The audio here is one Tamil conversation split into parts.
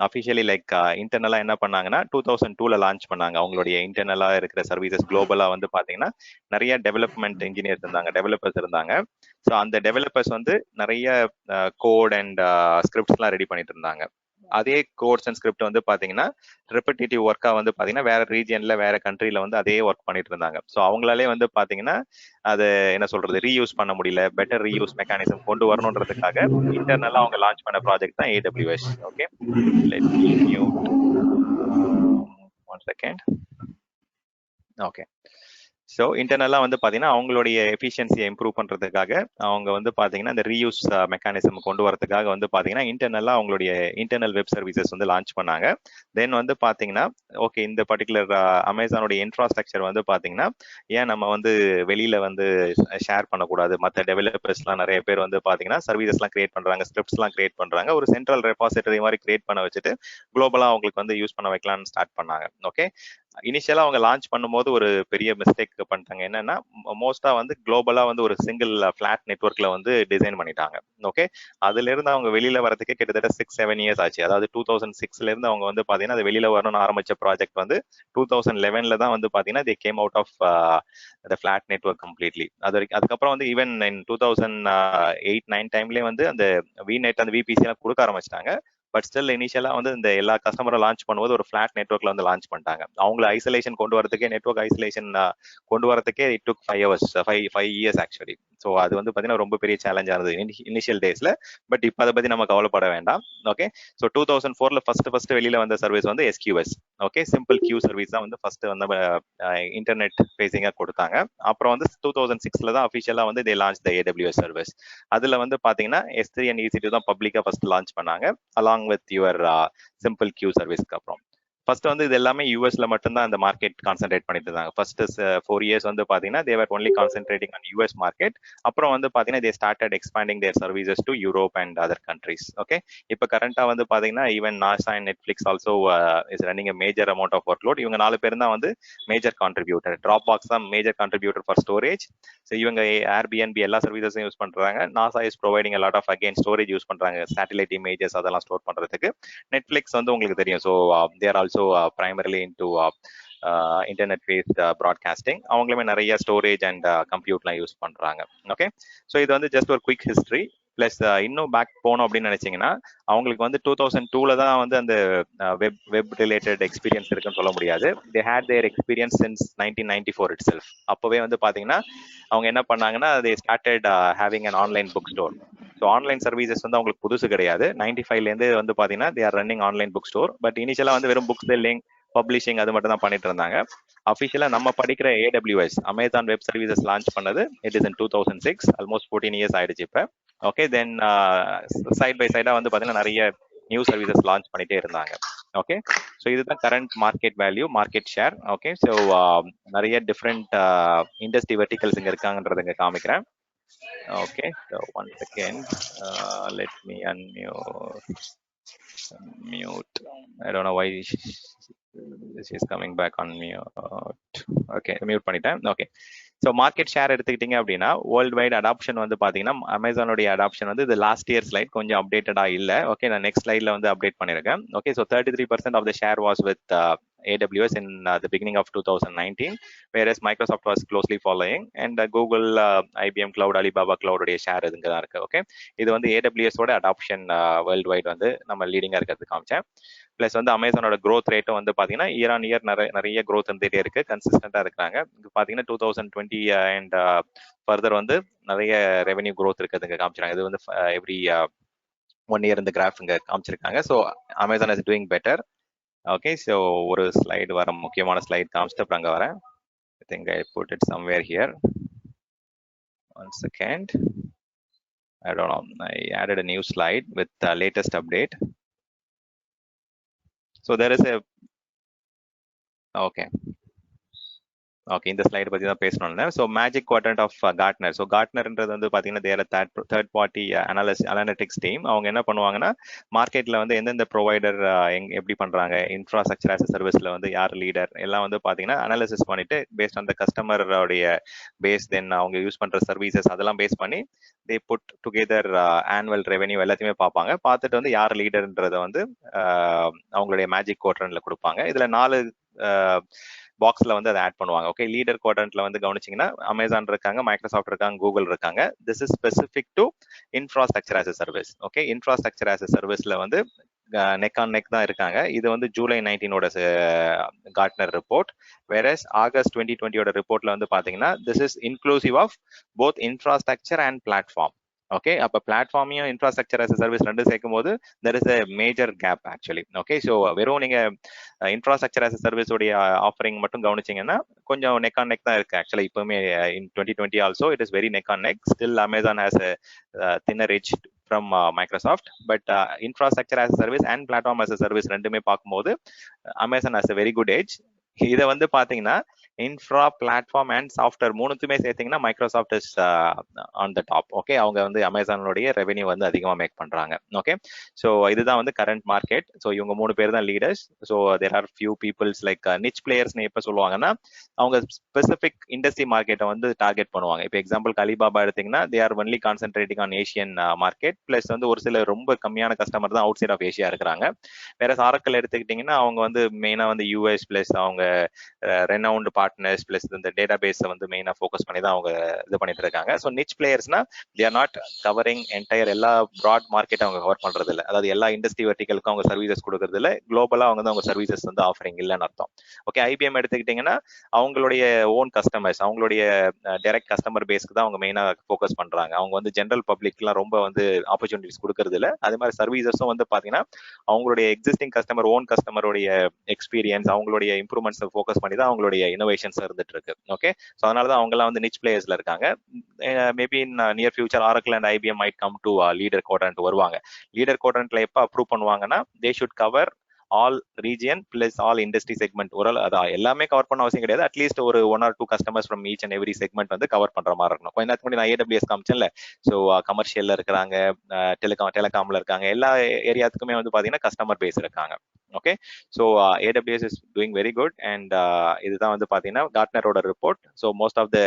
அஃபிஷியலி லைக் இன்டர்னலா என்ன பண்ணாங்கன்னா 2002ல லான்ச் பண்ணாங்க. அவங்களுடைய இன்டர்னலா இருக்கிற சர்வீசஸ் குளோபலா வந்து பாத்தீங்கன்னா நிறைய டெவலப்மெண்ட் இன்ஜினியர்ஸ் இருந்தாங்க, டெவலப்பர்ஸ் இருந்தாங்க. ஸோ அந்த டெவலப்பர்ஸ் வந்து நிறைய கோட் அண்ட் ஸ்கிரிப்ட்ஸ்லாம் ரெடி பண்ணிட்டு இருந்தாங்க. அதே கோட்ஸ் அண்ட் ஸ்கிரிப்ட் வந்து பாத்தீங்கன்னா ரெப்பிட்டேட்டிவ் ஒர்க்கா வந்து பாத்தீங்கன்னா வேற ரீஜியன்ல வேற கண்ட்ரில வந்து அதே ஒர்க் பண்ணிட்டு இருந்தாங்க. ஸோ அவங்களாலே வந்து பாத்தீங்கன்னா அது என்ன சொல்றது ரீயூஸ் பண்ண முடியல, பெட்டர் ரீயூஸ் மெக்கானிசம் கொண்டு வரணுன்றதுக்காக இன்டர்னலா அவங்க லான்ச் பண்ண ப்ராஜெக்ட் தான் AWS. Okay, let me mute one second. Okay, so இன்டர்னலாக வந்து பார்த்தீங்கன்னா அவங்களுடைய எஃபிஷியன்சியை இம்ப்ரூவ் பண்ணுறதுக்காக அவங்க வந்து பார்த்தீங்கன்னா இந்த ரீயூஸ் மெக்கானிசம் கொண்டு வரதுக்காக வந்து பார்த்தீங்கன்னா இன்டர்னலாக அவங்களுடைய இன்டர்னல் வெப் சர்வீசஸ் வந்து லான்ச் பண்ணாங்க. தென் வந்து பார்த்தீங்கன்னா ஓகே இந்த பர்டிகுலர் அமேசானுடைய இன்ஃப்ராஸ்ட்ரக்சர் வந்து பார்த்தீங்கன்னா ஏன் நம்ம வந்து வெளியில வந்து ஷேர் பண்ணக்கூடாது, மற்ற டெவலப்பர்ஸ்லாம் நிறைய பேர் வந்து பார்த்தீங்கன்னா சர்வீசஸ்லாம் கிரியேட் பண்ணுறாங்க, ஸ்கிரிப்ட்ஸ்லாம் கிரியேட் பண்ணுறாங்க, ஒரு சென்ட்ரல் ரெபாசிட்டரி மாதிரி கிரியேட் பண்ண வச்சுட்டு குளோபலாக அவங்களுக்கு வந்து யூஸ் பண்ண வைக்கலாம்னு ஸ்டார்ட் பண்ணாங்க. ஓகே, இனிஷியலா அவங்க லான்ச் பண்ணும்போது ஒரு பெரிய மிஸ்டேக் பண்ணிட்டாங்க. என்னன்னா மோஸ்டா வந்து குளோபலா வந்து ஒரு சிங்கிள் ஃபிளாட் நெட்வொர்க்ல வந்து டிசைன் பண்ணிட்டாங்க. ஓகே, அதுல இருந்து அவங்க வெளியில வரதுக்கே கிட்டத்தட்ட 6-7 இயர்ஸ் ஆச்சு. அதாவது 2006ல இருந்து அவங்க வந்து பாத்தீங்கன்னா அது வெளியில வரணும்னு ஆரம்பிச்ச ப்ராஜெக்ட் வந்து 2011ல தான் வந்து பாத்தீங்கன்னா they came out of the flat network completely. அதுக்கப்புறம் வந்து ஈவன் இன் 2008-9 டைம்லயே வந்து அந்த விநெட் அந்த விபிசி எல்லாம் கொடுக்க ஆரம்பிச்சிட்டாங்க. பட் ஸ்டில் இனிஷியலா வந்து இந்த எல்லா கஸ்டமரும் லான்ச் பண்ணும்போது ஒரு ஃபிளாட் நெட்வொர்க்ல வந்து லான்ச் பண்ணிட்டாங்க. அவங்கள ஐசோலேஷன் கொண்டு வரதுக்கே, நெட்வொர்க் ஐசோலேஷன் கொண்டு வரதுக்கே it took 5 hours, 5 years actually. So அது வந்து பார்த்தீங்கன்னா ரொம்ப பெரிய சேலஞ்சா இருந்தது இனிஷியல் டேஸ்ல. பட் இப்போ அதை பத்தி நம்ம கவலைப்பட வேண்டாம். ஓகே, ஸோ 2004ல ஃபர்ஸ்ட் வெளியில வந்த சர்வீஸ் வந்து SQS. Okay, simple queue service தான் வந்து ஃபர்ஸ்ட் வந்து இன்டர்நெட் ஃபேசிங்கா கொடுத்தாங்க. அப்புறம் வந்து 2006ல தான் அஃபிஷியலா வந்து தே லான்ச் த AWS சர்வீஸ். அதுல வந்து பாத்தீங்கன்னா S3 and EC2 தான் பப்ளிக்கா ஃபர்ஸ்ட் லான்ச் பண்ணாங்க along with your simple queue சர்வீஸ்க்கு அப்புறம். ஃபர்ஸ்ட் வந்து இது எல்லாமே யூஎஸ்ல மட்டும்தான் அந்த மார்க்கெட் கான்சென்ட்ரேட் பண்ணிட்டு இருந்தாங்க. ஃபர்ஸ்ட் 4 years வந்து பாத்தீங்கன்னா they were only concentrating on US market. அப்புறம் வந்து பாத்தீங்கன்னா they started expanding their services to Europe and other countries. Okay, இப்போ கரண்டா வந்து பாத்தீங்கன்னா even NASA and Netflix also is running a major amount of workload. இவங்க 4 பேர் தான் வந்து மேஜர் கான்ட்ரிபியூட்டர். Dropbox தான் major contributor for storage. So இவங்க Airbnb எல்லா சர்வீசஸும் யூஸ் பண்றாங்க. NASA is providing a lot of again storage use பண்றாங்க, சேட்டலைட் இமேஜஸ் அதெல்லாம் ஸ்டோர் பண்றதுக்கு. நெட்ஃபிளிக்ஸ் வந்து உங்களுக்கு தெரியும். So they are also primarily into internet based broadcasting. அவங்களுமே நிறைய ஸ்டோரேஜ் அண்ட் கம்ப்யூட்டர்லாம் யூஸ் பண்றாங்க. ஓகே, ஸோ இது வந்து ஜஸ்ட் ஒரு குவிக் ஹிஸ்டரி. பிளஸ் இன்னும் பேக் போனோம் அப்படின்னு நினைச்சீங்கன்னா அவங்களுக்கு வந்து 2002ல தான் வந்து அந்த வெப் ரிலேட்டட் எக்ஸ்பீரியன்ஸ் இருக்குன்னு சொல்ல முடியாது. They had their experience since 1994 itself. அப்பவே வந்து பாத்தீங்கன்னா அவங்க என்ன பண்ணாங்கன்னா they started having an online book store. So online services வந்து அவங்களுக்கு புதுசு கிடையாது. 95லேருந்து வந்து பாத்தீங்கன்னா they are running online book store. But இனிஷியலா வந்து வெறும் புக் செல்லிங், பப்ளிஷிங் அது மட்டும் தான் பண்ணிட்டு இருந்தாங்க. அஃபிஷியலா நம்ம படிக்கிற AWS Amazon web services launch பண்ணது it is in 2006. Almost 14 years ஆயிடுச்சு இப்போ. ஓகே, தென் சைட் பை சைடா வந்து பாத்தீங்கன்னா நிறைய நியூ சர்வீசஸ் லான்ச் பண்ணிட்டே இருந்தாங்க. ஓகே, ஸோ இதுதான் current market value, market share. Okay, so நிறைய டிஃப்ரெண்ட் இண்டஸ்ட்ரி வெர்டிகல்ஸ் இங்க இருக்காங்கன்றத இங்க காமிக்கிறேன். Okay, so one second, let me mute. I don't know why this is coming back on mute. Okay, mute பண்ணிட்டேன். Okay, ஸோ மார்க்கெட் ஷேர் எடுத்துக்கிட்டீங்க அப்படின்னா வேர்ல்டு வைட் அடாப்ஷன் வந்து பாத்தீங்கன்னா அமேசானுடைய அடாப்ஷன் வந்து இது லாஸ்ட் இயர் ஸ்லைட் கொஞ்சம் அப்டேட்டடா இல்ல. ஓகே, நான் நெக்ஸ்ட் ஸ்லைட்ல வந்து அப்டேட் பண்ணிருக்கேன். Okay, so 33% of the share was with AWS in the beginning of 2019, whereas Microsoft was closely following, and Google, IBM Cloud, Alibaba Cloud உடைய ஷேர் இதுங்க தான் இருக்கு. ஓகே, இது வந்து AWS ஓட அடாப்ஷன் வேர்ல்டு வைட் வந்து நம்ம லீடிங்கா இருக்கிறது காமிச்சேன். பிளஸ் வந்து அமேசானோட க்ரோத் ரேட்டும் வந்து பாத்தீங்கன்னா இயர் ஆன் இயர் நிறைய க்ரோத் வந்துட்டே இருக்கு, கன்சிஸ்டன்டா இருக்கிறாங்க. பாத்தீங்கன்னா 2020 அண்ட் ஃபர்தர் வந்து நிறைய ரெவென்யூ க்ரோத் இருக்கிறதுங்க காமிச்சிருக்காங்க. இது வந்து எவ்ரி 1 year இந்த கிராஃப் இங்க காமிச்சிருக்காங்க. So Amazon is doing better. Okay, so ஒரு ஸ்லைடு வர முக்கியமான ஸ்லைட் காமிச்சிட்டு அப்புறம் அங்கே வரேன். I think I put it somewhere here. One second, I don't know, I added a new slide with the latest update. So there is a, okay, okay, இந்த ஸ்லைட் பத்தி தான் பேசணும்னு. So magic quadrant of Gartner. So கார்ட்னர்ன்றது வந்து பாத்தீங்கன்னா their third party analytics team. அவங்க என்ன பண்ணுவாங்கன்னா மார்க்கெட்ல வந்து எந்தெந்த ப்ரொவைடர் எப்படி பண்றாங்க, இன்ஃப்ராஸ்ட்ரக்சர் ஆஸ் சர்வீஸ்ல வந்து யார் லீடர் எல்லாம் வந்து பாத்தீங்கன்னா அனாலிசிஸ் பண்ணிட்டு பேஸ்ட் அந்த கஸ்டமருடைய பேஸ், தென் அவங்க யூஸ் பண்ற சர்வீசஸ் அதெல்லாம் பேஸ் பண்ணி they put together annual revenue எல்லாத்தையுமே பார்ப்பாங்க. பார்த்துட்டு வந்து யார் லீடர்ன்றதை வந்து அவங்களுடைய மேஜிக் குவாட்ரண்ட்ல கொடுப்பாங்க. இதுல 4 பாக்ஸ்ல வந்து அதை ஆட் பண்ணுவாங்க. ஓகே, லீடர் குவாட்ரண்ட்ல வந்து கவனிச்சீங்கன்னா அமேசான் இருக்காங்க, மைக்ரோசாஃப்ட் இருக்காங்க, கூகுள் இருக்காங்க. This is specific to infrastructure as service. Okay, infrastructure as சர்வீஸ்ல வந்து நெக் ஆன் நெக் தான் இருக்காங்க. இது வந்து ஜூலை 19ஓட கார்ட்னர் ரிப்போர்ட். வேறஸ் ஆகஸ்ட் 2020ஓட ரிப்போர்ட்ல வந்து பாத்தீங்கன்னா this is inclusive of both infrastructure and platform. Okay, அப்ப பிளாட்ஃபார்மையும் இன்ஃப்ராஸ்ட்ரக்சர் ஆஸ் சர்வீஸ் ரெண்டு சேர்க்கும் போது there is a major gap actually. Okay, so வெறும் நீங்க இன்ஃப்ராஸ்ட்ரக்சர் ஆஸ் சர்வீஸ் உடைய ஆஃபரிங் மட்டும் கவனிச்சீங்கன்னா கொஞ்சம் நெக் ஆன் நெக் தான் இருக்கு ஆக்சுவலா. இப்பவுமே இன் 2020 also it is very neck on neck. Still Amazon has thinner edge from Microsoft, but infrastructure as a service and platform as a service ரெண்டுமே பார்க்கும்போது Amazon has a very good edge. இதை வந்து பாத்தீங்கன்னா இன்ஃப்ரா, பிளாட்ஃபார்ம் அண்ட் சாஃப்ட்வேர் மூணுத்துமே சேர்த்தீங்கன்னா Microsoft is on the top. Okay, அவங்க வந்து அமேசானுடைய ரெவென்யூ வந்து அதிகமாக மேக் பண்றாங்க. ஓகே, ஸோ இதுதான் வந்து கரண்ட் மார்க்கெட். ஸோ இவங்க 3 பேர் தான் leaders. So there are few peoples like niche பிளேயர்ஸ்னு எப்போ சொல்லுவாங்கன்னா அவங்க ஸ்பெசிபிக் இண்டஸ்ட்ரி மார்க்கெட்டை வந்து டார்கெட் பண்ணுவாங்க. இப்போ எக்ஸாம்பிள் அலிபாபா எடுத்தீங்கன்னா they are only concentrating on Asian market. Plus வந்து ஒரு சில ரொம்ப கம்மியான கஸ்டமர் தான் அவுட் சைட் ஆஃப் ஏஷியா இருக்கிறாங்க. வேற ஆரக்கிள் எடுத்துக்கிட்டீங்கன்னா அவங்க வந்து மெயினா வந்து யூஎஸ் பிளஸ் அவங்க ரெனவுண்ட் பார்ட்னர்ஸ் பிளஸ் இந்த டேட்டா பேஸை வந்து மெயினா ஃபோக்கஸ் பண்ணி தான் அவங்க இது பண்ணிட்டு இருக்காங்க. ஸோ நிச் பிளேயர்ஸ்னா they are not covering entire எல்லா ப்ராட் மார்க்கெட் அவங்க கவர் பண்றது இல்லை. அதாவது எல்லா இண்டஸ்ட்ரி வெர்டிகலுக்கும் அவங்க சர்வீசஸ் கொடுக்கறது இல்லை. குளோபலா அவங்க வந்து அவங்க சர்வீசஸ் வந்து ஆஃபரிங் இல்லைன்னு அர்த்தம். ஓகே, ஐபிஎம் எடுத்துக்கிட்டீங்கன்னா அவங்களுடைய ஓன் கஸ்டமர்ஸ், அவங்களுடைய டைரக்ட் கஸ்டமர் பேஸ்க்கு தான் அவங்க மெயினா ஃபோக்கஸ் பண்றாங்க. அவங்க வந்து ஜென்ரல் பப்ளிக்லாம் ரொம்ப வந்து ஆப்பர்ச்சுனிட்டிஸ் கொடுக்கறது இல்லை. அதே மாதிரி சர்வீசஸும் வந்து பாத்தீங்கன்னா அவங்களுடைய எக்ஸிஸ்டிங் கஸ்டமர், ஓன் கஸ்டமருடைய எக்ஸ்பீரியன்ஸ், அவங்களுடைய இம்ப்ரூவ்மெண்ட்ஸ் ஃபோக்கஸ் பண்ணி தான் அவங்களுடைய இனோவேஷன்ஸ் இருந்துட்டு இருக்கு. ஓகே, ஸோ அதனால தான் அவங்கலாம் வந்து நிச் பிளேயர்ஸ்ல இருக்காங்க. Maybe in near future Oracle and IBM might come to leader quadrant வருவாங்க. லீடர் குவாட்ரண்ட்ல எப்போ அப்ரூவ் பண்ணுவாங்கன்னா they should cover all region plus all industry segment. ஒரு அதான் எல்லாமே கவர் பண்ண அவசியம் கிடையாது. அட்லீஸ்ட் ஒரு 1 or 2 customers from each and every segment வந்து கவர் பண்ற மாதிரி இருக்கணும். கொஞ்ச நேரத்துக்கு முன்னாடி நான் ஏடபிள்யூஎஸ் காமிச்சேன்ல, ஸோ கமர்ஷியல்ல இருக்கிறாங்க, டெலிகாம்ல இருக்காங்க, எல்லா ஏரியாத்துக்குமே வந்து பாத்தீங்கன்னா கஸ்டமர் பேஸ் இருக்காங்க. Okay, so AWS is doing very good. And இதுதான் வந்து பாத்தீங்கன்னா கார்ட்னரோட report. So most of the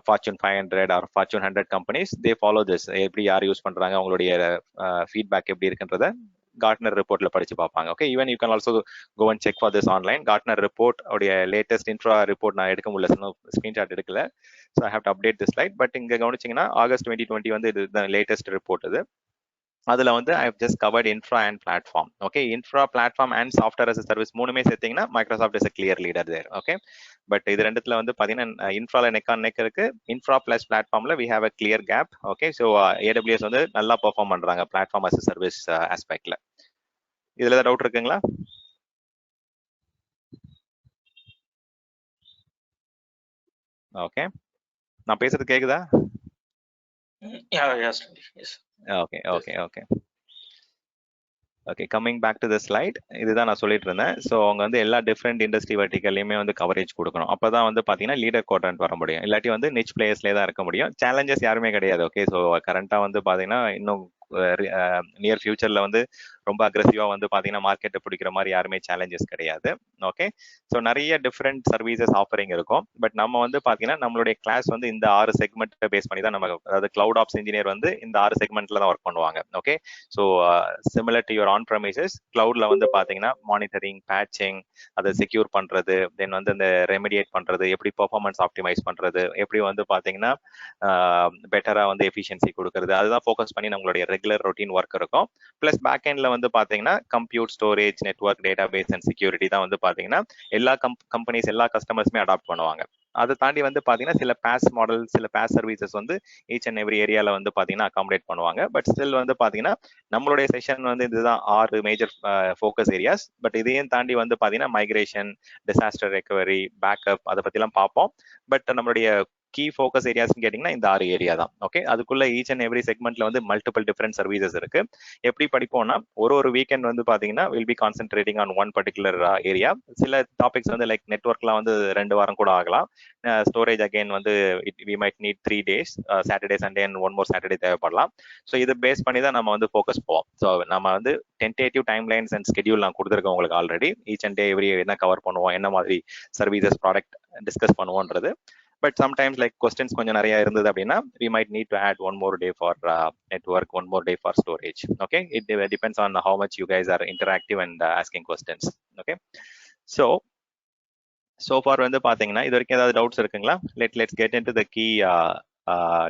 Fortune 500 or Fortune 100 companies they follow this. எப்படி யார் யூஸ் பண்றாங்க, அவங்களுடைய ஃபீட்பேக் எப்படி இருக்குன்றத கார்ட்னர் ரிப்போர்ட்ல படிச்சு பார்ப்பாங்க. Okay, even you can also go and check for this online. Gartner report உடைய லேட்டஸ்ட் இன்ஃப்ரா ரிப்போர்ட் நான் எடுக்க முடியல, ஸ்கிரீன்ஷாட் எடுக்கல. So I have to update this slide. But இங்க கவனிச்சீங்கன்னா ஆகஸ்ட் 2020 வந்து இது லேட்டஸ்ட் ரிப்போர்ட். இது அதுல வந்து I have just covered infra and platform. Okay, infra, platform and software as service மூணுமே சேர்த்தீங்கன்னா Microsoft is a clear leader there. Okay, but இது ரெண்டுத்துல வந்து பாத்தீங்கன்னா இன்ஃப்ரால நெக் ஆன் நெக் இருக்கு, இன்ஃப்ரா பிளஸ் பிளாட்ஃபார்ம்ல we have a clear gap. Okay, so AWS வந்து நல்லா பெர்ஃபார்ம் பண்றாங்க பிளாட்ஃபார்ம் அஸ் சர்வீஸ் ஆஸ்பெக்ட்ல. இதுல ஏதாவது டவுட் இருக்குங்களா? ஓகே, நான் பேசுறது கேக்குதா? Okay okay okay okay, coming back to the slide. இதுதான் நான் சொல்லிட்டு இருந்தேன். ஸோ அவங்க வந்து எல்லா டிஃப்ரெண்ட் இண்டஸ்ட்ரி வெர்டிகல்லையுமே வந்து கவரேஜ் கொடுக்கணும். அப்பதான் வந்து பாத்தீங்கன்னா லீடர் குவாட்ரண்ட் வர முடியும். இல்லாட்டி வந்து நிச் பிளேயர்ஸ்லேயே தான் இருக்க முடியும். சேலஞ்சஸ் யாருமே கிடையாது. ஓகே, ஸோ கரண்டா வந்து பாத்தீங்கன்னா இன்னும் நியர் ஃபியூச்சர்ல வந்து ரொம்ப அக்ரெசிவா வந்து பாத்தீங்கன்னா மார்க்கெட்டை பிடிக்கிற மாதிரி யாருமே சேலஞ்சஸ் கிடையாது. ஓகே, ஸோ நிறைய டிஃப்ரெண்ட் சர்வீசஸ் ஆஃபரிங் இருக்கும். பட் நம்ம வந்து பாத்தீங்கன்னா நம்மளுடைய கிளாஸ் வந்து இந்த 6 செக்மெண்ட் பேஸ் பண்ணி தான் நம்ம, அதாவது கிளவுட் ஆப்ஸ் இன்ஜினியர் வந்து இந்த 6 செக்மெண்ட்ல தான் ஒர்க் பண்ணுவாங்க. Okay, so similar to your on premises கிளவுட்ல வந்து பாத்தீங்கன்னா மானிட்டரிங், பேட்சிங், அதை செக்யூர் பண்றது, தென் வந்து இந்த ரெமிடியேட் பண்றது, எப்படி பெர்ஃபார்மன்ஸ் ஆப்டிமைஸ் பண்றது, எப்படி வந்து பாத்தீங்கன்னா பெட்டரா வந்து எஃபிஷியன்சி கொடுக்கறது, அதுதான் ஃபோக்கஸ் பண்ணி நம்மளுடைய ரெகுலர் ரொட்டீன் ஒர்க் இருக்கும். பிளஸ் பேக் எண்ட்ல வந்து பாத்தீங்கன்னா compute, storage, network, data base and security தான் வந்து பாத்தீங்கன்னா எல்லா கம்பெனிஸ், எல்லா கஸ்டமர்ஸுமே அடாப்ட் பண்ணுவாங்க. அதை தாண்டி வந்து பாத்தீங்கன்னா சில பேஸ் மாடல், சில பேஸ் சர்வீசஸ் வந்து ஈச் அண்ட் எவ்ரி ஏரியால வந்து பாத்தீங்கன்னா அகாமடேட் பண்ணுவாங்க. பட் ஸ்டில் வந்து பாத்தீங்கன்னா நம்மளுடைய செஷன் வந்து இதுதான் 6 மேஜர் ஃபோக்கஸ் ஏரியாஸ். பட் இதையும் தாண்டி வந்து பாத்தீங்கன்னா மைக்ரேஷன், டிசாஸ்டர் ரெக்கவரி, பேக்கப், அதை பத்திலாம் பார்ப்போம். பட் நம்மளுடைய கீ ஃபோக்கஸ் ஏரியாஸ்னு கேட்டிங்கன்னா இந்த 6 ஏரியா தான். ஓகே, அதுக்குள்ள ஈச் அண்ட் எவ்ரி செக்மெண்ட்ல வந்து மல்டிபிள் டிஃபரெண்ட் சர்வீசஸ் இருக்கு. எப்படி படிப்போம்னா ஒரு வீக்கெண்ட் வந்து பாத்தீங்கன்னா will be concentrating on one particular area. சில டாபிக்ஸ் வந்து லைக் நெட்ஒர்க்லாம் வந்து 2 வாரம் கூட ஆகலாம். ஸ்டோரேஜ் அகைன் வந்து we might need 3 days, Saturday Sunday and one more Saturday தேவைப்படலாம். ஸோ இதை பேஸ் பண்ணி தான் நம்ம வந்து ஃபோக்கஸ் போவோம். ஸோ நம்ம வந்து tentative time lines and schedule நான் கொடுத்துருக்கேன் உங்களுக்கு already. Each and day every என்ன கவர் பண்ணுவோம், என்ன மாதிரி services product discuss பண்ணுவோன்றது. But sometimes like questions கொஞ்சம் நிறைய இருந்தது அப்படின்னா we might need to add one more day for network, one more day for storage. Okay, it depends on how much you guys are interactive and asking questions. Okay, so far வந்து பாத்தீங்கன்னா இது வரைக்கும் ஏதாவது டவுட்ஸ் இருக்குங்களா? let's get into the key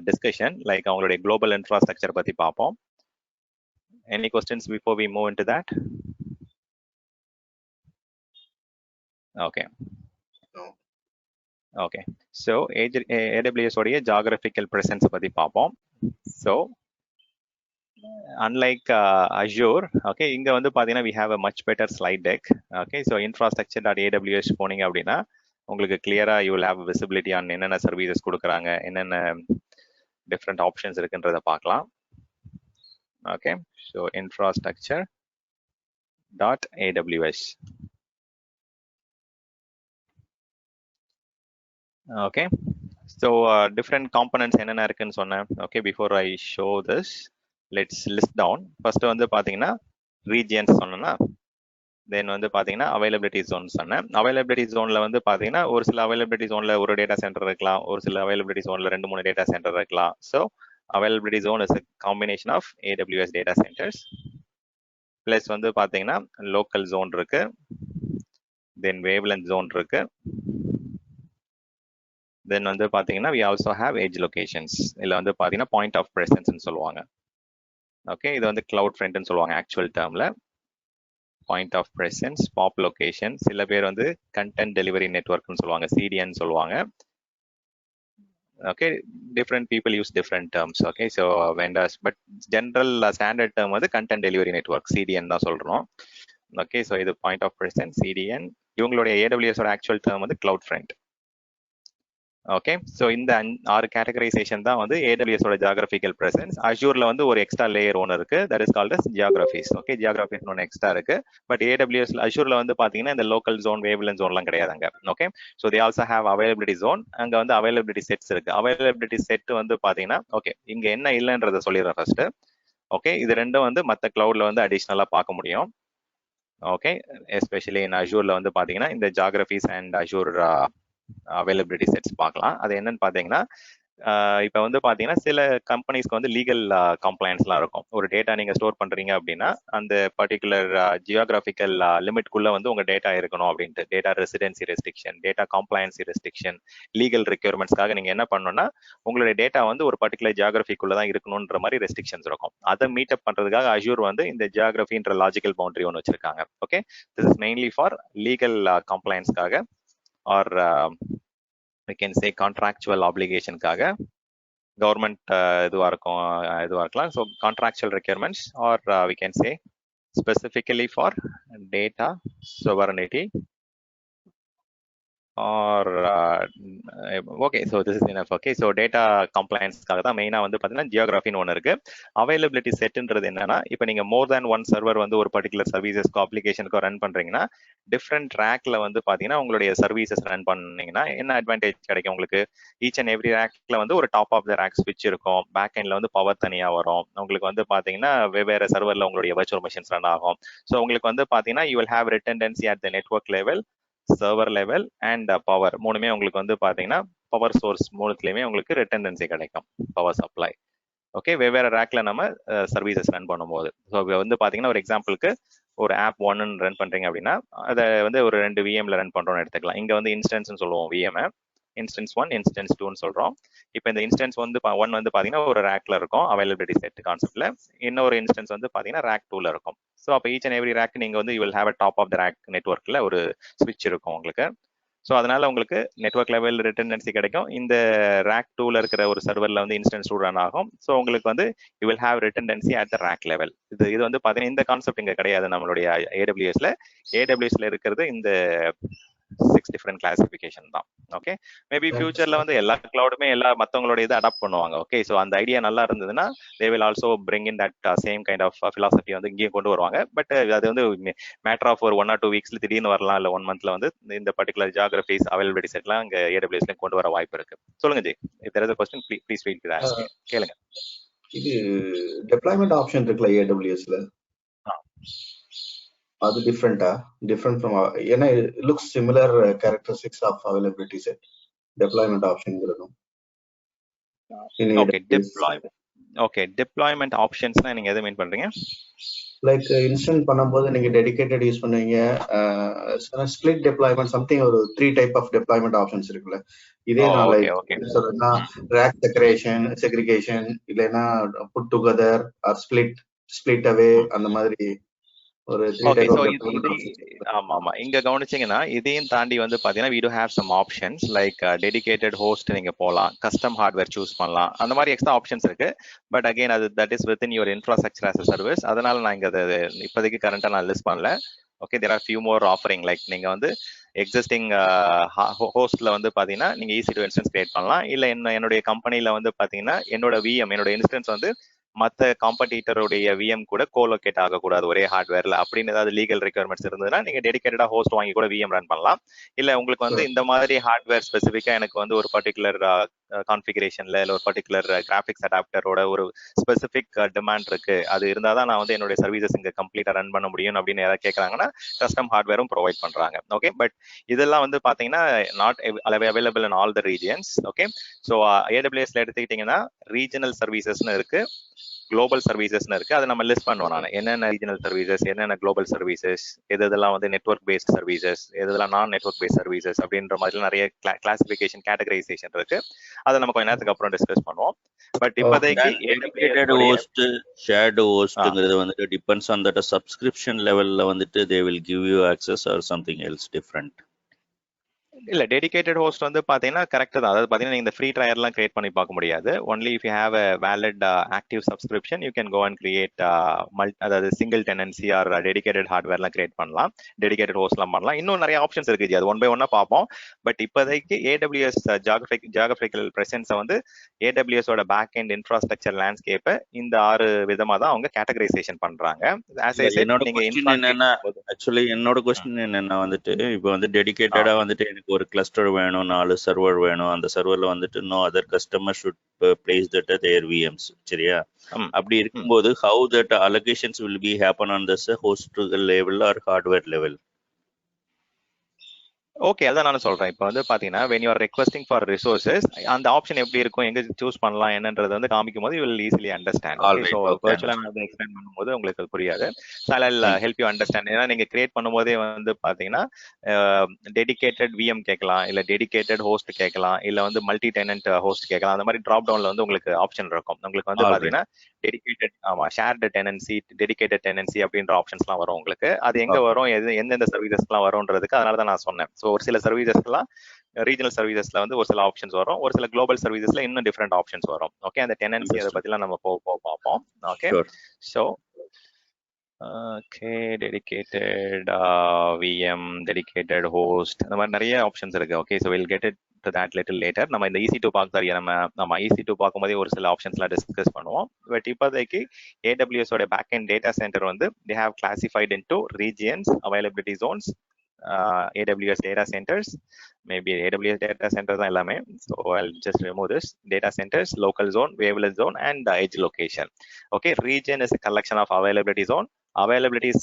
discussion, like அவங்களுடைய global infrastructure பத்தி பார்ப்போம். Any questions before we move into that? Okay. Okay, so AWS உடைய geographical presence பத்தி பார்ப்போம். So unlike Azure, okay, இங்க வந்து பாத்தீங்கன்னா we have a much better slide deck. Okay, so infrastructure.aws போனீங்க அப்படின்னா உங்களுக்கு கிளியரா you will have visibility on என்னென்ன சர்வீசஸ் கொடுக்குறாங்க, என்னென்ன டிஃப்ரெண்ட் ஆப்ஷன்ஸ் இருக்குன்றத பார்க்கலாம். Okay, so infrastructure.aws. Okay, so different components என்னென்ன இருக்குன்னு சொன்னேன். Okay, before I show this, let's list down. First வந்து பாத்தீங்கன்னா regions சொன்னேன்னா, தென் வந்து பாத்தீங்கன்னா அவைலபிலிட்டி ஜோன் சொன்னேன். அவைலபிலிட்டி ஜோன்ல வந்து பாத்தீங்கன்னா ஒரு சில அவைலபிலிட்டி ஜோன்ல ஒரு டேட்டா சென்டர் இருக்கலாம், ஒரு சில அவைலபிலிட்டி ஜோன்ல 2-3 டேட்டா சென்டர் இருக்கலாம். So availability zone is a combination of AWS data centers. Plus வந்து பாத்தீங்கன்னா லோக்கல் ஜோன் இருக்கு, தென் வேவ்லென்த் ஜோன் இருக்கு, தென் வந்து பாத்தீங்கன்னா we also have edge locations. இதுல வந்து பாத்தீங்கன்னா பாயிண்ட் ஆஃப் பிரசன்ஸ் சொல்லுவாங்க. ஓகே, இது வந்து கிளவுட் ஃப்ரண்ட்னு சொல்லுவாங்க ஆக்சுவல் டேர்ம்ல. Point of presence, pop location, சில பேர் வந்து கண்டென்ட் டெலிவரி நெட்வொர்க்னு சொல்லுவாங்க, சிடிஎன் சொல்லுவாங்க. Okay, different people use different terms. Okay, so vendors, but general standard term வந்து கண்டென்ட் டெலிவரி நெட்வொர்க், சிடிஎன் தான் சொல்றோம். ஓகே, ஸோ இது பாயிண்ட் ஆஃப் பிரசன்ஸ், சிடிஎன். இவங்களுடைய AWS ஓட ஆக்சுவல் டேர்ம் வந்து கிளவுட் ஃப்ரண்ட். ஓகே, ஸோ இந்த 6 கேட்டகரைசேஷன் தான் வந்து AWS ஓட ஜியாகிரபிக்கல் பிரசன்ஸ். அஷூர்ல வந்து ஒரு எக்ஸ்ட்ரா லேயர் ஒன்று இருக்கு, that is called as geographies. Okay, geographies ஒன்று எக்ஸ்ட்ரா இருக்கு. பட் AWS அஷூர்ல வந்து பாத்தீங்கன்னா இந்த லோக்கல் ஜோன், வேவ்லென்த் ஜோன்லாம் கிடையாதுங்க. Okay, so they also have availability zone. அங்க வந்து அவைலபிலிட்டி செட்ஸ் இருக்கு. அவைலபிலிட்டி செட் வந்து பாத்தீங்கன்னா ஓகே இங்க என்ன இல்லைன்றத சொல்லிடுறேன் ஃபர்ஸ்ட். ஓகே, இது ரெண்டும் வந்து மற்ற கிளவுட்ல வந்து அடிஷ்னலா பார்க்க முடியும். ஓகே, எஸ்பெஷலி இன் அஷூர்ல வந்து பாத்தீங்கன்னா இந்த ஜியாகிரபிஸ் அண்ட் அஷூர் அவைலபிலிட்டி செட்ஸ் பார்க்கலாம். அது என்னன்னு பாத்தீங்கன்னா இப்போ வந்து பாத்தீங்கன்னா சில கம்பெனிஸ்க்கு வந்து லீகல் கம்ப்ளைண்ட்ஸ்லாம் இருக்கும். ஒரு டேட்டா நீங்க ஸ்டோர் பண்றீங்க அப்படின்னா அந்த பர்டிகுலர் ஜியோகிராபிக்கல் லிமிட்குள்ள வந்து உங்க டேட்டா இருக்கணும் அப்படின்ட்டு, data residency restriction, data compliance restriction, legal ரெக்யர்மெண்ட்ஸ்க்காக நீங்க என்ன பண்ணணும்னா உங்களுடைய டேட்டா வந்து ஒரு பர்டிகுலர் ஜியோகிராபிக்குள்ள தான் இருக்கணும்ன்ற மாதிரி ரெஸ்ட்ரிக்ஷன்ஸ் இருக்கும். அதை மீட் அப் பண்றதுக்காக அஷூர் வந்து இந்த ஜியோகிராபின்ற லாஜிக்கல் பவுண்டரி ஒன்று வச்சிருக்காங்க. Okay, this is mainly for legal கம்ப்ளைண்ட்ஸ்க்காக or we can say contractual obligation-காக, government இதுவா இருக்கலாம். So contractual requirements, or we can say specifically for data sovereignty, or okay, so this is enough. Okay, so data compliance-காக தான் மெயினா வந்து பாத்தீங்கன்னா ஜியோகிராஃபின்னு ஒன்று இருக்கு. அவைலபிலிட்டி செட்ன்றது என்னன்னா, இப்போ நீங்க மோர் தேன் ஒன் சர்வர் வந்து ஒரு பர்டிகுலர் சர்வீசஸ்க்கோ அப்ளிகேஷனுக்கோ ரன் பண்றீங்கன்னா டிஃப்ரெண்ட் ரேக்ல வந்து பாத்தீங்கன்னா உங்களுடைய சர்வீசஸ் ரன் பண்ணீங்கன்னா என்ன அட்வான்டேஜ் கிடைக்கும் உங்களுக்கு? ஈச் அண்ட் எவ்ரி ரேக்ல வந்து ஒரு டாப் ஆஃப் த ரேக் ஸ்விட்ச் இருக்கும், பேக் எண்ட்ல வந்து பவர் தனியா வரும். உங்களுக்கு வந்து பாத்தீங்கன்னா வெவ்வேறு சர்வர்ல உங்களுடைய வர்ச்சுவல் மெஷின்ஸ் ரன் ஆகும். ஸோ உங்களுக்கு வந்து பாத்தீங்கன்னா you will have redundancy at the network level, server level and power. மூணுமே உங்களுக்கு வந்து பாத்தீங்கன்னா பவர் சோர்ஸ் மூணுத்துலயுமே உங்களுக்கு ரிடண்டன்சி கிடைக்கும், பவர் சப்ளை. ஓகே, வெவ்வேறு ரேக்ல நம்ம சர்வீசஸ் ரன் பண்ணும்போது, ஸோ வந்து பாத்தீங்கன்னா ஒரு எக்ஸாம்பிளுக்கு ஒரு ஆப் ஒன்னு ரன் பண்றீங்க அப்படின்னா அதை வந்து ஒரு 2 VMல ரன் பண்றோம்னு எடுத்துக்கலாம். இங்க வந்து இன்ஸ்டன்ஸ் சொல்லுவோம், VM இன்ஸ்டன்ஸ் 1, இன்ஸ்டன்ஸ் 2ன்னு சொல்றோம். இப்போ இந்த இன்ஸ்டன்ஸ் வந்து 1 வந்து பாத்தீங்கன்னா ஒரு ரேக்ல இருக்கும் அவைலபிலிட்டி செட் கான்செப்ட்ல, இன்னொரு இன்ஸ்டன்ஸ் வந்து பாத்தீங்கன்னா ரேக் 2ல இருக்கும். ஸோ அப்போ ஈச் அண்ட் எவ்ரி ரேக் நீங்க வந்து you will have a top of the rack நெட்வொர்க்ல ஒரு ஸ்விட்ச் இருக்கும் உங்களுக்கு. ஸோ அதனால உங்களுக்கு நெட்வொர்க் லெவல் ரிடண்டன்சி கிடைக்கும். இந்த ரேக் 2ல இருக்கிற ஒரு சர்வர்ல வந்து இன்ஸ்டன்ஸ் 2 ரன் ஆகும். ஸோ உங்களுக்கு வந்து you will have redundancy at the rack level. இது வந்து பாத்தீங்கன்னா இந்த கான்செப்ட் இங்க கிடையாது நம்மளுடைய AWSல. AWSல இருக்கிறது இந்த 6 different classification தான். ஓகே, மேபி ஃபியூச்சர்ல வந்து எல்லா கிளவுடுமே எல்லா மத்தவங்களோட இதை அடாப்ட் பண்ணுவாங்க. ஓகே, ஸோ அந்த ஐடியா நல்லா இருந்ததுன்னா they will also bring in that same kind of philosophy வந்து இங்கேயும் கொண்டு வருவாங்க. பட் அது வந்து மேட்டர் ஆஃப் ஒரு 1 or 2 வீக்ஸ்ல திடீர்னு வரலாம், இல்ல 1 monthல வந்து இந்த பர்டிகுலர் ஜியோகிராபிஸ் அவைலபிலிட்டி செட்லாம் இங்க AWSல கொண்டு வர வாய்ப்பு இருக்கு. சொல்லுங்க Jai, if there is a question please feel free to ask. கேளுங்க. இது டெப்ளாய்மெண்ட் ஆப்ஷன் இருக்குல்ல AWSல, அது டிஃப்ரெண்ட் ஃப்ரம், ஏன்னா looks similar characteristics of availability set deployment ஆப்ஷன்ங்கிறதும். ஓகே, டெப்ளாய்மெண்ட் ஆப்ஷன்ஸ்னா நீங்க எதை மீன் பண்றீங்க? லைக் இன்ஸ்டன்ட் பண்ணும்போது நீங்க டெடிகேட்டட் யூஸ் பண்ணுவீங்க, ஸ்பிளிட் டெப்ளாய்மெண்ட் சம்திங், ஒரு 3 டைப் ஆஃப் டெப்ளாய்மெண்ட் ஆப்ஷன்ஸ் இருக்குல்ல. இதே நான் லைக் சொல்றேன்னா ரேக் செக்ரிகேஷன் இல்லைன்னா புட் டுகெதர் ஆர் ஸ்பிளிட் அவே, அந்த மாதிரி ஒரு 3 டைப் ஆஃப் டெப்ளாய்மெண்ட் ஆப்ஷன்ஸ். ஆமா, இங்க கவனிச்சீங்கன்னா இதையும் தாண்டி வந்து பாத்தீங்கன்னா we do have some options like dedicated host நீங்க போலாம், custom hardware சூஸ் பண்ணலாம், அந்த மாதிரி எக்ஸ்ட்ரா ஆப்ஷன்ஸ் இருக்கு. பட் அகைன் அது that is within your infrastructure as a service. அதனால நான் இங்க இப்போதைக்கு கரண்டா நான் லிஸ்ட் பண்ணல. Okay, there are few more offering, like நீங்க வந்து எக்ஸிஸ்டிங் ஹோஸ்ட்ல வந்து பாத்தீங்கன்னா நீங்க ஈஸி டு இன்ஸ்டன்ஸ் கிரியேட் பண்ணலாம். இல்ல என்னுடைய கம்பெனில வந்து பாத்தீங்கன்னா என்னோட என்னோட இன்ஸ்டன்ஸ் வந்து மற்ற காம்படிட்டருடைய விஎம் கூட கோலோகேட் ஆகக்கூடாது ஒரே ஹார்ட்வேர்ல அப்படின்னு ஏதாவது லீகல் ரெக்யர்மெண்ட்ஸ் இருந்ததுன்னா நீங்க டெடிகேட்டடா ஹோஸ்ட் வாங்கி கூட விஎம் ரன் பண்ணலாம். இல்ல உங்களுக்கு வந்து இந்த மாதிரி ஹார்ட்வேர் ஸ்பெசிஃபிக்கா எனக்கு வந்து ஒரு பர்டிகுலர் கான்ஃபிகரேஷன்ல இல்ல ஒரு பர்டிகுலர் கிராபிக்ஸ் அடாப்டரோட ஒரு ஸ்பெசிபிக் டிமாண்ட் இருக்கு, அது இருந்தாதான் நான் வந்து என்னுடைய சர்வீசஸ் இங்க கம்ப்ளீட்டா ரன் பண்ண முடியும் அப்படின்னு யாராவது கேட்கறாங்கன்னா கஸ்டம் ஹார்ட்வேரும் ப்ரொவைட் பண்றாங்க. ஓகே, பட் இதெல்லாம் வந்து பாத்தீங்கன்னா not available in all the regions. Okay, so AWSல எடுத்துக்கிட்டீங்கன்னா ரீஜனல் சர்வீசஸ்னு இருக்கு, குளோபல் சர்வீசஸ்னு இருக்கு. அதை நம்ம லிஸ்ட் பண்ணுவோம். நான் என்னென்ன ரீஜனல் சர்வீசஸ், என்னென்ன குளோபல் சர்வீசஸ், எதெல்லாம் வந்து நெட்வொர்க் பேஸ்ட் சர்வீசஸ், எதெல்லாம் நான் நெட்வொர்க் பேஸ்ட் சர்வீசஸ் அப்படின்ற மாதிரி நிறைய கிளாசிபிகேஷன் கேட்டகரைசேஷன் இருக்கு. அதை நம்ம கொஞ்ச நேரத்துக்கு அப்புறம் டிஸ்கஸ் பண்ணுவோம். பட் இப்போதைக்கு டெடிகேட்டட் ஹோஸ்ட், ஷேர்ட் ஹோஸ்ட்ங்கிறது வந்துட்டு டிபெண்ட்ஸ் ஆன் தட் சப்ஸ்கிரிப்ஷன் லெவல்ல வந்துட்டு they will give you access or something else different. இல்ல, டெடிகேட்டட் ஹோஸ்ட் வந்து பாத்தீங்கன்னா கரெக்ட் தான். அதாவது பாத்தீங்கன்னா இந்த ஃப்ரீ ட்ரையல்லாம் கிரியேட் பண்ணி பார்க்க முடியாது. Only if you have a valid active subscription you can go and create அதாவது சிங்கிள் டெனன்சி ஆர் டெடிகேட்டட் ஹார்ட்வேர்லாம் கிரியேட் பண்ணலாம், டெடிகேட்டட் ஹோஸ்ட்லாம் பண்ணலாம். இன்னும் நிறைய ஆப்ஷன்ஸ் இருக்கு, அது ஒன் பை ஒன்னா பார்ப்போம். பட் இப்போதைக்கு AWS ஜியோகிராபிக்கல் பிரசன்ஸை வந்து AWS ஓட பேக் எண்ட் இன்ஃப்ராஸ்ட்ரக்சர் லேண்ட்ஸ்கேப்பை இந்த 6 விதமா தான் அவங்க கேட்டகரைசேஷன் பண்றாங்க. என்னோட கொஸ்டின் என்னன்னா வந்துட்டு இப்போ வந்து டெடிகேட்டடா வந்துட்டு எனக்கு ஒரு கிளஸ்டர் வேணும், 4 சர்வர் வேணும், அந்த சர்வர்ல வந்துட்டு no other customer should place that their VMs, சரியா? அப்படி இருக்கும்போது how that allocations will be happen on this host level or hardware level? Okay, அதான் நான் சொல்றேன். இப்போ வந்து பாத்தீங்கன்னா when you are requesting for resources, அந்த ஆப்ஷன் எப்படி இருக்கும், எங்க சூஸ் பண்ணலாம் என்னன்றது வந்து காமிக்கும் போது you will easily understand. Okay, so virtually நான் அதை எக்ஸ்பிளைன் பண்ணும்போது உங்களுக்கு புரியாது. So I'll help you understand. ஏன்னா நீங்க கிரியேட் பண்ணும்போதே வந்து பாத்தீங்கன்னா டெடிகேட்டட் விஎம் கேட்கலாம், இல்ல டெடிகேட்டட் ஹோஸ்ட் கேட்கலாம், இல்ல வந்து மல்டி டெனன்ட் ஹோஸ்ட் கேட்கலாம். அந்த மாதிரி டிராப் டவுன்ல வந்து உங்களுக்கு ஆப்ஷன் இருக்கும். உங்களுக்கு வந்து பாத்தீங்கன்னா dedicated, shared tenancy, dedicated tenancy அப்படின்ற ஆப்ஷன்ஸ்லாம் வரும் உங்களுக்கு. அது எங்க வரும், எந்தெந்த சர்வீசஸ்லாம் வரும்ன்றதுக்கு அதனால தான் நான் சொன்னேன். ஸோ ஒரு சில சர்வீசஸ்லாம் ரீஜனல் சர்வீசஸ்ல வந்து ஒரு சில ஆப்ஷன்ஸ் வரும், ஒரு சில குளோபல் சர்வீசஸ்ல இன்னும் டிஃப்ரெண்ட் ஆப்ஷன்ஸ் வரும். ஓகே, அந்த டெனன்சி அதை பத்திலாம் நம்ம பார்ப்போம். Okay, so okay, dedicated VM, dedicated host, அந்த மாதிரி நிறைய ஆப்ஷன்ஸ் இருக்கு. Okay, so will get it to that little later. நம்ம இந்த EC2 நம்ம EC2 பார்க்கும்போதே ஒரு சில ஆப்ஷன்ஸ்லாம் டிஸ்கஸ் பண்ணுவோம். பட் இப்போதைக்கு AWS ஓட பேக் எண்ட் டேட்டா சென்டர் வந்து they have classified into regions, availability zones, AWS data centers, maybe AWS data centers தான் எல்லாமே. So I'll just remove this. Data centers, local zone, wavelength zone, and edge location. Okay, region is a collection of availability zone. Availability is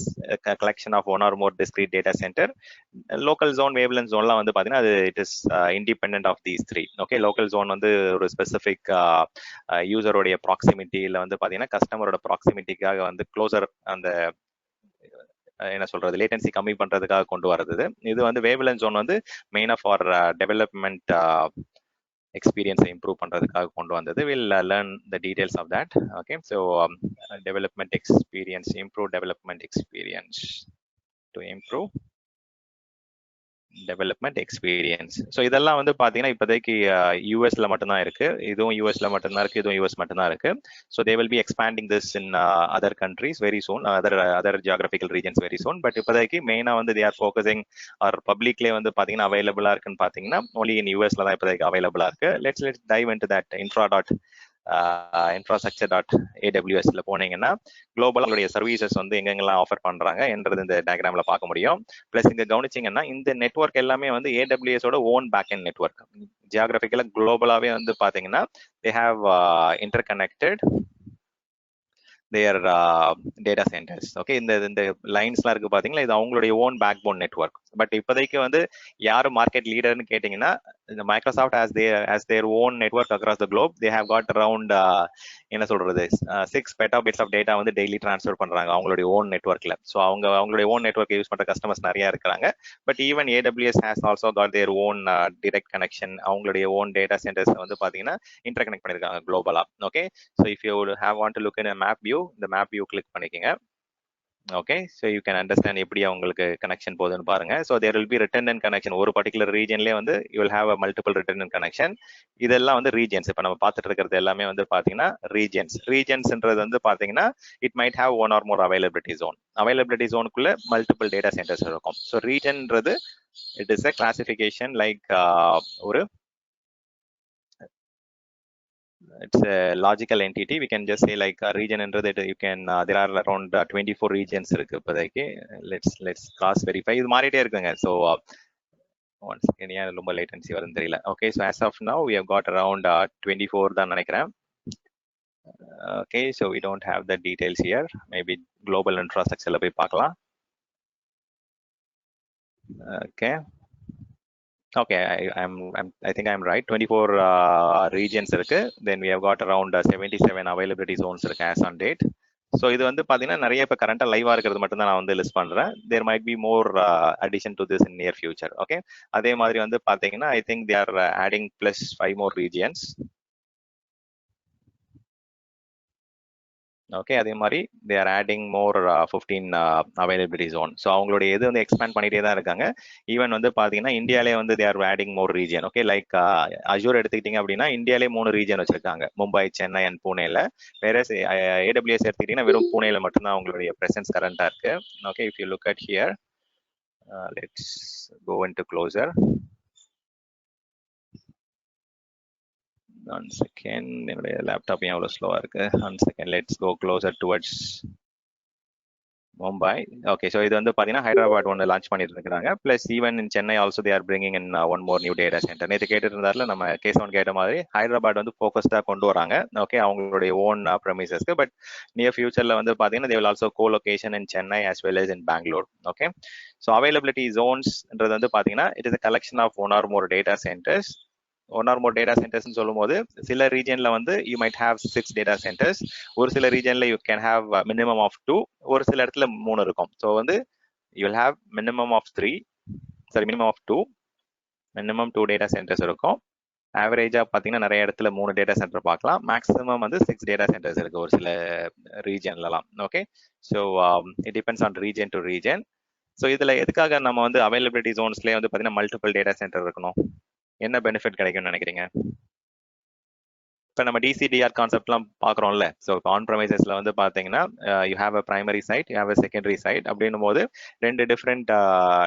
a collection of one or more discrete data center. Local zone, wavelength zone வந்து பாத்தீங்கன்னா அது it is independent of these 3. Okay, local zone வந்து ஒரு ஸ்பெசிபிக் யூசரோடைய ப்ராக்சிமிட்டி இல்ல வந்து பாத்தீங்கன்னா கஸ்டமரோட ப்ராக்சிமிட்டிக்காக வந்து க்ளோசர் அந்த என்ன சொல்றது லேட்டன்சி கம்மி பண்றதுக்காக கொண்டு வரது. இது வந்து வேவ்லென்த் ஜோன் வந்து மெயினா ஃபார் டெவலப்மெண்ட் எக்ஸ்பீரியன்ஸை இம்ப்ரூவ் பண்றதுக்காக கொண்டு வந்தது. Will learn the details of that. Okay, so development experience, improve development experience to improve development experience. So இதெல்லாம் வந்து பார்த்தீங்கன்னா இப்போதைக்கு யூஎஸ்ல மட்டும்தான் இருக்கு. இதுவும் யூஎஸ்ல மட்டும்தான் இருக்கு, இதுவும் யூஎஸ் மட்டும்தான் இருக்கு. So they will B expanding this in other countries very soon, other geographical regions very soon. But இப்போதைக்கு மெயினாக வந்து தே ஆர் ஃபோக்கஸிங் ஆர் பப்ளிக்லேயே வந்து பார்த்தீங்கன்னா அவைலபிளா இருக்குன்னு பார்த்தீங்கன்னா ஒன்லி இன் யூஎஸ்ல தான் இப்போதைக்கு அவைலபிளா இருக்கு. Let's dive into that infrastructure.aws போனீங்கன்னா குளோபல் உங்களுடைய சர்வீசஸ் வந்து எங்கெங்கெல்லாம் ஆஃபர் பண்றாங்க என்றது இந்த டயக்ராம்ல பார்க்க முடியும். பிளஸ் இங்க கவனிச்சிங்கன்னா இந்த நெட்வொர்க் எல்லாமே வந்து AWS ஓட ஓன் பேக் எண்ட் நெட்வொர்க். ஜியாகிரபிக்கலா குளோபலாவே வந்து பாத்தீங்கன்னா they have interconnected their data centers. Okay, இந்த லைன்ஸ்லாம் இருக்கு பாத்தீங்களா, இது அவங்களுடைய own back bone network. But இப்போதைக்கு வந்து யாரு மார்க்கெட் லீடர்னு கேட்டீங்கன்னா இந்த Microsoft as their own network across the globe. They have got around என்ன சொல்றது 6 petabytes of data வந்து டெய்லி டிரான்ஸ்ஃபர் பண்றாங்க அவங்களுடைய ஓன் நெட்வொர்க்ல. ஸோ அவங்களுடைய ஓன் நெட்வொர்க் யூஸ் பண்ற கஸ்டமர்ஸ் நிறைய இருக்கிறாங்க. But even AWS has also got their own direct connection. அவங்களுடைய ஓன் டேட்டா சென்டர்ஸ் வந்து பாத்தீங்கன்னா இன்டர் கனெக்ட் பண்ணிருக்காங்க குளோபலா. Okay, so if you want to look in a map view, இந்த மேப் வியூ கிளிக் பண்ணிக்கங்க. Okay, so you can understand எப்படி அவங்களுக்கு கனெக்ஷன் போகுதுன்னு பாருங்க. So there will be return connection. ஒரு பர்டிகுலர் ரீஜன்லேயே வந்து you will have a multiple return connection. இதெல்லாம் வந்து ரீஜன்ஸ். இப்போ நம்ம பார்த்துட்டு இருக்கிறது எல்லாமே வந்து பார்த்தீங்கன்னா ரீஜன்ஸ்ன்றது வந்து பார்த்தீங்கன்னா it might have one or more availability zone. Availability ஜோனுக்குள்ள மல்டிபிள் டேட்டா சென்டர்ஸ் இருக்கும். ஸோ ரீஜன்ன்றது it is a classification like ஒரு it's a logical entity. We can just say like a region under that you can there are around 24 regions இருக்கு இப்போதைக்கு. let's cross verify. இது மாறிட்டே இருக்குங்க. so once again ஏன் ரொம்ப லேட்டன்சி வருதுன்னு தெரியல. okay, so as of now we have got around 24 தான் நினைக்கிறேன். okay, so we don't have the details here. maybe global infrastructure போய் பார்க்கலாம். okay, I think I'm right. 24 regions இருக்கு. then we have got around 77 availability zones இருக்கு as on date. so இது வந்து பாத்தீங்கன்னா நிறைய இப்ப கரண்டா லைவா இருக்கிறது மட்டும் தான் நான் வந்து லிஸ்ட் பண்றேன். there might be more addition to this in near future. okay, அதே மாதிரி வந்து பாத்தீங்கன்னா I think they are adding plus 5 more regions. Okay, அதே மாதிரி they are adding more 15 availability zone. So அவங்களுடைய இது வந்து எக்ஸ்பேண்ட் பண்ணிட்டே தான் இருக்காங்க. ஈவன் வந்து பார்த்தீங்கன்னா இந்தியாலே வந்து தே are adding more region. Okay, like Azure எடுத்துக்கிட்டீங்க அப்படின்னா இந்தியாலே 3 ரீஜன் வச்சிருக்காங்க, மும்பை, சென்னை அண்ட் பூனேல. வேற AWS எடுத்துக்கிட்டீங்கன்னா வெறும் பூனேல மட்டும்தான் அவங்களுடைய பிரசன்ஸ் கரண்டா இருக்கு. Okay, if you look at here, let's go into closer. one second, என்னுடைய லேப்டாப் ஏன் அவ்வளவு ஸ்லோவா இருக்கு. one second, let's go closer towards Mumbai. okay, so இது வந்து பாத்தீங்கன்னா ஹைதராபாத் ஒன்று லான்ச் பண்ணிட்டு இருக்காங்க. Plus even in Chennai also they are bringing in one more new data centre. நேற்று கேட்டு இருந்தாருல நம்ம கேசவன் கேட்ட மாதிரி ஹைதராபாத் வந்து ஃபோக்கஸ்டா கொண்டு வராங்க. ஓகே, அவங்களுடைய ஓன் ப்ரெமிசஸ்க்கு. பட் நியர் ஃபியூச்சர்ல வந்து பாத்தீங்கன்னா they will also go location in Chennai as well as in Bangalore. Okay, so availability ஜோன்ஸ்ன்றது வந்து பாத்தீங்கன்னா it is a collection of one or more data centers. One or more data centers சொல்லும் போது சில ரீஜன்ல வந்து you might have 6 data centers. ஒரு சில ரீஜன்ல you can have minimum of 2, ஒரு சில இடத்துல 3 இருக்கும். ஸோ வந்து you will have minimum of 2 minimum 2 data centers இருக்கும். ஆவரேஜா பாத்தீங்கன்னா நிறைய இடத்துல 3 டேட்டா சென்டர் பார்க்கலாம். மேக்ஸிமம் வந்து 6 டேட்டா சென்டர்ஸ் இருக்கு ஒரு சில ரீஜன்லலாம். Okay, so it depends on region to region. So இதுல எதுக்காக நம்ம வந்து அவைலபிலிட்டி ஜோன்ஸ்லேயே வந்து பாத்தீங்கன்னா மல்டிபிள் டேட்டா சென்டர் இருக்கணும், என்ன பெனிஃபிட் கிடைக்கும்னு நினைக்கிறீங்க? இப்போ நம்ம டிசிடிஆர் கான்செப்ட்லாம் பார்க்குறோம்ல. ஸோ ஆன் ப்ரமைசஸ்ல வந்து பார்த்தீங்கன்னா you have a primary side, you have a secondary side. அப்படின்னும் போது 2 டிஃப்ரெண்ட்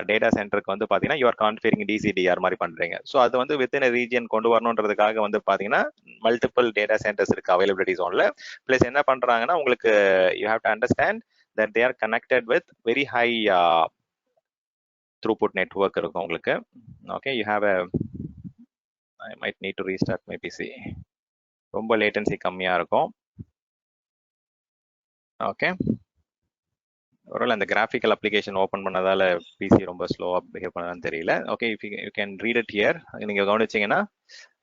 டேட்டா சென்டருக்கு வந்து பார்த்தீங்கன்னா யூ ஆர் கான்ஃபிகரிங் டிசிடிஆர் மாதிரி பண்றீங்க. ஸோ அது வந்து வித்தின் ரீஜன் கொண்டு வரணுன்றதுக்காக வந்து பார்த்தீங்கன்னா மல்டிபிள் டேட்டா சென்டர்ஸ் இருக்கு அவைலபிலிட்டி ஜோன்ல. பிளஸ் என்ன பண்றாங்கன்னா உங்களுக்கு you have to understand that they are connected with very high throughput network இருக்கும் உங்களுக்கு. Okay, you have a I might need to restart my PC. ரொம்ப லேட்டன்சி கம்மியா இருக்கும். ஓகே, ஒருவேளை அந்த கிராஃபிக்கல் அப்ளிகேஷன் ஓப்பன் பண்ணதால பிசி ரொம்ப ஸ்லோவா பிஹேவ் பண்ணதான்னு தெரியல. Okay, you can read it here. நீங்க கவனிச்சீங்கன்னா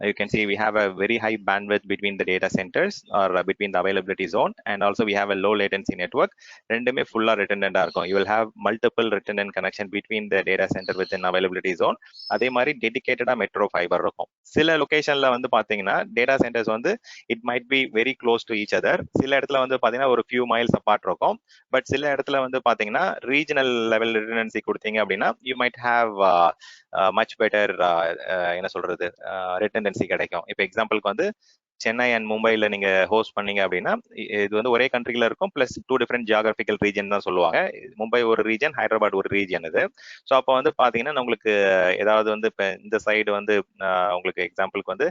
You can see we have a very high bandwidth between the data centers or between the availability zone, and also we have a low latency network. ரெண்டுமே ஃபுல்லா redundant இருக்கும். You will have multiple redundant connection between the data center within availability zone. அதே மாதிரி டெடிகேட்டடா மெட்ரோ ஃபைபர் இருக்கும். சில லொகேஷன்ல வந்து பாத்தீங்கன்னா டேட்டா சென்டர்ஸ் வந்து it might be very close to each other. சில இடத்துல வந்து பாத்தீங்கன்னா ஒரு ஃபியூ மைல்ஸ் அப்பார்ட் இருக்கும். பட் சில இடத்துல வந்து பாத்தீங்கன்னா ரீஜனல் லெவல் ரிடண்டன்சி கொடுத்தீங்க அப்படின்னா you might have much better என்ன சொல்றது ரிடண்டன்சி கிடைக்கும். இப்போ எக்ஸாம்பிளுக்கு வந்து சென்னை அண்ட் மும்பைல நீங்க ஹோஸ்ட் பண்ணீங்க அப்படின்னா இது வந்து ஒரே கண்ட்ரில இருக்கும், பிளஸ் 2 டிஃபரெண்ட் ஜியாகிரபிக்கல் ரீஜன் தான் சொல்லுவாங்க. மும்பை ஒரு ரீஜன், ஹைதராபாத் ஒரு ரீஜன் இது. ஸோ அப்போ வந்து பாத்தீங்கன்னா உங்களுக்கு ஏதாவது வந்து இப்போ இந்த சைடு வந்து உங்களுக்கு எக்ஸாம்பிளுக்கு வந்து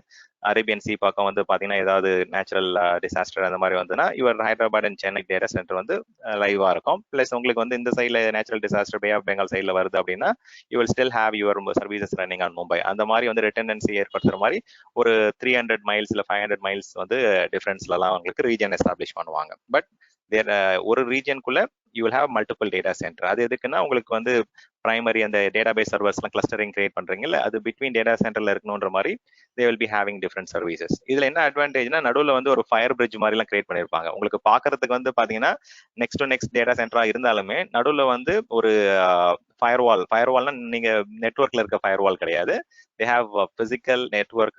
அரேபியன் சி பக்கம் வந்து பாத்தீங்கன்னா ஏதாவது நேச்சுரல் டிசாஸ்டர் அந்த மாதிரி வந்துன்னா your Hyderabad and Chennai data center வந்து லைவா இருக்கும். பிளஸ் உங்களுக்கு வந்து இந்த சைட்ல natural disaster bay of Bengal சைட்ல வருது அப்படின்னா you will still have your services running on Mumbai. அந்த மாதிரி வந்து ரிட்டர்டன்சி ஏற்படுத்துற மாதிரி ஒரு 300 மைல்ஸ் இல்ல 500 மைல்ஸ் வந்து டிஃபரன்ஸ்லாம் உங்களுக்கு ரீஜன் எஸ்டாப்ளிஷ் பண்ணுவாங்க. பட் ஒரு ரீஜனுக்குள்ள you will have multiple data center. அது எதுக்குன்னா உங்களுக்கு வந்து பிரைமரி அந்த டேட்டாபேஸ் சர்வர்ஸ்லாம் கிளஸ்டரிங் கிரியேட் பண்றீங்கல்ல, அது பிட்வீன் டேட்டா சென்டர்ல இருக்கணுன்ற மாதிரி they will be having different services. இதுல என்ன அட்வான்டேஜ்னா நடுவில் வந்து ஒரு ஃபயர் பிரிட்ஜ் மாதிரி எல்லாம் கிரியேட் பண்ணிருப்பாங்க. உங்களுக்கு பாக்குறதுக்கு வந்து பாத்தீங்கன்னா நெக்ஸ்ட் டு நெக்ஸ்ட் டேட்டா சென்டரா இருந்தாலுமே நடுவில் வந்து ஒரு ஃபயர்வால்னா நீங்க நெட்வொர்க்ல இருக்க ஃபயர்வால் கிடையாது. they have a physical network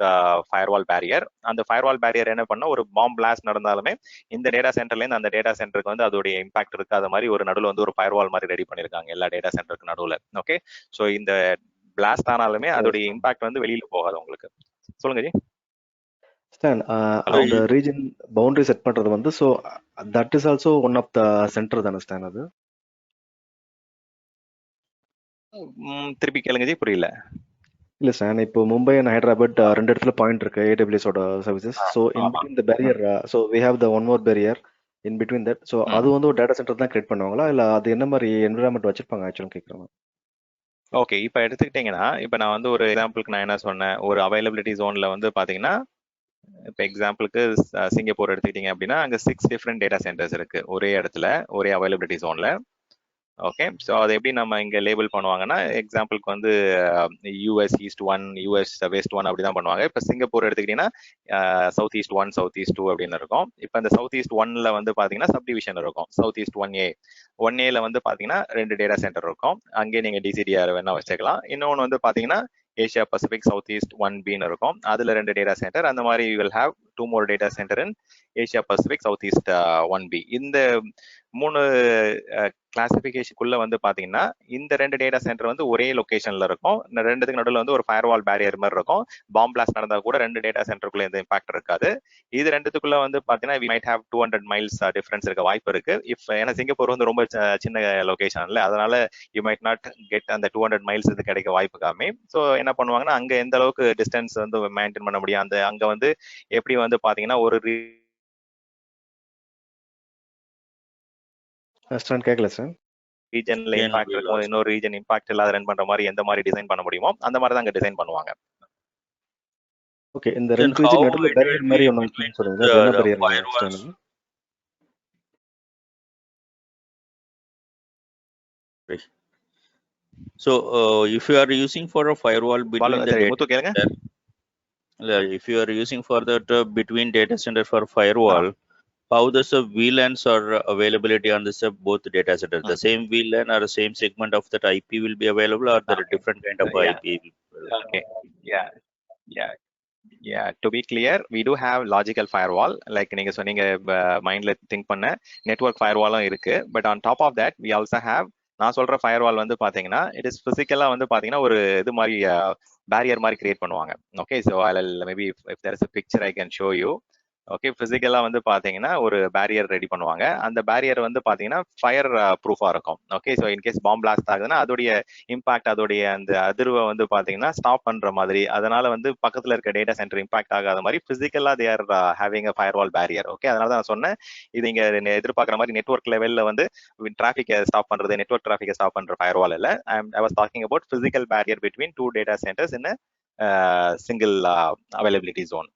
firewall barrier. அந்த firewall barrier என்ன பண்ணா ஒரு பாம் பிளாஸ்ட் நடந்தாலுமே இந்த டேட்டா சென்டர்ல இருந்து அந்த டேட்டா சென்டருக்கு வந்து அதோட இம்பாக்ட் இருக்காத மாதிரி ஒரு நடுவில் வந்து ஒரு ஃபயர்வால் மாதிரி ரெடி பண்ணிருக்காங்க எல்லா டேட்டா சென்டருக்கு நடுவில். ஓகே, சோ இந்த பிளாஸ்ட் ஆனாலுமே அதோட இம்பாக்ட் வந்து வெளியில போகாது உங்களுக்கு. சொல்லுங்க ஜி. அந்த ரீஜன் பவுண்டரி செட் பண்றது வந்து so that is also one of the center தான ஸ்டான் அது? திருப்பி கேளுங்க ஜி, புரியல. இல்ல சார், இப்போ மும்பை அண்ட் ஹைதராபாத் ரெண்டு இடத்துல பாயிண்ட் இருக்கு AWS ஓட services. So in between the barrier, so we have the one more barrier in between that. So அது வந்து ஒரு டேட்டா சென்டர் தான் கிரியேட் பண்ணுவாங்களா இல்ல அது என்ன மாதிரி என்விரான்மென்ட் வச்சிருப்பாங்க ஆக்சுவலா கேக்குறேன். ஓகே, இப்போ எடுத்துக்கிட்டீங்கன்னா இப்போ நான் வந்து ஒரு எக்ஸாம்பிளுக்கு நான் என்ன சொன்னேன், ஒரு அவைலபிலிட்டி ஜோன்ல வந்து பாத்தீங்கன்னா இப்போ எக்ஸாம்பிளுக்கு சிங்கப்பூர் எடுத்துக்கிட்டீங்க அப்படின்னா அங்க 6 டிஃபரெண்ட் டேட்டா சென்டர்ஸ் இருக்கு ஒரே இடத்துல ஒரே அவைலபிலிட்டி ஜோன்ல. ஓகே, ஸோ அதை எப்படி நம்ம இங்கே லேபிள் பண்ணுவாங்கன்னா எக்ஸாம்பிளுக்கு வந்து யூஎஸ் ஈஸ்ட் 1 யூஎஸ் வெஸ்ட் 1 அப்படி தான் பண்ணுவாங்க. இப்போ சிங்கப்பூர் எடுத்துக்கிட்டீங்கன்னா சவுத் ஈஸ்ட் 1 சவுத் ஈஸ்ட் 2 அப்படின்னு இருக்கும். இப்போ இந்த சவுத் ஈஸ்ட் 1ல வந்து பார்த்தீங்கன்னா சப்டிவிஷன் இருக்கும். சவுத் ஈஸ்ட் 1A வந்து பார்த்தீங்கன்னா 2 டேட்டா சென்டர் இருக்கும். அங்கேயே நீங்கள் டிசிடிஆர் வேணா வச்சுக்கலாம். இன்னொன்று வந்து பார்த்தீங்கன்னா ஏஷியா பசிபிக் சவுத் ஈஸ்ட் 1Bன்னு இருக்கும். அதுல 2 டேட்டா சென்டர். அந்த மாதிரி you will have 2 more data center in Asia Pacific south east 1B. இந்த 3 கிளாசிபிகேஷனுக்குள்ள வந்து பாத்தீங்கன்னா இந்த 2 டேட்டா சென்டர் வந்து ஒரே லொகேஷன்ல இருக்கும். இந்த ரெண்டுத்துக்கு நடுவில் வந்து ஒரு ஃபயர்வால் பேரியர் மாதிரி இருக்கும். பாம் பிளாஸ்ட் நடந்தா கூட 2 டேட்டா சென்டருக்குள்ள எந்த இம்பாக்ட் இருக்காது. இது ரெண்டுத்துக்குள்ள வந்து பாத்தீங்கன்னா we might have 200 miles difference இருக்க வாய்ப்பு இருக்கு. ஏன்னா சிங்கப்பூர் வந்து ரொம்ப சின்ன லொகேஷன்ல, அதனால யூ மைட் நாட் கெட் அந்த 200 மைல்ஸ் இது கிடைக்க வாய்ப்பு கம்மி. ஸோ என்ன பண்ணுவாங்கன்னா அங்க எந்த அளவுக்கு டிஸ்டன்ஸ் வந்து மெயின்டைன் பண்ண முடியும், அந்த அங்க வந்து எப்படி வந்து பாத்தீங்கன்னா ஒரு கேட்கல சார். ரீஜன்ல இம்பாக்ட் இருக்கும், இன்னொரு ரீஜன் இம்பாக்ட் இல்லாத ரன் பண்ற மாதிரி எந்த மாதிரி டிசைன் பண்ண முடியுமோ அந்த மாதிரி தான் அங்க டிசைன் பண்ணுவாங்க. ஓகே, இந்த ரெண்டு ரீஜன் நடுவுல பேரியர் மாதிரி ஒன்னு இருக்குன்னு சொல்லுங்க. அது என்ன barrier? So if you are using for a firewall between if you are using for that between data center for firewall, how does the VLANs or availability on this both data centers? The same VLAN or the same segment of that IP will be available, or there are different kind of IP? Okay, yeah, to be clear, we do have logical firewall, like நீங்க சொன்னீங்க மைண்ட்ல திங்க் பண்ண நெட்வொர்க் ஃபயர்வாலும் இருக்கு. But on top of that we also have, நான் சொல்ற ஃபயர்வால் வந்து பாத்தீங்கன்னா இட் இஸ் பிசிக்கலா வந்து பாத்தீங்கன்னா ஒரு இது மாதிரி பேரியர் மாதிரி கிரியேட் பண்ணுவாங்க. ஓகே, ஸோ அதில் maybe if there is a picture I can show you. Okay, பிசிக்கலா வந்து பாத்தீங்கன்னா ஒரு பேரியர் ரெடி பண்ணுவாங்க. அந்த பேரியர் வந்து பாத்தீங்கன்னா ஃபயர் ப்ரூஃபா இருக்கும். Okay, so in case bomb blast ஆகுதுன்னா அதோடைய இம்பாக்ட், அதோடைய அந்த அதிர்வை வந்து பாத்தீங்கன்னா ஸ்டாப் பண்ற மாதிரி, அதனால வந்து பக்கத்துல இருக்க டேட்டா சென்டர் இம்பாக்ட் ஆகாத மாதிரி பிசிக்கலா they are having a firewall barrier. Okay, அதனால தான் நான் சொன்னேன் இது இங்க எதிர்பார்க்குற மாதிரி நெட்வொர்க் லெவல்ல வந்து டிராஃபிக்கை ஸ்டாப் பண்றது, நெட்வொர்க் டிராஃபிக்கை ஸ்டாப் பண்ற ஃபயர்வால் இல்ல. I was talking about physical barrier between 2 data centers in a single availability zone.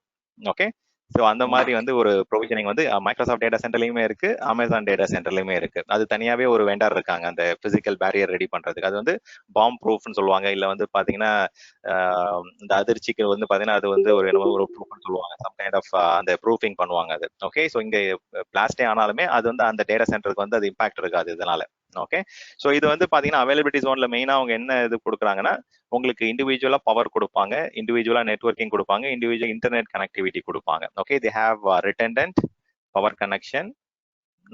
Okay, so அந்த மாதிரி வந்து ஒரு ப்ரொவிஷனிங் வந்து மைக்ரோசாஃப்ட் டேட்டா சென்டர்லையுமே இருக்கு, அமேசான் டேட்டா சென்டர்லையுமே இருக்கு. அது தனியாவே ஒரு வெண்டார் இருக்காங்க அந்த பிசிக்கல் பேரியர் ரெடி பண்றதுக்கு. அது வந்து பாம் ப்ரூஃப்னு சொல்லுவாங்க. இல்ல வந்து பாத்தீங்கன்னா இந்த அதிர்ச்சிக்கு வந்து பாத்தீங்கன்னா அது வந்து ஒரு என்னமோ ஒரு ப்ரூஃப்னு சொல்லுவாங்க. சம் கைண்ட் ஆஃப் அந்த ப்ரூஃபிங் பண்ணுவாங்க அது. ஓகே, ஸோ இங்க பிளாஸ்டே ஆனாலுமே அது வந்து அந்த டேட்டா சென்டருக்கு வந்து அது இம்பாக்ட் இருக்காது இதனால. ஓகே, ஸோ இது வந்து பாத்தீங்கன்னா அவைலபிலிட்டி ஜோன்ல மெயினா அவங்க என்ன இது கொடுக்குறாங்கன்னா, உங்களுக்கு இண்டிவிஜுவலா பவர் கொடுப்பாங்க, இண்டிவிஜுவலா நெட்வொர்க்கிங் கொடுப்பாங்க, இண்டிவிஜுவல் இன்டர்நெட் கனெக்டிவிட்டி கொடுப்பாங்க. Okay, they have redundant power connection.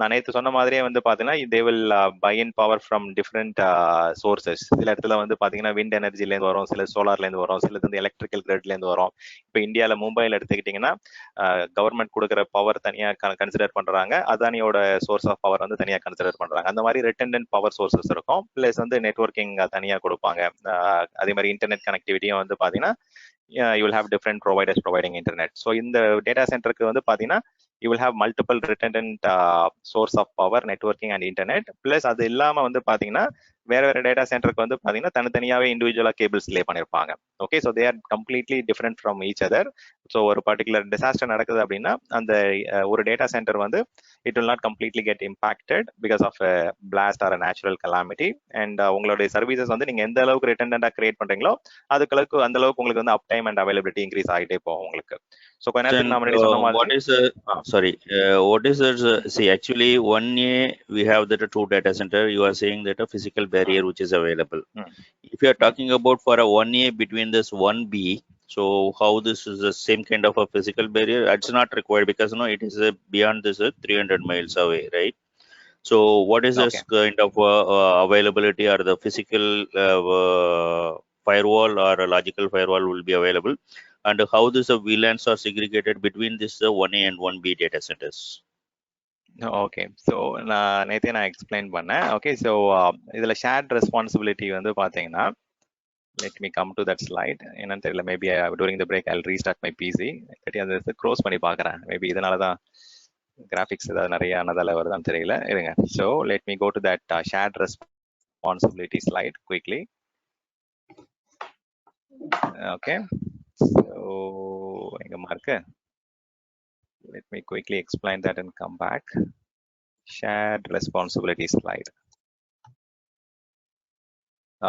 நான் நேற்று சொன்ன மாதிரியே வந்து பாத்தீங்கன்னா they will buy in power from different sources. சில இடத்துல வந்து பாத்தீங்கன்னா விண்ட் எனர்ஜிலேருந்து வரும், சில சோலார்லேருந்து வரும், சிலது வந்து எலக்ட்ரிக்கல் கிரிட்லேருந்து வரும். இப்போ இந்தியாவில் மும்பையில் எடுத்துக்கிட்டிங்கன்னா கவர்மெண்ட் கொடுக்குற பவர் தனியாக கன்சிடர் பண்றாங்க, அதானியோட சோர்ஸ் ஆஃப் பவர் வந்து தனியாக கன்சிடர் பண்றாங்க. அந்த மாதிரி ரிட்டன்டன்ட் பவர் சோர்சஸ் இருக்கும். பிளஸ் வந்து நெட்வொர்க்கிங் தனியாக கொடுப்பாங்க. அதே மாதிரி இன்டர்நெட் கனெக்டிவிட்டியும் வந்து பாத்தீங்கன்னா you will have different providers providing internet. So in the data center க்கு வந்து பாத்தீங்கன்னா you will have multiple redundant source of power, networking and internet. Plus அது இல்லாம வந்து பாத்தீங்கன்னா வேற வேற டேட்டா சென்டருக்கு வந்து பாத்தீங்கன்னா தனித்தனியாவே இண்டிவிஜுவலா கேபிள்ஸ் லே பண்ணிருப்பாங்க. Okay, so they are completely different from each other. So ஒரு பர்டிகுலர் டிசாஸ்டர் நடக்குது அப்படின்னா அந்த ஒரு டேட்டா சென்டர் வந்து it will not completely get impacted because of blast or natural calamity. And உங்களுடைய சர்வீசஸ் வந்து நீங்க எந்த அளவுக்கு ரிட்டன்டா கிரியேட் பண்றீங்களோ அதுக்கு அந்த அளவுக்கு உங்களுக்கு வந்து அப் டைம் அண்ட் அவைலபிலிட்டி இன்க்ரீஸ் ஆகிட்டே போகும் உங்களுக்கு. ஸோ கொஞ்ச நேரத்துக்கு நான் முன்னாடி சொன்ன மாதிரி what is see actually 1A we have that a two data center. You are saying that a physical barrier which is available. If you are talking about for a 1A between this 1B, so how this is the same kind of a physical barrier? It's not required because it is beyond this 300 miles away, right? So what is this kind of availability or the physical firewall or a logical firewall will be available, and how this VLANs are segregated between this 1A and 1B data centers? Okay, so நான் நேற்றே எக்ஸ்பிளைன் பண்ணேன். ஓகே, ஸோ இதில் ஷேர்ட் ரெஸ்பான்சிபிலிட்டி வந்து பார்த்தீங்கன்னா, let me come to that slide. என்னன்னு தெரியல, maybe during the break I'll restart my PC. அதை க்ளோஸ் பண்ணி பார்க்குறேன். மேபி இதனால தான் கிராஃபிக்ஸ் ஏதாவது நிறைய ஆனதால வருதான்னு தெரியல. இருங்க. So let me go to that shared responsibility slide quickly. Okay, so எங்க mark, let me quickly explain that and come back. Shared responsibility slide.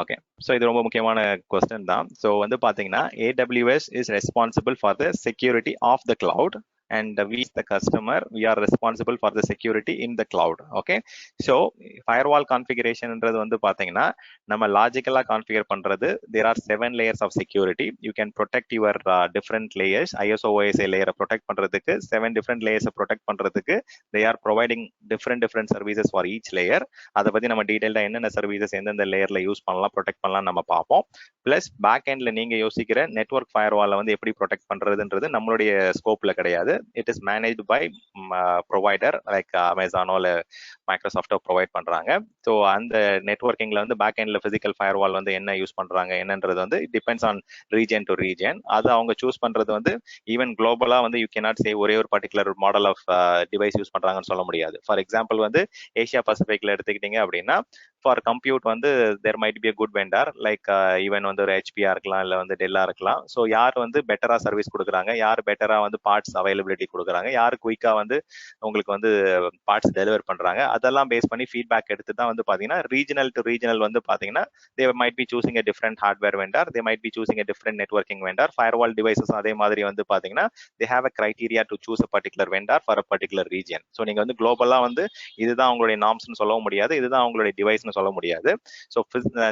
Okay, so இது ரொம்ப முக்கியமான கொஸ்டின் தான். ஸோ வந்து பார்த்தீங்கன்னா AWS is responsible for the security of the cloud and we the customer we are responsible for the security in the cloud. Okay, so firewall configuration ன்றது வந்து பாத்தீங்கன்னா நம்ம லாஜிக்கலா கான்ஃபிகர் பண்றது there are 7 layers of security. You can protect your different layers. ISO OSI layer protect பண்றதுக்கு 7 different layers protect பண்றதுக்கு they are providing different services for each layer. அதை பத்தி நம்ம டீடைல்டா என்னென்ன சர்வீசஸ் எந்தெந்த லேயர்ல யூஸ் பண்ணலாம் ப்ரொடெக்ட் பண்ணலாம் நம்ம பார்ப்போம். பிளஸ் பேக் எண்ட்ல நீங்க யோசிக்கிற நெட்வொர்க் ஃபயர்வாலை வந்து எப்படி ப்ரொடெக்ட் பண்றதுன்றது நம்மளுடைய ஸ்கோப்ல கிடையாது. It is managed by provider like Amazon or Microsoft provide பண்றாங்க. ஸோ அந்த நெட்வொர்க்கிங்ல வந்து பேக் எண்ட்ல பிசிக்கல் ஃபயர்வால் வந்து என்ன யூஸ் பண்றாங்க என்னன்றது வந்து it depends on region to region. அது அவங்க சூஸ் பண்றது வந்து ஈவன் குளோபலா வந்து யூ கேனாட் சே ஒரே ஒரு particular model of device use பண்றாங்கன்னு சொல்ல முடியாது. ஃபார் எக்ஸாம்பிள் வந்து ஏசியா பசிபிக்ல எடுத்துக்கிட்டீங்க அப்படின்னா ஃபார் கம்ப்யூட் வந்து there might be a good vendor like even வந்து ஒரு ஹெச்பியா இருக்கலாம், இல்லை வந்து டெல்லா இருக்கலாம். ஸோ யார் வந்து பெட்டரா சர்வீஸ் கொடுக்குறாங்க, யார் பெட்டரா வந்து பார்ட்ஸ் அவைலபிலிட்டி கொடுக்குறாங்க, யார் குயிக்கா வந்து உங்களுக்கு வந்து பார்ட்ஸ் டெலிவர் பண்றாங்க, அதெல்லாம் பேஸ் பண்ணி ஃபீட்பேக் எடுத்து தான் வந்து பாத்தீங்கன்னா ரீஜனல் டு ரீஜனல் வந்து பாத்தீங்கன்னா they might be choosing a different hardware vendor, they might be choosing a different networking vendor. Firewall devices அதே மாதிரி வந்து பாத்தீங்கன்னா they have a criteria to choose a particular vendor for a particular region. So நீங்க வந்து குளோபலா வந்து இதுதான் உங்களுடைய நார்ம்ஸ்னு சொல்ல முடியாது, இதுதான் உங்களுடைய டிவைஸ்னு சொல்ல முடியாது. ஸோ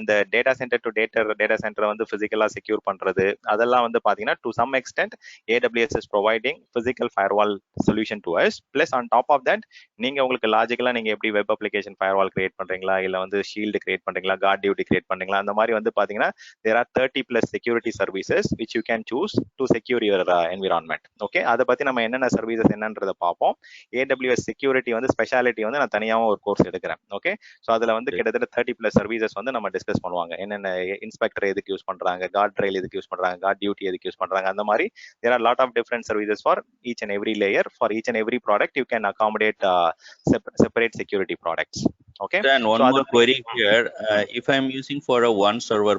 இந்த data center to data center வந்து பிசிக்கலா செக்யூர் பண்றது அதெல்லாம் வந்து பாத்தீங்கன்னா to some extent AWS is providing physical firewall solution to us. Plus on top of that நீங்க உங்களுக்கு லாஜிக்கலா நீங்க எப்படி வெப் அப்ளிகேஷன் ஃபயர்வால் கிரியேட் பண்றீங்களா, இல்ல வந்து ஷீல்டு கிரியேட் பண்றீங்களா, கார்ட் டியூட்டி கிரியேட் பண்றீங்களா, அந்த மாதிரி வந்து பாத்தீங்கன்னா there are 30+ security services which you can choose to secure your environment. Okay, அதை பத்தி நம்ம என்னென்ன சர்வீசஸ் என்னன்றதை பார்ப்போம். AWS செக்யூரிட்டி வந்து ஸ்பெஷாலிட்டி வந்து நான் தனியாகவும் ஒரு கோர்ஸ் எடுக்கிறேன். ஓகே, ஸோ அதுல வந்து கிட்டத்தட்ட 30+ சர்வீசஸ் வந்து நம்ம டிஸ்கஸ் பண்ணுவாங்க. என்னென்ன இன்ஸ்பெக்டர் எதுக்கு யூஸ் பண்றாங்க, கார்ட் ட்ரைல் எதுக்கு யூஸ் பண்றாங்க, கார்ட் டியூட்டி எதுக்கு யூஸ் பண்றாங்க, அந்த மாதிரி there are lot of different services for each and every layer. For each and every product you can accommodate separate security products. Okay, then one more query here. If I'm using for a one server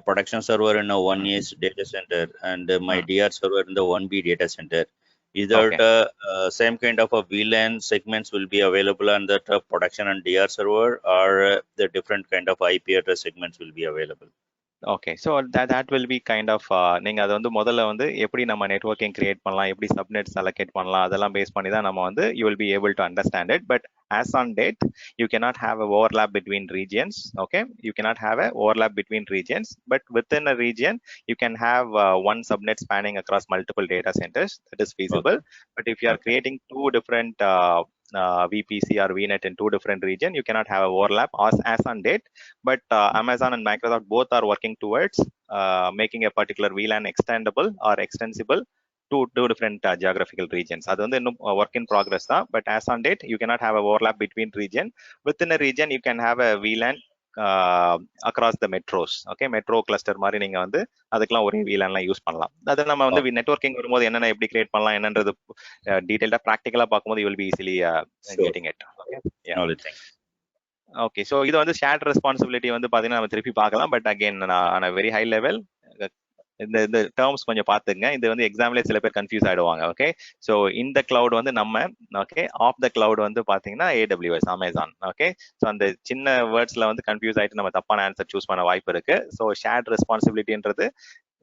production server in a 1A data center and my DR server in the 1B data center, Either Okay. the same kind of a VLAN segments will be available on the production and DR server, or the different kind of IP address segments will be available. Okay so that will be kind of நீங்கள் அதை வந்து முதல்ல வந்து எப்படி நம்ம நெட்வொர்க்கிங் கிரியேட் பண்ணலாம், எப்படி சப்நெட்ஸ் அலோகேட் பண்ணலாம், அதெல்லாம் பேஸ் பண்ணி தான் நம்ம வந்து you will B able to understand it. But as on date you cannot have a overlap between regions. Okay, you cannot have a overlap between regions, but within a region you can have one subnet spanning across multiple data centers. That is feasible. Okay. But if you are creating two different VPC or VNet in two different regions, you cannot have a overlap as on date. But Amazon and Microsoft both are working towards making a particular VLAN extendable or extensible to two different geographical regions. அது வந்து இன்னும் work in progress தான். But as on date you cannot have a overlap between region. Within a region you can have a VLAN across the metros. Okay, metro cluster மாதிரி நீங்க வந்து அதுக்கெல்லாம் ஒரே VLANலாம் யூஸ் பண்ணலாம். அது நம்ம வந்து நெட்வொர்க்கிங் வரும்போது என்னென்ன எப்படி கிரியேட் பண்ணலாம் என்னன்றது டீடைல்டா ப்ராக்டிகலா பார்க்கும்போது you will be easily getting it. Okay, yeah. Okay so இது வந்து ஷேர்ட் ரெஸ்பான்சிபிலிட்டி வந்து பார்த்தீங்கன்னா நம்ம திருப்பி பார்க்கலாம். But again on a very high level இந்த டேர்ம்ஸ் கொஞ்சம் பார்த்துங்க. இது வந்து எக்ஸாம்லேயே சில பேர் கன்ஃபியூஸ் ஆயிடுவாங்க. ஓகே, ஸோ இந்த கிளவுட் வந்து நம்ம ஓகே ஆஃப் த கிளவுட் வந்து பார்த்தீங்கன்னா AWS அமேசான். ஓகே, ஸோ அந்த சின்ன வேர்ட்ஸ்ல வந்து கன்ஃபியூஸ் ஆயிட்டு நம்ம தப்பான ஆன்சர் சூஸ் பண்ண வாய்ப்பு இருக்கு. ஸோ ஷேர்ட் ரெஸ்பான்சிபிலிட்டின்றது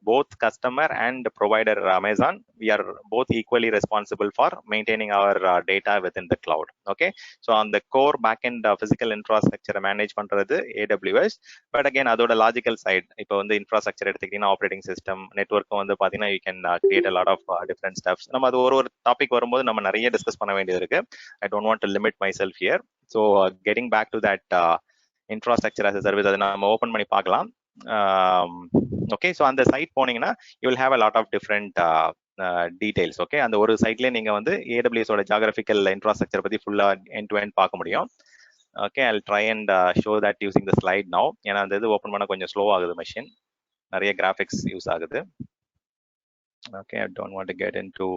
both customer and provider Amazon, we are both equally responsible for maintaining our data within the cloud. Okay, so on the core backend physical infrastructure manage பண்றது AWS. But again அதோட logical side, இப்போ வந்து infrastructure எடுத்துக்கிட்டீங்கன்னா operating system network வந்து பாத்தீங்கன்னா you can create a lot of different stuffs. நம்ம அது ஒரு டாபிக் வரும்போது நம்ம நிறைய டிஸ்கஸ் பண்ண வேண்டியது இருக்கு. I don't want to limit myself here. So getting back to that infrastructure as a service, அதை நம்ம ஓபன் பண்ணி பார்க்கலாம். ஓகே, ஸோ அந்த சைட் போனீங்கன்னா you will have a lot of different details. Okay, அந்த ஒரு சைட்லேயே நீங்கள் வந்து AWS ஓட ஜியாகிரபிக்கல் இன்ஃப்ராஸ்ட்ரக்சர் பற்றி ஃபுல்லாக எண்ட் டு எண்ட் பார்க்க முடியும். Okay, I try and show that using the slide now. ஏன்னா அந்த இது ஓப்பன் பண்ண கொஞ்சம் ஸ்லோ ஆகுது, மெஷின் நிறைய கிராஃபிக்ஸ் யூஸ் ஆகுது. Okay, I don't want to get in to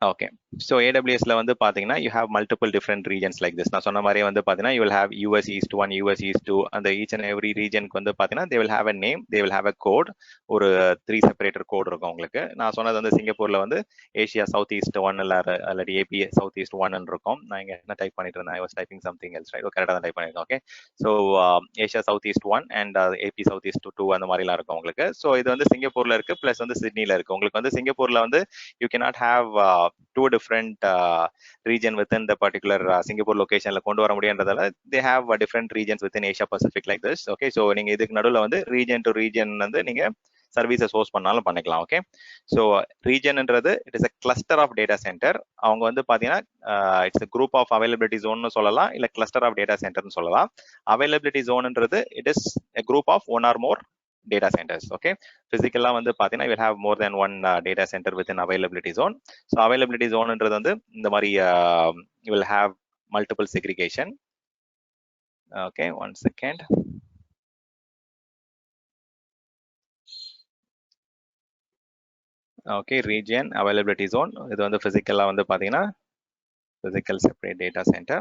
okay, so AWSல வந்து பார்த்தீங்கன்னா you have multiple different regions like this. நான் சொன்ன மாதிரியே வந்து பார்த்தீங்கன்னா you will have US East 1, US East 2. அந்த ஈச் அண்ட் எவ்ரி ரீஜனுக்கு வந்து பார்த்தீங்கன்னா they will have a name, they will have a code. ஒரு 3 செப்பரேட்டர் கோட் இருக்கும் உங்களுக்கு. நான் சொன்னது வந்து சிங்கப்பூர்ல வந்து ஏஷியா சவுத் ஈஸ்ட் 1 இல்லாட்டி AP சவுத் ஈஸ்ட் 1 இருக்கும். நான் இங்கே என்ன டைப் பண்ணிட்டு இருந்தேன், I was typing something else, right? கரெக்டாக தான் டைப் பண்ணியிருக்கேன். Okay, so Asia south east 1 and AP south east 2 அந்த மாதிரிலாம் இருக்கும் உங்களுக்கு. ஸோ இது வந்து சிங்கப்பூர்ல இருக்கு, பிளஸ் வந்து சிட்னில இருக்கு. உங்களுக்கு வந்து சிங்கப்பூர்ல வந்து you cannot have two different region within the particular Singapore location la kondu vara mudiyன்றதால they have different regions within Asia Pacific like this. Okay, so நீங்க இதுக்கு நடுவுல வந்து region to region வந்து நீங்க சர்வீசஸ் ஹோஸ்ட் பண்ணாலும் பண்ணிக்கலாம். ஓகே, ஸோ ரீஜன்ன்றது it is a cluster of data center. அவங்க வந்து பார்த்தீங்கன்னா it's a group of availability ஜோன்னு சொல்லலாம், இல்லை கிளஸ்டர் ஆஃப் டேட்டா சென்டர்னு சொல்லலாம். அவைலபிலிட்டி ஜோன்ன்றது it is a group of one or more data centers. Okay, physically வந்து பாத்தீங்கன்னா you will have more than one data center within availability zone. So availability zone ன்றது வந்து இந்த மாதிரி you will have multiple segregation. Okay, one second. Okay, region availability zone இது வந்து physically வந்து பாத்தீங்கன்னா physical separate data center.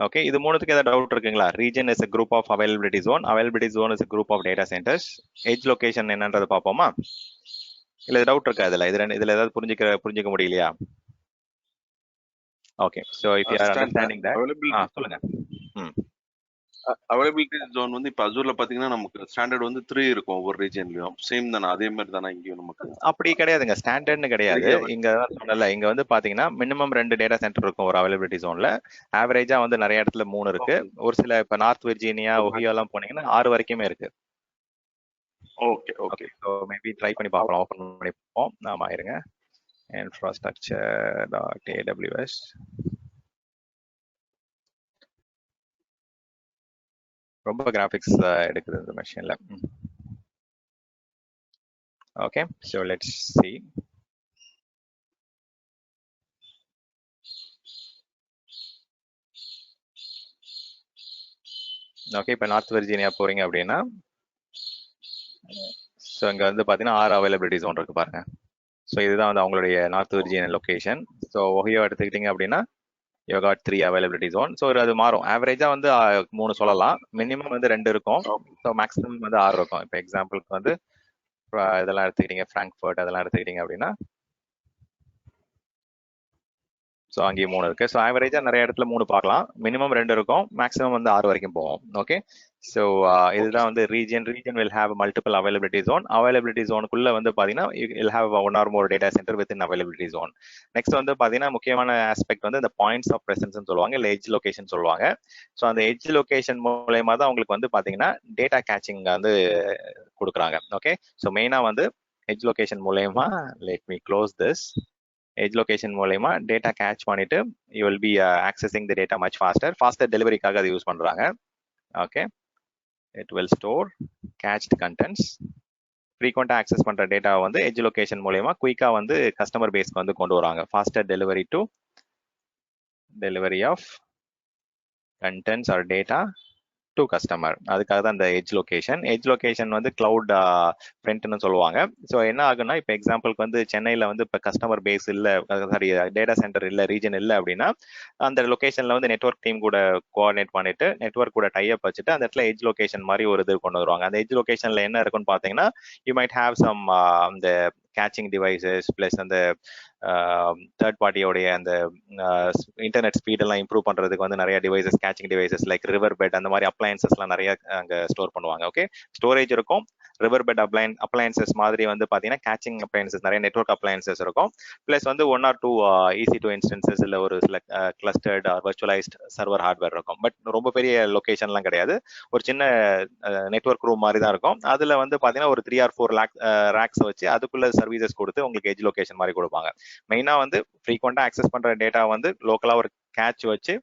Okay, இது மூணுத்துக்கு ஏதாவது டவுட் இருக்குங்களா? Region is a group of availability zone, availability zone is a group of data centers. edge location என்னன்றது பாப்போமா? இல்ல டவுட் இருக்கா இதுல? இதுல ஏதாவது புரிஞ்சிக்க முடியலையா? Okay, so if you are understanding that சொல்லுங்க. அவைலபிலிட்டி ஜோன் வந்து இப்ப அசூர்ல பாத்தீங்கன்னா நமக்கு ஸ்டாண்டர்ட் வந்து 3 இருக்கும் ஒவ்வொரு ரீஜன்லயும். சேம் தானே, அதே மாதிரி தானே இங்கேயும் நமக்கு? அப்படி கிடையாதுங்க, ஸ்டாண்டர்ட்னு கிடையாது. இங்க சொன்னல, இங்க வந்து பாத்தீங்கன்னா மினிமம் 2 டேட்டா சென்டர் இருக்கும் ஒரு அவைலபிலிட்டி ஜோன்ல. ஆவரேஜா வந்து நிறைய இடத்துல 3 இருக்கு. ஒரு சில இப்ப நார்த் வெர்ஜீனியா, ஒஹியோ எல்லாம் போனீங்கன்னா 6 வரைக்குமே இருக்கு. Okay okay, so maybe try பண்ணி பார்க்கலாம், ஓபன் பண்ணி பார்ப்போம். நாம இருங்க, infrastructure.aws. ரொம்ப கிராபிக்ஸ் எடுக்குது இந்த மெஷின்ல. Okay, so let's see. Okay, இப்போ நார்த் வெர்ஜீனியா போறீங்க அப்படின்னா ஸோ இங்க வந்து பாத்தீங்கன்னா 6 அவைலபிலிட்டி ஜோன் இருக்கு பாருங்க. ஸோ இதுதான் வந்து அவங்களுடைய north Virginia location. So Ohio எடுத்துக்கிட்டீங்க அப்படின்னா you got 3 availability zone. So அது மாறும். ஆவரேஜா வந்து 3 சொல்லலாம், மினிமம் வந்து 2 இருக்கும், ஸோ மேக்ஸிமம் வந்து 6 இருக்கும். இப்போ எக்ஸாம்பிளுக்கு வந்து இதெல்லாம் எடுத்துக்கிட்டீங்க, ஃப்ராங்க்ஃபர்ட் அதெல்லாம் எடுத்துக்கிட்டீங்க அப்படின்னா ஸோ அங்கேயும் 3 இருக்கு. ஸோ ஆவரேஜா நிறைய இடத்துல 3 பார்க்கலாம், மினிமம் 2 இருக்கும், மேக்ஸிமம் வந்து 6 வரைக்கும் போவோம். ஓகே, ஸோ இதுதான் வந்து region will have multiple availability zone. Availability ஜோனுக்குள்ள வந்து பாத்தீங்கன்னா will have one or more data center within availability zone. Next வந்து பாத்தீங்கன்னா முக்கியமான ஆஸ்பெக்ட் வந்து இந்த பாயிண்ட்ஸ் ஆஃப் பிரசன்ஸ் சொல்லுவாங்க, இல்லை எட்ஜ் லொகேஷன் சொல்லுவாங்க. ஸோ அந்த எட்ஜ் லொகேஷன் மூலயமா தான் உங்களுக்கு வந்து பாத்தீங்கன்னா டேட்டா கேச்சிங் வந்து கொடுக்குறாங்க. ஓகே, ஸோ மெயினா வந்து எட்ஜ் லொகேஷன் மூலயமா, let me close this, edge location மூலயமா டேட்டா கேட்ச் பண்ணிட்டு you will be accessing the data much faster டெலிவரிக்காக அதை யூஸ் பண்றாங்க. Okay, it will store cached contents. ஃப்ரீக்வெண்டா ஆக்சஸ் பண்ற டேட்டா வந்து எட்ஜ் லொகேஷன் மூலயமா குயிக்கா வந்து கஸ்டமர் பேஸ்க்கு வந்து கொண்டு வராங்க. Faster delivery to delivery of contents or data to customer. அதுக்காக தான் இந்த எட்ஜ் லொகேஷன் வந்து கிளவுட் ஃப்ரண்ட்னு சொல்லுவாங்க. ஸோ என்ன ஆகுன்னா, இப்போ எக்ஸாம்பிளுக்கு வந்து சென்னையில் வந்து இப்போ கஸ்டமர் பேஸ் இல்லை, சாரி டேட்டா சென்டர் இல்லை, ரீஜன் இல்லை அப்படின்னா அந்த லொகேஷனில் வந்து நெட்வொர்க் டீம் கூட கோஆர்டினேட் பண்ணிட்டு நெட்வொர்க் கூட டைப் வச்சுட்டு அந்த இடத்துல எட்ஜ் லொகேஷன் மாதிரி ஒரு இது கொண்டு வருவாங்க. அந்த எட்ஜ் லொகேஷனில் என்ன இருக்குன்னு பார்த்தீங்கன்னா, யூ மைட் ஹேவ் சம் அந்த கேச்சிங் டிவைசஸ் பிளஸ் அந்த தேர்ட் பார்ட்டியோடைய அந்த இன்டர்நெட் ஸ்பீடெல்லாம் இம்ப்ரூவ் பண்ணுறதுக்கு வந்து நிறைய devices, caching devices like Riverbed அந்த மாதிரி அப்ளையன்சஸ்லாம் நிறைய அங்கே ஸ்டோர் பண்ணுவாங்க. ஓகே, ஸ்டோரேஜ் இருக்கும், ரிவர் பெட் அப்ளையன்சஸ் மாதிரி வந்து பார்த்தீங்கன்னா கேச்சிங் அப்ளையன்சஸ், நிறைய நெட்வொர்க் அப்ளையன்சஸ் இருக்கும், பிளஸ் வந்து 1 or 2 EC2 இன்ஸ்டன்சஸ் இல்லை ஒரு சில கிளஸ்டர்ட் வர்ச்சுவலைஸ்ட் சர்வர் ஹார்ட்வேர் இருக்கும். பட் ரொம்ப பெரிய லொகேஷன்லாம் கிடையாது, ஒரு சின்ன நெட்வொர்க் ரூம் மாதிரி தான் இருக்கும். அதில் வந்து பார்த்தீங்கன்னா ஒரு 3 or 4 ரேக்ஸ் வச்சு அதுக்குள்ள சர்வீசஸ் கொடுத்து உங்களுக்கு எட்ஜ் லொகேஷன் மாதிரி கொடுப்பாங்க. மெயினா வந்து ஃப்ரீக்வெண்டா ஆக்சஸ் பண்ற டேட்டா வந்து லோக்கலா ஒரு கேட்ச் வச்சு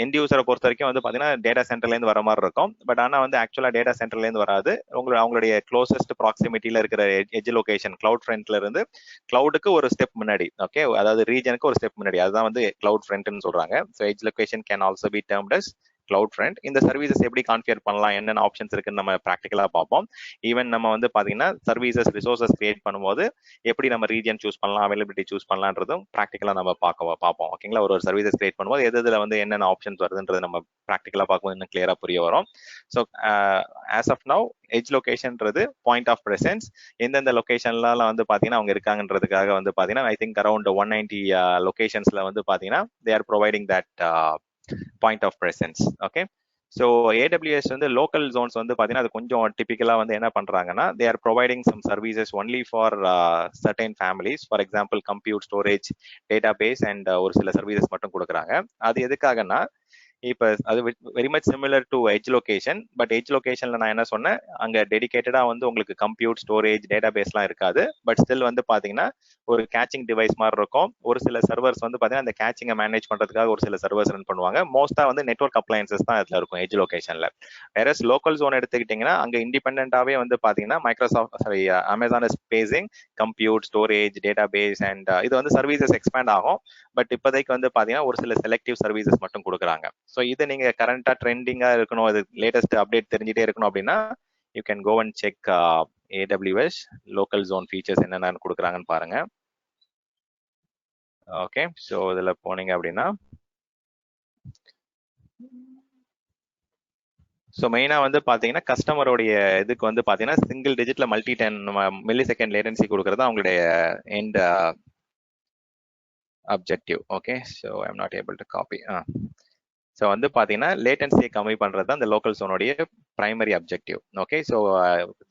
எண்ட் யூசரை பொறுத்த வரைக்கும் வந்து பாத்தீங்கன்னா டேட்டா சென்டர்ல இருந்து வர மாதிரி இருக்கும். பட் ஆனா வந்து ஆக்சுவலா டேட்டா சென்டர்ல இருந்து வராது, அவங்களுடைய க்ளோசஸ்ட் ப்ராக்சிமிட்டியில இருக்கிற எட்ஜ் லொகேஷன் கிளவுட் ஃப்ரண்ட்ல இருந்து கிளவுடுக்கு ஒரு ஸ்டெப் முன்னாடி, ஓகே, அதாவது ரீஜனுக்கு ஒரு ஸ்டெப் முன்னாடி, அதுதான் வந்து கிளவுட் ஃப்ரண்ட்னு சொல்றாங்க. So edge location can also be termed as cloud front. இந்த சர்வீசஸ் எப்படி கான்ஃபிகர் பண்ணலாம், என்னென்ன ஆப்ஷன்ஸ் இருக்குன்னு நம்ம ப்ராக்டிகலா பார்ப்போம். ஈவன் நம்ம வந்து பாத்தீங்கன்னா சர்வீசஸ் ரிசோர்சஸ் கிரியேட் பண்ணும்போது எப்படி நம்ம ரீஜன் சூஸ் பண்ணலாம், அவைலபிலிட்டி சூஸ் பண்ணலான்றதும் ப்ராக்டிகலா நம்ம பார்ப்போம். ஓகேங்களா, ஒரு சர்வீசஸ் கிரியேட் பண்ணும்போது எதுல வந்து என்னென்ன ஆப்ஷன்ஸ் வருதுன்றது நம்ம ப்ராக்டிகலா பார்க்கும்போது இன்னும் கிளியரா புரிய வரும். So as of now edge லொகேஷன்ன்றது பாயிண்ட் ஆஃப் பிரசன்ஸ். எந்தெந்த லொகேஷன்லாம் வந்து பாத்தீங்கன்னா அவங்க இருக்காங்கன்றதுக்காக வந்து பாத்தீங்கன்னா ஐ திங்க் அரௌண்ட் 190 லொகேஷன்ஸ்ல வந்து பாத்தீங்கன்னா they are providing that point of presence. Okay, so AWS வந்து லோக்கல் ஜோன்ஸ் வந்து பார்த்தீங்கன்னா அது கொஞ்சம் டிபிக்கலாக வந்து என்ன பண்ணுறாங்கன்னா, they are providing some services only for certain families. For example compute, storage, data base and ஒரு சில சர்வீசஸ் மட்டும் கொடுக்குறாங்க. அது எதுக்காகன்னா, இப்போ அது very much similar to edge location. But edge லொகேஷன்ல நான் என்ன சொன்னேன், அங்க டெடிகேட்டடா வந்து உங்களுக்கு கம்ப்யூட், ஸ்டோரேஜ், டேட்டா பேஸ்லாம் இருக்காது. பட் ஸ்டில் வந்து பாத்தீங்கன்னா ஒரு கேச்சிங் டிவைஸ் மாதிரி இருக்கும். ஒரு சில சர்வர்ஸ் வந்து பாத்தீங்கன்னா அந்த கேச்சிங்கை மேனேஜ் பண்றதுக்காக ஒரு சில சர்வர்ஸ் ரன் பண்ணுவாங்க. மோஸ்டா வந்து நெட்வொர்க் அப்ளையன்சஸ் தான் இதுல இருக்கும் எட்ஜ் லொகேஷன்ல. வேற லோக்கல் ஜோன் எடுத்துக்கிட்டீங்கன்னா அங்க இண்டிபெண்டாவே வந்து பாத்தீங்கன்னா Amazon is basing compute, storage, data base and இது வந்து சர்வீசஸ் எக்ஸ்பேண்ட் ஆகும். பட் இப்போதைக்கு வந்து பாத்தீங்கன்னா ஒரு சில செலக்டிவ் சர்வீசஸ் மட்டும் கொடுக்குறாங்க. ஸோ இது நீங்க கரண்டா ட்ரெண்டிங்கா இருக்கணும், அது லேட்டஸ்ட் அப்டேட் தெரிஞ்சுட்டே இருக்கணும் அப்படின்னா you can go and check AWS local zone features என்னென்னு கொடுக்குறாங்கன்னு பாருங்க. ஓகே, ஸோ இதுல போனீங்க அப்படின்னா ஸோ மெயினா வந்து பாத்தீங்கன்னா கஸ்டமருடைய இதுக்கு வந்து பாத்தீங்கன்னா சிங்கிள் டிஜிட்ல multi-10 millisecond லேட்டன்சி கொடுக்கறது அவங்களுடைய end objective. Okay, so I'm not able to copy. So வந்து பார்த்தீங்கன்னா லேட்டன்சியை கம்மி பண்ணுறது தான் இந்த லோக்கல் ஜோனுடைய பிரைமரி அப்ஜெக்டிவ். ஓகே, ஸோ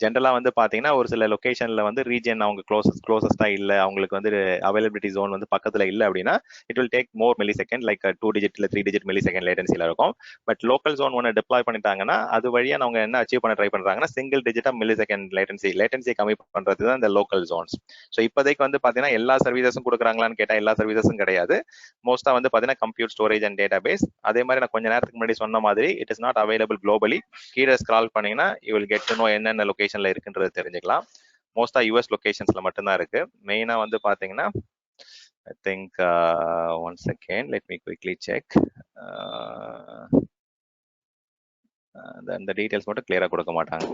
ஜென்ரலாக வந்து பார்த்தீங்கன்னா ஒரு சில லொக்கேஷனில் வந்து ரீஜன் அவங்க க்ளோசஸ்டாக இல்லை, அவங்களுக்கு வந்து அவைலபிலிட்டி ஜோன் வந்து பக்கத்தில் இல்லை அப்படின்னா it will take more milli second, like 2 digit இல்லை 3 digit மில்லி செகண்ட் லேட்டன்சியில் இருக்கும். பட் லோக்கல் ஜோன் ஒன்று டிப்ளாய் பண்ணிட்டாங்கன்னா அது வழியாக அவங்க என்ன அச்சீவ் பண்ண ட்ரை பண்ணுறாங்கன்னா சிங்கிள் டிஜிட்டாக மில்லி செகண்ட் லேட்டன்சியை கம்மி பண்ணுறது தான் இந்த லோக்கல் ஜோன்ஸ். ஸோ இப்போதைக்கு வந்து பார்த்தீங்கன்னா எல்லா சர்வீசஸும் கொடுக்குறாங்களான்னு கேட்டால் எல்லா சர்வீசஸும் கிடையாது. மோஸ்ட்டாக வந்து பார்த்தீங்கன்னா compute, storage and data base. அதே மாதிரி நான் கொஞ்ச நேரத்துக்கு முன்னாடி சொன்ன மாதிரி it is not available globally. கீழே ஸ்க்ரால் பண்ணீங்கன்னா you will get to know என்னென்ன லொகேஷன்ல இருக்குன்றது தெரிஞ்சுக்கலாம். மோஸ்டா US லொகேஷன்ஸ்ல மட்டும்தான் இருக்கு. மெயினா வந்து பாத்தீங்கன்னா I think one second let me quickly check. அந்த டீடைல்ஸ் மட்டும் கிளியரா கொடுக்க மாட்டாங்க.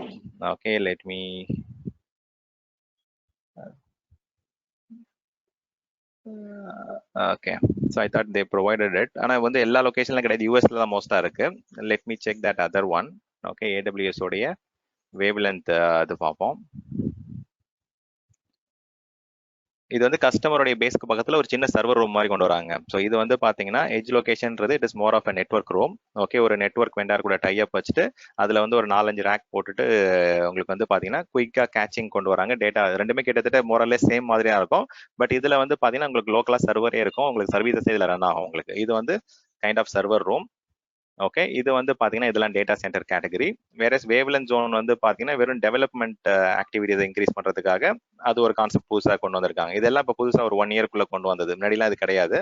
Okay, let me okay, so I thought they provided it. ஆனால் வந்து எல்லா லொகேஷன்லாம் கிடையாது, யூஎஸ்ல தான் மோஸ்டா இருக்கு. Let me check that other one. Okay, AWS உடைய வேவ்லென்த் அது பார்ப்போம். இது வந்து கஸ்டமருடைய பேஸ்க்கு பக்கத்துல ஒரு சின்ன சர்வர் ரூம் மாதிரி கொண்டு வராங்க. ஸோ இது வந்து பாத்தீங்கன்னா எட்ஜ் லொகேஷன்ன்றது it is more of a network room. Okay, ஒரு நெட்வொர்க் வெண்டார் கூட டை அப் வச்சுட்டு அதுல வந்து ஒரு 4-5 ரேக் போட்டுட்டு உங்களுக்கு வந்து பாத்தீங்கன்னா குயிக்கா கேச்சிங் கொண்டு வராங்க. டேட்டா ரெண்டுமே கிட்டத்தட்ட மோரல்லே சேம் மாதிரியா இருக்கும். பட் இதுல வந்து பாத்தீங்கன்னா உங்களுக்கு லோக்கலா சர்வரே இருக்கும், உங்களுக்கு சர்வீசஸ் இதுல ரன் ஆகும். உங்களுக்கு இது வந்து kind of server room. Okay, இது வந்து பாத்தீங்கன்னா இதெல்லாம் டேட்டா சென்டர் கேட்டகரி. வேற வேவ்லென்த் ஜோன் வந்து பாத்தீங்கன்னா வெறும் டெவலப்மெண்ட் ஆக்டிவிட்டிஸ் இன்க்ரீஸ் பண்றதுக்காக அது ஒரு கான்செப்ட் புதுசா கொண்டு வந்திருக்காங்க. இதெல்லாம் இப்போ புதுசா ஒரு 1 இயர்க்குள்ள கொண்டு வந்தது. முன்னாடிலாம் இது கிடையாது.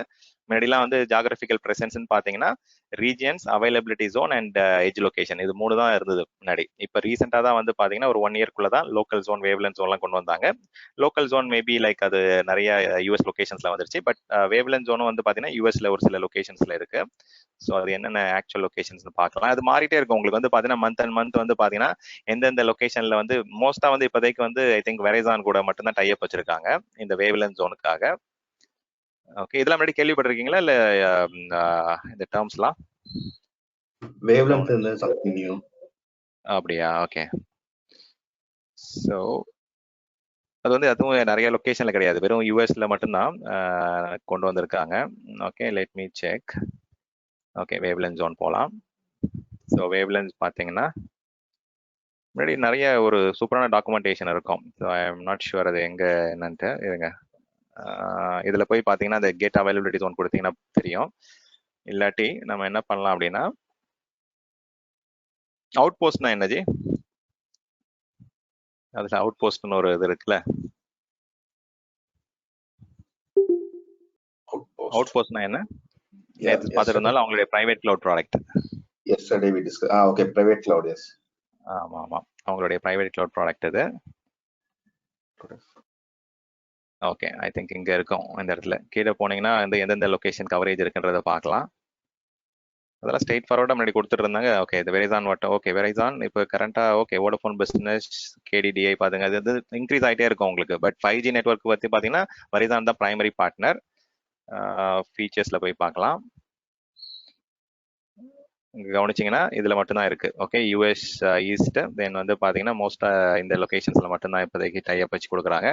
முன்னாடிலாம் வந்து ஜாகிரபிக்கல் பிரசன்ஸ் பாத்தீங்கன்னா regions, availability zone and edge location, இது 3 தான் இருந்தது முன்னாடி. இப்போ ரீசெண்டா தான் வந்து பாத்தீங்கன்னா ஒரு 1 இயர்க்குள்ள தான் லோக்கல் ஜோன், வேவ்லென்த் ஜோன்லாம் கொண்டு வந்தாங்க. லோக்கல் ஜோன் மேபி லைக் அது நிறைய யூஎஸ் லொகேஷன்ஸ்ல வந்துருச்சு. பட் வேவ்லென்த் ஜோனும் வந்து பாத்தீங்கன்னா யூஎஸ்ல ஒரு சில லொகேஷன்ஸ்ல இருக்கு. ஸோ அது என்னென்ன ஆக்சுவல் லொகேஷன்ஸ் பார்க்கலாம். அது மாறிட்டே இருக்கும். உங்களுக்கு வந்து பாத்தீங்கன்னா மந்த் அண்ட் மந்த் வந்து பாத்தீங்கன்னா எந்தெந்த லொகேஷன்ல வந்து மோஸ்டா வந்து இப்போதைக்கு வந்து ஐ திங்க் வெரைசான் கூட மட்டும்தான் டை அப் வச்சிருக்காங்க இந்த வேவ்லென்த் ஜோனுக்காக. ஓகே, இதெல்லாம் முன்னாடி கேள்விப்பட்டிருக்கீங்களா இல்ல இந்த டேர்ம்ஸ்லாம்? Wavelength is something new. அப்படியா? ஓகே, ஸோ அது வந்து அதுவும் நிறைய லொகேஷன்ல கிடையாது, வெறும் யூஎஸ்ல மட்டும்தான் கொண்டு வந்திருக்காங்க. Okay, let me check. Okay, wavelength zone போகலாம். ஸோ வேவ்லென்த் பார்த்தீங்கன்னா முன்னாடி நிறைய ஒரு சூப்பரான டாக்குமெண்டேஷன் இருக்கும். So I am not sure அது எங்க என்னன்ட்டு இருங்க. இதுல போய் பார்த்தீங்கன்னா அந்த கேட் அவைலபிலிட்டி ஜோன் கொடுத்தீங்கன்னா தெரியும். இல்லாட்டி நம்ம என்ன பண்ணலாம் அப்படின்னா அவுட் போஸ்ட்னா என்னஜி? அதுல அவுட் போஸ்ட்னு ஒரு இது இருக்குல்ல. அவுட் போஸ்ட்னா என்ன? நேற்று பார்த்துருந்தாலும் அவங்களுடைய private cloud product. Yesterday we discussed. Okay, private cloud, yes. ஆமா ஆமா, அவங்களுடைய பிரைவேட் கிளவுட் ப்ராடக்ட் இது. ஓகே, ஐ திங்க் இங்க இருக்கும். இந்த இடத்துல கீழே போனீங்கன்னா வந்து எந்தெந்த லொகேஷன் கவரேஜ் இருக்குன்றத பார்க்கலாம். அதெல்லாம் ஸ்ட்ரெயிட் ஃபார்வர்டா முன்னாடி கொடுத்துட்டு இருந்தாங்க. ஓகே, இது வெரைசான் மட்டும். ஓகே, வெரைசான் இப்போ கரண்டா ஓகே, வோடஃபோன் பிசினஸ், கேடிடிஐ பாருங்க, அது வந்து இன்க்ரீஸ் ஆகிட்டே இருக்கும் உங்களுக்கு. பட் 5G நெட்வொர்க் பத்தி பாத்தீங்கன்னா வெரைசான் தான் பிரைமரி பார்ட்னர். ஃபீச்சர்ஸ்ல போய் பார்க்கலாம். கவனிச்சிங்கன்னா இதுல மட்டும்தான் இருக்கு. ஓகே, யூஎஸ் ஈஸ்ட் தென் வந்து பாத்தீங்கன்னா மோஸ்டா இந்த லொகேஷன்ஸ்ல மட்டும்தான் இப்போதைக்கு டைப் வச்சு கொடுக்குறாங்க.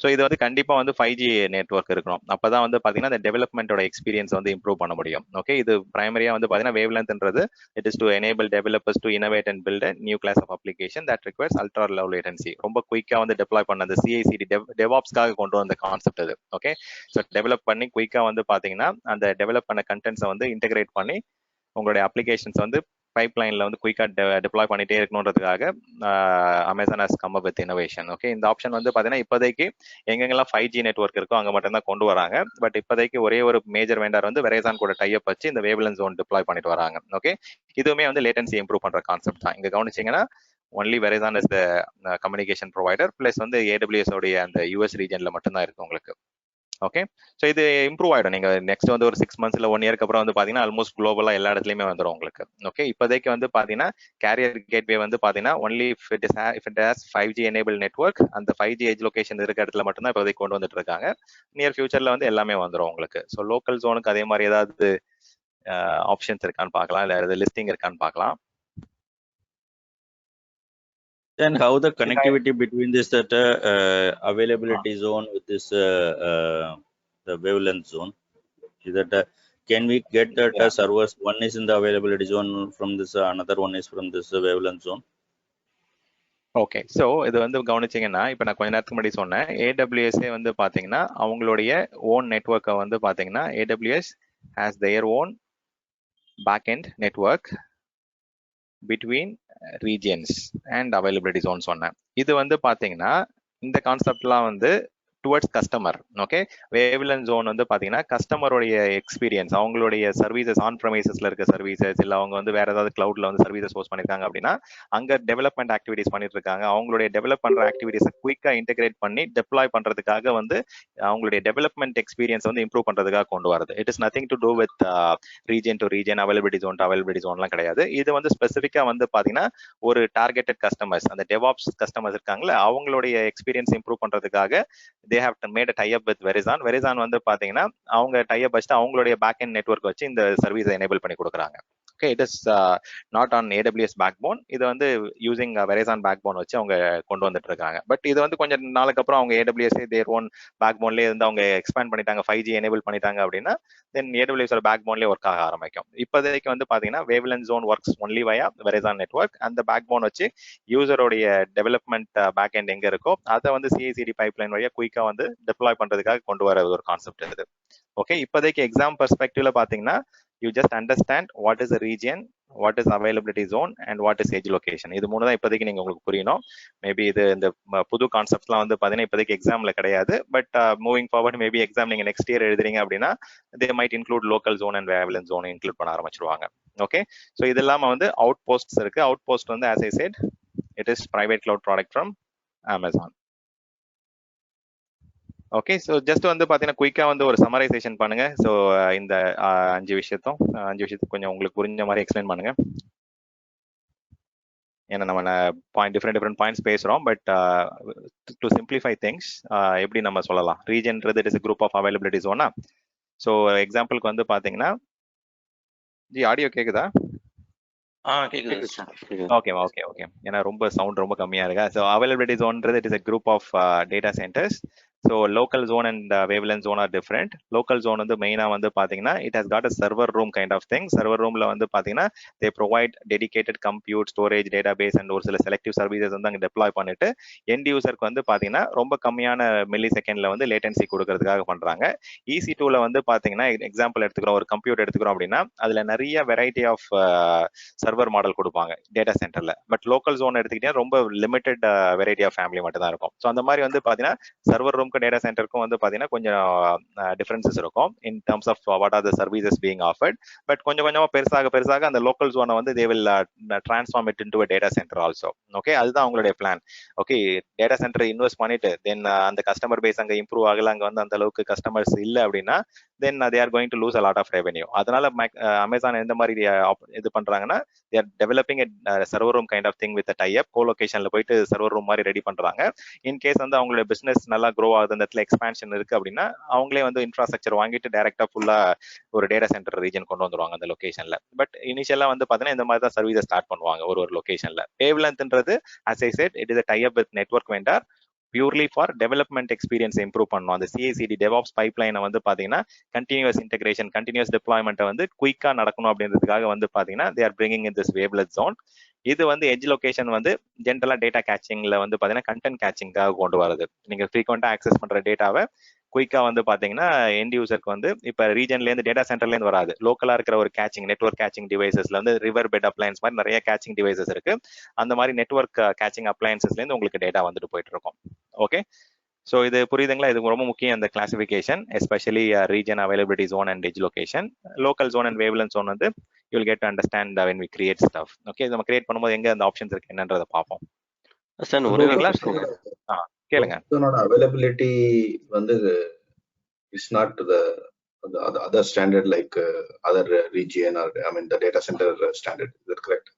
ஸோ இது வந்து கண்டிப்பா வந்து 5G நெட்வொர்க் இருக்கணும். அப்பதான் வந்து பாத்தீங்கன்னா இந்த டெவலப்மெண்டோட எக்ஸ்பீரியன்ஸ் வந்து இம்ப்ரூவ் பண்ண முடியும். ஓகே, இது பிரைமரியா வந்து பாத்தீங்கன்னா வேவ்லென்த்ன்றது it is to enable developers to innovate and build new class of application that requires ultra low latency. ரொம்ப குயிக்கா வந்து டெப்ளாய் பண்ண அந்த சிஐசிடி டெவாப்ஸ்க்காக கொண்டு வந்த கான்செப்ட் அது. ஓகே, ஸோ டெவலப் பண்ணி குயிக்கா வந்து பாத்தீங்கன்னா அந்த டெவலப் பண்ண கண்டென்ட்ஸை வந்து இன்டெகிரேட் பண்ணி உங்களுடைய அப்ளிகேஷன்ஸ் வந்து பைப்லைன்ல வந்து குயிக்கா டெப்ளாய் பண்ணிட்டே இருக்கணுன்றதுக்காக Amazon has come up with innovation. Okay, இந்த ஆப்ஷன் வந்து பாத்தீங்கன்னா இப்போதைக்கு எங்கெங்கெல்லாம் 5G நெட்வொர்க் இருக்கோ அங்க மட்டும் தான் கொண்டு வராங்க. பட் இப்போதைக்கு ஒரே ஒரு மேஜர் வெண்டார் வந்து வெரைசான் கூட டைப் வச்சு இந்த வேவ்லென்த் ஜோன் டிப்ளாய் பண்ணிட்டு வராங்க. ஓகே, இதுவுமே வந்து லேட்டன்சி இம்ப்ரூவ் பண்ற கான்செப்ட் தான். இங்க கவனிச்சீங்கன்னா only Verizon is the communication provider plus வந்து AWS உடைய அந்த யூஎஸ் ரீஜன்ல மட்டும்தான் இருக்கு உங்களுக்கு. ஓகே, ஸோ இது இம்ப்ரூவ் ஆகிடும். நீங்க நெக்ஸ்ட் வந்து ஒரு 6 months இல்லை 1 yearக்கு அப்புறம் வந்து பாத்தீங்கன்னா ஆல்மோஸ்ட் குளோபலா எல்லா இடத்துலயுமே வந்துடும் உங்களுக்கு. ஓகே, இப்போதைக்கு வந்து பாத்தீங்கன்னா கேரியர் கேட்வே வந்து பாத்தீங்கன்னா only if it has 5G enable network, அந்த 5G எட்ஜ் லொகேஷன் இருக்க இடத்துல மட்டும்தான் இப்போதைக்கு கொண்டு வந்துட்டு இருக்காங்க. நியர் ஃபியூச்சர்ல வந்து எல்லாமே வந்துடும் உங்களுக்கு. ஸோ லோக்கல் ஜோனுக்கு அதே மாதிரி ஏதாவது ஆப்ஷன்ஸ் இருக்கான்னு பார்க்கலாம், இல்லை ஏதாவது லிஸ்டிங் இருக்கான்னு பார்க்கலாம். Then how the connectivity between this availability zone with this the wavelength zone? Is that can we get that servers? One is in the availability zone from this, another one is from this wavelength zone. Okay, so இது வந்து கவனிச்சிங்கன்னா இப்போ நான் கொஞ்ச நேரத்துக்கு முன்னாடி சொன்னேன் AWS வந்து பார்த்தீங்கன்னா அவங்களுடைய ஓன் நெட்வொர்க்கை வந்து பார்த்தீங்கன்னா AWS has their own backend network between regions and availability zones சொன்னேன். இது வந்து பார்த்தீங்கன்னா இந்த கான்செப்ட்லாம் வந்து towards customer. Okay, wavelength zone வந்து பாத்தீங்கன்னா கஸ்டமருடைய எக்ஸ்பீரியன்ஸ், அவங்களுடைய சர்வீசஸ் ஆன் ப்ரமைசஸ்ல இருக்க சர்வீசஸ், இல்ல அவங்க வந்து வேற ஏதாவது கிளவுட்ல வந்து சர்வீசஸ் ஹோஸ்ட் பண்ணிருக்காங்க அப்படின்னா அங்க டெவலப்மெண்ட் ஆக்டிவிட்டிஸ் பண்ணிட்டு இருக்காங்க. அவங்களுடைய டெவலப் பண்ற ஆக்டிவிட்டிஸை குயிக்கா இன்டெகிரேட் பண்ணி டெப்ளாய் பண்றதுக்காக வந்து அவங்களுடைய டெவலப்மெண்ட் எக்ஸ்பீரியன்ஸ் வந்து இம்ப்ரூவ் பண்றதுக்காக கொண்டு வரது. It is nothing to do with region to region, availability zone to availability ஜோன்லாம் கிடையாது. இது வந்து ஸ்பெசிஃபிக்கா வந்து பாத்தீங்கன்னா ஒரு டார்கெட்டட் கஸ்டமர்ஸ், அந்த டெவாப்ஸ் கஸ்டமர்ஸ் இருக்காங்களா அவங்களுடைய எக்ஸ்பீரியன்ஸ் இம்ப்ரூவ் பண்றதுக்காக they have made a tie-up with Verizon. Verizon வந்து பாத்தீங்கன்னா அவங்க tie-up வச்சுட்டு அவங்களுடைய பேக் எண்ட் நெட்வொர்க் வச்சு இந்த சர்வீஸை எனேபிள் பண்ணி கொடுக்குறாங்க. Okay, it is not on AWS backbone. இது வந்து யூசிங் Verizon பேக்போன் வச்சு அவங்க கொண்டு வந்துட்டு இருக்காங்க. பட் இது வந்து கொஞ்சம் நாளுக்கு அப்புறம் அவங்க AWS தேர் ஓன் பேக்போன்லேயே இருந்து அவங்க எக்ஸ்பேண்ட் பண்ணிட்டாங்க, 5G எனேபிள் பண்ணிட்டாங்க அப்படின்னா தென் AWS பேக்போன்லேயே ஒர்க் ஆக ஆரம்பிக்கும். இப்போதைக்கு வந்து பாத்தீங்கன்னா வேவ்லென்த் ஜோன் ஒர்க்ஸ் ஒன்லி வயா Verizon நெட்வொர்க். அந்த பேக்போன் வச்சு யூசருடைய டெவலப்மெண்ட் பேக் எண்ட் எங்க இருக்கோ அதை வந்து CI/CD பைப்லைன் வழியா குயிக்கா வந்து டெப்ளாய் பண்றதுக்காக கொண்டு வர ஒரு கான்செப்ட் இது. ஓகே, இப்போதைக்கு எக்ஸாம் பெர்ஸ்பெக்டிவ்ல பாத்தீங்கன்னா you just understand what is the region, what is availability zone and what is edge location. இது மூணு தான் இப்போதைக்கு நீங்க உங்களுக்கு புரியணும். மேபி இது இந்த புது கான்செப்ட்ஸ்லாம் வந்து பாத்தீங்கன்னா இப்போதைக்கு எக்ஸாம்ல கிடையாது. But moving forward maybe exam நீங்க நெக்ஸ்ட் இயர் எழுதுறீங்க அப்படின்னா they might include local zone and wavelength zone include பண்ண ஆரம்பிச்சிருவாங்க. ஓகே, ஸோ இது இல்லாம வந்து அவுட் போஸ்ட்ஸ் இருக்கு. அவுட் போஸ்ட் வந்து as I said it is private cloud product from Amazon. Okay, so just வந்து பார்த்தீங்கன்னா குயிக்காக வந்து ஒரு சமரைசேஷன் பண்ணுங்க. ஸோ இந்த அஞ்சு விஷயத்துக்கு கொஞ்சம் உங்களுக்கு புரிஞ்ச மாதிரி எக்ஸ்பிளைன் பண்ணுங்க. ஏன்னா நம்ம டிஃப்ரெண்ட் பாயிண்ட்ஸ் பேசுகிறோம். பட் டு சிம்பிளிஃபை திங்ஸ் எப்படி நம்ம சொல்லலாம், ரீஜன்றது it is group of availability ஜோனா. ஸோ எக்ஸாம்பிளுக்கு வந்து பார்த்தீங்கன்னா ஜி ஆடியோ கேட்குதா? ஓகே ஓகே ஓகே, ஏன்னா ரொம்ப சவுண்ட் ரொம்ப கம்மியா இருக்கா. ஸோ அவைலபிலிட்டி ஜோன்றது it is a group of data centers. So local zone and wavelength zone are different. Local zone வந்து மெயினாக வந்து பார்த்தீங்கன்னா it has got a server room kind of thing. Server ரூம்ல வந்து பார்த்தீங்கன்னா they provide dedicated compute storage data base and ஒரு சில செலக்டிவ் சர்வீசஸ் வந்து அங்கே டெப்ளாய் பண்ணிட்டு எண்ட் யூசருக்கு வந்து பார்த்தீங்கன்னா ரொம்ப கம்மியான மில்லி செகண்ட்ல வந்து லேட்டன்சி கொடுக்கறதுக்காக பண்றாங்க. EC2ல வந்து பார்த்தீங்கன்னா எக்ஸாம்பிள் எடுத்துக்கிறோம், ஒரு கம்ப்யூட்டர் எடுத்துக்கிறோம் அப்படின்னா அதுல நிறைய வெரைட்டி ஆஃப் சர்வர் மாடல் கொடுப்பாங்க டேட்டா சென்டர்ல. பட் லோக்கல் ஜோன் எடுத்துக்கிட்டா ரொம்ப லிமிடெட் வெரைட்டி ஆஃப் ஃபேமிலி மட்டும் தான் இருக்கும். ஸோ அந்த மாதிரி வந்து பார்த்தீங்கன்னா சர்வர் ரூம்க்கு டேட்டா சென்டருக்கும் வந்து பார்த்தீங்கன்னா கொஞ்சம் டிஃபரன்சஸ் இருக்கும் in terms of what are the services being offered. But கொஞ்சம் கொஞ்சமா பெருசாக அந்த லோக்கல் ஜோனை வந்து they will transform it into data center also. Okay, அதுதான் அவங்களுடைய plan. Okay, data center invest பண்ணிட்டு தென் அந்த கஸ்டமர் பேஸ் அங்கே இம்ப்ரூவ் ஆகல, அங்கே வந்து அந்த அளவுக்கு கஸ்டமர்ஸ் இல்லை அப்படின்னா then they are going to lose a lot of revenue. அதனால அமேசான் எந்த மாதிரி இது பண்றாங்கன்னா they are developing a server room kind of thing with a tie-up. co-locationல போயிட்டு சர்வர் ரூம் மாதிரி ரெடி பண்றாங்க. இன் கேஸ் வந்து அவங்களோட பிசினஸ் நல்லா க்ரோ ஆகுது, அந்த இடத்துல எக்ஸ்பான்ஷன் இருக்கு அப்படின்னா அவங்களே வந்து இன்ஃப்ராஸ்ட்ரக்சர் வாங்கிட்டு டைரக்டா ஃபுல்லா ஒரு டேட்டா சென்டர் ரீஜன் கொண்டு வந்துருவாங்க அந்த லொகேஷன்ல. பட் இனிஷியலா வந்து பாத்தீங்கன்னா இந்த மாதிரி தான் சர்வீஸ் ஸ்டார்ட் பண்ணுவாங்க ஒரு லொகேஷன்ல. வேவ்லென்த்ன்றது as I said it is a tie-up with network vendor purely for development experience improve பண்ணணும். அந்த CI/CD DevOps பைப்லைனை வந்து பாத்தீங்கன்னா கண்டினியூஸ் இன்டெகிரேஷன், கண்டினியூஸ் டிப்ளாய்மெண்ட் வந்து குயிக்கா நடக்கணும் அப்படின்றதுக்காக வந்து பாத்தீங்கன்னா they are bringing in this wavelength zone. இது வந்து எட்ஜ் லொகேஷன் வந்து ஜென்ரலா டேட்டா கேச்சிங்ல வந்து பாத்தீங்கன்னா கண்டென்ட் கேச்சிங்காக கொண்டு வரது. நீங்க ஃப்ரீக்வெண்டா ஆக்சஸ் பண்ற டேட்டாவை குயிக்கா வந்து பாத்தீங்கன்னா எண்ட் யூசருக்கு வந்து இப்ப ரீஜன்ல இருந்து டேட்டா சென்டர்ல இருந்து வராது, லோக்கலா இருக்கிற ஒரு கேச்சிங் நெட்வொர்க் கேச்சிங் டிவைசஸ்ல வந்து ரிவர் பெட் அப்ளையன்ஸ் மாதிரி நிறைய கேச்சிங் டிவைசஸ் இருக்கு. அந்த மாதிரி நெட்வொர்க் கேச்சிங் அப்ளையன்சஸ்ல இருந்து உங்களுக்கு டேட்டா வந்துட்டு போயிட்டு இருக்கும். ஓகே, ஸோ இது புரியுதுங்களா? இது ரொம்ப முக்கியம் இந்த classification, especially region availability zone and edge location. Local zone and wavelength zone வந்து you will get to understand when we create stuff. Okay, நம்ம கிரியேட் பண்ணும்போது எங்க அந்த ஆப்ஷன்ஸ் இருக்கு என்னன்றதை பார்ப்போம். கேளுங்க. அவைலபிலிட்டி வந்து is not the other standard like other region or I mean the data center standard. Is that correct?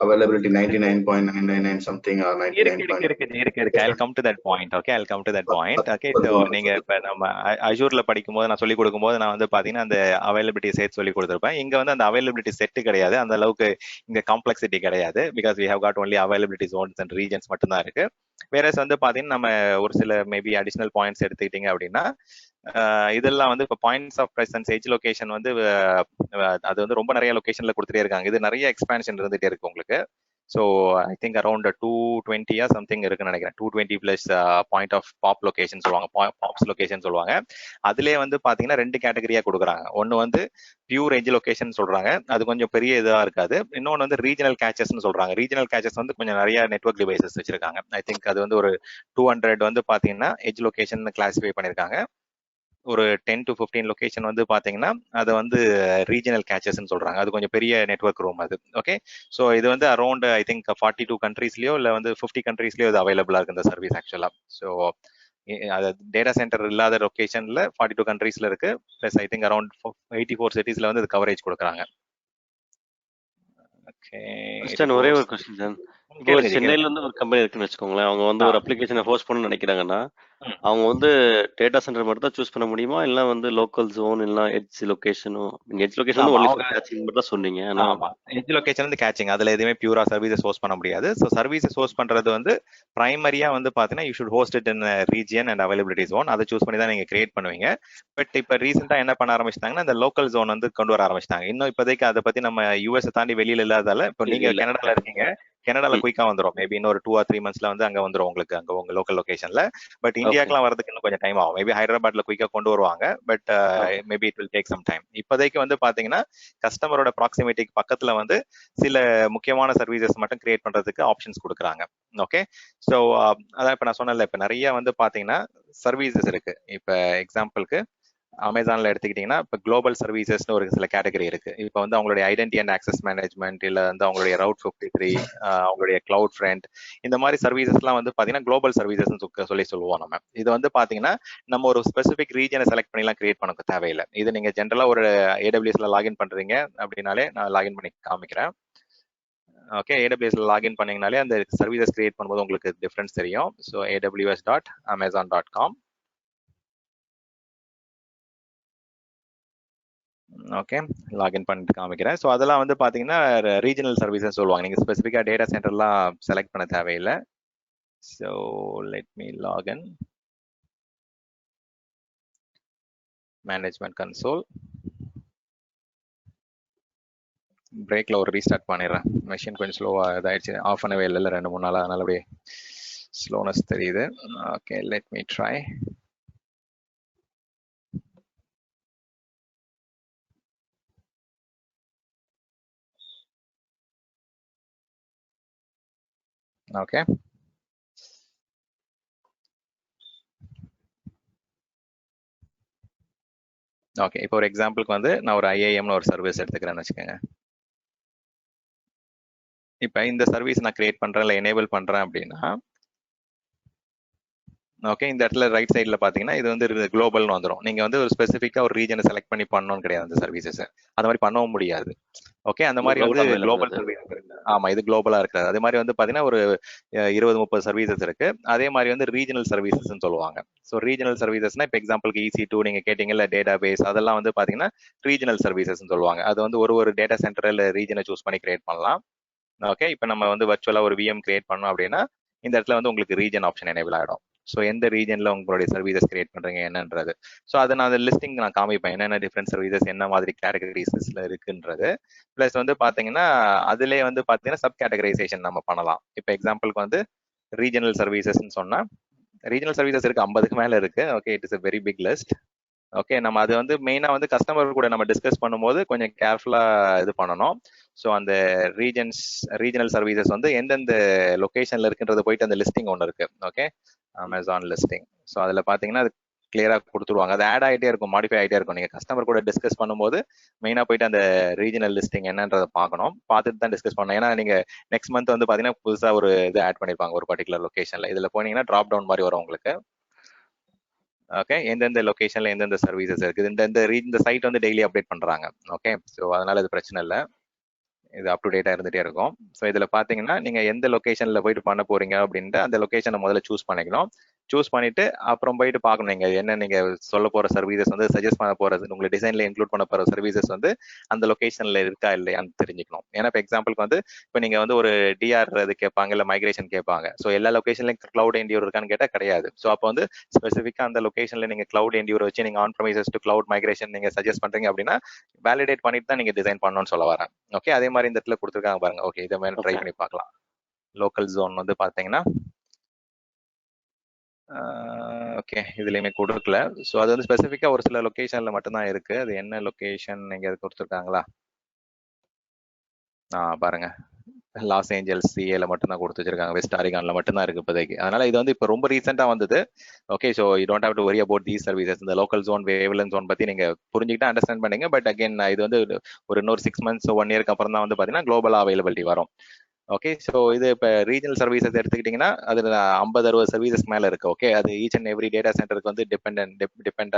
Availability 99.999 something or 99. I'll come to that point. Okay, I'll come to that point. Okay, so நீங்க இப்ப நம்ம அஷூர்ல படிக்கும்போது நான் சொல்லி கொடுக்கும்போது நான் வந்து பாத்தீங்கன்னா அந்த அவைலபிலிட்டி செட் சொல்லி கொடுத்துருப்பேன். இங்க வந்து அந்த அவைலபிலிட்டி செட் கிடையாது, அந்த அளவுக்கு இங்க காம்ப்ளெக்சிட்டி கிடையாது. Because we have got only availability zones and regions மட்டும் தான் இருக்கு. வேறஸ் வந்து பாத்தீங்கன்னா நம்ம ஒரு சில மேபி அடிஷனல் பாயிண்ட்ஸ் எடுத்துக்கிட்டீங்க அப்படின்னா இதெல்லாம் வந்து இப்போ points of presence edge location வந்து அது வந்து ரொம்ப நிறைய லொகேஷன்ல கொடுத்துட்டே இருக்காங்க. இது நிறைய எக்ஸ்பான்ஷன் இருந்துட்டே இருக்கு உங்களுக்கு. So I think around 220 something இருக்குன்னு நினைக்கிறேன். 220 plus point of pop location சொல்லுவாங்க, பாப்ஸ் லொகேஷன் சொல்லுவாங்க. அதுலேயே வந்து பாத்தீங்கன்னா 2 கேட்டகரியா கொடுக்குறாங்க. ஒன்னு வந்து பியூர் எட்ஜ் லொகேஷன் சொல்றாங்க, அது கொஞ்சம் பெரிய இதா இருக்காது. இன்னொன்று வந்து ரீஜனல் கேச்சஸ்ன்னு சொல்றாங்க. ரீஜனல் கேச்சஸ் வந்து கொஞ்சம் நிறைய நெட்வொர்க் டிவைசஸ் வச்சிருக்காங்க. ஐ திங்க் அது வந்து ஒரு 200 வந்து பாத்தீங்கன்னா எட்ஜ் லொகேஷன் கிளாசிஃபை பண்ணிருக்காங்க. ஒரு 10 to 15 லொகேஷன் வந்து பாத்தீங்கன்னா அது வந்து ரீஜனல் கேச்சஸ்ன்னு சொல்றாங்க. அது கொஞ்சம் பெரிய நெட்வொர்க் ரூம் அது. ஓகே, ஸோ இது வந்து அரௌண்ட் ஐ திங்க் 42 கண்ட்ரீஸ்லயோ இல்லை வந்து 50 கண்ட்ரீஸ்லயோ இது அவைலபிளா இருக்கு இந்த சர்வீஸ் ஆக்சுவலா. ஸோ அது டேட்டா சென்டர் இல்லாத லொகேஷன்ல 42 கண்ட்ரீஸ்ல இருக்கு. பிளஸ் ஐ திங்க் அரௌண்ட் 84 சிட்டிஸ்ல வந்து இது கவரேஜ் கொடுக்குறாங்க. ஒரே ஒரு கொஸ்டின் சார், இப்போ கேளுங்க ஜி, கேளுங்க. சென்னையில இருந்து ஒரு கம்பெனி இருக்குன்னு வச்சுக்கோங்களேன். அவங்க வந்து ஒரு அப்ளிகேஷனை ஹோஸ்ட் பண்ணணும்னு நினைக்கிறாங்கன்னா, ம். அவங்க வந்து டேட்டா சென்டர் மட்டும் தான் சூஸ் பண்ண முடியுமா? இல்ல வந்து லோக்கல் ஜோன் இல்ல எட்ஜ் லொகேஷனும் எட்ஜ் லொகேஷன் வந்து ஆமா, ஒன்லி அவங்க ஃபார் கேச்சிங் மட்டும் தான் சொன்னீங்க. ஆனா ஆமா எட்ஜ் லொகேஷன் வந்து கேச்சிங், அதுல எதுவுமே பியூரா சர்வீசஸ் ஹோஸ்ட் பண்ண முடியாது. ஸோ சர்வீசஸ் ஹோஸ்ட் பண்றது வந்து பிரைமரியா வந்து பாத்தீங்கன்னா you should host it in region and availability zone, அதை சூஸ் பண்ணி தான் நீங்க கிரியேட் பண்ணுவீங்க. பட் இப்ப ரீசெண்டா என்ன பண்ண ஆரம்பிச்சிட்டாங்கன்னா இந்த லோக்கல் ஜோன் வந்து கொண்டு வர ஆரம்பிச்சிட்டாங்க. இன்னும் இப்போதைக்கு அதை பத்தி நம்ம யூஎஸ் தாண்டி வெளியில இல்லாதால, இப்போ நீங்க இல்ல. கனடால இருக்கீங்க, கனடால குயிக்கா வந்துடும், மேபி இன்னொரு 2 or 3 monthsல வந்து அங்க வந்துடும் உங்களுக்கு, அங்க உங்க லோக்கல் லொகேஷன்ல. பட் இந்தியாக்கெல்லாம் வரதுக்கு இன்னும் கொஞ்சம் டைம் ஆகும். மேபி ஹைதராபாத்ல குயிக்கா கொண்டு வருவாங்க, but maybe it will take some time. இப்போதைக்கு வந்து பாத்தீங்கன்னா கஸ்டமரோட ப்ராக்சிமிட்டிக்கு பக்கத்துல வந்து சில முக்கியமான சர்வீசஸ் மட்டும் கிரியேட் பண்றதுக்கு ஆப்ஷன்ஸ் கொடுக்குறாங்க. ஓகே, ஸோ அதான் இப்ப நான் சொன்னேன்ல, இப்ப நிறைய வந்து பாத்தீங்கன்னா சர்வீசஸ் இருக்கு. இப்ப எக்ஸாம்பிளுக்கு அமேசான்ல எடுத்துக்கிட்டீங்கன்னா இப்போ குளோபல் சர்வீசஸ்னு ஒரு சில கேட்டகரி இருக்கு. இப்போ வந்து அவங்களுடைய ஐடென்டி அண்ட் ஆக்சஸ் மேனேஜ்மெண்ட், இல்ல வந்து அவங்களுடைய ரவுட் 53, அவங்களுடைய கிளவுட் ஃப்ரண்ட், இந்த மாதிரி சர்வீசஸ்லாம் வந்து பாத்தீங்கன்னா குளோபல் சர்வீசஸ் சொல்லி சொல்லுவோம் நம்ம. இது வந்து பாத்தீங்கன்னா நம்ம ஒரு ஸ்பெசிபிக் ரீஜனை செலக்ட் பண்ணிலாம் கிரியேட் பண்ண தேவையில்லை. இது நீங்க ஜென்ரலா ஒரு ஏடபிள்யூஎஸ்ல லாகின் பண்றீங்க அப்படின்னாலே நான் லாகின் பண்ணி காமிக்கிறேன். ஓகே, ஏடபிள்யூஎஸ்ல லாகின் பண்ணீங்கனாலே அந்த சர்வீசஸ் கிரியேட் பண்ணும்போது உங்களுக்கு டிஃபரன்ஸ் தெரியும். So aws.amazon.com. ஓகே, லாகின் பண்ணிட்டு காமிக்கிறேன். ஸோ அதெல்லாம் வந்து பார்த்தீங்கன்னா ரீஜனல் சர்வீசஸ் சொல்லுவாங்க. நீங்கள் ஸ்பெசிஃபிக்காக டேட்டா சென்டர்லாம் செலக்ட் பண்ண தேவையில்லை. So let me login. Management console. பிரேக்கில் ஒரு ரீஸ்டார்ட் பண்ணிடுறேன். மெஷின் கொஞ்சம் ஸ்லோவாக இதாகிடுச்சு, ஆஃப் பண்ணவே இல்லை 2-3 நாளாக, அதனால அப்படியே ஸ்லோனஸ் தெரியுது. Okay, let me try. Okay, okay, இப்போ ஒரு எக்ஸாம்பிளுக்கு வந்து நான் ஒரு ஐஏஎம்னு ஒரு சர்வீஸ் எடுத்துக்கிறேன்னு வச்சுக்கோங்க. இப்போ இந்த சர்வீஸ் நான் கிரியேட் பண்றேன் இல்லை எனேபிள் பண்றேன் அப்படின்னா, ஓகே, இந்த இடத்துல ரைட் சைடில் பார்த்தீங்கன்னா இது வந்து குளோபல்னு வந்துடும். நீங்க வந்து ஒரு ஸ்பெசிஃபிக்காக ஒரு ரீஜனை செலக்ட் பண்ணி பண்ணணும்னு கிடையாது அந்த சர்வீசஸ், அந்த மாதிரி பண்ணவும் முடியாது. ஓகே, அந்த மாதிரி வந்து குளோபல் சர்வீஸ் இருக்கு. ஆமா, இது குளோபலா இருக்காது. அதே மாதிரி வந்து பாத்தீங்கன்னா ஒரு 20-30 சர்வீசஸ் இருக்கு. அதே மாதிரி வந்து ரீஜனல் சர்வீசஸ் சொல்லுவாங்க. ஸோ ரீஜனல் சர்வீசஸ்னா இப்போ எக்ஸாம்பிளுக்கு EC2 நீங்க கேட்டீங்கல்ல, டேட்டா பேஸ், அதெல்லாம் வந்து பாத்தீங்கன்னா ரீஜனல் சர்வீசஸ் சொல்லுவாங்க. அது வந்து ஒரு டேட்டா சென்டர் இல்ல ரீஜனை சூஸ் பண்ணி கிரியேட் பண்ணலாம். ஓகே, இப்போ நம்ம வந்து வர்ச்சுவலா ஒரு VM கிரியேட் பண்ணோம் அப்படின்னா இந்த இடத்துல வந்து உங்களுக்கு ரீஜன் ஆப்ஷன் எனேபிள் ஆகிடும். ஸோ எந்த ரீஜன்ல உங்களுடைய சர்வீசஸ் கிரியேட் பண்றீங்க என்னன்றது. ஸோ அதை நான் லிஸ்டிங் நான் காமிப்பேன், என்னென்ன டிஃப்ரெண்ட் சர்வீசஸ் என்ன மாதிரி கேட்டகரிஸ்ல இருக்குன்றது. பிளஸ் வந்து பாத்தீங்கன்னா அதுலேயே வந்து பாத்தீங்கன்னா சப் கேட்டகரைசேஷன் நம்ம பண்ணலாம். இப்போ எக்ஸாம்பிளுக்கு வந்து ரீஜனல் சர்வீசஸ்ன்னு சொன்னா ரீஜனல் சர்வீசஸ் இருக்கு, 50க்கு மேல இருக்கு. Okay, it is a very big list. Okay, நம்ம அது வந்து மெயினா வந்து கஸ்டமர் கூட நம்ம டிஸ்கஸ் பண்ணும்போது கொஞ்சம் கேர்ஃபுல்லா இது பண்ணணும். ஸோ அந்த ரீஜனல் சர்வீசஸ் வந்து எந்தெந்த லொகேஷன்ல இருக்குன்றது போயிட்டு அந்த லிஸ்டிங் ஒன்று இருக்கு. Okay, Amazon listing. ஸோ அதுல பாத்தீங்கன்னா அது கிளியரா கொடுத்துருவாங்க. அது ஆட் ஆகிட்டே இருக்கும், மாடிஃபை ஆகிட்டே இருக்கும். நீங்க கஸ்டமர் கூட டிஸ்கஸ் பண்ணும்போது மெயினா போயிட்டு அந்த ரீஜனல் லிஸ்டிங் என்னன்றதை பார்க்கணும், பார்த்துட்டு தான் டிஸ்கஸ் பண்ணணும். ஏன்னா நீங்க நெக்ஸ்ட் மந்த் வந்து பாத்தீங்கன்னா புதுசா ஒரு இது ஆட் பண்ணிருப்பாங்க ஒரு பர்டிகுலர் லொகேஷன்ல. இதுல போனீங்கன்னா டிராப் டவுன் மாதிரி வரும் உங்களுக்கு. ஓகே, எந்தெந்த லொகேஷன்ல எந்தெந்த சர்வீசஸ் இருக்குது, இந்த சைட் வந்து டெய்லி அப்டேட் பண்றாங்க. ஓகே, ஸோ அதனால இது பிரச்சனை இல்லை, இது அப் டு டேட்டா இருந்துட்டே இருக்கும். ஸோ இதுல பாத்தீங்கன்னா நீங்க எந்த லொகேஷன்ல போயிட்டு பண்ண போறீங்க அப்படின்ட்டு அந்த லொகேஷனை முதல்ல சூஸ் பண்ணிக்கணும். சூஸ் பண்ணிட்டு அப்புறம் போயிட்டு பார்க்கணும் நீங்க என்ன நீங்க சொல்ல போற சர்வீசஸ் வந்து சஜஸ்ட் பண்ண போறது, உங்க டிசைன்ல இன்க்ளூட் பண்ண போற சர்வீசஸ் வந்து அந்த லொகேஷன்ல இருக்கா இல்லையான்னு தெரிஞ்சுக்கணும். ஏன்னா இப்போ எக்ஸாம்பிளுக்கு வந்து இப்போ நீங்க வந்து ஒரு டிஆர் இது கேட்பாங்க, இல்ல மைக்ரேஷன் கேட்பாங்க. ஸோ எல்லா லொகேஷன்லயும் கிளவுட் என்டியூர் இருக்கான்னு கேட்டா கிடையாது. ஸோ அப்போ வந்து ஸ்பெசிஃபிக்கா அந்த லொகேஷன்ல நீங்க கிளவுட் என்டியூர் வச்சு நீங்க on premises to cloud migration நீங்க சஜஸ்ட் பண்றீங்க அப்படின்னா வேலிடேட் பண்ணிட்டு தான் நீங்க டிசைன் பண்ணணும்னு சொல்ல வரேன். ஓகே, அதே மாதிரி இந்த இடத்துல கொடுத்துருக்காங்க பாருங்க. ஓகே, இதை மாதிரி ட்ரை பண்ணி பார்க்கலாம். லோக்கல் ஜோன் வந்து பாத்தீங்கன்னா ஓகே, இதுலயுமே கொடுக்கல. ஸோ அது வந்து ஸ்பெசிஃபிக்கா ஒரு சில லொகேஷன்ல மட்டும்தான் இருக்கு. அது என்ன லொகேஷன் நீங்க கொடுத்துருக்காங்களா பாருங்க, லாஸ் ஏஞ்சல்ஸ் சிஏல மட்டும்தான் கொடுத்து வச்சிருக்காங்க, வெஸ்ட் ஆரிகான்ல மட்டும்தான் இருக்கு இப்போதைக்கு. அதனால இது வந்து இப்போ ரொம்ப ரீசெண்டா வந்தது. Okay, so you don't have to worry about these services. இந்த லோக்கல் ஜோன் வேவ்லென்த் ஜோன் பத்தி நீங்க புரிஞ்சுக்கிட்டு அண்டர்ஸ்டாண்ட் பண்ணீங்க. பட் அகைன் இது வந்து ஒரு இன்னொரு 6 months 1 year அப்புறம் தான் வந்து பாத்தீங்கன்னா குளோபல் அவைலபிலிட்டி வரும். ஓகே, ஸோ இது இப்போ ரீஜனல் சர்வீசஸ் எடுத்துக்கிட்டிங்கன்னா அது 50-60 சர்வீசஸ் மேலே இருக்கு. ஓகே, அது ஈச் அண்ட் எவ்ரி டேட்டா சென்டருக்கு வந்து டிபெண்ட்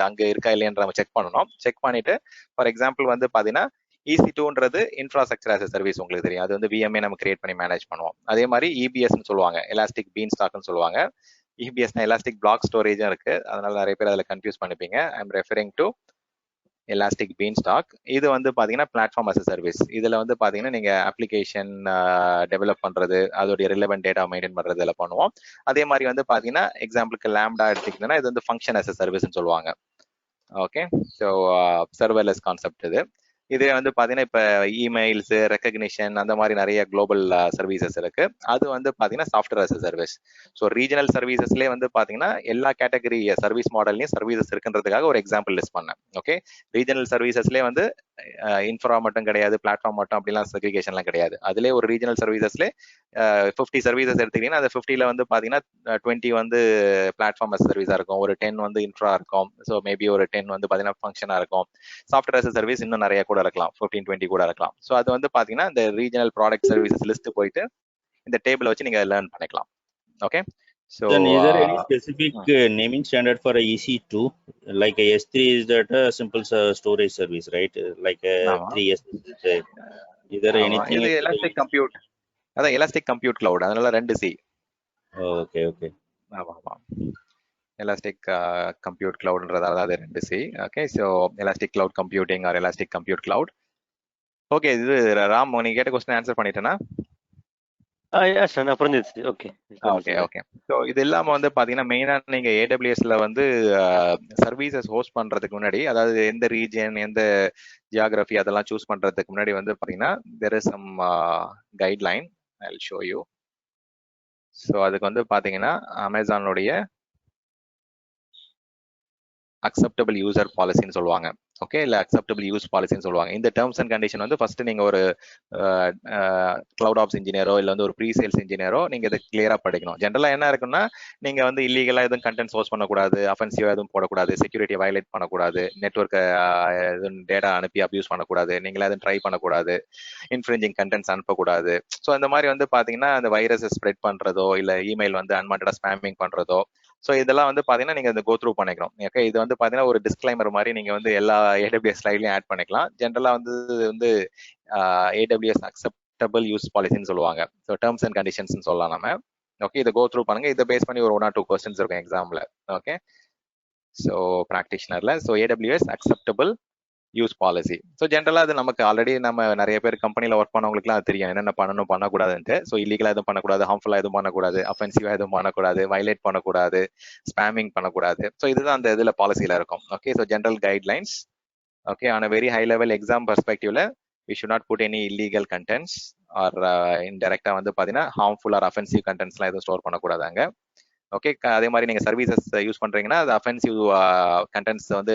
அங்கே இருக்கா இல்லையன்ற நம்ம செக் பண்ணணும். செக் பண்ணிட்டு ஃபார் எக்ஸாம்பிள் வந்து பார்த்தீங்கன்னா EC2ன்றது இன்ஃப்ராஸ்ட்ரக்சர் ஆஸ் a சர்வீஸ், உங்களுக்கு தெரியும். அது வந்து VMA நம்ம கிரியேட் பண்ணி மேனேஜ் பண்ணுவோம். அதே மாதிரி EBSன்னு சொல்லுவாங்க, எலாஸ்டிக் பீன் ஸ்டாக்னு சொல்லுவாங்க. EBSனா எலாஸ்டிக் பிளாக் ஸ்டோரேஜும் இருக்கு, அதனால நிறைய பேர் அதில் கன்ஃபியூஸ் பண்ணிப்பீங்க. I am referring to Elastic Beanstalk. இது வந்து பாத்தீங்கன்னா பிளாட்ஃபார்ம் அஸ் a சர்வீஸ். இதுல வந்து பாத்தீங்கன்னா நீங்க அப்ளிகேஷன் டெவலப் பண்றது, அதோடைய ரிலவென்ட் டேட்டா மெயின்டைன் பண்றது இதெல்லாம் பண்ணுவோம். அதே மாதிரி வந்து பாத்தீங்கன்னா எக்ஸாம்பிளுக்கு லேம்டா எடுத்துக்கிட்டீங்கன்னா இது வந்து ஃபங்க்ஷன் அஸ் a சர்வீஸ்னு சொல்லுவாங்க. ஓகே, ஸோ சர்வர்லெஸ் கான்செப்ட் இது. இதே வந்து பாத்தீங்கன்னா இப்ப இமெயில்ஸ், ரெக்கக்னிஷன், அந்த மாதிரி நிறைய குளோபல் சர்வீசஸ் இருக்கு. அது வந்து பாத்தீங்கன்னா software as a service. So regional சர்வீசஸ்லேயே வந்து பாத்தீங்கன்னா எல்லா கேட்டகரி சர்வீஸ் மாடல்லையும் சர்வீசஸ் இருக்குன்றதுக்காக ஒரு எக்ஸாம்பிள் லிஸ்ட் பண்ணேன். ஓகே, ரீஜனல் சர்வீசஸ்லேயே வந்து இன்ஃப்ரா மட்டும் கிடையாது, பிளாட்ஃபார்ம் மட்டும் அப்படிலாம் செக்ரிகேஷன்லாம் கிடையாது. அதுலேயே ஒரு ரீஜனல் சர்வீசஸ்ல 50 சர்வீசஸ் எடுத்துக்கிட்டீங்கன்னா அந்த 50ல வந்து பாத்தீங்கன்னா 20 வந்து பிளாட்ஃபார்ம் அஸ் சர்வீஸா இருக்கும், ஒரு 10 வந்து இன்ஃப்ரா இருக்கும், ஸோ மேபி ஒரு 10 வந்து பாத்தீங்கன்னா ஃபங்க்ஷனா இருக்கும். சாஃப்ட்வேர் அஸ் a சர்வீஸ் இன்னும் நிறைய கூட இருக்கலாம், 15-20 கூட இருக்கலாம். ஸோ அது வந்து பாத்தீங்கன்னா இந்த ரீஜனல் ப்ராடக்ட் சர்வீசஸ் லிஸ்ட் போயிட்டு இந்த டேபிள் வச்சு நீங்க லேர்ன் பண்ணிக்கலாம். Okay, so Then is there any specific naming standard for a EC2? Like a S3 is that a simple storage service, right? Like a 3S. Is there anything? இது எலாஸ்டிக் கம்ப்யூட், அதான் எலாஸ்டிக் கம்ப்யூட் கிளவுட், அதனால 2C. ஓகே ஓகே, ஆமா, எலாஸ்டிக் கம்ப்யூட் கிளவுட்ன்றதால அது 2C. Okay, so elastic cloud computing or elastic compute cloud. Okay, இது ராம் நீங்க கேட்ட கொஸ்டின் ஆன்சர் பண்ணிட்டேனா? புரிஞ்சிருச்சு. Okay okay okay. ஸோ இது இல்லாம வந்து பாத்தீங்கன்னா மெயினா நீங்க AWSல வந்து சர்வீசஸ் ஹோஸ்ட் பண்றதுக்கு முன்னாடி, அதாவது எந்த ரீஜன், எந்த ஜியாகிரபி அதெல்லாம் சூஸ் பண்றதுக்கு முன்னாடி வந்து பாத்தீங்கன்னா there is some guideline I'll show you. So அதுக்கு வந்து பாத்தீங்கன்னா அமேசானுடைய அக்செப்டபிள் யூசர் பாலிசின்னு சொல்லுவாங்க. ஓகே, இல்ல அக்செப்டபிள் யூஸ் பாலிசின்னு சொல்லுவாங்க. இந்த டேர்ம்ஸ் அண்ட் கண்டிஷன் வந்து ஃபர்ஸ்ட் நீங்க ஒரு கிளவுட் ஆப்ஸ் இன்ஜினியரோ இல்ல வந்து ஒரு ப்ரீ சேல்ஸ் இன்ஜினியரோ நீங்க இதை கிளியரா படிக்கணும். ஜென்ரலா என்ன இருக்குன்னா நீங்க வந்து இல்லீகலா எதுவும் கண்டென்ட் சோர்ஸ் பண்ணக்கூடாது, அஃபென்சிவா எதுவும் போடக்கூடாது, செக்யூரிட்டி வயலேட் பண்ணக்கூடாது, நெட்வொர்க் எதுவும் டேட்டா அனுப்பி அபியூஸ் பண்ணக்கூடாது, நீங்களா எதுவும் ட்ரை பண்ணக்கூடாது, இன்ஃப்ரிஞ்சிங் கண்டென்ட்ஸ் அனுப்பக்கூடாது. ஸோ இந்த மாதிரி வந்து பாத்தீங்கன்னா அந்த வைரஸை ஸ்ப்ரெட் பண்றதோ இல்ல இமெயில் வந்து அன்வான்டா ஸ்பேமிங் பண்றதோ, ஸோ இதெல்லாம் வந்து பாத்தீங்கன்னா நீங்க இந்த கோ த்ரூ பண்ணிக்கணும். ஓகே, இது வந்து பாத்தீங்கன்னா ஒரு டிஸ்க்ளைமர் மாதிரி நீங்க வந்து எல்லா AWS ஸ்லைட்லயும் ஆட் பண்ணிக்கலாம். ஜென்ரலா வந்து AWS அக்செப்டபிள் யூஸ் பாலிசின்னு சொல்லுவாங்க. ஸோ டேர்ம்ஸ் அண்ட் கண்டிஷன்ஸ் சொல்லலாம் நம்ம. ஓகே, இதை கோ த்ரூ பண்ணுங்க. இதை பேஸ் பண்ணி ஒரு 1 or 2 கொஸ்டின்ஸ் இருக்கும் எக்ஸாம்ல. ஓகே, ஸோ ப்ராக்டிஷனர்ல so AWS acceptable use policy. So ஜென்ரலா அது நமக்கு ஆல்ரெடி நம்ம நிறைய பேர் கம்பெனில ஒர்க் பண்ணவங்களுக்குலாம் அது தெரியும் என்னென்ன பண்ணணும் பண்ணக்கூடாதுன்ட்டு. ஸோ இல்லீகலா எதுவும் பண்ணக்கூடாது, ஹார்ம்ஃபுல்லா எதுவும் பண்ணக்கூடாது, அஃபென்சிவா எதுவும் பண்ணக்கூடாது, வயலேட் பண்ணக்கூடாது, ஸ்பேமிங் பண்ணக்கூடாது. ஸோ இதுதான் அந்த இதுல பாலிசியில இருக்கும். Okay, so general guidelines. Okay, on a very high level exam பெர்ஸ்பெக்டிவ்ல we should not put any illegal contents or indirectா வந்து பாத்தீங்கன்னா ஹார்ம்ஃபுல் ஆர் அஃபென்சிவ் கண்டென்ட்ஸ்லாம் எதுவும் ஸ்டோர் பண்ணக்கூடாதாங்க. ஓகே, அதே மாதிரி நீங்க சர்வீசஸ் யூஸ் பண்றீங்கன்னா அது அஃபென்சிவ் கண்டென்ட்ஸ் வந்து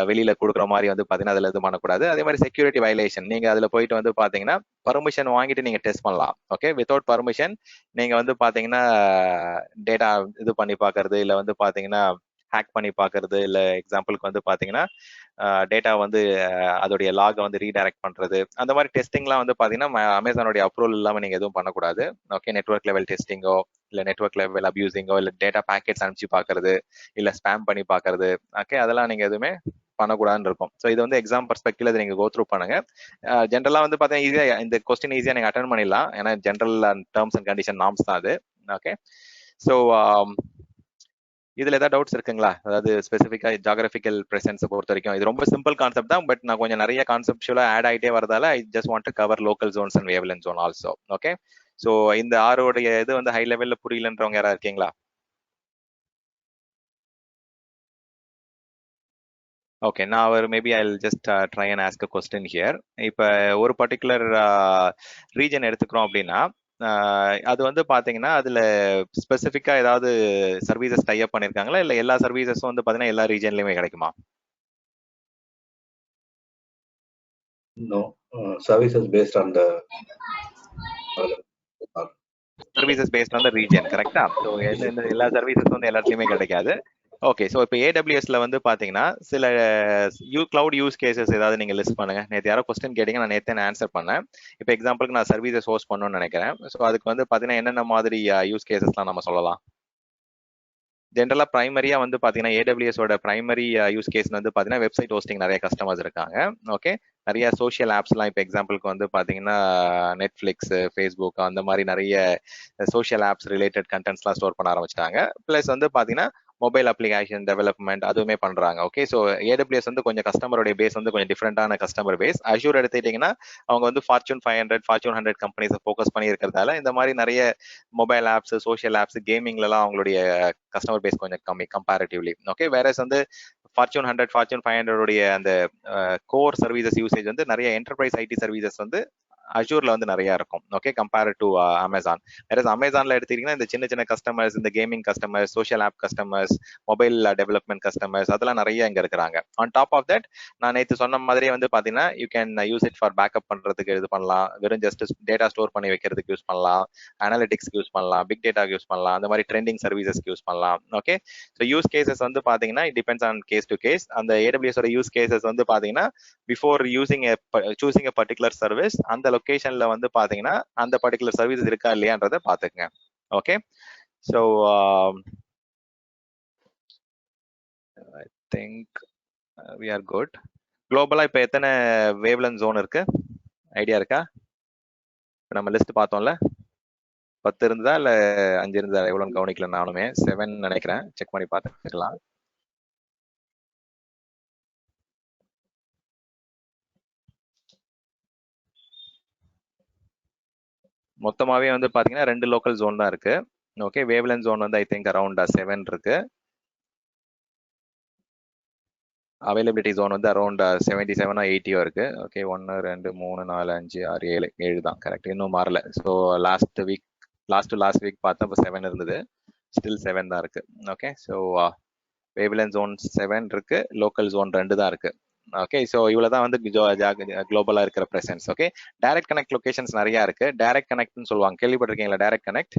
வெளியில கொடுக்குற மாதிரி வந்து பாத்தீங்கன்னா அதுல இது பண்ணக்கூடாது. அதே மாதிரி செக்யூரிட்டி வயலேஷன், நீங்க அதுல போயிட்டு வந்து பாத்தீங்கன்னா பர்மிஷன் வாங்கிட்டு நீங்க டெஸ்ட் பண்ணலாம். ஓகே, வித்தவுட் பர்மிஷன் நீங்க வந்து பாத்தீங்கன்னா டேட்டா இது பண்ணி பாக்குறது இல்ல வந்து பாத்தீங்கன்னா ஹேக் பண்ணி பாக்குறது, இல்ல எக்ஸாம்பிளுக்கு வந்து பாத்தீங்கன்னா டேட்டா வந்து அதோடைய லாகை வந்து ரீடைரக்ட் பண்றது, அந்த மாதிரி டெஸ்டிங்லாம் வந்து பாத்தீங்கன்னா அமேசானுடைய அப்ரூவல் இல்லாம நீங்க எதுவும் பண்ணக்கூடாது. ஓகே, நெட்வொர்க் லெவல் டெஸ்டிங்கோ இல்ல நெட்வொர்க் லெவல் அபியூசிங்கோ இல்ல டேட்டா பேக்கெட்ஸ் அனுப்பிச்சு பாக்குறது இல்ல ஸ்பேம் பண்ணி பாக்குறது, ஓகே, அதெல்லாம் நீங்க எதுவுமே பண்ணக்கூடாதுன்னு இருக்கும். ஸோ இது வந்து எக்ஸாம் பர்ஸ்பெக்டிவ்ல நீங்க கோ த்ரூ பண்ணுங்க. ஜென்ரலா வந்து பாத்தீங்கன்னா ஈஸியா இந்த கொஸ்டின் ஈஸியா நீங்க அட்டன் பண்ணிடலாம், ஏன்னா general terms and condition norms தான் அது. ஓகே, ஸோ இதுல ஏதாவது டவுட்ஸ் இருக்குங்களா? அதாவது ஸ்பெசிஃபிக்கா ஜியோகிராபிக்கல் பிரசன்ஸ் பொறுத்த வரைக்கும் இது ரொம்ப சிம்பிள் கான்செப்ட் தான், பட் நான் கொஞ்சம் நிறைய கான்செப்டுவலா ஆட் ஆகிட்டே வரதால I just want to cover local zones and wavelength zone also. Okay, so இந்த ஆரோடைய இது வந்து ஹை லெவல்ல புரியலன்றவங்க யாராவது இருக்கீங்களா? ஓகே, நான் ஒரு maybe I just try and ask a question here. இப்போ ஒரு பர்டிகுலர் ரீஜன் எடுத்துக்கிறோம் அப்படின்னா அது வந்து பாத்தீங்கன்னா அதுல ஸ்பெசிஃபிக்கா ஏதாவது சர்வீசஸ் டை அப் பண்ணிருக்காங்களா, இல்ல எல்லா சர்வீசஸும் வந்து பாத்தீங்கன்னா எல்லா ரீஜன்லயுமே கிடைக்குமா? No, services based on the services based on the region, கரெக்டா? ஸோ எல்லா சர்வீசஸும் வந்து எல்லாத்துலயுமே கிடைக்காது. ஓகே, ஸோ இப்போ AWSல வந்து பாத்தீங்கன்னா சில கிளவுட் யூஸ் கேசஸ் ஏதாவது நீங்க லிஸ்ட் பண்ணுங்க. நேற்று யாரோ கொஸ்டின் கேட்டீங்க, நான் நேற்று ஆன்சர் பண்ணேன். இப்போ எக்ஸாம்பிளுக்கு நான் சர்வீசஸ் ஹோஸ்ட் பண்ணணும்னு நினைக்கிறேன். ஸோ அதுக்கு வந்து பாத்தீங்கன்னா என்னென்ன மாதிரி யூஸ் கேசஸ்லாம் நம்ம சொல்லலாம்? ஜென்ரலா பிரைமரியா வந்து பாத்தீங்கன்னா AWS ஓட பிரைமரி யூஸ் கேஸ் வந்து பாத்தீங்கன்னா வெப்சைட் ஹோஸ்டிங் நிறைய கஸ்டமர்ஸ் இருக்காங்க. ஓகே, நிறைய சோஷியல் ஆப்ஸ்லாம் இப்போ எக்ஸாம்பிளுக்கு வந்து பார்த்தீங்கன்னா நெட்ஃப்ளிக்ஸ், ஃபேஸ்புக் அந்த மாதிரி நிறைய சோஷியல் ஆப்ஸ் ரிலேட்டட் கண்டென்ட்ஸ்லாம் ஸ்டோர் பண்ண ஆரம்பிச்சிட்டாங்க. ப்ளஸ் வந்து பார்த்தீங்கன்னா மொபைல் அப்ளிகேஷன் டெவலப்மெண்ட் அதுவுமே பண்றாங்க. ஓகே, ஸோ ஏடபிள்யூஎஸ் வந்து கொஞ்சம் கஸ்டமருடைய பேஸ் வந்து கொஞ்சம் டிஃப்ரெண்டான கஸ்டமர் பேஸ். அஷூர் எடுத்துக்கிட்டீங்கன்னா அவங்க வந்து ஃபார்ச்சூன் 500 ஃபார்ச்சூன் 100 கம்பெனிஸை ஃபோக்கஸ் பண்ணி இருக்கிறதால இந்த மாதிரி நிறைய மொபைல் ஆப்ஸ், சோஷியல் ஆப்ஸ், கேமிங்லலாம் அவங்களுடைய கஸ்டமர் பேஸ் கொஞ்சம் கம்மி கம்பேரிட்டிவ்லி. ஓகே, வேறஸ் வந்து ஃபார்ச்சூன் 100 ஃபார்ச்சூன் 500 உடைய அந்த கோர் சர்வீசஸ் யூசேஜ் வந்து நிறைய என்டர்பிரைஸ் ஐடி சர்வீசஸ் வந்து அஷூர்ல வந்து நிறைய இருக்கும். Okay, compare to Amazon. வேற அமேசான்ல எடுத்துக்கிட்டீங்கன்னா இந்த சின்ன சின்ன கஸ்டமர்ஸ், இந்த gaming customers, social app customers, mobile development customers அதெல்லாம் நிறைய இங்க இருக்கிறாங்க. ஆன் டாப் ஆஃப் தட் நான் நேற்று சொன்ன மாதிரியே வந்து பாத்தீங்கன்னா you can use it for backup பண்றதுக்கு இது பண்ணலாம், வெறும் ஜஸ்ட் டேட்டா ஸ்டோர் பண்ணி வைக்கிறதுக்கு யூஸ் பண்ணலாம், அனாலிட்டிக்ஸ்க்கு யூஸ் பண்ணலாம், பிக் டேட்டாக்கு யூஸ் பண்ணலாம், அந்த மாதிரி ட்ரெண்டிங் சர்வீசஸ்க்கு யூஸ் பண்ணலாம். ஓகே, ஸோ யூஸ் கேசஸ் வந்து பாத்தீங்கன்னா it depends on case to case. அந்த AWS ஓட யூஸ் கேசஸ் வந்து பாத்தீங்கன்னா before choosing a particular service அந்த லொகேஷன்ல வந்து பாத்தீங்கன்னா அந்த பர்டிகுலர் சர்வீஸ் இருக்கா இல்லையான்றத பாத்துக்கங்க. Okay, so I think we are good. குளோபலா இப்ப எத்தனை வேவ்லென்த் ஜோன் இருக்கு ஐடியா இருக்கா? நம்ம லிஸ்ட் பார்த்தோம்ல, 10 இருந்ததா இல்ல 5 இருந்ததா? எவ்வளவுன்னு கவனிக்கல நானுமே. 7 நினைக்கிறேன், செக் பண்ணி பார்த்துக்கலாம். மொத்தமாவே வந்து பாத்தீங்கன்னா 2 லோக்கல் ஜோன் தான் இருக்கு. ஓகே, வேவ்லென்த் ஜோன் வந்து ஐ திங்க் அரௌண்ட் 7 இருக்கு. அவைலபிலிட்டி ஜோன் வந்து அரௌண்ட் 77 80 இருக்கு. ஓகே, 1 2 3 4 5 6 7 தான் கரெக்ட், இன்னும் மாறல. ஸோ லாஸ்ட் வீக் பார்த்தா இப்போ 7 இருந்தது, ஸ்டில் 7 தான் இருக்கு. ஓகே, ஸோ வேவ்லென்த் ஜோன் 7 இருக்கு, லோக்கல் ஜோன் 2 தான் இருக்கு. ஓகே, ஸோ இவ்வளவுதான் வந்து குளோபலா இருக்கிற presence. Okay, direct connect locations நிறைய இருக்கு. டைரக்ட் கனெக்ட்னு சொல்லுவாங்க, கேள்விப்பட்டிருக்கீங்களா? டைரக்ட் கனெக்ட்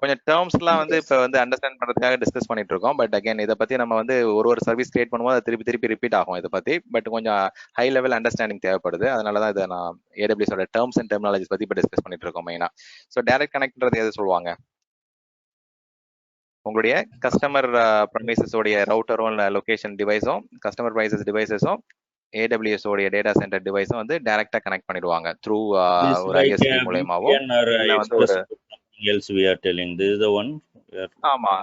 கொஞ்சம் டேர்ம்ஸ்லாம் வந்து இப்போ வந்து அண்டர்ஸ்டாண்ட் பண்றதுக்காக டிஸ்கஸ் பண்ணிட்டு இருக்கோம். பட் அகைன் இதை பத்தி நம்ம வந்து ஒரு சர்வீஸ் கிரியேட் பண்ணும்போது அது திருப்பி ரிப்பீட் ஆகும் இதை பத்தி. பட் கொஞ்சம் ஹை லெவல் அண்டர்ஸ்டாண்டிங் தேவைப்படுது. அதனால தான் இதை நான் AWS ஓட டேர்ம்ஸ் அண்ட் டெர்மினாலஜிஸ் பத்தி இப்போ டிஸ்கஸ் பண்ணிட்டு இருக்கோம் மெயினா. ஸோ டைரக்ட் கனெக்ட்ன்றது எது சொல்லுவாங்க? உங்களுடைய கஸ்டமர் ப்ரமிசஸ் உடைய ரவுட்டரும் இல்லை லொகேஷன் டிவைஸும் கஸ்டமர் ப்ரைசஸ் டிவைசஸும் AWS உடைய டேட்டா சென்டர் டிவைஸும் வந்து டைரக்டா கனெக்ட் பண்ணிடுவாங்க த்ரூ ஒரு ISP மூலமாவோ இல்லை வந்து ஒரு else we are telling. This is the one. ஆமா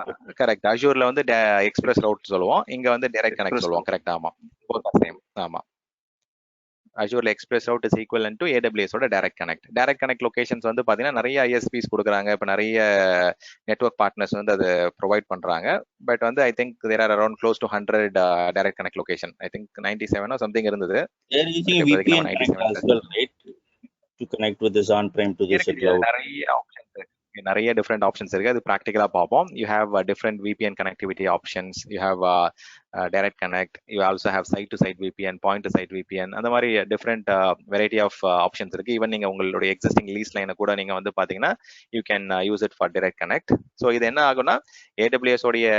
கரெக்ட். அஷூர்ல வந்து எக்ஸ்பிரஸ் ரவுட் சொல்லுவோம், இங்க வந்து டைரக்ட் கனெக்ட் சொல்லுவோம். கரெக்ட், ஆமா, சேம். ஆமா, அஷூர்ல express route is equal to AWS ஓட direct connect. Direct connect locations வந்து பாத்தீங்கன்னா நிறைய ISPs கொடுக்குறாங்க. இப்போ நிறைய நெட்வொர்க் பார்ட்னர்ஸ் வந்து அது ப்ரொவைட் பண்றாங்க. பட் வந்து I think there are around close to 100 direct connect location. I think 97 something இருந்தது. They are using VPN as well, right? To connect with this on-prem to this cloud. நிறைய டிஃப்ரெண்ட் ஆப்ஷன்ஸ் இருக்கு. அது ப்ராக்டிகலா பார்ப்போம். You have different VPN connectivity options, you have direct connect, you also have side to side VPN, point to side VPN, அந்த மாதிரி டிஃப்ரெண்ட் வெரைட்டி ஆஃப் ஆப்ஷன்ஸ் இருக்கு. ஈவன் நீங்க உங்களுடைய எக்ஸிஸ்டிங் லீஸ் லைனை கூட நீங்க வந்து பாத்தீங்கன்னா you can use it for direct connect. So இது என்ன ஆகும்னா AWS உடைய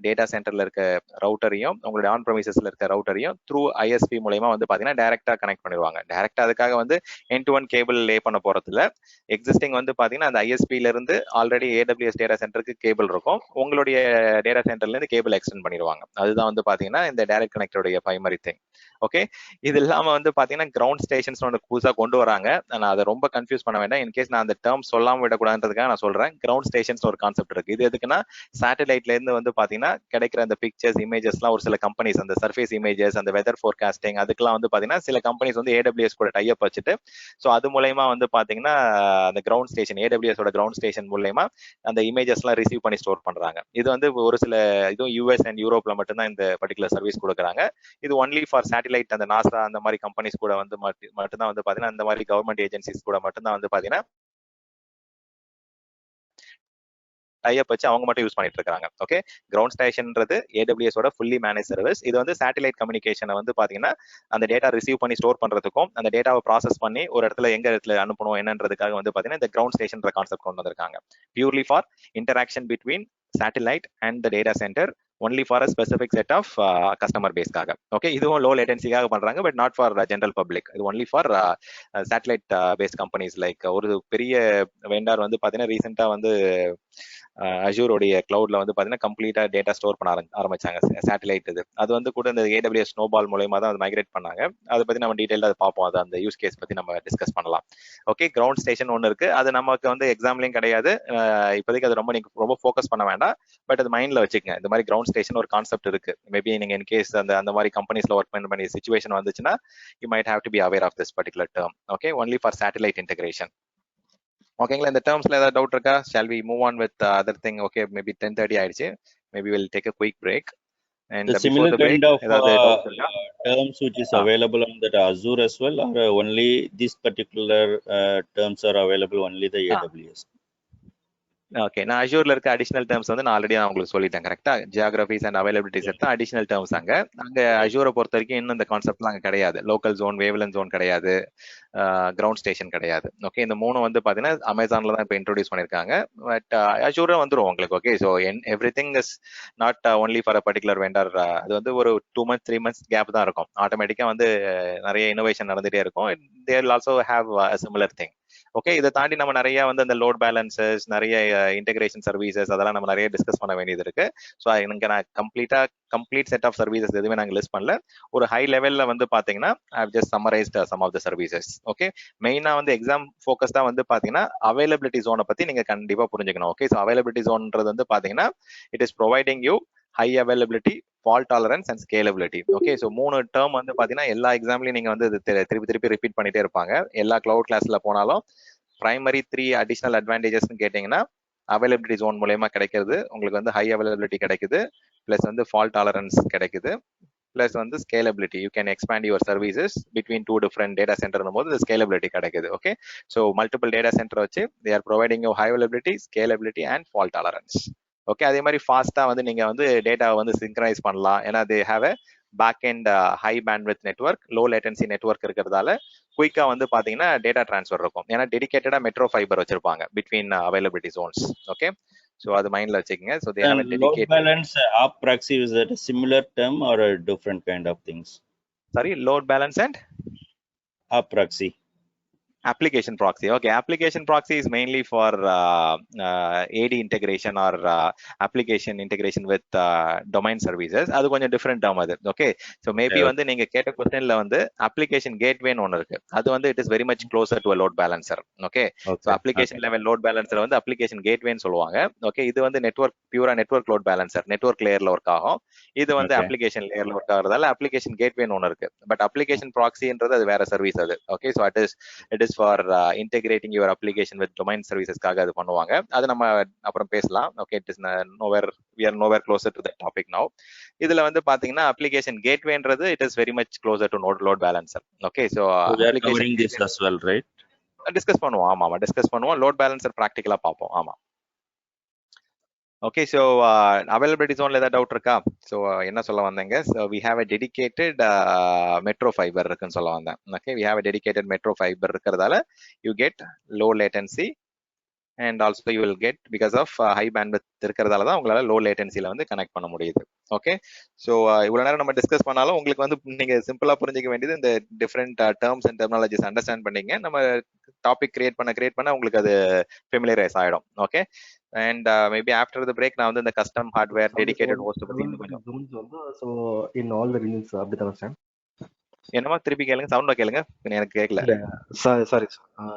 டேட்டா சென்டர்ல இருக்க ரவுட்டரையும் உங்களுடைய ஆன் ப்ரமிசஸ்ல இருக்க ரவுட்டரையும் த்ரூ ISP மூலமா வந்து பாத்தீங்கன்னா டைரக்டா கனெக்ட் பண்ணிடுவாங்க. டைரக்டா அதுக்காக வந்து எண்ட் டு எண்ட் கேபிள் லே பண்ண போறதுல எக்ஸிஸ்டிங் வந்து பாத்தீங்கன்னா அந்த ISP இருந்து ஆல்ரெடி AWS டேட்டா சென்டருக்கு கேபிள் இருக்கும், உங்களுடைய டேட்டா சென்டர்ல இருந்து கேபிள் எக்ஸ்டெண்ட் பண்ணிடுவாங்க. அதுதான் வந்து பாத்தீங்கன்னா இந்த டைரக்ட் கனெக்டோடைய பிரைமரி திங். ஓகே, இது இல்லாம வந்து பாத்தீங்கன்னா கிரவுண்ட் ஸ்டேஷன்ஸ் ஒன்று புதுசா கொண்டு வராங்க. நான் அதை ரொம்ப கன்ஃபியூஸ் பண்ண வேண்டாம். இன்கேஸ் நான் அந்த டேர்ம் சொல்லாம விடக்கூடாதுன்றதுக்காக நான் சொல்றேன். கிரவுண்ட் ஸ்டேஷன்ஸ் ஒரு கான்செப்ட் இருக்கு. இது எதுக்குன்னா சேட்டலைட்ல இருந்து வந்து பாத்தீங்கன்னா கிடைக்கிற அந்த பிக்சர்ஸ், இமேஜஸ்லாம் ஒரு சில கம்பெனிஸ் அந்த சர்ஃபேஸ் இமேஜஸ், அந்த வெதர் ஃபோர்காஸ்டிங் அதுக்கெல்லாம் வந்து பாத்தீங்கன்னா சில கம்பெனிஸ் வந்து AWS கூட டைப் வச்சுட்டு ஸோ அது மூலயமா வந்து பாத்தீங்கன்னா அந்த கிரவுண்ட் ஸ்டேஷன் AWS ஓட கிரவுண்ட் ஸ்டேஷன் மூலமா அந்த இமேஜஸ்லாம் ரிசீவ் பண்ணி ஸ்டோர் பண்றாங்க. இது வந்து ஒரு சில இதுவும் US அண்ட் யூரோப்ல மட்டும்தான் இந்த பர்டிகுலர் சர்வீஸ் கொடுக்குறாங்க. இது ஒன்லி ஃபார் சேட்டலைட், அந்த நாசா அந்த மாதிரி கம்பெனிஸ் கூட வந்து மட்டும்தான் வந்து பாத்தீங்கன்னா இந்த மாதிரி கவர்மெண்ட் ஏஜென்சிஸ் கூட மட்டும்தான் வந்து பாத்தீங்கன்னா டைப் வச்சு அவங்க மட்டும் யூஸ் பண்ணிட்டு இருக்காங்க. ஓகே, கிரவுண்ட் ஸ்டேஷன்ன்றது AWS ஓட ஃபுல்லி மேனேஜ் சர்வீஸ். இது வந்து சேட்டலைட் கம்யூனிகேஷனை வந்து பாத்தீங்கன்னா அந்த டேட்டா ரிசீவ் பண்ணி ஸ்டோர் பண்றதுக்கும் அந்த டேட்டாவை ப்ராசஸ் பண்ணி ஒரு இடத்துல எங்க இடத்துல அனுப்பணும் என்னன்றதுக்காக வந்து பாத்தீங்கன்னா இந்த கிரவுண்ட் ஸ்டேஷன் கான்செப்ட் கொண்டு வந்திருக்காங்க. Purely for interaction between satellite and the data center, only for a specific set of customer பேஸ்க்காக. ஓகே, இதுவும் லோ லேட்டன்சிக்காக பண்றாங்க, but not for general public. இது only for satellite based companies. Like ஒரு பெரிய வெண்டார் வந்து பாத்தீங்கன்னா ரீசெண்டா வந்து அஜூரோடைய கிளவுட்ல வந்து பாத்தீங்கன்னா கம்ப்ளீட்டா டேட்டா ஸ்டோர் பண்ண ஆரம்பிச்சாங்க சேட்டலைட் இது. அது வந்து கூட இந்த AWS ஸ்னோபால் மூலயமா தான் மைக்ரேட் பண்ணாங்க. அதை பத்தி நம்ம டீடைலா அதை பார்ப்போம். அது அந்த யூஸ் கேஸ் பத்தி நம்ம டிஸ்கஸ் பண்ணலாம். ஓகே, கிரவுண்ட் ஸ்டேஷன் ஒன்று இருக்கு. அது நமக்கு வந்து எக்ஸாம்லயும் கிடையாது. இப்போதைக்கு அது நீங்க ரொம்ப ஃபோக்கஸ் பண்ண வேண்டாம். பட் அது மைண்ட்ல வச்சுக்கங்க, இந்த மாதிரி கிரவுண்ட் ஸ்டேஷன் ஒரு கான்செப்ட் இருக்கு. மேபி நீங்க இன் கேஸ் அந்த மாதிரி கம்பெனிஸ்ல ஒர்க் பண்ண வேண்டிய சிச்சுவேஷன் வந்துச்சுன்னா you might have to be aware of this particular term. Okay, only for satellite integration. ஓகேங்களா, இந்த டேர்ம்ஸ்ல ஏதாவது டவுட் இருக்கா? Shall we move on with other thing? Okay, maybe 10:30 ஆயிடுச்சு. Maybe will take a quick break. And The before similar the break, kind of ஏதாவது டவுட் இருக்கா? terms which is available on that Azure as well, or only this particular terms are available only the AWS? Okay, நான் அஷூர்ல இருக்க அடிஷனல் டேர்ம்ஸ் வந்து நான் ஆல்ரெடி உங்களுக்கு சொல்லிட்டேன். கரெக்டா, ஜியோகிராஃபிஸ் அண்ட் அவைலபிலிட்டிஸ் எடுத்தா அடிஷனல் டேர்ம்ஸ். அங்க அஷூரை பொறுத்த வரைக்கும் இன்னும் இந்த கான்செப்ட்லாம் அங்க கிடையாது. லோக்கல் ஜோன், வேவ்லென்த் ஜோன் கிடையாது, கிரவுண்ட் ஸ்டேஷன் கிடையாது. ஓகே, இந்த மூணு வந்து பாத்தீங்கன்னா அமேசான்ல தான் இப்போ இன்ட்ரோடியூஸ் பண்ணிருக்காங்க. பட் அஷூரும் வந்துடும் உங்களுக்கு. Okay, so every thing is not only for a particular vendor. அது வந்து ஒரு 2 months 3 months கேப் தான் இருக்கும். ஆட்டோமேட்டிக்கா வந்து நிறைய இனோவேஷன் நடந்துட்டே இருக்கும். தே will also have a similar thing. Okay, இதை தாண்டி நம்ம நிறைய வந்து அந்த லோட் பேலன்சஸ், நிறைய இன்டெகிரேஷன் சர்வீசஸ், அதெல்லாம் நம்ம நிறைய டிஸ்கஸ் பண்ண வேண்டியது இருக்கு. ஸோ எனக்கு நான் கம்ப்ளீட் செட் ஆஃப் சர்வீசஸ் எதுவுமே நாங்கள் லிஸ்ட் பண்ணல. ஒரு ஹை லெவல்ல வந்து பாத்தீங்கன்னா I just summarized some of the services. Okay, மெயினா வந்து எக்ஸாம் ஃபோக்கஸ்டா வந்து பாத்தீங்கன்னா அவைலபிலிட்டி ஜோனை பத்தி நீங்க கண்டிப்பா புரிஞ்சுக்கணும். ஓகே, ஸோ அவைலபிலிட்டி ஜோன்ன்றது வந்து பாத்தீங்கன்னா it is providing you high availability, fault tolerance and scalability. Okay, so 3 term வந்து பாத்தீங்கன்னா எல்லா எக்ஸாம்லயும் நீங்க வந்து திருப்பி ரிப்பீட் பண்ணிட்டே இருப்பாங்க. எல்லா கிளவுட் கிளாஸ்ல போனாலும் பிரைமரி 3 அடிஷனல் அட்வான்டேஜஸ் கேட்டீங்கன்னா அவைலபிலிட்டி ஜோன் மூலயமா கிடைக்கிறது உங்களுக்கு வந்து ஹை அவைலபிலிட்டி கிடைக்குது, பிளஸ் வந்து ஃபால்ட் டாலரன்ஸ் கிடைக்குது, பிளஸ் வந்து scalability. You can expand your services between 2 different data center போது ஸ்கேலபிலிட்டி கிடைக்குது. Okay, so multiple data center வச்சு they are providing high availability, scalability and fault tolerance. Okay, அதே மாதிரி ஃபாஸ்டா வந்து நீங்க வந்து டேட்டாவை வந்து சிங்க்ரனைஸ் பண்ணலாம். ஏன்னா they have a back and high bandwidth network, low latency network இருக்கிறதால குயிக்கா வந்து பாத்தீங்கன்னா டேட்டா டிரான்ஸ்ஃபர் இருக்கும். ஏன்னா டெடிகேட்டடா மெட்ரோ ஃபைபர் வச்சிருப்பாங்க between availability zones. Okay, so அது மைண்ட்ல வச்சுக்கோங்க. So they have a dedicated. Load balance, app proxy, is that a similar term or a different kind of things? Sorry, load balance and App proxy. application proxy. Okay, application proxy is mainly for AD integration or application integration with domain services. அது கொஞ்சம் டிஃபரெண்ட் டேர்ம் அது. ஓகே, ஸோ மேபி வந்து நீங்க கேட்ட கொஸ்டின்ல வந்து அப்ளிகேஷன் கேட்வேன்னு ஒன்று இருக்கு. அது வந்து it is very much closer to load balancer. Okay, so application level load balancer வந்து அப்ளிகேஷன் கேட்வேன்னு சொல்லுவாங்க. ஓகே, இது வந்து நெட்வொர்க் பியூரா நெட்வொர்க் லோட் பேலன்சர், நெட்வொர்க் லேயர்ல ஒர்க் ஆகும். இது வந்து அப்ளிகேஷன் லேயர்ல ஒர்க் ஆகுறதால அப்ளிகேஷன் கேட்வேன்னு ஒன்று இருக்கு. பட் அப்ளிகேஷன் ப்ராக்ஸின்றது அது வேற சர்வீஸ் அது. Okay, so it is for integrating your application with domain சர்வீசஸ்க்காக அது பண்ணுவாங்க. அது நம்ம அப்புறம் பேசலாம். Okay, it is nowhere closer to the topic now. இதுல வந்து பாத்தீங்கன்னா அப்ளிகேஷன் கேட்வேன்றது it is very much closer to load balancer. Okay, so covering this as well, right? Discuss பண்ணுவோம். ஆமா, டிஸ்கஸ் பண்ணுவோம். லோட் பேலன்சர் ப்ராக்டிகலா பார்ப்போம். ஆமா. ஓகே, ஸோ அவைலபிலிட்டி ஜோன்ல ஏதாவது டவுட் இருக்கா? ஸோ என்ன சொல்ல வந்தேங்க, so we have a dedicated metro fiber இருக்குன்னு சொல்ல வந்தேன். Okay, we have a dedicated metro fiber இருக்கிறதால you get low latency and also you will get because of high bandwidth இருக்கிறதால தான் உங்களால லோ லேட்டன்சில வந்து கனெக்ட் பண்ண முடியுது. ஓகே, ஸோ இவ்வளவு நேரம் நம்ம டிஸ்கஸ் பண்ணாலும் உங்களுக்கு வந்து நீங்க சிம்பிளா புரிஞ்சிக்க வேண்டியது இந்த different terms and terminologies understand பண்ணீங்க. நம்ம டாபிக் கிரியேட் பண்ண உங்களுக்கு அது ஃபெமிலியரைஸ் ஆயிடும். Okay, and maybe after the break நான் வந்து இந்த custom hardware dedicated host பத்தி இன்னும் கொஞ்சம் so in all the regions அப்படிதான் சார். என்னமா திருப்பி கேளுங்க, சவுண்டா கேளுங்க, எனக்கு கேட்கல. சாரி,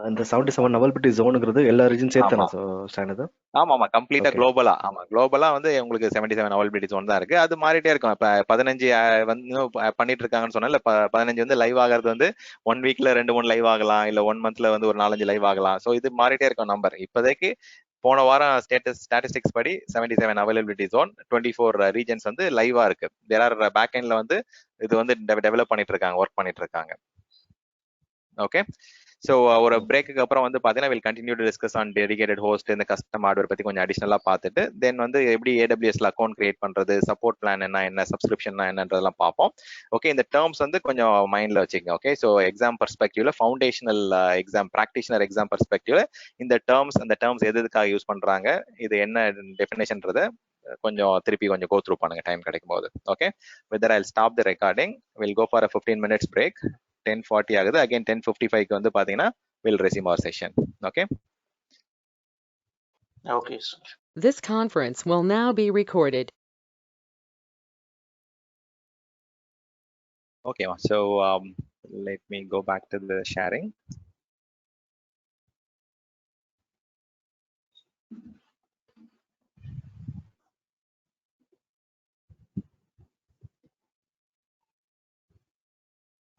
இந்த 77 availability zoneங்கிறது எல்லா ரீஜன் சேர்த்தானே சார்? இது ஆமா கம்ப்ளீட்டா குளோபலா வந்து உங்களுக்கு 77 availability zone தான் இருக்கு. அது மாறிட்டே இருக்கும். இப்ப 15 வந்து பண்ணிட்டு இருக்காங்கன்னு சொன்னா, 15 வந்து லைவ் ஆகிறது வந்து 1 வீக்ல 2-3 லைவ் ஆகலாம், இல்ல 1 monthல வந்து ஒரு 4-5 லைவ் ஆகலாம். சோ இது மாறிட்டே இருக்கும் நம்பர். இப்போதைக்கு போன வாரம் ஸ்டாட்டிஸ்டிக்ஸ் படி 77 அவைலபிலிட்டி ஜோன் 24 ரீஜன்ஸ் வந்து லைவா இருக்கு. தேர் ஆர் பேக் எண்ட்ல வந்து இது வந்து டெவலப் பண்ணிட்டு இருக்காங்க, ஒர்க் பண்ணிட்டு இருக்காங்க. ஓகே, ஸோ ஒரு பிரேக்குக்கு அப்புறம் வந்து பார்த்தீங்கன்னா will continue to discuss on dedicated host, இந்த கஸ்டம் ஹார்ட்வேர் பற்றி கொஞ்சம் அடிஷனலாக பார்த்துட்டு தென் வந்து எப்படி AWSல அக்கௌண்ட் கிரியேட் பண்ணுறது, சப்போர்ட் பிளான் என்ன சப்ஸ்கிரிப்ஷன் என்னன்றதெல்லாம் பார்ப்போம். ஓகே, இந்த டேர்ம்ஸ் வந்து கொஞ்சம் மைண்டில் வச்சுக்கோங்க. ஓகே, ஸோ எக்ஸாம் பர்ஸ்பெக்டிவ்ல ஃபவுண்டேஷனல் எக்ஸாம் ப்ராக்டிஷனர் எக்ஸாம் பர்ஸ்பெக்டிவ்ல இந்த டேர்ம்ஸ் எதுக்காக யூஸ் பண்ணுறாங்க, இது என்ன டெஃபினேஷன்றதை கொஞ்சம் திருப்பி கொஞ்சம் கோ த்ரூ பண்ணுங்க டைம் கிடைக்கும் போது. Okay, with I will stop the recording, will go for 15 minutes break. 10:40 ஆகுது. அகைன் 10:55க்கு வந்து பாத்தீங்கன்னா will resume our session. Okay, okay sir. This conference will now be recorded. Okay, so let me go back to the sharing.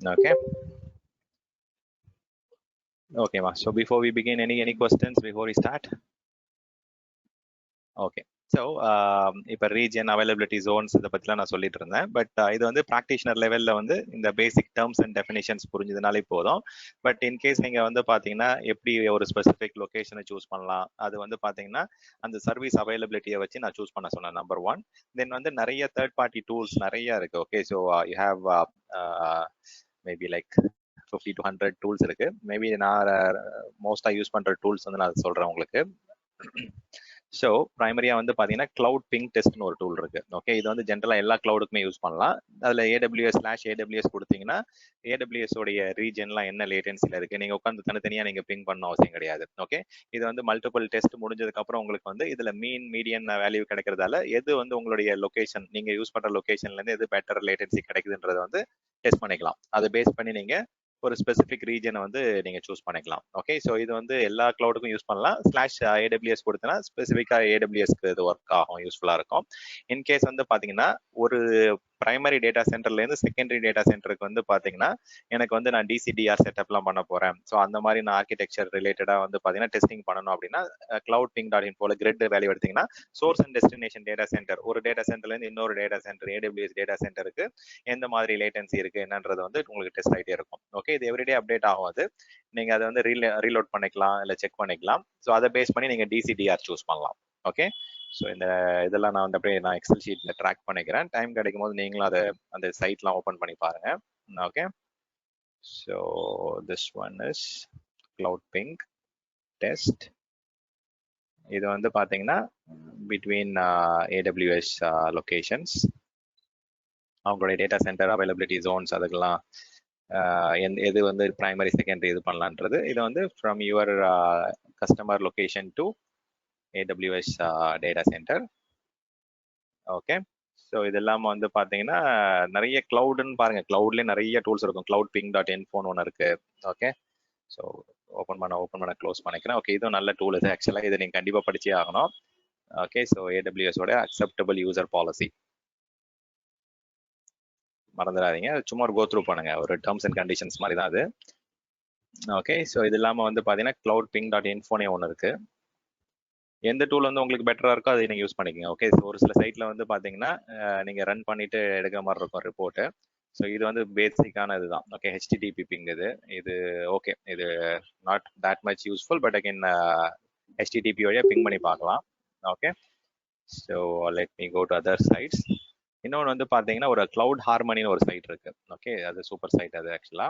Okay. Okay, so before we begin, any questions before we start? Okay. So இப்போ ரீஜன் அவைலபிலிட்டி ஜோன்ஸ் இதை பற்றிலாம் நான் சொல்லிட்டு இருந்தேன். பட் இது வந்து ப்ராக்டிஷனர் லெவலில் வந்து இந்த பேசிக் டேர்ம்ஸ் அண்ட் டெஃபினேஷன்ஸ் புரிஞ்சதுனாலே போதும். பட் இன்கேஸ் நீங்கள் வந்து பார்த்தீங்கன்னா எப்படி ஒரு ஸ்பெசிஃபிக் லொக்கேஷனை சூஸ் பண்ணலாம், அது வந்து பார்த்தீங்கன்னா அந்த சர்வீஸ் அவைலபிலிட்டியை வச்சு நான் சூஸ் பண்ண சொன்னேன், நம்பர் 1. தென் வந்து நிறைய தேர்ட் பார்ட்டி டூல்ஸ் நிறைய இருக்கு. Okay, so you have maybe like 50 to 100 tools இருக்கு. மேபி நான் மோஸ்டா யூஸ் பண்ற டூல்ஸ் வந்து நான் சொல்றேன் உங்களுக்கு. ஸோ பிரைமரியா வந்து பாத்தீங்கன்னா கிளவுட் பிங் டெஸ்ட்னு ஒரு டூல் இருக்கு. ஓகே, இது வந்து ஜென்ரலா எல்லா கிளவுடுக்குமே யூஸ் பண்ணலாம். அதுல AWS/AWS கொடுத்தீங்கன்னா AWS உடைய ரீஜன்லாம் என்ன லேட்டன்சில இருக்கு, நீங்க உட்காந்து தனித்தனியா நீங்க பிங் பண்ண அவசியம் கிடையாது. ஓகே, இது வந்து மல்டிபிள் டெஸ்ட் முடிஞ்சதுக்கு அப்புறம் உங்களுக்கு வந்து இதுல மீடியன் வேல்யூ கிடைக்கிறதால எது வந்து உங்களுடைய லொகேஷன், நீங்க யூஸ் பண்ற லொகேஷன்ல இருந்து எது பெட்டர் லேட்டன்சி கிடைக்குதுன்றத வந்து டெஸ்ட் பண்ணிக்கலாம். அதை பேஸ் பண்ணி நீங்க ஒரு ஸ்பெசிபிக் ரீஜனை வந்து நீங்க சூஸ் பண்ணிக்கலாம். ஓகே, ஸோ இது வந்து எல்லா கிளவுடுக்கும் யூஸ் பண்ணலாம். /AWS கொடுத்தனா ஸ்பெசிஃபிக்கா AWSக்கு இது ஒர்க் ஆகும், யூஸ்ஃபுல்லா இருக்கும். இன்கேஸ் வந்து பாத்தீங்கன்னா ஒரு பிரைமரி டேட்டா சென்டர்ல இருந்து செகண்டரி டேட்டா சென்டருக்கு வந்து பாத்தீங்கன்னா எனக்கு வந்து நான் DCDR செட்டப்லாம் பண்ண போறேன். ஸோ அந்த மாதிரி நான் ஆர்கிடெக்சர் ரிலேட்டடா வந்து பாத்தீங்கன்னா டெஸ்டிங் பண்ணணும் அப்படின்னா cloudping.info கிரிட் வேல்யூ எடுத்தீங்கன்னா source and destination data centre, ஒரு டேட்டா சென்டர்ல இருந்து இன்னொரு டேட்டா சென்டர் AWS டேட்டா சென்டருக்கு எந்த மாதிரி லேட்டன்சி இருக்கு என்னன்றது வந்து உங்களுக்கு டெஸ்ட் ஆகிட்டே இருக்கும். ஓகே, இது எவ்ரிடே அப்டேட் ஆகும். அது நீங்க அதை வந்து ரீலோட் பண்ணிக்கலாம், இல்லை செக் பண்ணிக்கலாம். ஸோ அதை பேஸ் பண்ணி நீங்க DCDR சூஸ் பண்ணலாம். ஓகே, ஸோ இந்த இதெல்லாம் நான் வந்து அப்படியே நான் எக்ஸல் ஷீட்ல ட்ராக் பண்ணிக்கிறேன். டைம் கிடைக்கும் போது நீங்களும் அதை அந்த சைட்லாம் ஓப்பன் பண்ணி பாருங்க. Okay, so this one is cloud ping test. இது வந்து பாத்தீங்கன்னா பிட்வீன் AWS லொகேஷன்ஸ், அவங்களுடைய டேட்டா சென்டர் அவைலபிலிட்டி ஜோன்ஸ், அதுக்கெல்லாம் எது வந்து பிரைமரி செகண்டரி இது பண்ணலான்றது. இது வந்து from your customer location to AWS data centre. Okay, so இது இல்லாமல் வந்து பார்த்தீங்கன்னா நிறைய கிளவுடுன்னு பாருங்க, கிளவுட்லேயே நிறைய டூல்ஸ் இருக்கும். cloudping.infoன்னு ஒன்று இருக்கு. ஓகே, ஸோ ஓப்பன் பண்ண க்ளோஸ் பண்ணிக்கிறேன். ஓகே, இதுவும் நல்ல டூல். இது ஆக்சுவலாக இதை நீங்கள் கண்டிப்பாக படிச்சே ஆகணும். ஓகே, ஸோ AWS ஓட அக்செப்டபிள் யூசர் பாலிசி மறந்துடாதீங்க, சும்மா ஒரு கோ த்ரூ பண்ணுங்க, ஒரு டேர்ம்ஸ் அண்ட் கண்டிஷன்ஸ் மாதிரி தான் அது. ஓகே, ஸோ இது இல்லாமல் வந்து பார்த்தீங்கன்னா cloudping.infoனே ஒன்று இருக்கு. எந்த டூல் வந்து உங்களுக்கு பெட்டரா இருக்கோ அதை நீங்க யூஸ் பண்ணிக்கோங்க. ஓகே, ஸோ ஒரு சில சைட்ல வந்து பாத்தீங்கன்னா நீங்க ரன் பண்ணிட்டு எடுக்கிற மாதிரி இருக்கும் ரிப்போர்ட். ஸோ இது வந்து பேசிக்கான இதுதான். ஓகே, HTTP பிங் இது ஓகே, இது not that much useful, but again HTTP வழியா பிங் பண்ணி பார்க்கலாம். Okay, so let me go to other sites. இன்னொன்று வந்து பார்த்தீங்கன்னா ஒரு கிளவுட் ஹார்மனின்னு ஒரு சைட் இருக்கு. ஓகே, அது சூப்பர் சைட் அது ஆக்சுவலா.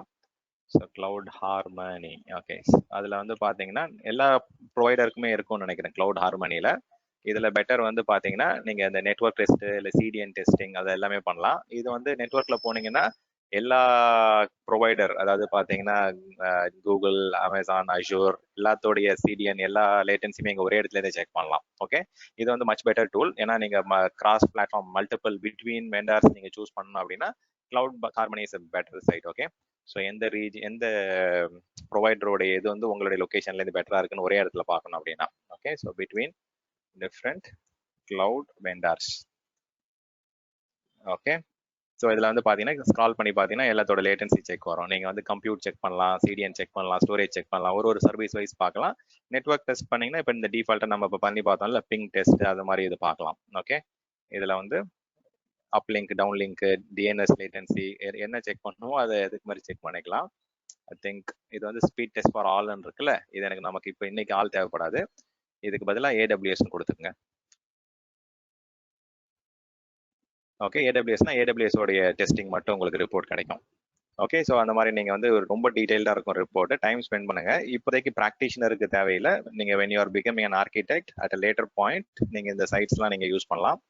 So cloud harmony. ஓகே, அதில் வந்து பார்த்தீங்கன்னா எல்லா ப்ரொவைடருக்குமே இருக்கும்னு நினைக்கிறேன் கிளவுட் ஹார்மனியில். இதில் பெட்டர் வந்து பார்த்தீங்கன்னா நீங்கள் இந்த நெட்ஒர்க் டெஸ்ட்டு இல்லை CDN டெஸ்டிங் அதை எல்லாமே பண்ணலாம். இது வந்து நெட்ஒர்க்கில் போனீங்கன்னா எல்லா ப்ரொவைடர், அதாவது பார்த்தீங்கன்னா கூகுள், அமேசான், அஷூர் எல்லாத்தோடைய CDN எல்லா லேட்டன்சியுமே இங்கே ஒரே இடத்துல செக் பண்ணலாம். ஓகே, இது வந்து மச் பெட்டர் டூல். ஏன்னா நீங்கள் cross platform multiple between vendors நீங்கள் சூஸ் பண்ணணும் அப்படின்னா Cloud Harmony is better site. Okay, so எந்த ப்ரொவைடரோடைய இது வந்து உங்களுடைய லொக்கேஷன்ல இருந்து பெட்டரா இருக்குன்னு ஒரே இடத்துல பார்க்கணும் அப்படின்னா. Okay, so between different cloud vendors. Okay, so இதில் வந்து பார்த்தீங்கன்னா ஸ்க்ரால் பண்ணி பார்த்தீங்கன்னா எல்லாத்தோட லேட்டன்சி செக் வரும். நீங்கள் வந்து கம்ப்யூட் செக் பண்ணலாம், CDN செக் பண்ணலாம், ஸ்டோரேஜ் செக் பண்ணலாம், ஒரு சர்வீஸ் வைஸ் பார்க்கலாம். நெட்ஒர்க் டெஸ்ட் பண்ணீங்கன்னா இப்போ இந்த டிஃபால்ட்டை நம்ம இப்போ பண்ணி பார்த்தோம்ல பிங் டெஸ்ட், அது மாதிரி இது பார்க்கலாம். ஓகே, இதில் வந்து அப்லிங்க், டவுன்லிங்க், DNS லேட்டன்சி என்ன செக் பண்ணணுமோ அதை எதுக்கு மாதிரி செக் பண்ணிக்கலாம். ஐ திங்க் இது வந்து ஸ்பீட் டெஸ்ட் ஃபார் ஆல்னு இருக்குல்ல, இது எனக்கு நமக்கு இப்போ இன்னைக்கு ஆள் தேவைப்படாது, இதுக்கு பதிலாக AWSன்னு கொடுத்துருங்க. ஓகே, AWSனா AWS உடைய டெஸ்டிங் மட்டும் உங்களுக்கு ரிப்போர்ட் கிடைக்கும். ஓகே, ஸோ அந்த மாதிரி நீங்கள் வந்து ரொம்ப டீடைல்டாக இருக்கும் ரிப்போர்ட், டைம் ஸ்பெண்ட் பண்ணுங்க. இப்போதைக்கு ப்ராக்டிஷனருக்கு தேவையில்லை. நீங்கள் when you are becoming an architect at a later point நீங்கள் இந்த சைட்ஸ்லாம் நீங்கள் யூஸ் பண்ணலாம்.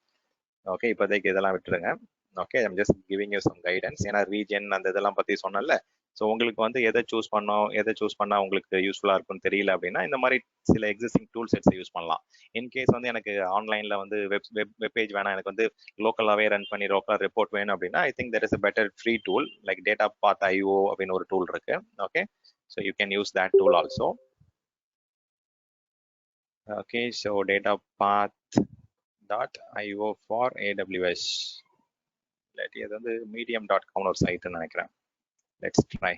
ஓகே, இப்போதைக்கு இதெல்லாம் விட்டுருங்க. Okay, I'm just giving you some guidance. ஏன்னா ரீஜன் அந்த இதெல்லாம் பற்றி சொன்னல, ஸோ உங்களுக்கு வந்து எதை சூஸ் பண்ணால் உங்களுக்கு யூஸ்ஃபுல்லாக இருக்கும்னு தெரியல அப்படின்னா இந்த மாதிரி சில எக்ஸிஸ்டிங் டூல் செட்ஸை யூஸ் பண்ணலாம். இன்கேஸ் வந்து எனக்கு ஆன்லைனில் வந்து வெப் பேஜ் வேணாம், எனக்கு வந்து லோக்கலாகவே ரன் பண்ணி லோக்கல் ரிப்போர்ட் வேணும் அப்படின்னா I think there is a better free tool like data path IO அப்படின்னு ஒரு டூல் இருக்கு. Okay, so you can use that tool also. Okay, so data path.io for AWS. இல்லாட்டி அது வந்து medium.com ஒரு சைட்டுன்னு நினைக்கிறேன். Let's try.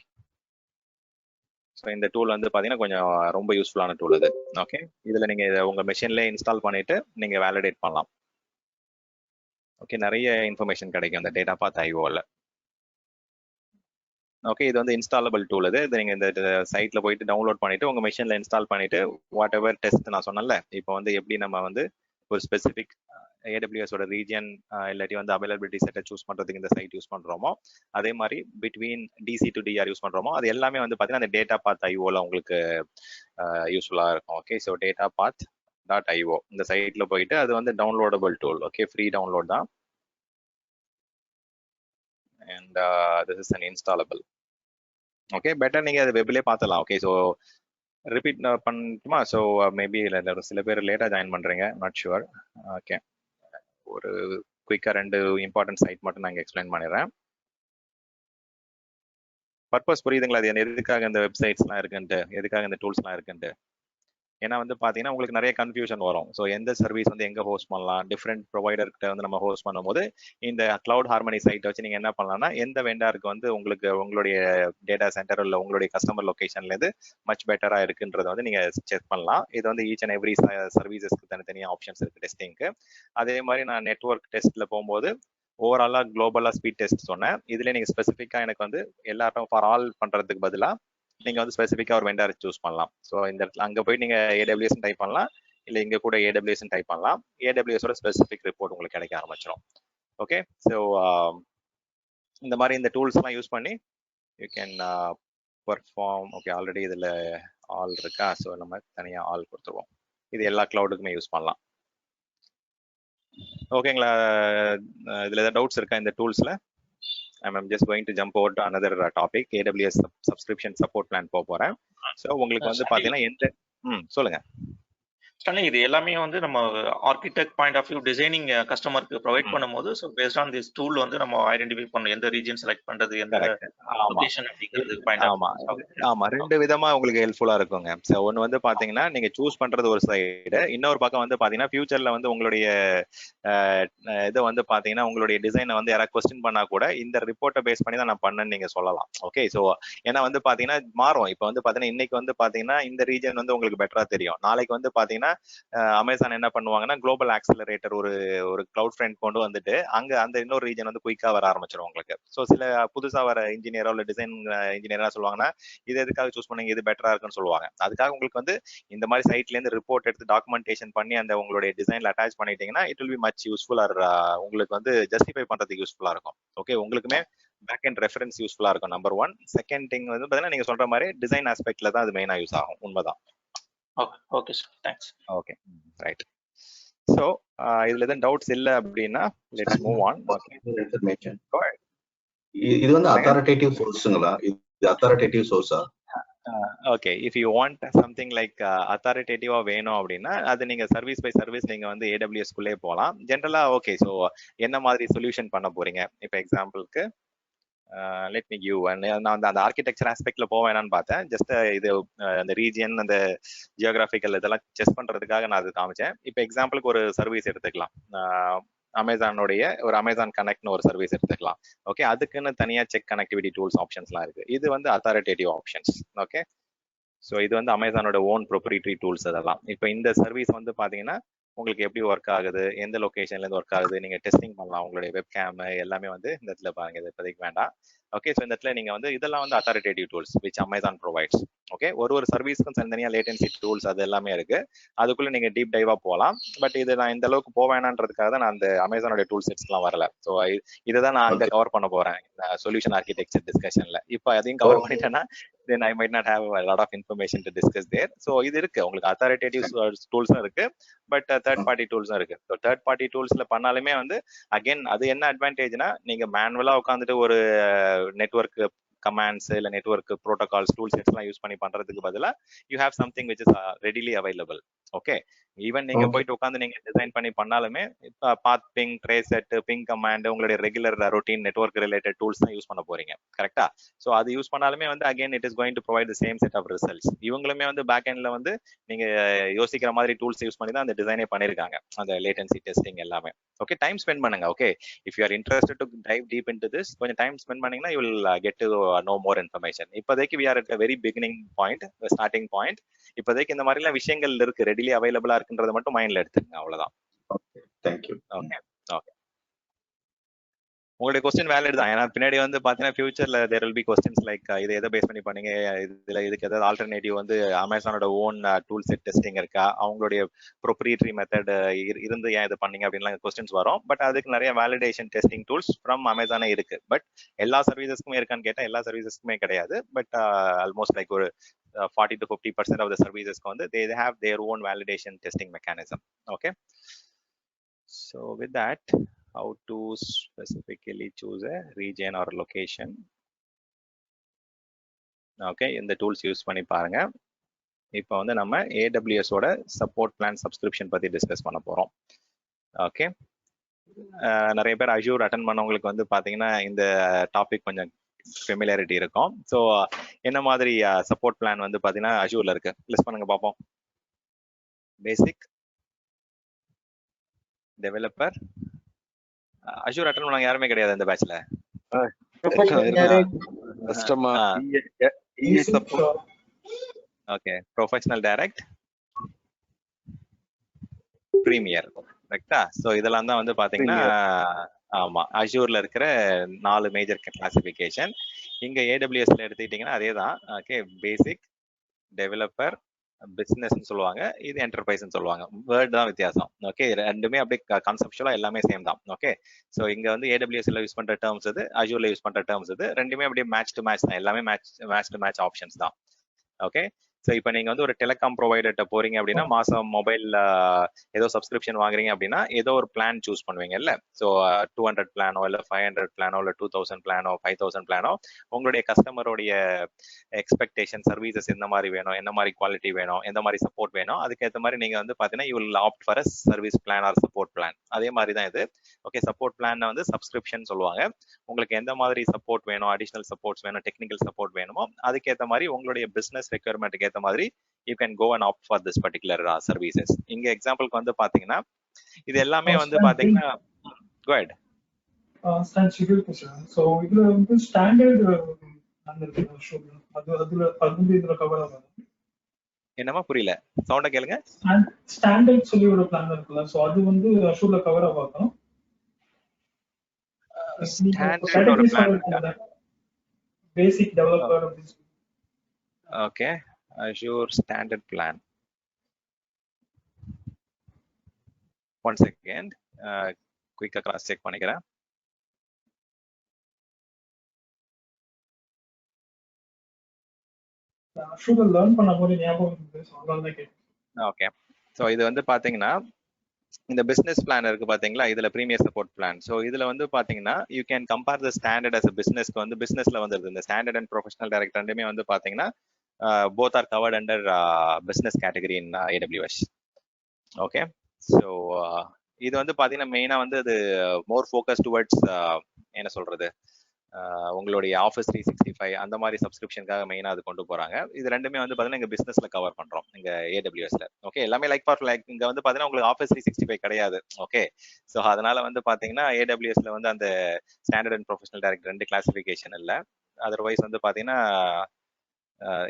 ஸோ இந்த டூல் வந்து பார்த்தீங்கன்னா கொஞ்சம் ரொம்ப யூஸ்ஃபுல்லான டூல் இது. ஓகே, இதில் நீங்கள் இதை உங்கள் மெஷின்லேயே இன்ஸ்டால் பண்ணிவிட்டு நீங்கள் வேலிடேட் பண்ணலாம். ஓகே, நிறைய இன்ஃபர்மேஷன் கிடைக்கும் இந்த டேட்டா பாத் ஐஓவில். ஓகே, இது வந்து இன்ஸ்டாலபிள் டூல். இது நீங்கள் இந்த சைட்டில் போயிட்டு டவுன்லோட் பண்ணிவிட்டு உங்கள் மெஷினில் இன்ஸ்டால் பண்ணிவிட்டு வாட் எவர் டெஸ்ட் நான் சொன்னேன்ல, இப்போ வந்து எப்படி நம்ம வந்து ஒரு ஸ்பெசிஃபிக் ஏடபிள்யூஎஸோட ரீஜன் இல்லாட்டி வந்து அவைலபிலிட்டி செட்டை சூஸ் பண்ணுறதுக்கு இந்த சைட் யூஸ் பண்ணுறோமோ, அதே மாதிரி between DC to DR use பண்ணுறோமோ, அது எல்லாமே வந்து பார்த்தீங்கன்னா அந்த டேட்டா பாத் ஐஓவில் உங்களுக்கு யூஸ்ஃபுல்லாக இருக்கும். ஓகே, ஸோ டேட்டா path.io இந்த சைட்டில் போயிட்டு அது வந்து downloadable tool. Okay, free download தான். And this is an installable. Okay, better நீங்கள் அது வெப்லேயே பார்த்துலாம். ஓகே, ஸோ ரிப்பீட் பண்ணட்டுமா? ஸோ மேபி இல்லை சில பேர் லேட்டாக ஜாயின் பண்ணுறீங்க, நாட் ஷுவர். ஓகே, ஒரு குயிக்காக 2 இம்பார்ட்டன்ட் சைட் மட்டும் நான் எக்ஸ்பிளைன் பண்ணிடுறேன். பர்பஸ் புரியுதுங்களா? அது எதுக்காக இந்த வெப்சைட்ஸ்லாம் இருக்குன்ட்டு, எதுக்காக இந்த டூல்ஸ்லாம் இருக்குன்ட்டு. ஏன்னா வந்து பார்த்தீங்கன்னா உங்களுக்கு நிறைய கன்ஃபியூஷன் வரும். ஸோ எந்த சர்வீஸ் வந்து எங்கே ஹோஸ்ட் பண்ணலாம், டிஃப்ரெண்ட் ப்ரொவைடர்கிட்ட வந்து நம்ம ஹோஸ்ட் பண்ணும்போது இந்த கிளவுட் ஹார்மனி சைட்டை வச்சு நீங்கள் என்ன பண்ணலாம்னா எந்த வெண்டாருக்கு வந்து உங்களுக்கு உங்களுடைய டேட்டா சென்டர் இல்லை உங்களுடைய கஸ்டமர் லொக்கேஷன்லேருந்து மச் பெட்டராக இருக்குன்றதை வந்து நீங்கள் செக் பண்ணலாம். இது வந்து ஈச் அண்ட் எவ்ரி சர்வீசஸ்க்கு தனித்தனியாக ஆப்ஷன்ஸ் இருக்குது டெஸ்டிங்க்கு. அதே மாதிரி நான் நெட்ஒர்க் டெஸ்ட்டில் போகும்போது ஓவராலாக குளோபலாக ஸ்பீட் டெஸ்ட் சொன்னேன். இதில் நீங்கள் ஸ்பெசிஃபிக்காக எனக்கு வந்து எல்லாரும் ஃபார் ஆல் பண்ணுறதுக்கு பதிலாக நீங்கள் வந்து ஸ்பெசிஃபிக்காக ஒரு வெண்டார் சூஸ் பண்ணலாம். ஸோ இந்த இடத்துல அங்கே போய் நீங்கள் AWS டைப் பண்ணலாம், இல்லை இங்கே கூட AWS டைப் பண்ணலாம். AWSோட ஸ்பெசிஃபிக் ரிப்போர்ட் உங்களுக்கு கிடைக்க ஆரம்பிச்சிடும். ஓகே, ஸோ இந்த மாதிரி இந்த டூல்ஸ்லாம் யூஸ் பண்ணி you can perform. Okay, already இதில் ஆல் இருக்கா? ஸோ நம்ம தனியாக ஆல் கொடுத்துருவோம். இது எல்லா கிளவுடுக்குமே யூஸ் பண்ணலாம். ஓகேங்களா? இதில் ஏதாவது டவுட்ஸ் இருக்கா இந்த டூல்ஸில்? I'm just going to jump over to another topic, AWS subscription support plan போறேன். ஸோ உங்களுக்கு வந்து பார்த்தீங்கன்னா எந்த சொல்லுங்க. இது எல்லாமே வந்து நம்ம architect point of view designing கஸ்டமருக்கு ப்ரொவைட் பண்ணும்போது so based on this tool வந்து நம்ம ஐடென்டிஃபை பண்ணணும் எந்த ரீஜன் செலக்ட் பண்றது, எந்த லொகேஷன் அப்படிங்கிறது பாயிண்ட் ஆஃப். ஆமா, 2 விதமா உங்களுக்கு ஹெல்ப்ஃபுல்லா இருக்குங்க. ஸோ ஒன்று வந்து பாத்தீங்கன்னா நீங்க சூஸ் பண்றது ஒரு சைடு, இன்னொரு பக்கம் வந்து பாத்தீங்கன்னா ஃபியூச்சர்ல வந்து உங்களுடைய இதை வந்து பாத்தீங்கன்னா உங்களுடைய டிசைனை வந்து யாராவது கொஸ்டின் பண்ணா கூட இந்த ரிப்போர்ட்டை பேஸ் பண்ணி தான் நான் பண்ணேன்னு நீங்க சொல்லலாம். ஓகே, ஸோ ஏன்னா வந்து பாத்தீங்கன்னா மாறும். இப்போ வந்து பாத்தீங்கன்னா இன்னைக்கு வந்து பாத்தீங்கன்னா இந்த ரீஜன் வந்து உங்களுக்கு பெட்டரா தெரியும். நாளைக்கு வந்து பாத்தீங்கன்னா அமேசான் என்ன பண்ணுவாங்கன்னா குளோபல் ஆக்சிலரேட்டர் ஒரு கிளவுட் ஃப்ரண்ட் கொண்டு வந்துட்டு அங்க அந்த இன்னொரு ரீஜன் வந்து குயிக்கா வர ஆரம்பிச்சிடும் உங்களுக்கு. ஸோ சில புதுசா வர இன்ஜினியரோ இல்லை டிசைன் இன்ஜினியரா சொல்லுவாங்கன்னா இது எதுக்காக சூஸ் பண்ணீங்க, இது பெட்டரா இருக்குன்னு சொல்லுவாங்க. அதுக்காக உங்களுக்கு வந்து இந்த மாதிரி சைட்ல இருந்து ரிப்போர்ட் எடுத்து டாக்குமெண்டேஷன் பண்ணி அந்த உங்களுடைய டிசைன்ல அட்டாச் பண்ணிட்டீங்கன்னா இட் வில் பி மச் யூஸ்ஃபுல்லா. உங்களுக்கு வந்து ஜஸ்டிஃபை பண்றதுக்கு யூஸ்ஃபுல்லா இருக்கும். ஓகே, உங்களுக்குமே பேக் அண்ட் ரெஃபரன்ஸ் யூஸ்ஃபுல்லா இருக்கும். நம்பர் 1. செகண்ட் திங் வந்து பாத்தீங்கன்னா நீங்க சொல்ற மாதிரி டிசைன் ஆஸ்பெக்ட்ல தான் அது மெயினா யூஸ் ஆகும். உண்மைதான். Okay sir, thanks. Okay, right. So இதுல எதுவும் டவுட்ஸ் இல்லை அப்படின்னா லெட்ஸ் மூவ் ஆன். இன்ஃபர்மேஷன் இது வந்து அத்தாரிட்டேட்டிவ் சோர்ஸ்ங்களா? இது அத்தாரிட்டேட்டிவ் சோர்ஸா? Okay, if you want something like அத்தாரிட்டேட்டிவா வேணும் அப்படின்னா அது நீங்க சர்வீஸ் பை சர்வீஸ் நீங்க வந்து AWS குள்ளே போகலாம். ஜென்ரலா ஓகே, ஸோ என்ன மாதிரி சொல்யூஷன் பண்ண போறீங்க? இப்போ எக்ஸாம்பிளுக்கு லெட் மீ கிவ் நான் அந்த ஆர்கிடெக்சர் ஆஸ்பெக்ட்ல போவேனான்னு பார்த்தேன். ஜஸ்ட் இது அந்த ரீஜியன் அந்த ஜியோகிராபிக்கல் இதெல்லாம் செஸ் பண்றதுக்காக நான் அது காமிச்சேன். இப்போ எக்ஸாம்பிளுக்கு ஒரு சர்வீஸ் எடுத்துக்கலாம். அமேசானோடைய ஒரு அமேசான் கனெக்ட்னு ஒரு சர்வீஸ் எடுத்துக்கலாம். ஓகே, அதுக்குன்னு தனியா செக் கனெக்டிவிட்டி டூல்ஸ் ஆப்ஷன்ஸ்லாம் இருக்கு. இது வந்து அத்தாரிட்டேட்டிவ் ஆப்ஷன்ஸ். ஓகே, ஸோ இது வந்து அமேசானோட ஓன் ப்ரொப்ரைட்டரி டூல்ஸ் அதெல்லாம். இப்போ இந்த சர்வீஸ் வந்து பாத்தீங்கன்னா உங்களுக்கு எப்படி ஒர்க் ஆகுது, எந்த லொகேஷன்ல இருந்து ஒர்க் ஆகுது, நீங்க டெஸ்டிங் பண்ணலாம். உங்களுடைய வெப்கேம் எல்லாமே வந்து இந்த இடத்துல பாருங்க. இது இப்போதைக்கு வேண்டாம். ஓகே, ஸோ இந்த இடத்துல நீங்க வந்து இதெல்லாம் வந்து authoritative tools which Amazon provides. Okay, ஒரு சர்வீஸ்க்கும் தனித்தனியா லேட்டன்சி டூல்ஸ் அது எல்லாமே இருக்கு. அதுக்குள்ள நீங்க டீப் டைவா போகலாம். பட் இது நான் இந்த அளவுக்கு போவேனான்றதுக்காக தான் நான் அந்த அமேசானோட டூல் செட்ஸ்லாம் வரல. ஸோ இதை தான் நான் அங்க கவர் பண்ண போறேன் சொல்யூஷன் ஆர்கிடெக்சர் டிஸ்கஷன்ல. இப்போ அதையும் கவர் பண்ணிட்டேன்னா then I might not have a lot of information to discuss there. So இது இருக்கு உங்களுக்கு அத்தாரிட்டேட்டிவ் டூல்ஸும் இருக்கு, பட் தேர்ட் பார்ட்டி டூல்ஸும் இருக்கு. ஸோ தேர்ட் பார்ட்டி டூல்ஸ்ல பண்ணாலுமே வந்து அகைன் அது என்ன அட்வான்டேஜ்னா நீங்க மேனுவலா உட்காந்துட்டு ஒரு நெட்வொர்க் கமாண்ட்ஸ் இல்லை நெட்வொர்க் ப்ரோட்டோகால்ஸ் டூல் செட்ஸ்லாம் யூஸ் பண்ணி பண்றதுக்கு பதிலாக you have something which is readily available. Okay, even நீங்க போயிட்டு உட்காந்து நீங்க டிசைன் பண்ணி பண்ணாலுமே இப்போ pathping, trace set, ping command, உங்களுடைய regular routine network related tools தான் யூஸ் பண்ண போறீங்க. கரெக்டா? ஸோ அது யூஸ் பண்ணாலுமே வந்து again it is going to provide the same set of results. இவங்களுமே வந்து பேக் எண்ட்ல வந்து நீங்க யோசிக்கிற மாதிரி டூல்ஸ் யூஸ் பண்ணி தான் அந்த டிசைனே பண்ணிருக்காங்க, அந்த லேட்டன்சி டெஸ்டிங் எல்லாமே. ஓகே, டைம் ஸ்பெண்ட் பண்ணுங்க. Okay, if you are interested to dive deep into this, கொஞ்சம் டைம் ஸ்பெண்ட் பண்ணீங்கன்னா you will get to know more information. இப்போதைக்கு we are at very beginning point, starting point. இப்போதைக்கு இந்த மாதிரிலாம் விஷயங்கள் இருக்கு, ரெடிலி அவைலபிளா இருக்குன்றதை மட்டும் மைண்ட்ல எடுத்துக்கங்க, அவ்வளவுதான். Okay, thank you. ஓகே ஓகே, உங்களுடைய கொஸ்டின் வேலிட் தான். ஏன்னா பின்னாடி வந்து பாத்தீங்கன்னா ஃபியூச்சர்ல there will be questions like இதை எதை பேஸ் பண்ணி பண்ணீங்க, இதுல இதுக்கு ஏதாவது ஆல்டர்னேட்டிவ் வந்து அமேசானோட ஓன் டூல் செட் டெஸ்டிங் இருக்கா, அவங்களுடைய ப்ரொப்ரியேட்டரி மெத்தட் இருந்து ஏன் இது பண்ணீங்க அப்படின்லாம் கொஸ்டின்ஸ் வரும். பட் அதுக்கு நிறைய வேலிடேஷன் டெஸ்டிங் டூல்ஸ் ஃப்ரம் அமேசானே இருக்கு. பட் எல்லா சர்வீசஸ்க்குமே இருக்கான்னு கேட்டா எல்லா சர்வீசஸ்க்குமே கிடையாது. பட் ஆல்மோஸ்ட் லைக் ஒரு 40 to 50% of the services வந்து they have their own validation testing mechanism. Okay, so with that, how to specifically choose a region or location. Okay, இந்த டூல்ஸ் யூஸ் பண்ணி பாருங்க. இப்போ வந்து நம்ம AWS ஓட சப்போர்ட் பிளான் சப்ஸ்கிரிப்ஷன் பத்தி டிஸ்கஸ் பண்ண போறோம். ஓகே, நிறைய பேர் அஜூர் அட்டன் பண்ணவங்களுக்கு வந்து பாத்தீங்கன்னா இந்த டாபிக் கொஞ்சம் ஃபெமிலியாரிட்டி இருக்கும். ஸோ என்ன மாதிரி சப்போர்ட் பிளான் வந்து பாத்தீங்கன்னா அஜூர்ல இருக்கு, லிஸ்ட் பண்ணுங்க பார்ப்போம். பேசிக், டெவலப்பர், அஜூர் அட்டன் பண்ணவங்க யாருமே கிடையாது இந்த பேட்ச்ல. ஓகே, ப்ரொஃபஷனல் டைரக்ட், பிரீமியர், கரெக்டா? ஸோ இதெல்லாம் தான் வந்து பாத்தீங்கன்னா ஆமா அஜூர்ல இருக்கிற 4 மேஜர் கிளாசிபிகேஷன். இங்க AWSல எடுத்துக்கிட்டீங்கன்னா அதே தான். ஓகே, பேசிக், டெவலப்பர், பிசினஸ் சொல்லுவாங்க, இது என்டர்பிரைஸ் சொல்லுவாங்க. வேர்ட் தான் வித்தியாசம். ஓகே, ரெண்டுமே அப்படியே கான்செப்சுவலா எல்லாமே சேம் தான். ஓகே, ஸோ இங்க வந்து AWSல யூஸ் பண்ற டேர்ம்ஸ் இது, அஜூர்ல யூஸ் பண்ற டேர்ம்ஸ் இது, ரெண்டுமே அப்படியே மேட்ச் டு மேட்ச் தான், எல்லாமே மேட்ச் டு மேட்ச் ஆப்ஷன்ஸ் தான். ஓகே, ஸோ இப்போ நீங்க வந்து ஒரு டெலிகாம் ப்ரொவைடர்கிட்ட போறீங்க அப்படின்னா மாசம் மொபைல் ஏதோ சப்ஸ்கிரிப்ஷன் வாங்குறீங்க அப்படின்னா ஏதோ ஒரு பிளான் சூஸ் பண்ணுவீங்கல்ல. ஸோ 200 பிளானோ இல்லை 500 பிளானோ இல்லை 2000 பிளானோ 5000 பிளானோ உங்களுடைய கஸ்டமருடைய எக்ஸ்பெக்டேஷன், சர்வீசஸ் எந்த மாதிரி வேணும், என்ன மாதிரி குவாலிட்டி வேணும், எந்த மாதிரி சப்போர்ட் வேணும், அதுக்கேற்ற மாதிரி நீங்க வந்து பாத்தீங்கன்னா you will opt for a service plan or support plan. அதே மாதிரி தான் இது. ஓகே, சப்போர்ட் பிளான் வந்து சப்ஸ்கிரிப்ஷன் சொல்லுவாங்க. உங்களுக்கு எந்த மாதிரி சப்போர்ட் வேணும், அடிஷனல் சப்போர்ட்ஸ் வேணும், டெக்னிக்கல் சப்போர்ட் வேணுமோ அதுக்கேற்ற மாதிரி உங்களுடைய பிசினஸ் ரெக்யர்மெண்ட்டுக்கு ஏற்ற மாதிரி you can go and opt for this particular services. இங்க எக்ஸாம்பிளுக்கு வந்து பாத்தீங்கன்னா இது எல்லாமே வந்து பாத்தீங்கன்னா கோ ஹெட். சோ இதுல வந்து ஸ்டாண்டர்ட் இதுல கவர் ஆகும். என்னமா புரியல, சவுண்ட கேளுங்க. ஸ்டாண்டர்ட் சொல்லி ஒரு பிளான் இருக்குல்ல, சோ அது வந்து அஷூர்ல கவர் ஆகும். ஸ்டாண்டர்ட் ஒரு பிளான் இருக்கா? Basic, developer. Okay, Azure standard plan. One second, குயிக்கா கிராஸ் செக் பண்ணிக்கிறேன். அஷூர்ல லேர்ன் பண்ணும்போது ஞாபகம் இருக்கு, சோ அதனால தான் கேட்டேன். ஓகே, சோ இது வந்து பாத்தீங்கன்னா இந்த பிசினஸ் பிளான் இருக்கு பாத்தீங்களா, இதுல பிரீமியர் சப்போர்ட் பிளான். ஸோ இதுல வந்து பாத்தீங்கன்னா you can compare the standard as பிசினஸ்க்கு வந்து பிசினஸ்ல வந்துருது. இந்த ஸ்டாண்டர்ட் அண்ட் ப்ரொஃபஷனல் டைரக்ட் ரெண்டுமே வந்து பாத்தீங்கன்னா both are covered under business category in AWS. Okay, so இது வந்து பாத்தீங்கன்னா மெயினா வந்து அது மோர் ஃபோக்கஸ் டுவர்ட்ஸ் என்ன சொல்றது, உங்களுடைய ஆஃபீஸ் 365 அந்த மாதிரி சப்ஸ்கிரிப்ஷனுக்காக மெயினா அது கொண்டு போறாங்க. இது ரெண்டுமே வந்து பாத்தீங்கன்னா இங்க பிசினஸ்ல கவர் பண்றோம் இங்க AWSல. ஓகே, எல்லாமே லைக் ஃபார் லைக். இங்க வந்து பாத்தீங்கன்னா உங்களுக்கு ஆஃபீஸ் 365 கிடையாது. ஓகே, ஸோ அதனால வந்து பாத்தீங்கன்னா AWSல வந்து அந்த standard and professional direct 2 classification இல்ல. அதர்வைஸ் வந்து பாத்தீங்கன்னா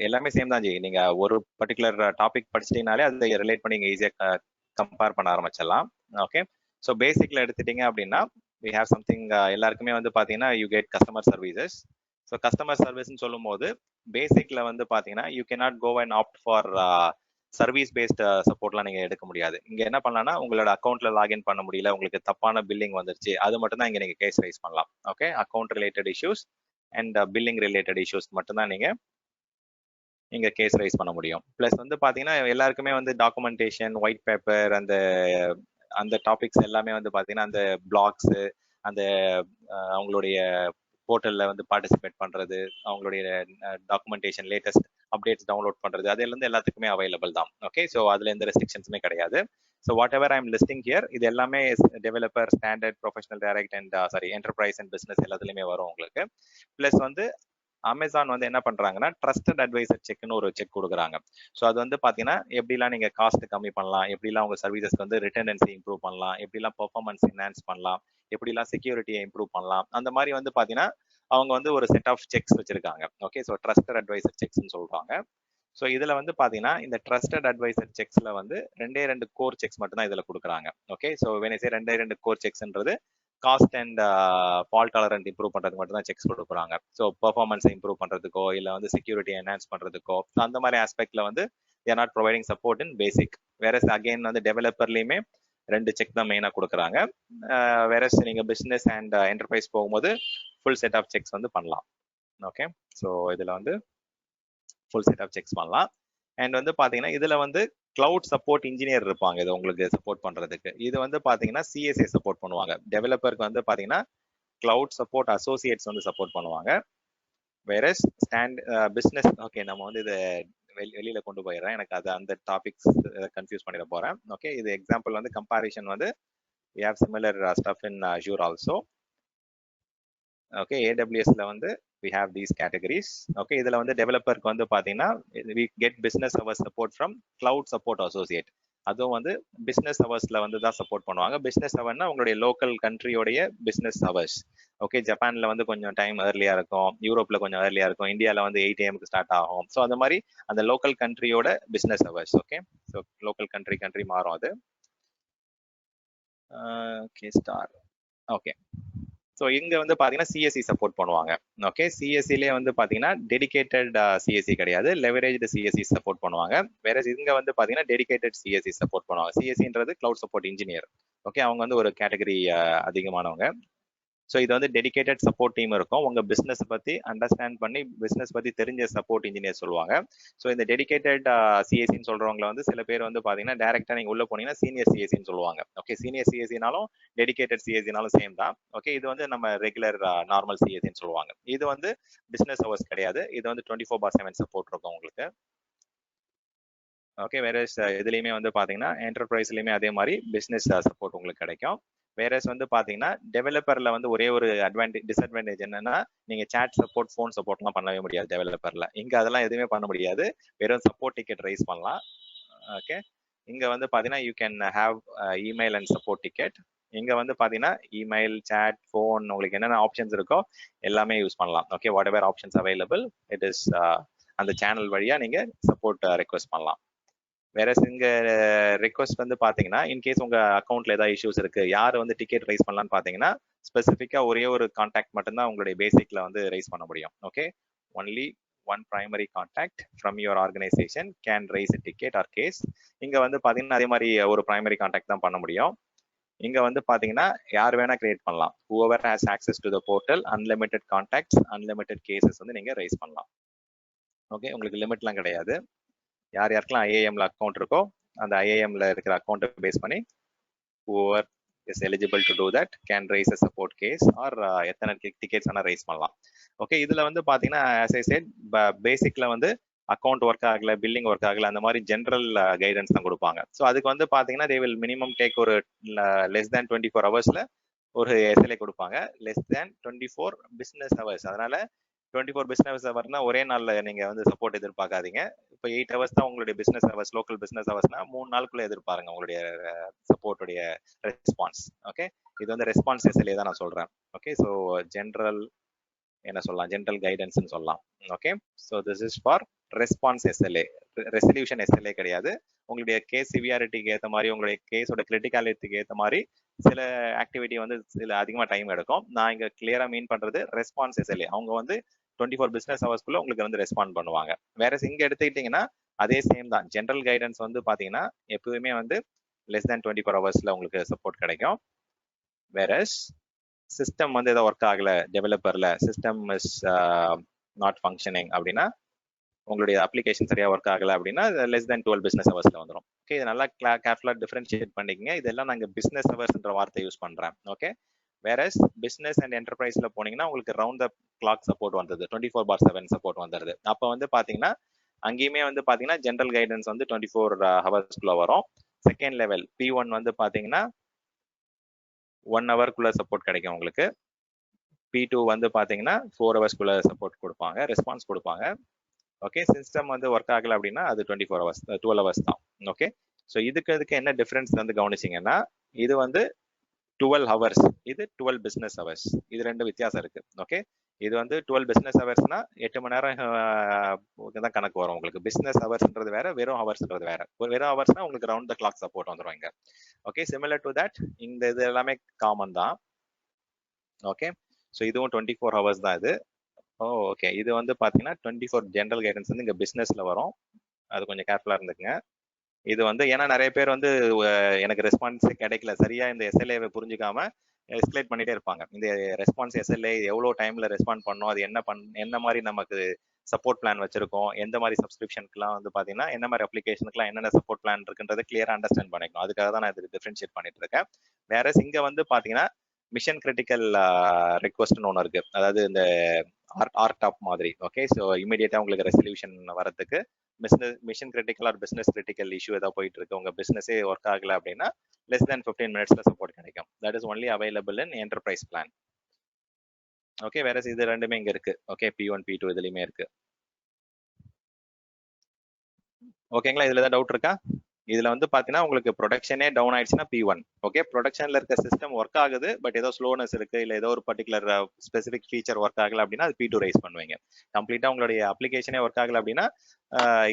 எல்லாமே சேம் தான் ஜி. நீங்க ஒரு பர்டிகுலர் டாபிக் படிச்சிட்டீங்கனாலே அதை ரிலேட் பண்ணி நீங்க ஈஸியா கம்பேர் பண்ண ஆரம்பிச்சிடலாம். ஓகே, ஸோ பேசிக்ல எடுத்துட்டீங்க அப்படின்னா we have something எல்லாருக்குமே வந்து பாத்தீங்கன்னா you get customer services. So customer சர்வீஸ்ன்னு சொல்லும் போது பேசிக்ல வந்து பாத்தீங்கன்னா you cannot go and opt for service based சப்போர்ட்லாம் நீங்க எடுக்க முடியாது. இங்க என்ன பண்ணலாம்னா உங்களோட அக்கௌண்ட்ல லாகின் பண்ண முடியல, உங்களுக்கு தப்பான பில்லிங் வந்துருச்சு, அது மட்டும் தான் இங்க நீங்க கேஸ் ரைஸ் பண்ணலாம். Okay, account related issues and billing related issues மட்டும் தான் நீங்க இங்க கேஸ் ரைஸ் பண்ண முடியும். பிளஸ் வந்து பாத்தீங்கன்னா எல்லாருக்குமே வந்து டாக்குமெண்டேஷன், ஒயிட் பேப்பர், அந்த டாபிக்ஸ் எல்லாமே வந்து பாத்தீங்கன்னா அந்த பிளாக்ஸ், அந்த அவங்களுடைய போர்ட்டல்ல வந்து பார்ட்டிசிபேட் பண்றது, அவங்களுடைய டாக்குமெண்டேஷன் லேட்டஸ்ட் அப்டேட்ஸ் டவுன்லோட் பண்றது, அதுல இருந்து எல்லாத்துக்குமே அவைலபிள் தான். ஓகே, ஸோ அதுல எந்த ரெஸ்ட்ரிக்ஷன்ஸுமே கிடையாது. So what ever I'm listing here, இது எல்லாமே developer, standard, professional, direct and enterprise and business எல்லாத்துலயுமே வரும் உங்களுக்கு. பிளஸ் வந்து அமேசான் வந்து என்ன பண்றாங்கன்னா ட்ரஸ்டட் அட்வைசர் செக்னு ஒரு செக் கொடுக்குறாங்க. ஸோ அது வந்து பாத்தீங்கன்னா எப்படிலாம் நீங்க காஸ்ட் கம்மி பண்ணலாம், எப்படிலாம் உங்க சர்வீசஸ்க்கு வந்து ரிட்டர்னன்சி இம்ப்ரூவ் பண்ணலாம், எப்படிலாம் பெர்ஃபார்மன்ஸ் என்ஹான்ஸ் பண்ணலாம், எப்படிலாம் செக்யூரிட்டியை இம்ப்ரூவ் பண்ணலாம், அந்த மாதிரி வந்து பாத்தீங்கன்னா அவங்க வந்து ஒரு செட் ஆஃப் செக்ஸ் வச்சிருக்காங்க. ஓகே, ஸோ ட்ரஸ்டட் அட்வைசர் செக்ஸ்ன்னு சொல்றாங்க. ஸோ இதுல வந்து பாத்தீங்கன்னா இந்த ட்ரஸ்டட் அட்வைசர் செக்ஸ்ல வந்து 2 கோர் செக்ஸ் மட்டும் தான் இதுல கொடுக்குறாங்க. ஓகே, ஸோ வெனசே 2 கோர் செக்ஸ்ன்றது cost and fault tolerant improve பண்றதுக்கு மட்டும் தான் செக்ஸ் கொடுக்குறாங்க. ஸோ பெர்ஃபார்மன்ஸை இம்ப்ரூவ் பண்றதுக்கோ இல்ல வந்து செக்யூரிட்டி என்ஹான்ஸ் பண்றதுக்கோ அந்த மாதிரி ஆஸ்பெக்ட்ல வந்து they are not providing support in basic. whereas again வந்து டெவலப்பர்லயுமே 2 செக் தான் மெயினா கொடுக்குறாங்க. whereas நீங்க பிசினஸ் அண்ட் என்டர்பிரைஸ் போகும்போது ஃபுல் செட் ஆஃப் செக்ஸ் வந்து பண்ணலாம். ஓகே, ஸோ இதுல வந்து ஃபுல் செட் ஆஃப் செக்ஸ் பண்ணலாம். அண்ட் வந்து பாத்தீங்கன்னா இதுல வந்து கிளவுட் சப்போர்ட் இன்ஜினியர் இருப்பாங்க இது உங்களுக்கு சப்போர்ட் பண்றதுக்கு. இது வந்து பாத்தீங்கன்னா சிஎஸ்ஏ சப்போர்ட் பண்ணுவாங்க. டெவலப்பருக்கு வந்து பாத்தீங்கன்னா கிளவுட் சப்போர்ட் அசோசியேட்ஸ் வந்து சப்போர்ட் பண்ணுவாங்க. வேறஸ் பிசினஸ், ஓகே நம்ம வந்து இதை வெளியில கொண்டு போயிடுறேன், எனக்கு அது அந்த டாபிக்ஸ் கன்ஃபியூஸ் பண்ணிட போறேன். ஓகே, இது எக்ஸாம்பிள் வந்து கம்பாரிஷன் வந்து we have similar stuff in Azure also. Okay, AWSல வந்து we have these categories. Okay, இதுல வந்து டெவலப்பருக்கு வந்து பாத்தீங்கன்னா we get business hours support from cloud support associate. அதுவும் வந்து பிசினஸ் ஹவர்ஸ்ல வந்து தான் சப்போர்ட் பண்ணுவாங்க. பிசினஸ் ஹவர்னா உங்களுடைய லோக்கல் கண்ட்ரியோடைய பிசினஸ் ஹவர்ஸ். ஓகே, ஜப்பான்ல வந்து கொஞ்சம் டைம் ஏர்லியா இருக்கும், யூரோப்ல கொஞ்சம் ஏர்லியா இருக்கும், இந்தியால வந்து 8 AM ஸ்டார்ட் ஆகும். ஸோ அந்த மாதிரி அந்த லோக்கல் கண்ட்ரியோட business hours. Okay, so local country மாறும் அது. Okay, star. ஓகே, ஸோ இங்க வந்து பாத்தீங்கன்னா சிஎஸ்சி சப்போர்ட் பண்ணுவாங்க. ஓகே, சிஎஸ்சிலே வந்து பாத்தீங்கன்னா டெடிகேட்டட் சிஎஸ்சி கிடையாது, லெவரேஜ்டு சிஎஸ்சி சப்போர்ட் பண்ணுவாங்க. வேற இங்க வந்து பாத்தீங்கன்னா டெடிகேட்டட் சிஎஸ்சி சப்போர்ட் பண்ணுவாங்க. சிஎஸ்சின்றது கிளவுட் சப்போர்ட் இன்ஜினியர். ஓகே, அவங்க வந்து ஒரு கேட்டகரி அதிகமானவங்க. ஸோ இது வந்து டெடிகேட்டட் சப்போர்ட் டீம் இருக்கும். உங்க பிசினஸ் பத்தி அண்டர்ஸ்டாண்ட் பண்ணி பிசினஸ் பத்தி தெரிஞ்ச சப்போர்ட் இன்ஜினியர் சொல்லுவாங்க. ஸோ இந்த டெடிகேட்டட் சிஎஸ்சின்னு சொல்றவங்களை வந்து சில பேர் வந்து பாத்தீங்கன்னா டைரக்டா நீங்க உள்ள போனீங்கன்னா சீனியர் சிஎஸ்சின்னு சொல்லுவாங்க. ஓகே, சீனியர் சிஎஸ்சினாலும் டெடிகேட்டட் சிஎஸ்சினாலும் சேம் தான். ஓகே, இது வந்து நம்ம ரெகுலர் நார்மல் சிஎஸ்சின்னு சொல்லுவாங்க. இது வந்து பிசினஸ் ஹவர்ஸ் கிடையாது, இது வந்து 24/7 சப்போர்ட் இருக்கும் உங்களுக்கு. ஓகே, வேற இதுலயுமே வந்து பாத்தீங்கன்னா என்டர்பிரைஸ்லயுமே அதே மாதிரி பிசினஸ் சப்போர்ட் உங்களுக்கு கிடைக்கும். வேறஸ் வந்து பாத்தீங்கன்னா டெவலப்பர்ல வந்து ஒரே ஒரு டிஸ்அட்வான்டேஜ் என்னன்னா நீங்க சாட் சப்போர்ட், ஃபோன் சப்போர்ட்லாம் பண்ணவே முடியாது டெவலப்பர்ல. இங்க அதெல்லாம் எதுவுமே பண்ண முடியாது, வெறும் சப்போர்ட் டிக்கெட் ரைஸ் பண்ணலாம். ஓகே, இங்க வந்து பாத்தீங்கன்னா you can have email and support ticket. இங்க வந்து பாத்தீங்கன்னா இமெயில், சாட், ஃபோன் உங்களுக்கு என்னென்ன ஆப்ஷன்ஸ் இருக்கோ எல்லாமே யூஸ் பண்ணலாம். Okay, what ever options available it is அந்த சேனல் வழியா நீங்க சப்போர்ட் ரெக்வஸ்ட் பண்ணலாம். வேற இங்க ரெக்வஸ்ட் வந்து பாத்தீங்கன்னா இன்கேஸ் உங்க அக்கௌண்ட்ல ஏதாவது இஷ்யூஸ் இருக்கு, யார் வந்து டிக்கெட் ரைஸ் பண்ணலாம்னு பாத்தீங்கன்னா ஸ்பெசிஃபிக்கா ஒரே ஒரு கான்டாக்ட் மட்டும்தான் உங்களுடைய பேசிக்ல வந்து ரைஸ் பண்ண முடியும். Okay, only one primary contact from your organisation can raise a ticket or case. இங்க வந்து பாத்தீங்கன்னா அதே மாதிரி ஒரு பிரைமரி கான்டாக்ட் தான் பண்ண முடியும். இங்க வந்து பாத்தீங்கன்னா யார் வேணா கிரியேட் பண்ணலாம். whoever has access to the portal, unlimited contacts, unlimited cases வந்து நீங்க ரைஸ் பண்ணலாம். ஓகே, உங்களுக்கு லிமிட்லாம் கிடையாது. யார் யாருக்கெல்லாம் ஐஏஎம்ல அக்கௌண்ட் இருக்கோ அந்த ஐஏஎம்ல இருக்கிற அக்கௌண்ட்டை பேஸ் பண்ணி whoever is eligible to do that can raise a support case or எத்தனை டிக்கெட்ஸ் வேணா ரைஸ் பண்ணலாம். ஓகே, இதுல வந்து பாத்தீங்கன்னா as I said பேசிக்ல வந்து அக்கௌண்ட் ஒர்க் ஆகல, பில்லிங் ஒர்க் ஆகல, அந்த மாதிரி ஜென்ரல் கைடன்ஸ் தான் கொடுப்பாங்க. ஸோ அதுக்கு வந்து பாத்தீங்கன்னா they will minimum take ஒரு less than 24 ஹவர்ஸ்ல ஒரு எஸ்எல்ஏ கொடுப்பாங்க. less than 24 business hours. அதனால 24 பிசினஸ் ஹவர்னா ஒரே நாள்ல நீங்க வந்து சப்போர்ட் எதிர்பார்க்காதீங்க. இப்போ 8 ஹவர்ஸ் தான் உங்களுடைய பிசினஸ் ஹவர்ஸ், லோக்கல் பிசினஸ் ஹவர்ஸ்னா 3 நாளுக்குள்ள எதிர்பாருங்க உங்களுடைய சப்போர்ட்டுடைய ரெஸ்பான்ஸ். ஓகே, இது வந்து ரெஸ்பான்ஸ் எஸ்எல்ஏ தான் நான் சொல்றேன். ஓகே, ஸோ ஜென்ரல் என்ன சொல்லலாம், ஜென்ரல் கைடன்ஸ்னு சொல்லலாம். Okay, so this is for response SLA. Resolution SLA கிடையாது. உங்களுடைய கேஸ் சிவியாரிட்டிக்கு ஏற்ற மாதிரி, உங்களுடைய கேஸோட கிரிட்டிகாலிட்டிக்கு ஏற்ற மாதிரி சில ஆக்டிவிட்டி வந்து சில அதிகமாக டைம் எடுக்கும். நான் இங்க கிளியரா மீன் பண்றது ரெஸ்பான்ஸ் எஸ்எல்ஏ. அவங்க வந்து 24 பிசினஸ் ஹவர்ஸ்க்குள்ள உங்களுக்கு வந்து ரெஸ்பாண்ட் பண்ணுவாங்க. வேற இங்க எடுத்துக்கிட்டீங்கன்னா அதே சேம் தான். ஜென்ரல் கைடன்ஸ் வந்து பாத்தீங்கன்னா எப்பவுமே வந்து less than 24 ஹவர்ஸ்ல உங்களுக்கு சப்போர்ட் கிடைக்கும். வேற சிஸ்டம் வந்து ஏதோ ஒர்க் ஆகல, டெவலப்பர்ல சிஸ்டம் இஸ் நாட் ஃபங்க்ஷனிங் அப்படின்னா, உங்களுடைய அப்ளிகேஷன் சரியா ஒர்க் ஆகல அப்படின்னா less than 12 பிசினஸ் ஹவர்ஸ்ல வந்துடும். ஓகே, இது நல்லா கேர்ஃபுல்லா டிஃபரன்ஷியேட் பண்ணிக்கங்க. இதெல்லாம் நாங்க பிசினஸ் ஹவர்ஸ்ன்ற வார்த்தை யூஸ் பண்றேன். ஓகே, வேறஸ் பிசினஸ் அண்ட் என்டர்பிரைஸ்ல போனீங்கன்னா உங்களுக்கு ரவுண்ட் த கிளாக் சப்போர்ட் வந்தது, 24/7 சப்போர்ட் வந்துருது. அப்போ வந்து பாத்தீங்கன்னா அங்கேயுமே வந்து பாத்தீங்கன்னா ஜென்ரல் கைடன்ஸ் வந்து 24 ஹவர்ஸ்க்குள்ள வரும். செகண்ட் லெவல் P1 வந்து பாத்தீங்கன்னா 1 ஹவர்க்குள்ள சப்போர்ட் கிடைக்கும் உங்களுக்கு. P2 வந்து பாத்தீங்கன்னா 4 ஹவர்ஸ்க்குள்ள சப்போர்ட் கொடுப்பாங்க, ரெஸ்பான்ஸ் கொடுப்பாங்க. ஓகே, சிஸ்டம் வந்து ஒர்க் ஆகல அப்படின்னா அது 24 ஹவர்ஸ் 12 ஹவர்ஸ் தான். ஓகே, ஸோ இதுக்கு என்ன டிஃபரன்ஸ் வந்து கவனிச்சிங்கன்னா, இது வந்து 12 ஹவர்ஸ், இது 12 பிசினஸ் ஹவர்ஸ், இது ரெண்டு வித்தியாசம் இருக்கு. ஓகே, இது வந்து 12 பிசினஸ் ஹவர்ஸ்னா 8 மணி நேரம் தான் கணக்கு வரும் உங்களுக்கு. பிசினஸ் ஹவர்ஸ்ன்றது வேற, வெறும் ஹவர்ஸ்ன்றது வேற. வெறும் ஹவர்ஸ்னா உங்களுக்கு ரவுண்ட் த கிளாக் சப்போர்ட் வந்துடும் இங்க. ஓகே, சிமிலர் டு தட் இந்த இது எல்லாமே காமன் தான். ஓகே, ஸோ இதுவும் 24 ஹவர்ஸ் தான் இது. ஓகே, இது வந்து பாத்தீங்கன்னா 24 ஜென்ரல் கைடன்ஸ் வந்து இங்க பிசினஸ்ல வரும், அது கொஞ்சம் கேர்ஃபுல்லா இருந்துக்குங்க. இது வந்து ஏன்னா நிறைய பேர் வந்து எனக்கு ரெஸ்பான்ஸே கிடைக்கல, சரியா இந்த எஸ்எல்ஏவை புரிஞ்சுக்காம எஸ்கலேட் பண்ணிட்டே இருப்பாங்க. இந்த ரெஸ்பான்ஸ் எஸ்எல்ஏ எவ்வளோ டைம்ல ரெஸ்பாண்ட் பண்ணோம், அது என்ன மாதிரி நமக்கு சப்போர்ட் பிளான் வச்சிருக்கோம், எந்த மாதிரி சப்ஸ்கிரிப்ஷனுக்குலாம் வந்து பாத்தீங்கன்னா என்ன மாதிரி அப்ளிகேஷனுக்குலாம் என்னென்ன சப்போர்ட் பிளான் இருக்குன்றதை கிளியரா அண்டர்ஸ்டாண்ட் பண்ணிக்கணும். அதுக்காக தான் நான் இது டிஃபரன்ஷியேட் பண்ணிட்டு இருக்கேன். வேற இங்க வந்து பாத்தீங்கன்னா மிஷன் கிரிட்டிக்கல் ரெக்வஸ்ட்னு ஒன்று இருக்கு, அதாவது இந்த ஆர்டாப் மாதிரி. ஓகே, ஸோ இமீடியட்டா உங்களுக்கு ரெசல்யூஷன் வரதுக்கு mission critical or business critical issue ஏதாவது போயிட்டு இருக்கு, உங்க பிசினஸே ஒர்க் ஆகல அப்படின்னா less than 15 மினிட்ஸ்ல சப்போர்ட் கிடைக்கும். That is only available in enterprise plan. Okay, வேற இது ரெண்டுமே இங்க இருக்கு. ஓகே, P1 P2 இதுலயுமே இருக்கு. ஓகேங்களா, இதுல ஏதாவது டவுட் இருக்கா? இதுல வந்து பாத்தீங்கன்னா உங்களுக்கு ப்ரொடக்ஷனே டவுன் ஆயிடுச்சுன்னா P1. ஓகே, ப்ரொடக்ஷன்ல இருக்க சிஸ்டம் ஒர்க் ஆகுது, பட் ஏதோ ஸ்லோனஸ் இருக்கு, இல்ல ஏதோ ஒரு பர்டிகுலர் ஸ்பெசிபிக் ஃபீச்சர் ஒர்க் ஆகல அப்படின்னா அது P2 ரைஸ் பண்ணுவீங்க. கம்ப்ளீட்டா உங்களுடைய அப்ளிகேஷனே ஒர்க் ஆகல அப்படின்னா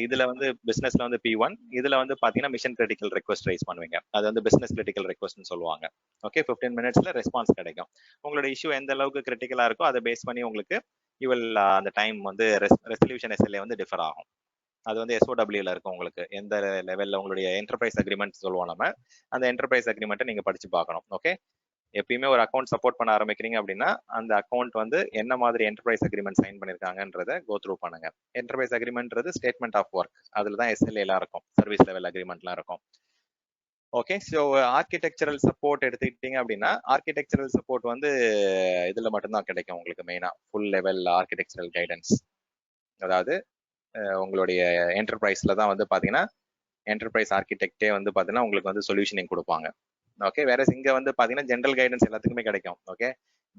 இதுல வந்து பிசினஸ்ல வந்து P1, இதுல வந்து பாத்தீங்கன்னா மிஷன் கிரிட்டிக்கல் ரெக்வஸ்ட் ரைஸ் பண்ணுவீங்க, அது வந்து பிசினஸ் கிரிட்டிக்கல் ரெக்வஸ்ட்னு சொல்லுவாங்க. ஓகே, 15 மினிட்ஸ்ல ரெஸ்பான்ஸ் கிடைக்கும். உங்களோட இஷ்யூ எந்த அளவுக்கு கிரிட்டிக்கலா இருக்கோ அதை பேஸ் பண்ணி உங்களுக்கு அந்த டைம் வந்து ரெசல்யூஷன் எஸ்எல்ஏ வந்து டிஃபர் ஆகும். அது வந்து SOWல இருக்கும் உங்களுக்கு, எந்த லெவல்ல உங்களுடைய என்டர்பிரைஸ் அக்ரிமெண்ட் சொல்லுவோம் நம்ம, அந்த என்டர்பிரைஸ் அக்ரிமெண்ட்டை நீங்க படிச்சு பார்க்கணும். ஓகே, எப்பயுமே ஒரு அக்கௌண்ட் சப்போர்ட் பண்ண ஆரம்பிக்கிறீங்க அப்படின்னா அந்த அக்கௌண்ட் வந்து என்ன மாதிரி என்டர்பிரைஸ் அக்ரிமெண்ட் சைன் பண்ணிருக்காங்கன்றத கோ த்ரூ பண்ணுங்க. என்டர்பிரைஸ் அக்ரிமெண்ட்றது ஸ்டேட்மெண்ட் ஆஃப் ஒர்க், அதுல தான் SLA எல்லாம் இருக்கும், சர்வீஸ் லெவல் அக்ரிமெண்ட்லாம் இருக்கும். ஓகே, ஸோ ஆர்கிடெக்சரல் சப்போர்ட் எடுத்துக்கிட்டீங்க அப்படின்னா ஆர்கிடெக்சரல் சப்போர்ட் வந்து இதுல மட்டும்தான் கிடைக்கும் உங்களுக்கு. மெயினா ஃபுல் லெவல் ஆர்கிடெக்சரல் கைடன்ஸ், அதாவது உங்களுடைய என்டர்பிரைஸ்ல தான் வந்து பாத்தீங்கன்னா என்டர்பிரைஸ் ஆர்கிடெக்டே வந்து பாத்தீங்கன்னா உங்களுக்கு வந்து சொல்யூஷனிங் கொடுப்பாங்க. ஓகே, வேற இங்க வந்து பாத்தீங்கன்னா ஜென்ரல் கைடன்ஸ் எல்லாத்துக்குமே கிடைக்கும். ஓகே,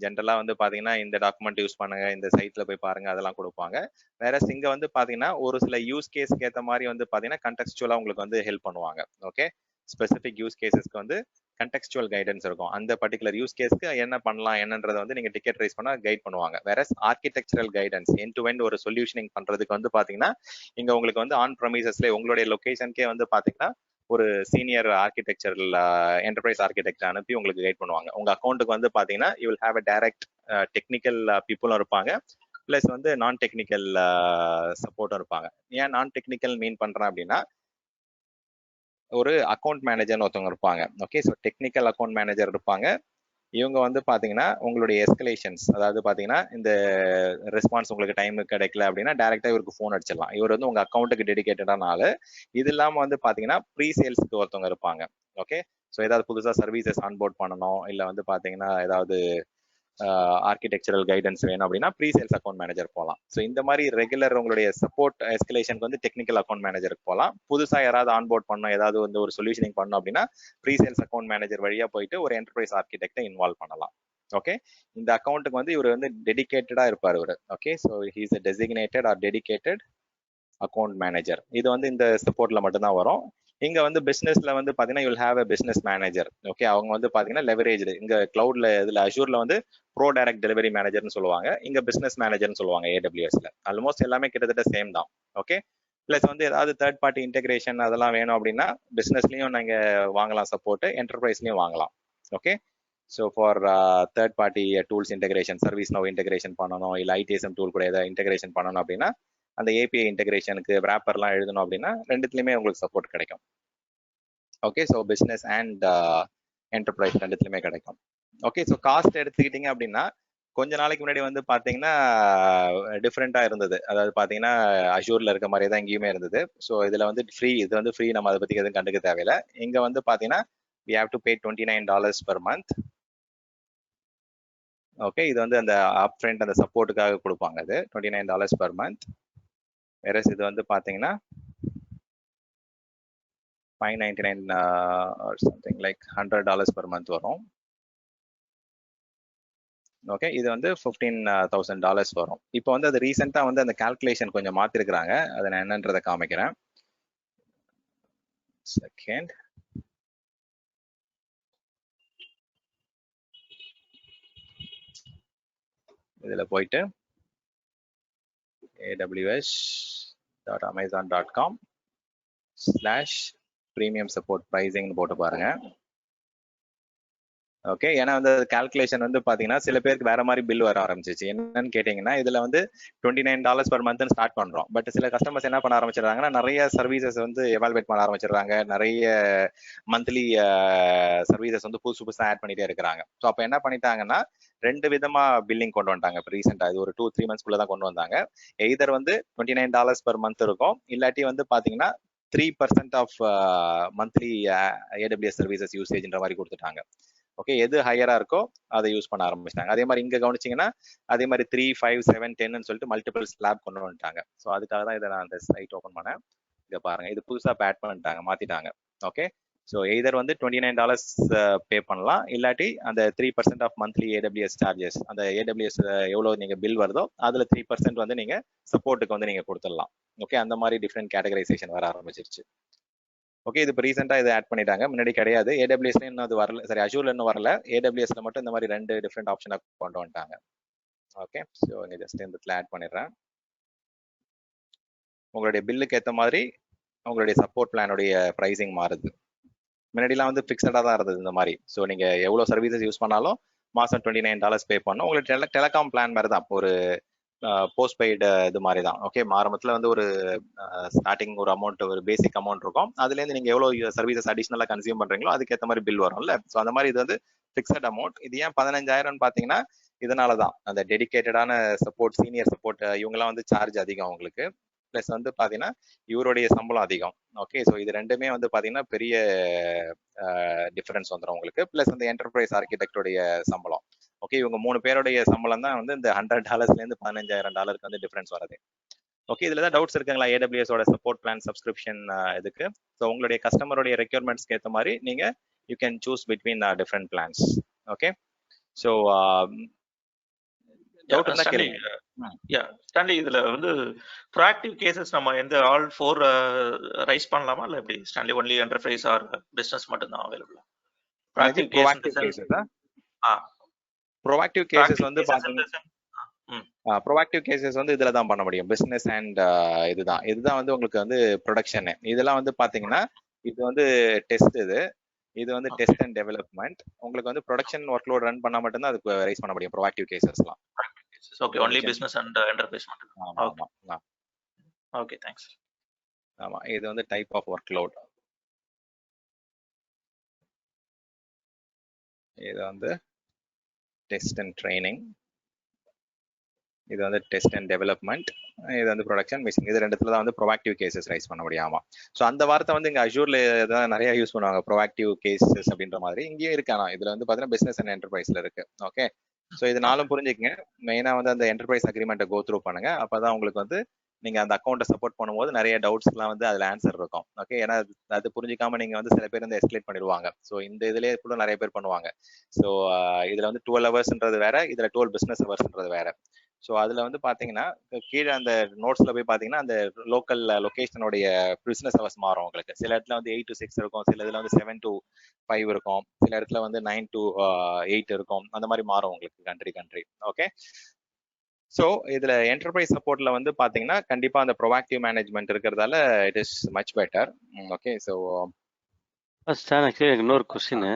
ஜென்ரலா வந்து பாத்தீங்கன்னா இந்த டாக்குமெண்ட் யூஸ் பண்ணுங்க, இந்த சைட்ல போய் பாருங்க, அதெல்லாம் கொடுப்பாங்க. வேற இங்க வந்து பாத்தீங்கன்னா ஒரு சில யூஸ் கேஸ்க்கு ஏற்ற மாதிரி வந்து பாத்தீங்கன்னா கண்டெக்ஸ்டுவலா உங்களுக்கு வந்து ஹெல்ப் பண்ணுவாங்க. ஓகே, ஸ்பெசிபிக் யூஸ் கேசஸ்க்கு வந்து கண்டெக்ஸ்டுவல் கைடன்ஸ் இருக்கும். அந்த பர்டிகுலர் யூஸ் கேஸ்க்கு என்ன பண்ணலாம் என்னன்றதை வந்து நீங்க டிக்கெட் ரைஸ் பண்ண கைட் பண்ணுவாங்க. வேற architectural guidance end to end ஒரு சொல்யூஷனிங் பண்றதுக்கு வந்து பாத்தீங்கன்னா இங்க உங்களுக்கு வந்து ஆன் ப்ரமிசஸ்ல உங்களுடைய லொகேஷனுக்கே வந்து பாத்தீங்கன்னா ஒரு சீனியர் ஆர்கிடெக்சரல் என்டர்பிரைஸ் ஆர்கிடெக்ட் அனுப்பி உங்களுக்கு கைட் பண்ணுவாங்க. உங்க அக்கௌண்ட்டுக்கு வந்து பாத்தீங்கன்னா you will have a direct technical பீப்புளும் இருப்பாங்க, பிளஸ் வந்து நான் டெக்னிக்கல் சப்போர்ட்டும் இருப்பாங்க. ஏன் நான் டெக்னிக்கல் மீன் பண்றேன் அப்படின்னா ஒரு அக்கௌண்ட் மேனேஜர்னு ஒருத்தவங்க இருப்பாங்க. Okay, so technical account manager இருப்பாங்க. இவங்க வந்து பாத்தீங்கன்னா உங்களுடைய எஸ்கலேஷன்ஸ், அதாவது பாத்தீங்கன்னா இந்த ரெஸ்பான்ஸ் உங்களுக்கு டைம் கிடைக்கல அப்படின்னா டைரக்டா இவருக்கு ஃபோன் அடிச்சிடலாம். இவர் வந்து உங்க அக்கௌண்ட்டுக்கு டெடிகேட்டடான ஆளு. இது இல்லாம வந்து பாத்தீங்கன்னா ப்ரீ சேல்ஸ்க்கு ஒருத்தவங்க இருப்பாங்க. ஓகே, ஸோ ஏதாவது புதுசா சர்வீசஸ் ஆன்போர்ட் பண்ணணும், இல்ல வந்து பாத்தீங்கன்னா ஏதாவது ஆர்கிடெக்சரல் கைடன்ஸ் வேணும் அப்படின்னா ப்ரீ சேல்ஸ் அக்கௌண்ட் மேனேஜர் போகலாம். ஸோ இந்த மாதிரி ரெகுலர் உங்களுடைய சப்போர்ட் எஸ்கலேஷனுக்கு வந்து டெக்னிக்கல் அக்கௌண்ட் மேனேஜருக்கு போகலாம். புதுசாக யாராவது ஆன்போர்ட் பண்ணணும், ஏதாவது வந்து ஒரு சொல்யூஷனிங் பண்ணணும் அப்படின்னா ப்ரீ சேல்ஸ் அக்கௌண்ட் மேனேஜர் வழியா போயிட்டு ஒரு என்டர்பிரைஸ் ஆர்கிடெக்டை இன்வால்வ் பண்ணலாம். ஓகே, இந்த அக்கௌண்ட்டுக்கு வந்து இவர் வந்து டெடிகேட்டடா இருப்பார் இவர். Okay, so he is designated or dedicated account manager. இது வந்து இந்த சப்போர்ட்ல மட்டும்தான் வரும். இங்க வந்து பிசினஸ்ல வந்து பாத்தீங்கன்னா you will have a business manager. Okay, அவங்க வந்து பாத்தீங்கன்னா லெவரேஜ் இங்க கிளவுட்ல இதுல அஷூர்ல வந்து ப்ரோ டைரக்ட் டெலிவரி மேனேஜர்னு சொல்லுவாங்க, இங்க பிசினஸ் மேனேஜர்னு சொல்லுவாங்க. AWSல ஆல்மோஸ்ட் எல்லாமே கிட்டத்தட்ட சேம் தான். ஓகே, பிளஸ் வந்து ஏதாவது தேர்ட் பார்ட்டி இன்டெகிரேஷன் அதெல்லாம் வேணும் அப்படின்னா பிசினஸ்லயும் நீங்க வாங்கலாம் சப்போர்ட், என்டர்பிரைஸ்லயும் வாங்கலாம். Okay, so for third party tools integration, service no integration பண்ணணும், இல்லை ITSM டூல் கூட ஏதாவது இன்டெகிரேஷன் பண்ணணும் அப்படின்னா அந்த API இன்டெகிரேஷனுக்கு ராப்பர்லாம் எழுதணும் அப்படின்னா ரெண்டுத்துலையுமே உங்களுக்கு சப்போர்ட் கிடைக்கும். Okay, so business and enterprise ரெண்டுத்துலையுமே கிடைக்கும். ஓகே, ஸோ காஸ்ட் எடுத்துக்கிட்டீங்க அப்படின்னா கொஞ்ச நாளைக்கு முன்னாடி வந்து பார்த்தீங்கன்னா டிஃப்ரெண்ட்டாக இருந்தது. அதாவது பார்த்தீங்கன்னா அஷூரில் இருக்க மாதிரியே தான் இங்கேயுமே இருந்தது. ஸோ இதில் வந்து ஃப்ரீ, இது வந்து ஃப்ரீ, நம்ம அதை பற்றி எதுவும் கண்டுக்க தேவையில்லை. இங்கே வந்து பார்த்தீங்கன்னா we have to pay $29 per month. Okay, இது வந்து அந்த அப் ஃப்ரண்ட் அந்த சப்போர்ட்டுக்காக கொடுப்பாங்க. அது $29 per month. வேற இது வந்து பாத்தீங்கன்னா $599 or something like $100 per month வரும். ஓகே, இது வந்து $15,000 வரும். இப்போ வந்து அது ரீசெண்டா வந்து அந்த கால்குலேஷன் கொஞ்சம் மாத்திருக்கிறாங்க. அதை நான் என்னன்றதை காமிக்கிறேன். செகண்ட். இதுல போயிட்டு aws.amazon.com/premium support pricing போட்டு பாருங்க. ஓகே, ஏன்னா வந்து கால்குலேஷன் வந்து பாத்தீங்கன்னா சில பேருக்கு வேற மாதிரி பில் வர ஆரம்பிச்சிச்சு. என்னன்னு கேட்டீங்கன்னா இதுல வந்து $29 per month ஸ்டார்ட் பண்றோம். பட் சில கஸ்டமர்ஸ் என்ன பண்ண ஆரம்பிச்சிடுறாங்கன்னா நிறைய சர்வீசஸ் வந்து எவால்வேட் பண்ண ஆரம்பிச்சிடுறாங்க. நிறைய மந்த்லி சர்வீசஸ் வந்து புதுசா ஆட் பண்ணிட்டே இருக்கிறாங்க. ஸோ அப்போ என்ன பண்ணிட்டாங்கன்னா 2 விதமா பில்லிங் கொண்டு வந்துட்டாங்க. இப்போ ரீசெண்டா இது ஒரு 2-3 months தான் கொண்டு வந்தாங்க. எய்தர் வந்து $29 per month இருக்கும், இல்லாட்டி வந்து பாத்தீங்கன்னா 3% ஆஃப் மந்த்லி AWS சர்வீசஸ் யூசேஜ்ன்ற மாதிரி கொடுத்துட்டாங்க. ஓகே, எது ஹையரா இருக்கோ அதை யூஸ் பண்ண ஆரம்பிச்சிட்டாங்க. அதே மாதிரி இங்க கவனிச்சிங்கன்னா அதே மாதிரி 3, 5, 7, 10 சொல்லிட்டு மல்டிபிள் ஸ்லாப் கொண்டு வந்துட்டாங்க. ஸோ அதுக்காக தான் இதை நான் அந்த சைட் ஓப்பன் பண்ணேன். இதை பாருங்க, இது புதுசா ஆட் பண்ணிட்டாங்க, மாத்திட்டாங்க. ஓகே, ஸோ எய்தர் வந்து $29 பே பண்ணலாம், இல்லாட்டி அந்த 3% ஆஃப் மந்த்லி AWS சார்ஜஸ், அந்த AWS எவ்வளவு நீங்க பில் வருதோ அதுல 3% வந்து நீங்க சப்போர்ட்டுக்கு வந்து நீங்க கொடுத்துடலாம். ஓகே, அந்த மாதிரி டிஃப்ரெண்ட் கேட்டகரைசேஷன் வர ஆரம்பிச்சிருச்சு. ஓகே, இது இப்போ ரீசெண்டா இதை ஆட் பண்ணிட்டாங்க, முன்னாடி கிடையாது. AWSல இன்னும் அது வரல, சரி அஜூர்ல இன்னும் வரல. AWSல மட்டும் இந்த மாதிரி 2 டிஃப்ரெண்ட் ஆப்ஷனை கொண்டு வந்துட்டாங்க. ஓகே, ஸோ இங்க ஜஸ்ட் இந்த இடத்துல ஆட் பண்ணிடுறேன். உங்களுடைய பில்லுக்கு ஏற்ற மாதிரி உங்களுடைய சப்போர்ட் பிளானுடைய ப்ரைசிங் மாறுது. முன்னாடிலாம் வந்து ஃபிக்ஸடாக தான் இருந்தது இந்த மாதிரி. ஸோ நீங்க எவ்வளோ சர்வீசஸ் யூஸ் பண்ணாலும் மாசம் $29 பே பண்ணணும். உங்களுக்கு டெலகாம் பிளான் மாதிரி தான், ஒரு போஸ்ட் பெய்டு இது மாதிரி தான். ஓகே, ஆரம்பத்தில் வந்து ஒரு ஸ்டார்டிங் ஒரு அமௌண்ட், ஒரு பேசிக் அமௌண்ட் இருக்கும். அதுலேருந்து நீங்கள் எவ்வளோ சர்வீசஸ் அடிஷ்னலாக கன்சியூம் பண்ணுறீங்களோ அதுக்கேற்ற மாதிரி பில் வரும்ல. ஸோ அந்த மாதிரி இது வந்து ஃபிக்ஸட் அமௌண்ட். இது ஏன் 15,000 பார்த்தீங்கன்னா இதனால தான், அந்த டெடிகேட்டடான சப்போர்ட், சீனியர் சப்போர்ட் இவங்கெல்லாம் வந்து சார்ஜ் அதிகம் உங்களுக்கு. ப்ளஸ் வந்து பார்த்தீங்கன்னா இவருடைய சம்பளம் அதிகம். ஓகே, ஸோ இது ரெண்டுமே வந்து பார்த்தீங்கன்னா பெரிய டிஃபரன்ஸ் வந்துடும் உங்களுக்கு. ப்ளஸ் வந்து என்டர்பிரைஸ் ஆர்கிடெக்டோடைய சம்பளம். ஓகே, இவங்க 3 பேருடைய சம்பளம் தான் வந்து இந்த $100 $15,000 வந்து டிஃபரன்ஸ் வருது. ஓகே, இதுல தான் டவுட்ஸ் இருக்குங்களா AWS ஓட சப்போர்ட் பிளான் சப்ஸ்கிரிப்ஷன் இதுக்கு? ஸோ உங்களுடைய கஸ்டமருடைய ரெக்யர்மெண்ட்ஸ்க்கு ஏற்ற மாதிரி நீங்க you can choose between different plans. Okay, so doubt இருந்தா கேளுங்க. ஸ்டான்லி, இதுல வந்து ப்ரோஆக்டிவ் கேசஸ் நம்ம எந்த ஆல் 4 ரைஸ் பண்ணலாமா இல்ல எப்படி Stanley? Only enterprise or business மட்டும் தான் அவைலபிளா? ப்ரோஆக்டிவ் கேசஸ் ப்ரோஆக்டிவ் கேசஸ் வந்து பாத்தீங்கன்னா ப்ரோஆக்டிவ் கேசஸ் வந்து இதுல தான் பண்ண முடியும். பிசினஸ் அண்ட் இதுதான் வந்து உங்களுக்கு வந்து ப்ரொடக்ஷன். இதெல்லாம் வந்து பாத்தீங்கன்னா இது வந்து டெஸ்ட், இது வந்து டெஸ்ட் அண்ட் டெவலப்மெண்ட். உங்களுக்கு வந்து ப்ரொடக்ஷன் ஒர்க் லோட் ரன் பண்ணா மட்டும் தான் அதுக்கு ரைஸ் பண்ண முடியும் ப்ரோஆக்டிவ் கேசஸ்லாம். Okay, only business and enterprise மட்டும். ஆமா. Okay, thanks. ஆமா, இது வந்து டைப் ஆஃப் ஒர்க் லோட். இது வந்து டெஸ்ட் அண்ட் ட்ரைனிங், இது வந்து டெஸ்ட் அண்ட் டெவலப்மெண்ட், இது வந்து ப்ரொடக்ஷன் மிஷின். இது ரெண்டுத்துல தான் வந்து ப்ரோஆக்டிவ் கேசஸ் ரைஸ் பண்ண முடியாமா. ஸோ அந்த வார்த்தை வந்து இங்க அஜூர்ல தான் நிறைய யூஸ் பண்ணுவாங்க, ப்ரோஆக்டிவ் கேசஸ் அப்படின்ற மாதிரி. இங்கேயும் இருக்கானா, இதுல வந்து பாத்தீங்கன்னா பிசினஸ் அண்ட் என்டர்பிரைஸ்ல இருக்கு. ஓகே, ஸோ இது நாளும் புரிஞ்சுக்கங்க. மெயினா வந்து அந்த என்டர்பிரைஸ் அக்ரிமெண்ட்டை கோ த்ரூ பண்ணுங்க. அப்பதான் உங்களுக்கு வந்து நீங்க அந்த அக்கௌண்ட்டை சப்போர்ட் பண்ணும்போது நிறைய டவுட்ஸ்லாம் வந்து அதுல ஆன்சர் இருக்கும். ஓகே, ஏன்னா அது புரிஞ்சிக்காம நீங்க வந்து சில பேர் வந்து எஸ்கலேட் பண்ணிடுவாங்க. ஸோ இந்த இதுலயே கூட நிறைய பேர் பண்ணுவாங்க. ஸோ இதுல வந்து 12 ஹவர்ஸ்ன்றது வேற, இதுல 12 பிசினஸ் ஹவர்ஸ்ன்றது வேற. ஸோ அதுல வந்து பாத்தீங்கன்னா கீழே அந்த நோட்ஸ்ல போய் பாத்தீங்கன்னா அந்த லோக்கல் லொகேஷனுடைய பிசினஸ் ஹவர்ஸ் மாறும் உங்களுக்கு. சில இடத்துல வந்து 8 to 6 இருக்கும், சில இதுல வந்து 7 to 5 இருக்கும், சில இடத்துல வந்து 9 to 8 இருக்கும். அந்த மாதிரி மாறும் உங்களுக்கு கண்ட்ரி. ஓகே, ஸோ இதுல என்டர்பிரைஸ் சப்போர்ட்ல வந்து பாத்தீங்கன்னா கண்டிப்பா அந்த ப்ரோஆக்டிவ் மேனேஜ்மெண்ட் இருக்கிறதால it is much better. Okay, so actually இன்னொரு கொஸ்டின்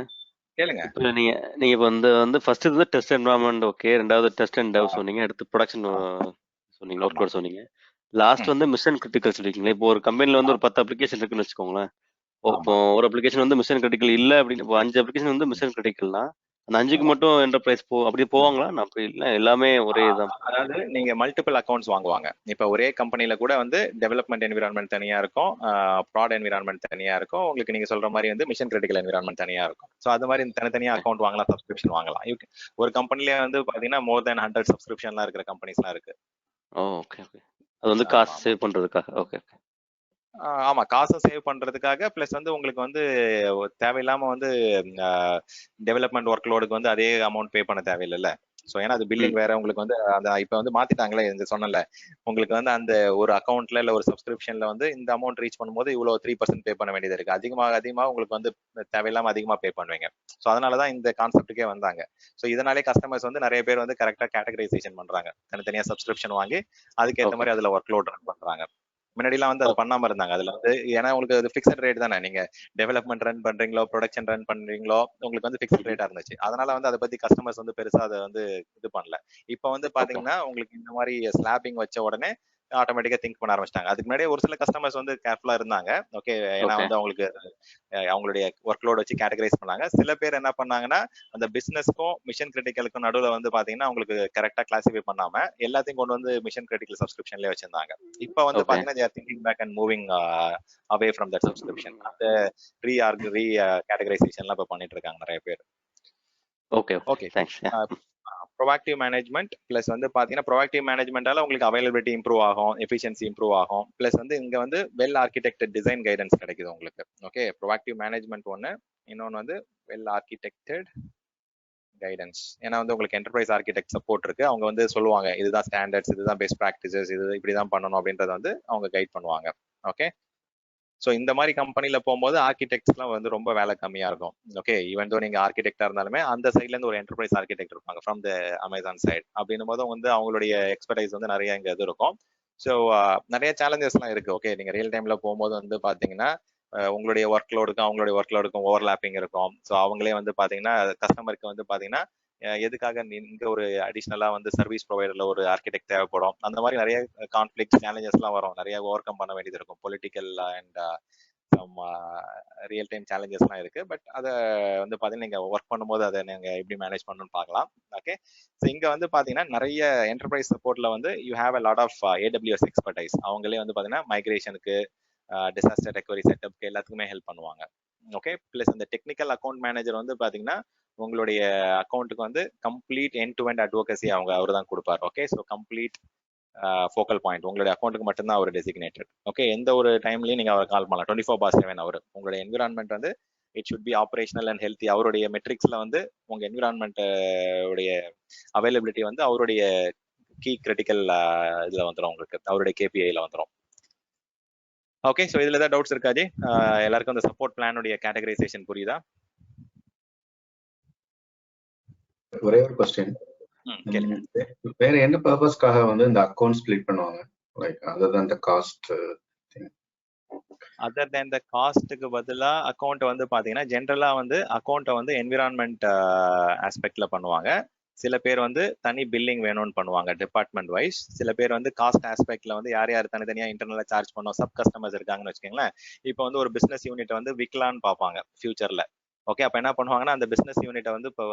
கேளுங்க. இப்போ நீங்க இப்போ வந்து ஃபர்ஸ்ட் இது டெஸ்ட் என்வரான்மெண்ட், ஓகே, ரெண்டாவது டெஸ்ட் அண்ட் டெவ் சொன்னீங்க, அடுத்து ப்ரொடக்ஷன் சொன்னீங்க, ஒர்க் லோட் சொன்னீங்க, லாஸ்ட் வந்து மிஷன் கிரிட்டிக்கல் சொல்லிருக்கீங்க. இப்போ ஒரு கம்பெனில வந்து ஒரு 10 அப்ளிகேஷன் இருக்குன்னு வச்சுக்கோங்களேன். இப்போ ஒரு அப்ளிகேஷன் வந்து மிஷன் கிரிட்டிக்கல் இல்ல அப்படின்னு, இப்போ 5 அப்ளிகேஷன் வந்து மிஷன் கிரிட்டிக்கல்னா அந்த 5க்கு மட்டும் என்டர்பிரைஸ் அப்படி போவாங்களா? நான் அப்படி இல்லை, எல்லாமே ஒரே தான். அதாவது நீங்க மல்டிபிள் அக்கௌண்ட்ஸ் வாங்குவாங்க. இப்ப ஒரே கம்பெனில கூட வந்து டெவலப்மெண்ட் என்விரான்மெண்ட் தனியா இருக்கும், ப்ராட் என்விரான்மெண்ட் தனியா இருக்கும், உங்களுக்கு நீங்க சொல்ற மாதிரி வந்து மிஷன் கிரிட்டிக்கல் என்விரான்மெண்ட் தனியா இருக்கும். ஸோ அது மாதிரி தனித்தனியா அக்கௌண்ட் வாங்கலாம், சப்ஸ்கிரிப்ஷன் வாங்கலாம். ஒரு கம்பெனிலே வந்து பாத்தீங்கன்னா மோர் தென் 100 சப்ஸ்கிரிப்ஷன்லாம் இருக்கிற கம்பெனிஸ்லாம் இருக்கு. Okay okay. அது வந்து காசு சேவ் பண்றதுக்காக. Okay okay. ஆமா, காசை சேவ் பண்றதுக்காக பிளஸ் வந்து உங்களுக்கு வந்து தேவையில்லாம வந்து டெவலப்மெண்ட் ஒர்க் லோடுக்கு வந்து அதே அமௌண்ட் பே பண்ண தேவையில்லைல்ல. ஸோ ஏன்னா அது பில்லிங் வேற உங்களுக்கு வந்து அந்த இப்போ வந்து மாத்திட்டாங்களே, இந்த சொன்னல உங்களுக்கு வந்து அந்த ஒரு அக்கௌண்ட்ல இல்லை ஒரு சப்ஸ்கிரிப்ஷன்ல வந்து இந்த அமௌண்ட் ரீச் பண்ணும்போது இவ்வளோ 3% பே பண்ண வேண்டியது இருக்கு. அதிகமாக உங்களுக்கு வந்து தேவையில்லாம அதிகமாக பே பண்ணுவீங்க. ஸோ அதனாலதான் இந்த கான்செப்டுக்கே வந்தாங்க. ஸோ இதனாலே கஸ்டமர்ஸ் வந்து நிறைய பேர் வந்து கரெக்டாக கேட்டகரைசேஷன் பண்றாங்க, தனித்தனியா சப்ஸ்கிரிப்ஷன் வாங்கி அதுக்கேற்ற மாதிரி அதுல ஒர்க் லோட் ரன் பண்றாங்க. முன்னாடிலாம் வந்து அது பண்ணாம இருந்தாங்க. அதுல வந்து ஏன்னா உங்களுக்கு அது ஃபிக்ஸட் ரேட் தானே, நீங்க டெவலப்மெண்ட் ரன் பண்றீங்களோ ப்ரொடக்ஷன் ரன் பண்றீங்களோ உங்களுக்கு வந்து ஃபிக்ஸட் ரேட்டா இருந்துச்சு. அதனால வந்து அதை பத்தி கஸ்டமர்ஸ் வந்து பெருசா அதை வந்து இது பண்ணல. இப்ப வந்து பாத்தீங்கன்னா உங்களுக்கு இந்த மாதிரி ஸ்லாப்பிங் வச்ச உடனே ஆட்டோமேட்டிக்கா திங்க் பண்ண ஆரம்பிச்சிட்டாங்க. அதுக்கு முன்னாடியே ஒரு சில கஸ்டமர்ஸ் வந்து கேர்ஃபுல்லா இருந்தாங்க. ஓகே, ஏன்னா வந்து அவங்களுக்கு அவங்களுடைய ஒர்க் லோட் வச்சு கேட்டகரைஸ் பண்ணாங்க. சில பேர் என்ன பண்ணாங்கன்னா அந்த பிசினஸ்க்கும் மிஷன் கிரிட்டிக்கலுக்கும் நடுவுல வந்து பாத்தீங்கன்னா உங்களுக்கு கரெக்டா கிளாசிஃபை பண்ணாம எல்லாத்தையும் கொண்டு வந்து மிஷன் கிரிட்டிக்கல் சப்ஸ்கிரிப்ஷன்லயே வச்சிருந்தாங்க. இப்ப வந்து பாத்தீங்கன்னா they are thinking back and moving away from that subscription. அந்த ரீ கேட்டகரைசேஷன்லாம் இப்ப பண்ணிட்டு இருக்காங்க நிறைய பேர். Okay okay, thanks. Proactive management plus வந்து பாத்தீங்கன்னா ப்ரோஆக்டிவ் மேனேஜ்மெண்டால உங்களுக்கு அவைலபிலிட்டி இம்ப்ரூவ் ஆகும், எஃபிஷியன்சி இம்ப்ரூவ் ஆகும், பிளஸ் வந்து இங்க வந்து வெல் ஆர்கிடெக்டட் டிசைன் கைடன்ஸ் கிடைக்குது உங்களுக்கு. ஓகே, ப்ரோஆக்டிவ் மேனேஜ்மெண்ட் ஒன்று, இன்னொன்று வந்து வெல் ஆர்கிடெக்டட் கைடன்ஸ். ஏன்னா வந்து உங்களுக்கு என்டர்பிரைஸ் ஆர்கிடெக்ட் சப்போர்ட் இருக்கு, அவங்க வந்து சொல்லுவாங்க இதுதான் ஸ்டாண்டர்ட்ஸ், இதுதான் பெஸ்ட் ப்ராக்டிசஸ், இது இப்படிதான் பண்ணணும் அப்படின்றத வந்து அவங்க கைட் பண்ணுவாங்க. ஓகே, ஸோ இந்த மாதிரி கம்பெனில போகும்போது ஆர்கிடெக்ட்ஸ்லாம் வந்து ரொம்ப வேலை கம்மியா இருக்கும். ஓகே, ஈவன் தோ நீங்க ஆர்கிடெக்டா இருந்தாலுமே அந்த சைட்ல இருந்து ஒரு என்டர்பிரைஸ் ஆர்கிடெக்ட் இருப்பாங்க ஃப்ரம் த அமேசான் சைட். அப்படின்னும் போது வந்து அவங்களுடைய எக்ஸ்பர்டைஸ் வந்து நிறைய இங்க இது இருக்கும். ஸோ நிறைய சேலஞ்சஸ்லாம் இருக்கு. ஓகே, நீங்க ரியல் டைம்ல போகும்போது வந்து பாத்தீங்கன்னா உங்களுடைய ஒர்க் லோடுக்கும் அவங்களுடைய ஒர்க் லோடுக்கும் ஓவர்லாப்பிங் இருக்கும். ஸோ அவங்களே வந்து பாத்தீங்கன்னா கஸ்டமருக்கு வந்து பாத்தீங்கன்னா எதுக்காக இங்க ஒரு அடிஷ்னலா வந்து சர்வீஸ் ப்ரொவைடர்ல ஒரு ஆர்கிடெக்ட் தேவைப்படும். அந்த மாதிரி நிறைய கான்ஃபிளிக்ட் சேலஞ்சஸ் எல்லாம் வரும், நிறைய ஓவர் கம் பண்ண வேண்டியது இருக்கும். Political and real time challenges எல்லாம் இருக்கு. பட் அதை வந்து பாத்தீங்கன்னா நீங்க ஒர்க் பண்ணும்போது அதை நீங்க எப்படி மேனேஜ் பண்ணணும்னு பார்க்கலாம். ஓகே, ஸோ இங்க வந்து பாத்தீங்கன்னா நிறைய என்டர்பிரைஸ் சப்போர்ட்ல வந்து you have a lot of AWS expertise. அவங்களே வந்து பாத்தீங்கன்னா மைக்ரேஷனுக்கு, டிசாஸ்டர் ரெக்கவரி செட்டப்க்கு எல்லாத்துக்குமே ஹெல்ப் பண்ணுவாங்க. ஓகே, பிளஸ் இந்த டெக்னிக்கல் அக்கௌண்ட் மேனேஜர் வந்து பாத்தீங்கன்னா உங்களுடைய அக்கௌண்ட்டுக்கு வந்து complete end to end advocacy அவர் தான் கொடுப்பார். Okay, so complete focal point உங்களுடைய அக்கௌண்ட்டுக்கு மட்டும்தான் அவர் டெசிக்னேட்டட். ஓகே, எந்த ஒரு டைம்லயும் நீங்க அவர் கால் பண்ணலாம் 24/7. அவர் உங்களுடைய என்விரான்மெண்ட் வந்து it should be operational and healthy. அவருடைய மெட்ரிக்ஸ்ல வந்து உங்க என்விரான்மெண்ட் உடைய அவைலபிலிட்டி வந்து அவருடைய கீ கிரிட்டிக்கல் இதுல வந்துடும், உங்களுக்கு அவருடைய கேபிஐல வந்துடும். ஓகே, ஸோ இதுல ஏதாவது டவுட்ஸ் இருக்காது? எல்லாருக்கும் அந்த சப்போர்ட் பிளானுடைய கேட்டகரைசேஷன் புரியுதா? ஒரே ஒரு क्वेश्चन, வேற என்ன பர்பஸ்க்காக வந்து இந்த அக்கவுண்ட் ஸ்ப்ளிட் பண்ணுவாங்க? Like other than the cost thing. Other than the காஸ்ட்டுக்கு பதிலா அக்கௌண்ட் வந்து பாத்தீங்கன்னா ஜென்ரலா வந்து அக்கௌண்ட்டை வந்து என்விரான்மெண்ட் ஆஸ்பெக்ட்ல பண்ணுவாங்க. சில பேர் வந்து தனி பில்லிங் வேணும்னு பண்ணுவாங்க டிபார்ட்மெண்ட் வைஸ். சில பேர் வந்து காஸ்ட் ஆஸ்பெக்ட்ல வந்து யார் யார் தனித்தனியா இன்டர்னலா சார்ஜ் பண்ணோம், சப் கஸ்டமர்ஸ் இருக்காங்கன்னு வச்சுக்கோங்களேன். இப்போ வந்து ஒரு பிசினஸ் யூனிட் வந்து விற்கலான்னு பார்ப்பாங்க ஃபியூச்சர்ல. ஓகே, அப்ப என்ன பண்ணுவாங்கன்னா அந்த பிசினஸ் யூனிட்டை வந்து இப்போ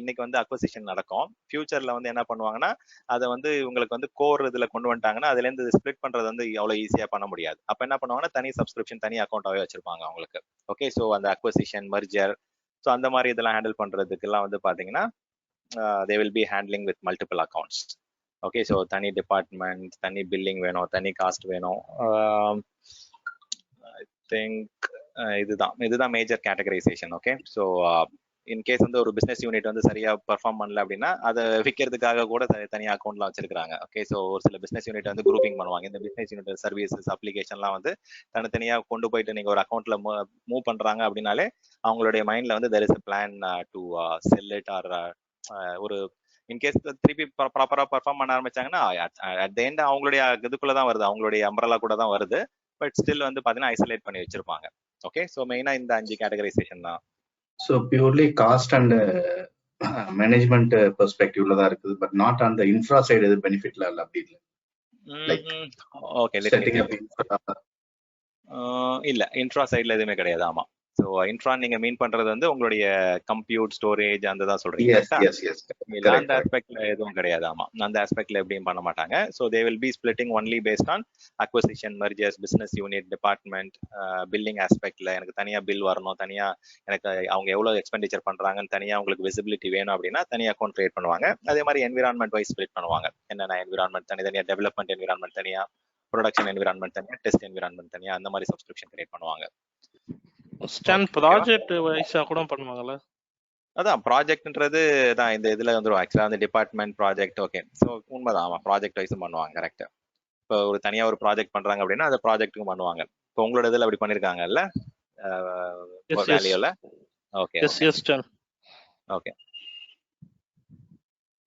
இன்னைக்கு வந்து அக்வசிஷன் நடக்கும், ஃபியூச்சர்ல வந்து என்ன பண்ணுவாங்கன்னா அதை வந்து உங்களுக்கு வந்து கோர் இதுல கொண்டு வந்துட்டாங்கன்னா அதுல இருந்து ஸ்பிளிட் பண்றது வந்து அவ்வளவு ஈஸியா பண்ண முடியாது. அப்ப என்ன பண்ணுவாங்கன்னா தனி சப்ஸ்கிரிப்ஷன் தனி அக்கௌண்டாவே வச்சிருப்பாங்க அவங்களுக்கு. ஓகே, ஸோ அந்த அக்வசிஷன் மர்ஜர் ஸோ அந்த மாதிரி இதெல்லாம் ஹேண்டில் பண்றதுக்கு எல்லாம் வந்து பாத்தீங்கன்னா they will be handling with multiple accounts. Okay, so தனி டிபார்ட்மெண்ட், தனி பில்லிங் வேணும், தனி காஸ்ட் வேணும். ஐ திங்க் இதுதான் major categorisation. Okay, so in case வந்து ஒரு பிசினஸ் யூனிட் வந்து சரியா பெர்ஃபார்ம் பண்ணல அப்படின்னா அதை விற்கிறதுக்காக கூட தனியாக அக்கௌண்ட்லாம் வச்சிருக்காங்க. ஓகே, ஸோ ஒரு சில பிசினஸ் யூனிட் வந்து குரூப்பிங் பண்ணுவாங்க. இந்த பிசினஸ் யூனிட் சர்வீசஸ் அப்ளிகேஷன்லாம் வந்து தனித்தனியா கொண்டு போயிட்டு நீங்க ஒரு அக்கௌண்ட்ல மூவ் பண்றாங்க அப்படின்னாலே அவங்களுடைய மைண்ட்ல வந்து there is a plan to sell it or ஒரு இன்கேஸ் திருப்பி ப்ராப்பரா பெர்ஃபார்ம் பண்ண ஆரம்பிச்சாங்கன்னா அட் த எண்ட் அவங்களுடைய இதுக்குள்ளதான் வருது, அவங்களுடைய அம்பரலா கூட தான் வருது. பட் ஸ்டில் வந்து பாத்தீங்கன்னா ஐசோலேட் பண்ணி வச்சிருப்பாங்க. ஓகே, ஸோ மெயினா இந்த 5 கேட்டகரைசேஷன் தான். So purely cost and management பெர்ஸ்பெக்டிவ்ல தான் இருக்குது, but not on the infra side எது பெனிஃபிட்ல இல்ல அப்படி இல்லை. ஓகே, இல்ல இன்ஃப்ரா சைட்ல எதுவுமே கிடையாது. ஆமா, ஸோ இன்ஃப்ரான் நீங்க மீன் பண்றது வந்து உங்களுடைய கம்ப்யூட் ஸ்டோரேஜ் அந்த தான் சொல்றீங்க. எஸ் எஸ் எஸ் இல்ல அந்த ஆஸ்பெக்ட்ல எதுவும் கிடையாது. ஆமா, அந்த ஆஸ்பெக்ட்ல எப்படியும் பண்ண மாட்டாங்க. So they will be splitting only based on acquisition, mergers, business unit, department, billing ஆஸ்பெக்ட்ல எனக்கு தனியா பில் வரணும், தனியா எனக்கு அவங்க எவ்வளவு எக்ஸ்பெண்டிச்சர் பண்றாங்கன்னு தனியா உங்களுக்கு விசிபிலிட்டி வேணும் அப்படின்னா தனியா அக்கௌண்ட் கிரியேட் பண்ணுவாங்க. அதே மாதிரி என்விரான்மெண்ட் வைஸ் ஸ்பிளிட் பண்ணுவாங்க. என்னென்ன என்விரான்மெண்ட் தனியா, டெவலப்மெண்ட் என்விரான்மெண்ட் தனியா, ப்ரொடக்ஷன் என்விரான்மெண்ட் தனியா, டெஸ்ட் என்விரான்மெண்ட் தனியா, அந்த மாதிரி சப்ஸ்கிரிப்ஷன் கிரியேட் பண்ணுவாங்க. ப்ராஜெக்ட் வைஸா கூட பண்ணுவாங்கல்ல? அதான் ப்ராஜெக்ட்ன்றது தான் இந்த இதுல வந்துடும். ஆக்சுவலா வந்து டிபார்ட்மெண்ட் ப்ராஜெக்ட். ஓகே, ஸோ உண்மைதான். ஆமா, ப்ராஜெக்ட் வைஸும் பண்ணுவாங்க. கரெக்ட். இப்போ ஒரு தனியா ஒரு ப்ராஜெக்ட் பண்றாங்க அப்படின்னா அதை ப்ராஜெக்ட்டுக்கும் பண்ணுவாங்க. இப்போ உங்களோட இதுல அப்படி பண்ணிருக்காங்கல்ல வேல்யூல? Okay okay.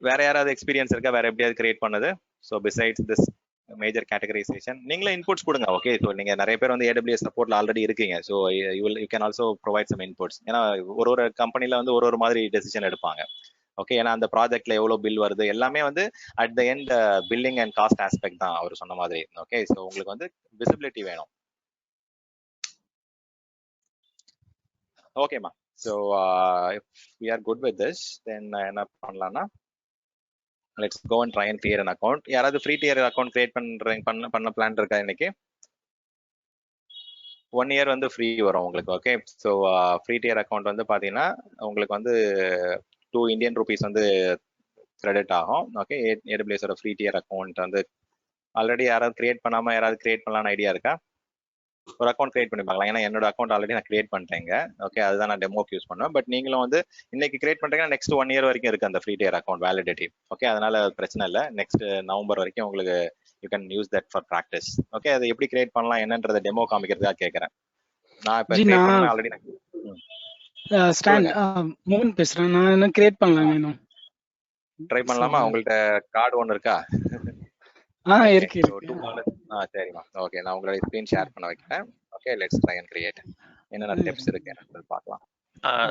வேற யாராவது எக்ஸ்பீரியன்ஸ் இருக்கா வேற எப்படியாவது கிரியேட் பண்ணது? So besides this major categorization நீங்களே இன்புட்ஸ் கொடுங்க. ஓகே, ஸோ நீங்க நிறைய பேர் வந்து AWS சப்போர்ட்ல ஆல்ரெடி இருக்கீங்க. So you can also provide some inputs. ஏன்னா ஒரு கம்பெனில வந்து ஒரு மாதிரி டெசிஷன் எடுப்பாங்க. ஓகே, ஏன்னா அந்த ப்ராஜெக்ட்ல எவ்வளவு பில் வருது எல்லாமே வந்து at the end billing and cost aspect தான் அவர் சொன்ன மாதிரி. ஓகே, ஸோ உங்களுக்கு வந்து விசிபிலிட்டி வேணும். ஓகேமா, so if we are good with this then என்ன பண்ணலாம்னா let's go and try and create an account. யாராவது ஃப்ரீ டியர் அக்கௌண்ட் கிரியேட் பண்ண பிளான் இருக்கா? இன்னைக்கு 1 year வந்து ஃப்ரீ வரும் உங்களுக்கு. Okay, so free dear account வந்து பாத்தீங்கன்னா உங்களுக்கு வந்து 2 Indian rupees வந்து கிரெடிட் ஆகும். ஓகே, AWS ஓட ஃப்ரீ டியர் அக்கௌண்ட் வந்து ஆல்ரெடி யாராவது கிரியேட் பண்ணாம யாராவது கிரியேட் பண்ணலாம்னு ஐடியா இருக்கா? ஒரு அக்கௌண்ட் கிரியேட் பண்ணி பார்க்கலாம். ஏன்னா என்னோட அக்கௌண்ட் ஆல்ரெடி நான் கிரியேட் பண்ணிட்டேங்க. ஓகே, அதுதான் நான் டெமோக்கு யூஸ் பண்ணுவேன். பட் நீங்களும் வந்து இன்னைக்கு கிரியேட் பண்ணிட்டீங்கன்னா நெக்ஸ்ட் 1 year வரைக்கும் இருக்கு அந்த free dear account validity. Okay, அதனால பிரச்சனை இல்லை. நெக்ஸ்ட் நவம்பர் வரைக்கும் உங்களுக்கு you can use that for practice. Okay, அதை எப்படி கிரியேட் பண்ணலாம் என்னன்றத டெமோ காமிக்கிறதுக்காக கேட்கறேன். நான் இப்போ கிரியேட் பண்ண ஆல்ரெடி மோகன் பேசுறேன். நான் என்ன கிரியேட் பண்ணலாங்க? இன்னும் ட்ரை பண்ணலாமா? உங்கள்ட்ட கார்டு ஒன்று இருக்கா? இருக்கு. சரிமா. ஓகே, நான் உங்களோட ஸ்கிரீன் ஷேர் பண்ண வைக்கிறேன். Okay, let's try and create. என்னென்ன ஸ்டெப்ஸ் இருக்கு பார்க்கலாம்.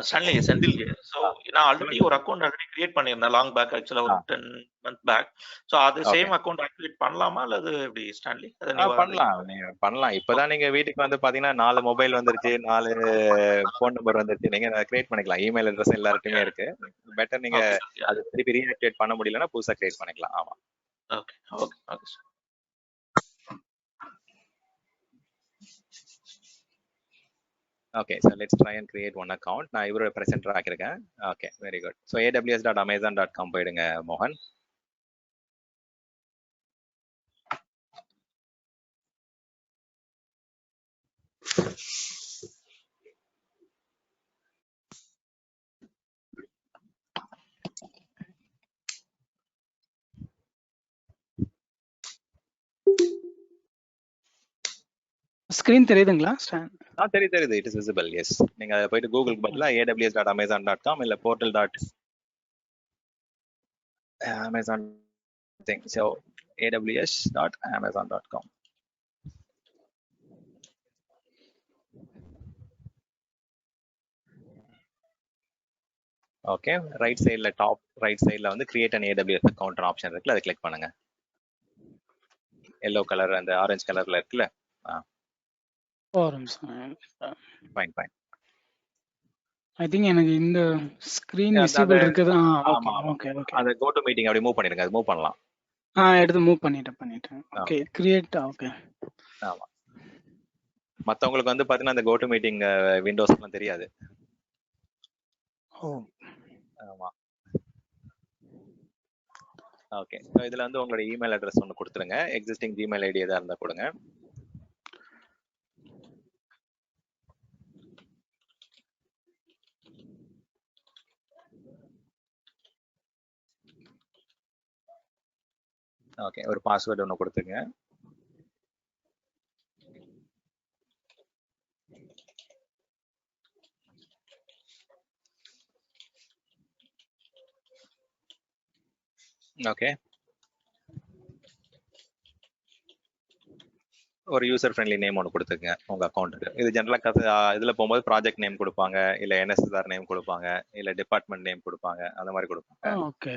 ஸ்டான்லி, செந்தில். ஸோ நான் ஆல்ரெடி ஒரு அக்கௌண்ட் ஆல்ரெடி கிரியேட் பண்ணியிருந்தேன் லாங் பேக், ஆக்சுவலா ஒரு 10 months பேக். ஸோ அது சேம் அக்கௌண்ட் ஆக்டிவேட் பண்ணலாமா அல்லது எப்படி ஸ்டான்லி? பண்ணலாம், நீங்க பண்ணலாம். இப்பதான் நீங்க வீட்டுக்கு வந்து பாத்தீங்கன்னா 4 மொபைல் வந்துருச்சு, 4 ஃபோன் நம்பர் வந்துருச்சு. நீங்க கிரியேட் பண்ணிக்கலாம். இமெயில் அட்ரஸ் எல்லார்ட்டுமே இருக்கு. பெட்டர் நீங்க அது திருப்பி ரீஆக்டிவேட் பண்ண முடியலன்னா புதுசா கிரியேட் பண்ணிக்கலாம். ஆமா. Okay okay okay. Okay, so let's try and create one account. நான் இவரோட பிரசன்டர் ஆக்கிருக்கேன். Okay, very good. So aws.amazon.com போயிடுங்க மோகன். ஸ்கிரீன் தெரியுதுங்களா? தெரியுது. It is visible. எஸ், நீங்க போயிட்டு கூகுளுக்கு பதிலா aws.amazon.com இல்ல portal.amazon thing. So aws.amazon.com. Okay, right சைடுல டாப் ரைட் சைடுல வந்து create an AWS account option இருக்குல்ல, அதை கிளிக் பண்ணுங்க. எல்லோ கலர் அந்த ஆரஞ்சு கலர்ல இருக்குல்ல. ஃபைன். ஐ திங்க் எனக்கு இந்த ஸ்கிரீன் விசிபிள் இருக்குது. ஓகே. அந்த கோ டு மீட்டிங் அப்படி மூவ் பண்ணிடுங்க. அது மூவ் பண்ணலாம். எடுத்து மூவ் பண்ணிட்டேன். Okay, create. ஓகே. ஆமா, மத்தவங்களுக்கு வந்து பாத்தீங்கன்னா அந்த கோ டு மீட்டிங் விண்டோஸ்லாம் தெரியாது. ஆமா. ஓகே, ஸோ இதுல வந்து உங்களோட இமெயில் அட்ரஸ் ஒன்று கொடுத்துருங்க. எக்ஸிஸ்டிங் ஜிமெயில் ஐடி எதா இருந்தா கொடுங்க. ஓகே, ஒரு பாஸ்வேர்டு ஒன்று கொடுத்துருங்க. ஓகே, ஒரு யூசர் ஃப்ரெண்ட்லி நேம் ஒன்று கொடுத்துருங்க உங்க அக்கௌண்ட்டுக்கு. இது ஜென்ரலா இதுல போகும்போது ப்ராஜெக்ட் நேம் கொடுப்பாங்க, இல்ல NSSR நேம் கொடுப்பாங்க, இல்ல டிபார்ட்மெண்ட் நேம் கொடுப்பாங்க, அந்த மாதிரி கொடுப்பாங்க. ஓகே,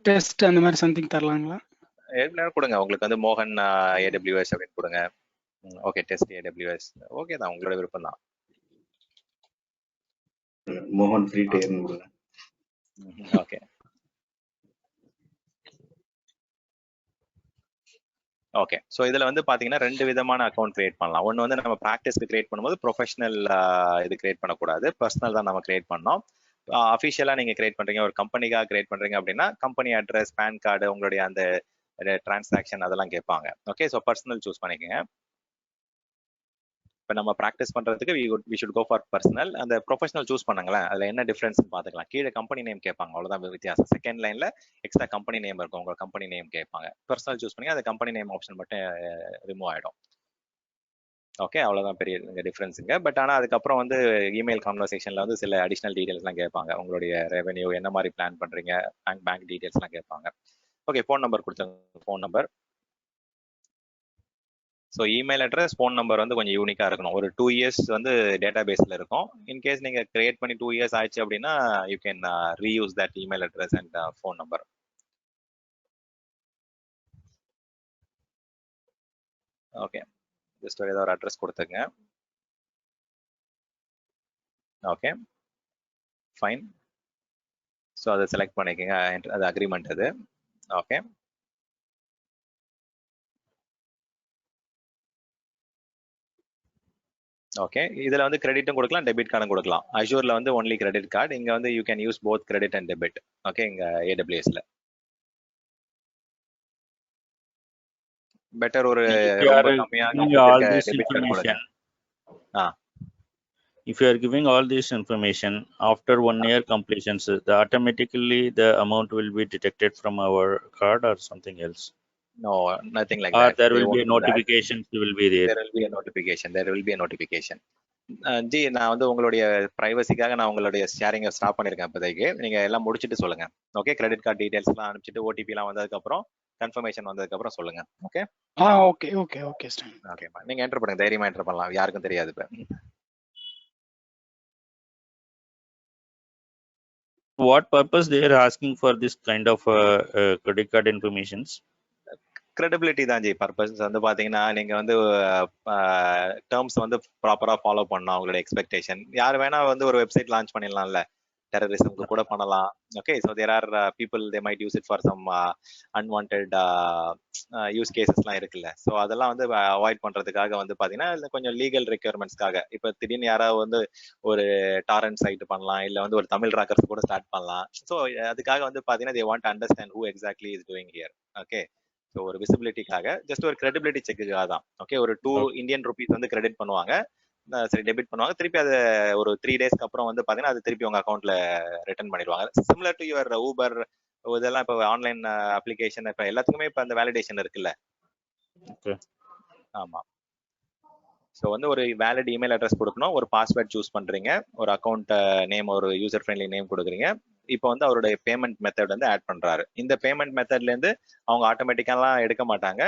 டெஸ்ட் அந்த மாதிரி சம்திங் தரலாங்களா? ஏற்கனவே கொடுங்க. உங்களுக்கு வந்து மோகன் AWS அப்படின்னு கொடுங்க. Okay, test AWS. ஓகே தான், உங்களோட விருப்பம் தான். மோகன் free turn. Okay okay. So இதுல வந்து பாத்தீங்கன்னா 2 விதமான அக்கௌண்ட் கிரியேட் பண்ணலாம். ஒன்னு வந்து நம்ம ப்ராக்டிஸ்க்கு கிரியேட் பண்ணும்போது ப்ரொஃபஷனல் இது கிரியேட் பண்ணக்கூடாது, பர்சனல் தான் நம்ம கிரியேட் பண்ணோம். அஃபிஷியலா நீங்க கிரியேட் பண்றீங்க, ஒரு கம்பெனிக்காக கிரியேட் பண்றீங்க அப்படின்னா கம்பெனி அட்ரஸ், பேன் கார்டு, உங்களுடைய அந்த டிரான்சாக்ஷன் அதெல்லாம் கேட்பாங்க. ஓகே, ஸோ பர்சனல் சூஸ் பண்ணிக்கோங்க. இப்போ நம்ம ப்ராக்டிஸ் பண்றதுக்கு we should go for personal. அந்த ப்ரொஃபஷனல் சூஸ் பண்ணுங்களேன், அதுல என்ன டிஃபரன்ஸ் பார்த்துக்கலாம். கீழே கம்பெனி நேம் கேட்பாங்க, அவ்வளவுதான் வித்தியாசம். செகண்ட் லைன்ல எக்ஸ்ட்ரா கம்பெனி நேம் இருக்கும், உங்க கம்பெனி நேம் கேட்பாங்க. பர்சனல் சூஸ் பண்ணி அந்த கம்பெனி நேம் ஆப்ஷன் மட்டும் ரிமூவ் ஆயிடும். ஓகே, அவ்வளவுதான் பெரிய டிஃபரன்ஸுங்க. பட் ஆனால் அதுக்கப்புறம் வந்து இமெயில் கான்வர்சேஷன்ல வந்து சில அடிஷனல் டீடைல்ஸ்லாம் கேட்பாங்க. உங்களுடைய ரெவென்யூ என்ன மாதிரி பிளான் பண்றீங்க, பேங்க் டீடைல்ஸ்லாம் கேட்பாங்க. ஓகே, ஃபோன் நம்பர் கொடுத்தாங்க, phone number. So email address, phone number வந்து கொஞ்சம் யூனிக்காக இருக்கணும். ஒரு 2 இயர்ஸ் வந்து டேட்டா பேஸில் இருக்கும். இன்கேஸ் நீங்கள் கிரியேட் பண்ணி 2 இயர்ஸ் ஆயிடுச்சு அப்படின்னா you can reuse that email address and phone number. Okay, just ஏதோ ஒரு அட்ரஸ் கொடுத்துங்க. Okay fine. ஸோ அதை செலக்ட் பண்ணிக்கோங்க, அது அக்ரிமெண்ட் அது. Okay, okay. இதுல வந்து கிரெடிட்டும் கொடுக்கலாம், டெபிட் கார்டும் கொடுக்கலாம். அஷூர்ல வந்து ஒன்லி கிரெடிட் கார்டு, இங்க வந்து you can use both credit and debit. Okay, இங்க AWSல பெட்டர். ஒரு ரொம்ப கம்மியா டெபிட் கார்டு கொடுங்க. If you are giving all this information after 1 year completion, automatically the amount will be deducted from our card or something else? No, nothing like or that. There will be a notification will be there. There will be a notification. There will be a notification. G, நான் வந்து உங்களுடைய பிரைவசிக்காக நான் உங்களுடைய ஷேரிங்கை ஸ்டாப் பண்ணிருக்கேன் இப்போதைக்கு. நீங்க எல்லாம் முடிச்சுட்டு சொல்லுங்க. ஓகே, கிரெடிட் கார்டு டீடைல்ஸ் எல்லாம் அனுப்பிச்சிட்டு OTP எல்லாம் வந்ததுக்கு அப்புறம் கன்ஃபர்மேஷன் வந்ததுக்கு அப்புறம் சொல்லுங்க. ஓகே ஓகே ஓகே ஓகே ஸ்டான். ஓகேப்பா, நீங்க என்டர் பண்ணுங்க, தைரியமா என்டர் பண்ணலாம், யாருக்கும் தெரியாது. இப்போ what purpose they are asking for this kind of credit card informations? Credibility தான் ஜி பர்பஸ். வந்து பாத்தீங்கன்னா நீங்க வந்து டேர்ம்ஸ் வந்து ப்ராப்பரா ஃபாலோ பண்ணணும். அவங்களோட எக்ஸ்பெக்டேஷன் யார் வேணா வந்து ஒரு வெப்சைட் லான்ச் பண்ணிடலாம்ல, டெரரிசம்க்கு கூட பண்ணலாம். Okay, so there are people they might use it for some unwanted use கேசஸ்லாம் இருக்குல்ல. ஸோ அதெல்லாம் வந்து அவாய்ட் பண்றதுக்காக வந்து பாத்தீங்கன்னா கொஞ்சம் லீகல் ரெக்யர்மெண்ட்ஸ்க்காக இப்போ திடீர்னு யாராவது வந்து ஒரு டாரண்ட் சைட் பண்ணலாம், இல்லை வந்து ஒரு தமிழ் ராக்கர்ஸ் கூட ஸ்டார்ட் பண்ணலாம். ஸோ அதுக்காக வந்து பாத்தீங்கன்னா they want understand who exactly is doing here. Okay, so ஒரு விசிபிலிட்டிக்காக, ஜஸ்ட் ஒரு கிரெடிபிலிட்டி செக்குக்காக தான். ஓகே, ஒரு 2 இந்தியன் ருபீஸ் வந்து கிரெடிட் பண்ணுவாங்க, சரி டெபிட் பண்ணுவாங்க. திருப்பி அது ஒரு 3 டேஸ்க்கு அப்புறம் வந்து பாத்தீங்கன்னா அது திருப்பி உங்க அக்கௌண்ட்ல ரிட்டர்ன் பண்ணிடுவாங்க. சிமிலர் டு யுவர் ஊபர் இதெல்லாம் இப்போ ஆன்லைன் அப்ளிகேஷன் இப்போ எல்லாத்துக்குமே இப்போ அந்த வேலிடேஷன் இருக்குல்ல. ஆமா, ஸோ வந்து ஒரு வேலிட் இமெயில் அட்ரஸ் கொடுக்கணும், ஒரு பாஸ்வேர்ட் சூஸ் பண்றீங்க, ஒரு அக்கௌண்ட் நேம், ஒரு யூசர் ஃப்ரெண்ட்லி நேம் கொடுக்குறீங்க. இப்போ வந்து அவருடைய பேமெண்ட் மெத்தட் வந்து ஆட் பண்றாரு. இந்த பேமெண்ட் மெத்தட்ல இருந்து அவங்க ஆட்டோமேட்டிக்காலாம் எடுக்க மாட்டாங்க.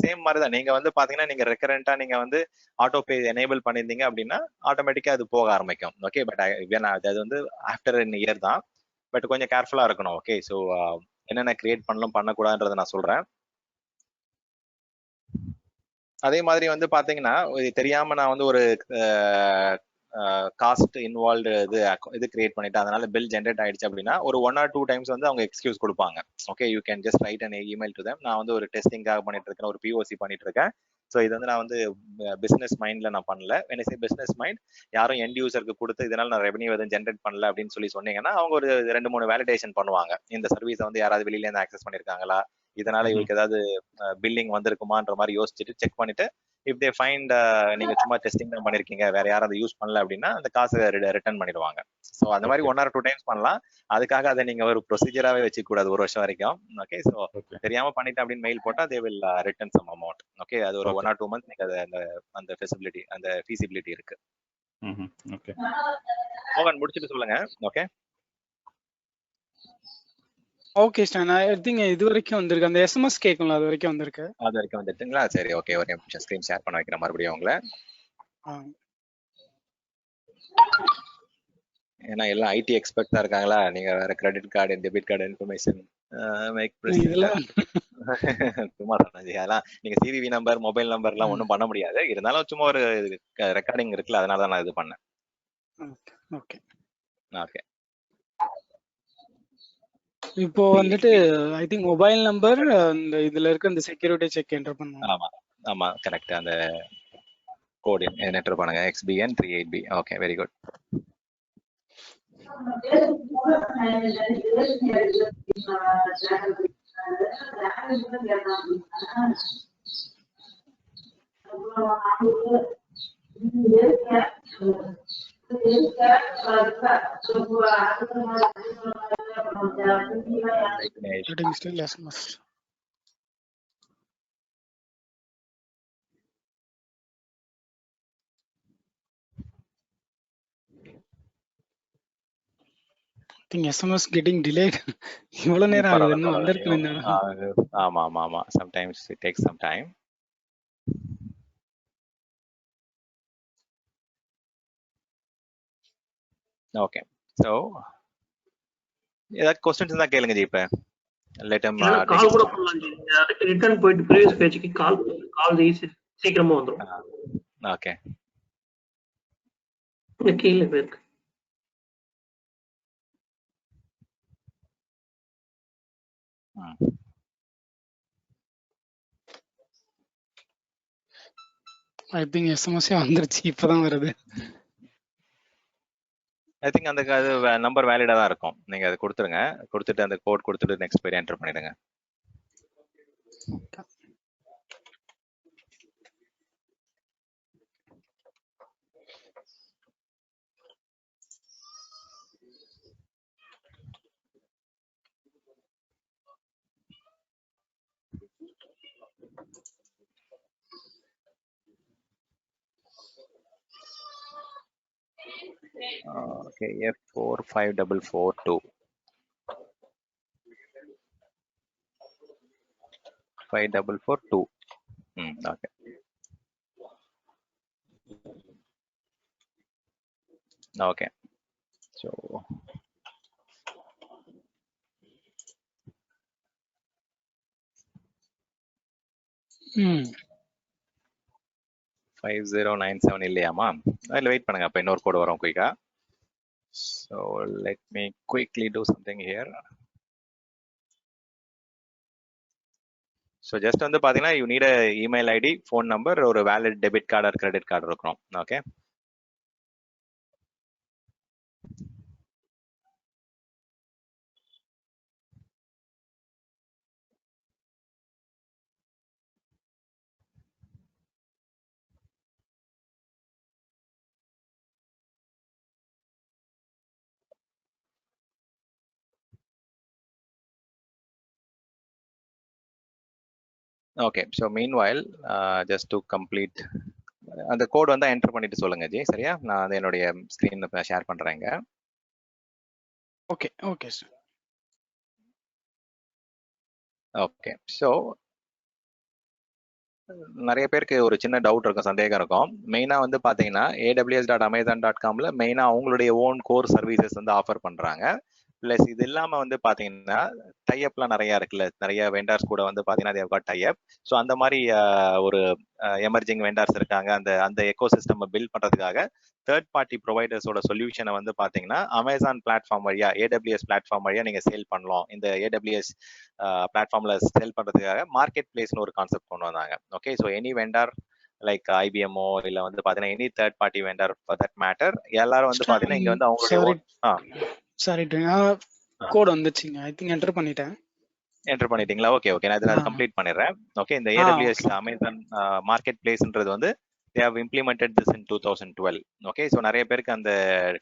சேம் மாதிரி தான் நீங்க வந்து பாத்தீங்கன்னா நீங்க ரெக்கரண்டா நீங்க வந்து ஆட்டோ பே எனேபிள் பண்ணிருந்தீங்க அப்படின்னா ஆட்டோமேட்டிக்கா அது போக ஆரம்பிக்கும். ஓகே, பட் அது வந்து ஆஃப்டர் an இயர் தான். பட் கொஞ்சம் கேர்ஃபுல்லா இருக்கணும். ஓகே, ஸோ என்னென்ன கிரியேட் பண்ணலாம் பண்ணக்கூடாதுன்றதை நான் சொல்றேன். அதே மாதிரி வந்து பாத்தீங்கன்னா தெரியாம நான் வந்து ஒரு காஸ்ட் இன்வால்வ்டு இது கிரியேட் பண்ணிட்டு அதனால பில் ஜென்ரேட் ஆயிடுச்சு அப்படின்னா ஒரு 1 or 2 டைம்ஸ் வந்து அவங்க எக்ஸ்கியூஸ் கொடுப்பாங்க. Okay, you can just right an email to them. நான் வந்து ஒரு டெஸ்டிங்காக பண்ணிட்டு இருக்கேன், ஒரு POC பண்ணிட்டு இருக்கேன். ஸோ இது வந்து நான் வந்து பிசினஸ் மைண்ட்ல நான் பண்ணல. when I say business mind, யாரும் எண்ட் யூசருக்கு கொடுத்து இதனால நான் ரெவன்யூ எதுவும் ஜென்ரேட் பண்ணல அப்படின்னு சொல்லி சொன்னீங்கன்னா அவங்க ஒரு 2-3 வேலிடேஷன் பண்ணுவாங்க. இந்த சர்வீஸை வந்து யாராவது வெளியில இருந்து ஆக்சஸ் பண்ணிருக்காங்களா, இதனால இவருக்கு ஏதாவது பில்லிங் வந்திருக்குமான்ற மாதிரி யோசிச்சுட்டு செக் பண்ணிட்டு இஃப் தே ஃபைண்ட் நீங்க சும்மா டெஸ்டிங் தான் பண்ணிருக்கீங்க, வேற யாரும் அதை யூஸ் பண்ணல அப்படின்னா அந்த காசை ரிட்டர்ன் பண்ணிடுவாங்க. ஸோ அந்த மாதிரி 1 or 2 டைம்ஸ் பண்ணலாம். அதுக்காக அதை நீங்க ஒரு ப்ரொசீஜராகவே வச்சுக்க கூடாது 1 வருஷம் வரைக்கும். ஓகே, ஸோ தெரியாம பண்ணிட்டு அப்படின்னு மெயில் போட்டா they will return some amount. Okay, அது ஒரு 1 or 2 months நீங்க அந்த ஃபெசிபிலிட்டி, அந்த ஃபீசிபிலிட்டி இருக்கு. ஓகே, மோகன் முடிச்சுட்டு சொல்லுங்க. Okay okay Stan, I think இது வரைக்கும் வந்திருக்கு. அந்த SMS கேட்கல, அது வரைக்கும் வந்திருக்கு. அது வரைக்கும் வந்துட்டுங்களா? சரி, ஓகே, ஒரு நிமிஷம் ஸ்கிரீன் ஷேர் பண்ண வைக்கிறேன் மறுபடியும் உங்களை. ஏன்னா எல்லாம் IT எக்ஸ்பர்ட்டா இருக்காங்களா, நீங்க வேற credit card, debit card information make சும்மா சொன்னாச்சு. அதெல்லாம் நீங்க சிவிவி நம்பர், மொபைல் நம்பர் எல்லாம் ஒன்றும் பண்ண முடியாது. இருந்தாலும் சும்மா ஒரு ரெக்கார்டிங் இருக்குல்ல, அதனால தான் நான் இது பண்ணேன். ஓகே. ஓகே. இப்போ வந்துட்டு ஐ திங்க் மொபைல் நம்பர் அந்த இதுல இருக்க அந்த செக்யூரிட்டி செக் என்டர் பண்ணுவோம். ஆமா ஆமா கரெக்ட். அந்த கோட் என்டர் பண்ணுங்க, XBN 38B. Okay, very good. Still SMS. I think SMS getting delayed. இவ்வளவு நேரம் ஆகுது, இன்னும் வந்திருக்கு. ஆமா ஆமா ஆமா, sometimes it takes some time. Okay, so ஏதாவது क्वेश्चंस இருந்தா கேளுங்க ஜி. இப்ப let them கால் கூட பண்ணலாம் ஜி. ரிட்டர்ன் போயிட்டு previous பேஜ்க்கு கால் ஈஸி சீக்கிரமா வந்துரும். ஓகே, கீழ இருக்கு. I think SMS வந்துருச்சு, இப்பதான் வருது. ஐ திங்க் அந்த நம்பர் வேலிடா தான் இருக்கும். நீங்க அதை கொடுத்துருங்க, கொடுத்துட்டு அந்த கோட் கொடுத்துட்டு நெக்ஸ்ட் பேர் என்டர் பண்ணிடுங்க. Okay, F45442 5442. Okay. Okay, so 5097 இல்லையாமா? அதில் வெயிட் பண்ணுங்க, அப்போ இன்னொரு கோடு வரும் குயிக்கா. So let me quickly do something here. So just வந்து பாத்தீங்கன்னா you need a email ID, phone number, ஒரு valid debit card or credit card இருக்கணும். Okay, okay. So meanwhile just to complete அந்த கோட் வந்து என்டர் பண்ணிட்டு சொல்லுங்க ஜி, சரியா? நான் அதை என்னுடைய ஸ்க்ரீன்ல ஷேர் பண்றேங்க. Okay okay sir. Okay, so நிறைய பேருக்கு ஒரு சின்ன டவுட் இருக்கும், சந்தேகம் இருக்கும். மெயினா வந்து பாத்தீங்கன்னா aws.amazon.comல மெயினா அவங்களுடைய ஓன் கோர் சர்வீசஸ் வந்து ஆஃபர் பண்றாங்க. பிளஸ் இது இல்லாம வந்து பாத்தீங்கன்னா டைஅப்லாம் நிறைய இருக்குல்ல, நிறைய வெண்டார்ஸ் கூட வந்து பாத்தீங்கன்னா டைஅப். ஸோ அந்த மாதிரி ஒரு எமர்ஜிங் வெண்டார்ஸ் இருக்காங்க. அந்த எக்கோ சிஸ்டம் பில்ட் பண்றதுக்காக தேர்ட் பார்ட்டி ப்ரொவைடர்ஸோட சொல்யூஷனை வந்து பாத்தீங்கன்னா அமேசான் பிளாட்ஃபார்ம் வழியா, AWS பிளாட்ஃபார்ம் வழியா நீங்க சேல் பண்ணலாம். இந்த AWS பிளாட்ஃபார்ம்ல சேல் பண்றதுக்காக மார்க்கெட் பிளேஸ்னு ஒரு கான்செப்ட் கொண்டு வந்தாங்க. Okay, so any vendor like IBMஓ இல்ல வந்து பாத்தீங்கன்னா any third party vendor for that matter, எல்லாரும் வந்து பாத்தீங்கன்னா இங்க வந்து அவங்களுடைய சாரி கோட் வந்துச்சுங்க. ஐ திங்க் என்டர் பண்ணிட்டேன். என்டர் பண்ணிட்டீங்களா? ஓகே ஓகே, நான் இதை கம்ப்ளீட் பண்ணிடுறேன். ஓகே, இந்த AWS அமேசான் மார்க்கெட் பிளேஸ்ன்றது வந்து they have implemented this in 2012. Okay, so நிறைய பேருக்கு அந்த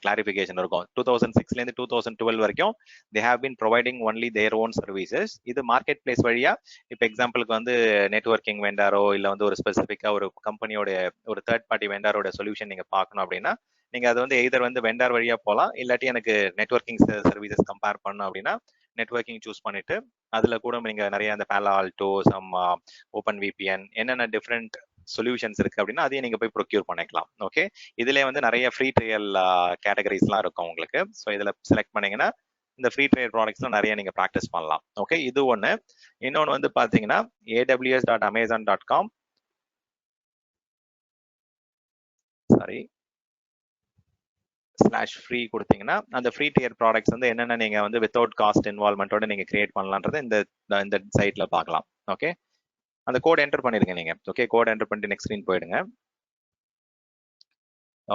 கிளாரிஃபிகேஷன் இருக்கும். 2006ல இருந்து 2012 வரைக்கும் they have been providing only their own services. இது மார்க்கெட் பிளேஸ் வழியா இப்போ எக்ஸாம்பிளுக்கு வந்து நெட்வொர்க்கிங் வெண்டாரோ இல்லை வந்து ஒரு ஸ்பெசிஃபிக்கா ஒரு கம்பெனியோட ஒரு தேர்ட் பார்ட்டி வெண்டாரோட சொல்யூஷன் நீங்க பார்க்கணும் அப்படின்னா நீங்க அது வந்து எய்தர் வந்து வெண்டார் வழியா போகலாம், இல்லாட்டி எனக்கு நெட்வொர்க்கிங் சர்வீசஸ் கம்பேர் பண்ணணும் அப்படின்னா நெட்வொர்க்கிங் சூஸ் பண்ணிட்டு அதுல கூட நீங்க நிறைய அந்த Palo Alto, some open VPN, என்னென்ன டிஃப்ரெண்ட் சொல்யூஷன்ஸ் இருக்கு அப்படின்னா அதையும் நீங்க போய் ப்ரொக்யூர் பண்ணிக்கலாம். ஓகே, இதுல வந்து நிறைய ஃப்ரீ ட்ரையல் கேட்டகரிஸ்லாம் இருக்கும் உங்களுக்கு. ஸோ இதுல செலக்ட் பண்ணீங்கன்னா இந்த ஃப்ரீ ட்ரையல் ப்ராடக்ட்ஸ்லாம் நிறைய நீங்க ப்ராக்டிஸ் பண்ணலாம். ஓகே, இது ஒன்று. இன்னொன்று வந்து பார்த்தீங்கன்னா aws.amazon.com /free கொடுத்தீங்கன்னா அந்த ஃப்ரீ டியர் ப்ராடக்ட்ஸ் வந்து என்னென்ன நீங்க வந்து வித்தவுட் காஸ்ட் இன்வால்மெண்ட்டோட நீங்க கிரியேட் பண்ணலான்றதை இந்த சைட்ல பார்க்கலாம். ஓகே, அந்த கோட் என்டர் பண்ணிருங்க நீங்க. ஓகே, கோட் என்டர் பண்ணிட்டு நெக்ஸ்ட் ஸ்கிரீன் போயிடுங்க.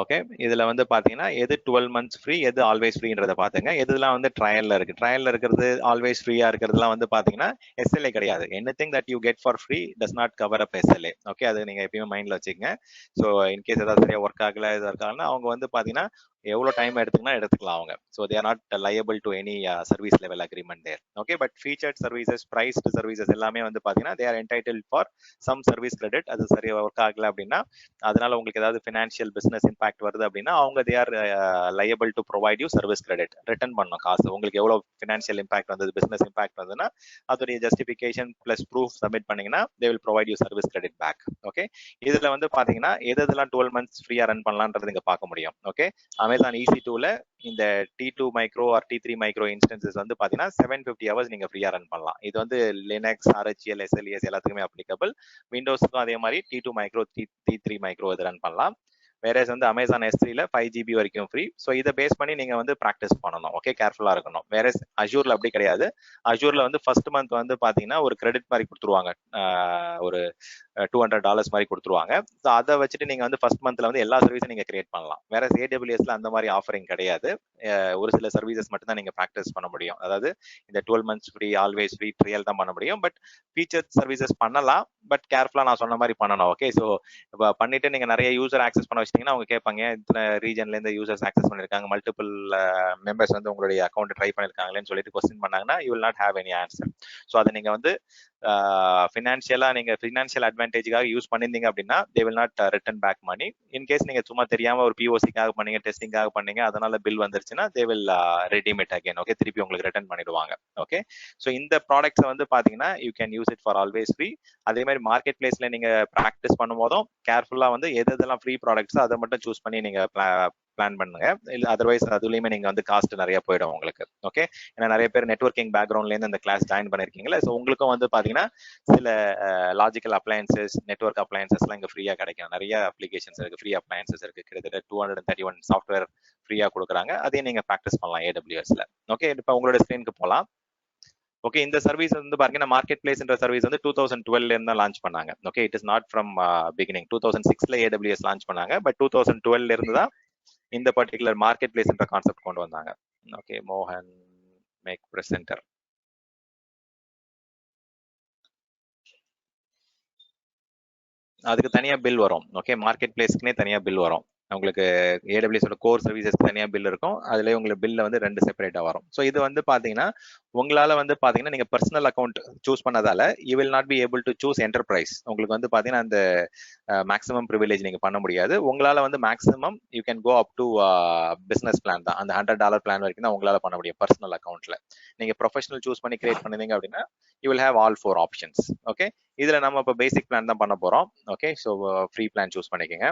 ஓகே, இதுல வந்து பாத்தீங்கன்னா எது 12 months ஃப்ரீ, எது ஆல்வேஸ் ஃப்ரீன்றத பாத்துங்க. எதுலாம் வந்து ட்ரையல்ல இருக்கு, ட்ரையல்ல இருக்கிறது ஆல்வேஸ் ஃப்ரீயா இருக்கிறதுலாம் வந்து பாத்தீங்கன்னா எஸ்எல்ஏ கிடையாது. Anything that you get for free does not cover up SLA. Okay, அது நீங்க எப்பயுமே மைண்ட்ல வச்சுக்கங்க. ஸோ இன்கேஸ் ஏதாவது சரியா ஒர்க் ஆகல இது இருக்காங்கன்னா அவங்க வந்து பாத்தீங்கன்னா எவ்வளோ டைம் எடுத்துக்கலாம் எடுத்துக்கலாம் அவங்க. So they are not liable to any service level agreement there. Okay, but featured services, priced services எல்லாமே வந்து பாத்தீங்கன்னா they are entitled for some service credit. அது சரியா ஒர்க் ஆகல அப்படின்னா அதனால உங்களுக்கு ஏதாவது ஃபினான்ஷியல் பிசினஸ் இம்பாக்ட் வருது அப்படின்னா அவங்க they are liable to provide you service credit. Return பண்ணணும் காசு. உங்களுக்கு எவ்வளவு ஃபினான்ஷியல் இம்பாக்ட் வந்தது, பிசினஸ் இம்பாக்ட் வந்ததுன்னா அதோடைய ஜஸ்டிஃபிகேஷன் பிளஸ் ப்ரூஃப் சப்மிட் பண்ணீங்கன்னா they will provide you service credit back. Okay, இதுல வந்து பாத்தீங்கன்னா எதெல்லாம் 12 months ஃப்ரீயா ரன் பண்ணலான்றது நீங்க பார்க்க முடியும். ஓகே, அமேசான் EC2ல இந்த T2 micro R T3 micro instances வந்து பாத்தீங்கன்னா 750 hours நீங்க ஃப்ரீயா ரன் பண்ணலாம். இது வந்து லினக்ஸ், RHEL, SLES எல்லாத்துக்குமே அப்ளிகபிள். விண்டோஸுக்கும் அதே மாதிரி T2 மைக்ரோ, T3 மைக்ரோ இது ரன் பண்ணலாம். வேறஸ் வந்து அமேசான் S3ல 5 GB வரைக்கும் ஃப்ரீ. ஸோ இதை பேஸ் பண்ணி நீங்க வந்து ப்ராக்டிஸ் பண்ணணும். ஓகே, கேர்ஃபுல்லா இருக்கணும். வேறஸ் அஜூர்ல அப்படி கிடையாது. அஜூர்ல வந்து ஃபர்ஸ்ட் மந்த் வந்து பாத்தீங்கன்னா ஒரு கிரெடிட் மாதிரி கொடுத்துருவாங்க, ஒரு $200 மாதிரி கொடுத்துருவாங்க. ஸோ அதை வச்சுட்டு நீங்க வந்து ஃபர்ஸ்ட் மந்த்ல வந்து எல்லா சர்வீஸும் நீங்க கிரியேட் பண்ணலாம். வேற AWSல அந்த மாதிரி ஆஃபரிங் கிடையாது. ஒரு சில சர்வீசஸ் மட்டும் தான் நீங்க ப்ராக்டிஸ் பண்ண முடியும். அதாவது இந்த 12 months free, always free, trial தான் பண்ண முடியும். பட் ஃபீச்சர் சர்வீசஸ் பண்ணலாம், பட் கேர்ஃபுல்லா நான் சொன்ன மாதிரி பண்ணணும். ஓகே, ஸோ பண்ணிட்டு நீங்க நிறைய யூசர் ஆக்சஸ் பண்ண வச்சிட்டீங்கன்னா அவங்க கேட்பாங்க இத்தனை ரீஜன்ல இருந்து யூசர்ஸ் ஆக்சஸ் பண்ணிருக்காங்க, மல்டிபிள் மெம்பர்ஸ் வந்து உங்களுடைய அக்கௌண்ட் ட்ரை பண்ணிருக்காங்களேன்னு சொல்லிட்டு கொஸ்டின் பண்ணாங்கன்னா you will not have any answer. So அதை நீங்க வந்து ஃபினான்ஷியலா நீங்க ஃபினான்ஷியல் அட்வான்டேஜ்காக யூஸ் பண்ணிருந்தீங்க அப்படின்னா they will not return back money. In case நீங்க சும்மா தெரியாம ஒரு POCக்காக பண்ணீங்க, டெஸ்டிங்காக பண்ணீங்க, அதனால பில் வந்துருச்சுன்னா they will redeem it again. Okay, திருப்பி உங்களுக்கு ரிட்டர்ன் பண்ணிடுவாங்க. ஓகே, ஸோ இந்த ப்ராடக்ட்ஸ் வந்து பாத்தீங்கன்னா you can use it for always free. அதே மாதிரி மார்க்கெட் பிளேஸ்ல நீங்க ப்ராக்டிஸ் பண்ணும் போதும் கேர்ஃபுல்லா வந்து எதெல்லாம் ஃப்ரீ ப்ராடக்ட்ஸ் அதை மட்டும் சூஸ் பண்ணி நீங்க பிளான் பண்ணுங்க. இல்லை அதர்வைஸ் அதுலயுமே நீங்க வந்து காஸ்ட் நிறைய போயிடும் உங்களுக்கு. ஓகே, ஏன்னா நிறைய பேர் நெட்வொர்க்கிங் பேக்ரவுண்ட்ல இருந்து இந்த கிளாஸ் ஜாயின் பண்ணிருக்கீங்களா. ஸோ உங்களுக்கும் வந்து பாத்தீங்கன்னா சில லாஜிக்கல் அப்ளையன்சஸ், நெட்வொர்க் அப்ளையன்சஸ்லாம் இங்க ஃப்ரீயா கிடைக்கும். நிறைய அப்ளிகேஷன்ஸ் இருக்கு, ஃப்ரீ அப்ளையன்சஸ் இருக்கு. கிட்டத்தட்ட 231 சாஃப்ட்வேர் ஃப்ரீயா கொடுக்குறாங்க. அதையும் நீங்க ப்ராக்டிஸ் பண்ணலாம் AWSல. ஓகே, இப்போ உங்களோட ஸ்கிரீனுக்கு போகலாம். ஓகே, இந்த சர்வீஸ் வந்து பாத்தீங்கன்னா மார்க்கெட் பிளேஸ்ன்ற சர்வீஸ் வந்து 2012 இருந்து லான்ச் பண்ணாங்க. Okay, it is not from beginning. 2006ல AWS லான்ச் பண்ணாங்க. பட் 2012 இருந்து தான் இந்த பர்டிகுலர் மார்க்கெட் பிளேஸ்ன்ற கான்செப்ட் கொண்டு வந்தாங்க. ஓகே, மோகன் மேக் பிரசன்டர். அதுக்கு தனியா பில் வரும். ஓகே, மார்க்கெட் பிளேஸ்க்குனே தனியா பில் வரும். உங்களுக்கு AWS கோர் சர்வீசஸ் தனியா பில் இருக்கும். அதுல உங்களுக்கு பில்ல வந்து 2 செப்பரேட்டா வரும். ஸோ இது வந்து பாத்தீங்கன்னா உங்களால வந்து பாத்தீங்கன்னா நீங்க பர்சனல் அக்கௌண்ட் சூஸ் பண்ணதால you will not be able to choose enterprise. உங்களுக்கு வந்து பாத்தீங்கன்னா அந்த மேக்ஸிமம் ப்ரிவிலேஜ் நீங்க பண்ண முடியாது. உங்களால வந்து maximum you can go up to business plan தான். அந்த $100 பிளான் வரைக்கும் தான் உங்களால பண்ண முடியும் பர்சனல் அக்கௌண்ட்ல. நீங்க ப்ரொஃபஷனல் சூஸ் பண்ணி கிரியேட் பண்ணீங்க அப்படின்னா you will have all 4 options. Okay, இதுல நம்ம இப்போ பேசிக் பிளான் தான் பண்ண போறோம். Okay, so free plan choose பண்ணிக்கோங்க.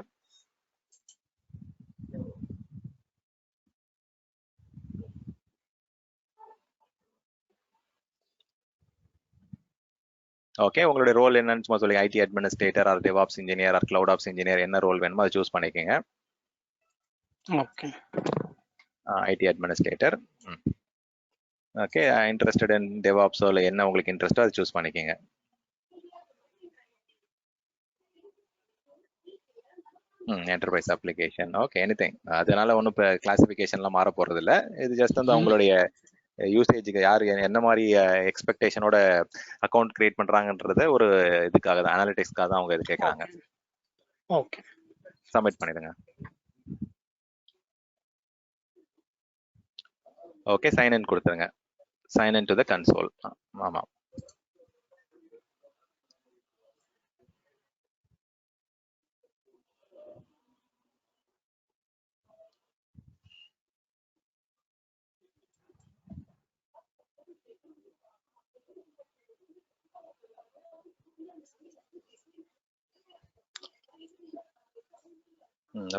ஓகே, உங்களுடைய ரோல் என்னன்னு சும்மா சொல்லி IT administrator or DevOps engineer or Cloud Ops engineer என்ன ரோல் வேணுமோ அதை சூஸ் பண்ணிக்கோங்க. Okay, IT administrator. Okay, interested in DevOps இல்லை என்ன உங்களுக்கு இன்ட்ரெஸ்டோ அதை சூஸ் பண்ணிக்கோங்க. Enterprise application. Okay, anything. அதனால ஒன்றும் இப்போ கிளாசிஃபிகேஷன்லாம் மாற போறது இல்லை. இது ஜஸ்ட் வந்து அவங்களுடைய யூசேஜுக்கு யார் என்ன மாதிரி எக்ஸ்பெக்டேஷனோட அக்கௌண்ட் கிரியேட் பண்றாங்கன்றத ஒரு இதுக்காக தான், அனாலிட்டிக்ஸ்க்காக தான் அவங்க இது கேட்கறாங்க. ஓகே, சப்மிட் பண்ணிடுங்க. ஓகே, சைன் இன் கொடுத்துருங்க. Sign in to the console. ஆமா,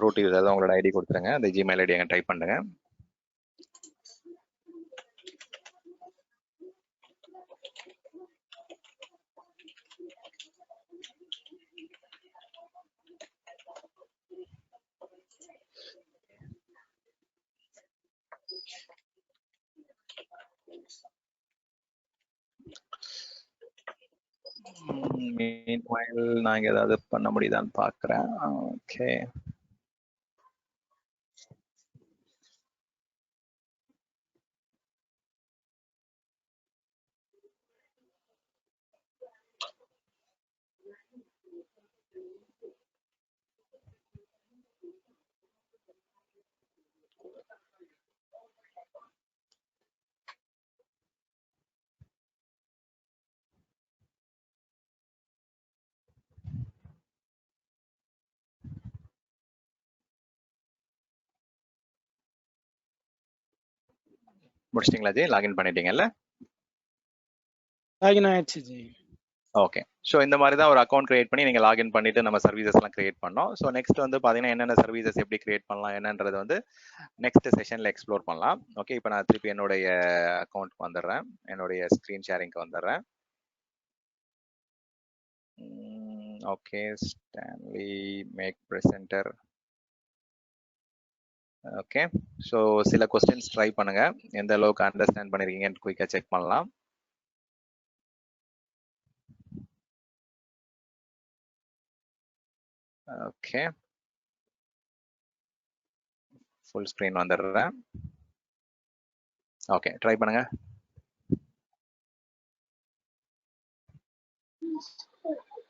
ரூட் யூசர் தான் உங்களோட ஐடி கொடுத்துருங்க. அந்த ஜிமெயில் ஐடி அங்கே டைப் பண்ணுங்க. மீன்வைல் நான் ஏதாவது பண்ண முடியுதான்னு பாக்குறேன். ஓகே, முடிச்சிட்டீங்களா ஜி? லாகின் பண்ணிட்டீங்கல்ல? லாகின் ஆயிடுச்சு ஜி. ஓகே, ஸோ இந்த மாதிரி தான் ஒரு அக்கௌண்ட் கிரியேட் பண்ணி நீங்கள் லாகின் பண்ணிட்டு நம்ம சர்வீசஸ்லாம் கிரியேட் பண்ணோம். ஸோ நெக்ஸ்ட் வந்து பார்த்தீங்கன்னா என்னென்ன சர்வீசஸ் எப்படி கிரியேட் பண்ணலாம் என்னன்றது வந்து நெக்ஸ்ட் செஷனில் எக்ஸ்ப்ளோர் பண்ணலாம். ஓகே, இப்போ நான் திருப்பி என்னுடைய அக்கௌண்ட்க்கு வந்துடுறேன், என்னுடைய ஸ்க்ரீன் ஷேரிங்க்கு வந்துடுறேன். Okay, Stanley make presenter. Okay, so சில கொஸ்டின்ஸ் ட்ரை பண்ணுங்க, எந்த அளவுக்கு அண்டர்ஸ்டாண்ட் பண்ணிருக்கீங்கன்னு குயிக்காக செக் பண்ணலாம். ஓகே, ஃபுல் ஸ்க்ரீன் வந்துடுறேன். ஓகே, ட்ரை பண்ணுங்க.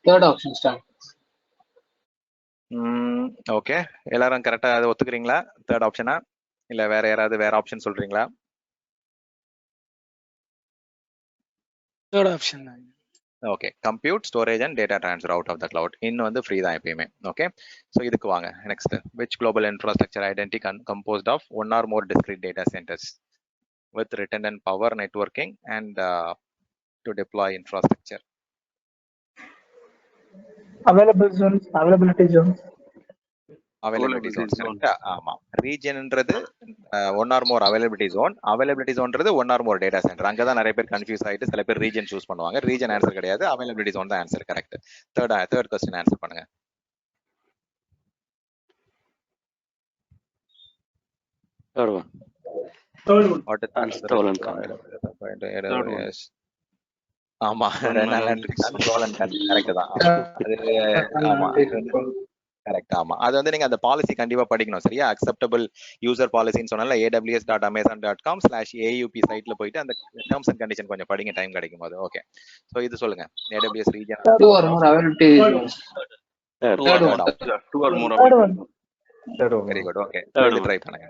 Third option start. ஓகே, எல்லாரும் கரெக்டா அதை ஒத்துக்கிறீங்களா? தேர்ட் ஆப்ஷனா இல்ல வேற யாராவது வேற ஆப்ஷன் சொல்றீங்களா? தேர்ட் ஆப்ஷன் தான். Okay, compute storage and data transfer out of the cloud. இன்னும் வந்து ஃப்ரீ தான் எப்பயுமே. ஓகே, ஸோ இதுக்கு வாங்க. Next, which global infrastructure identity composed of one or more discrete data centers with redundant power networking and to deploy infrastructure. availability zones. Availability zones. ஆமா, ரீஜன்ன்றது one or more availability zone, availability ஜோன்றது one or more data center. அங்கதான் நிறைய பேர் கன்ஃபியூஸ் ஆயிட்டு சில பேர் ரீஜன் சூஸ் பண்ணுவாங்க. ரீஜன் ஆன்சர் கிடையாது, அவைலபிலிட்டி ஜோன் தான் answer. Correct. Third question answer பண்ணுங்க. ஆமா, கரெக்ட் தான். ஆமா, கரெக்ட். ஆமா, அது வந்து நீங்க அந்த பாலிசி கண்டிப்பா படிக்கணும், சரியா? அக்செப்டபிள் யூசர் பாலிசின்னு சொன்னால aws.amazon.com/aup சைட்ல போயிட்டு அந்த டர்ம்ஸ் அண்ட் கண்டிஷன் கொஞ்சம் படிங்க டைம் கிடைக்கும் போது. ஓகே, சோ இது சொல்லுங்க. AWS region very good. Okay, இது ட்ரை பண்ணுங்க.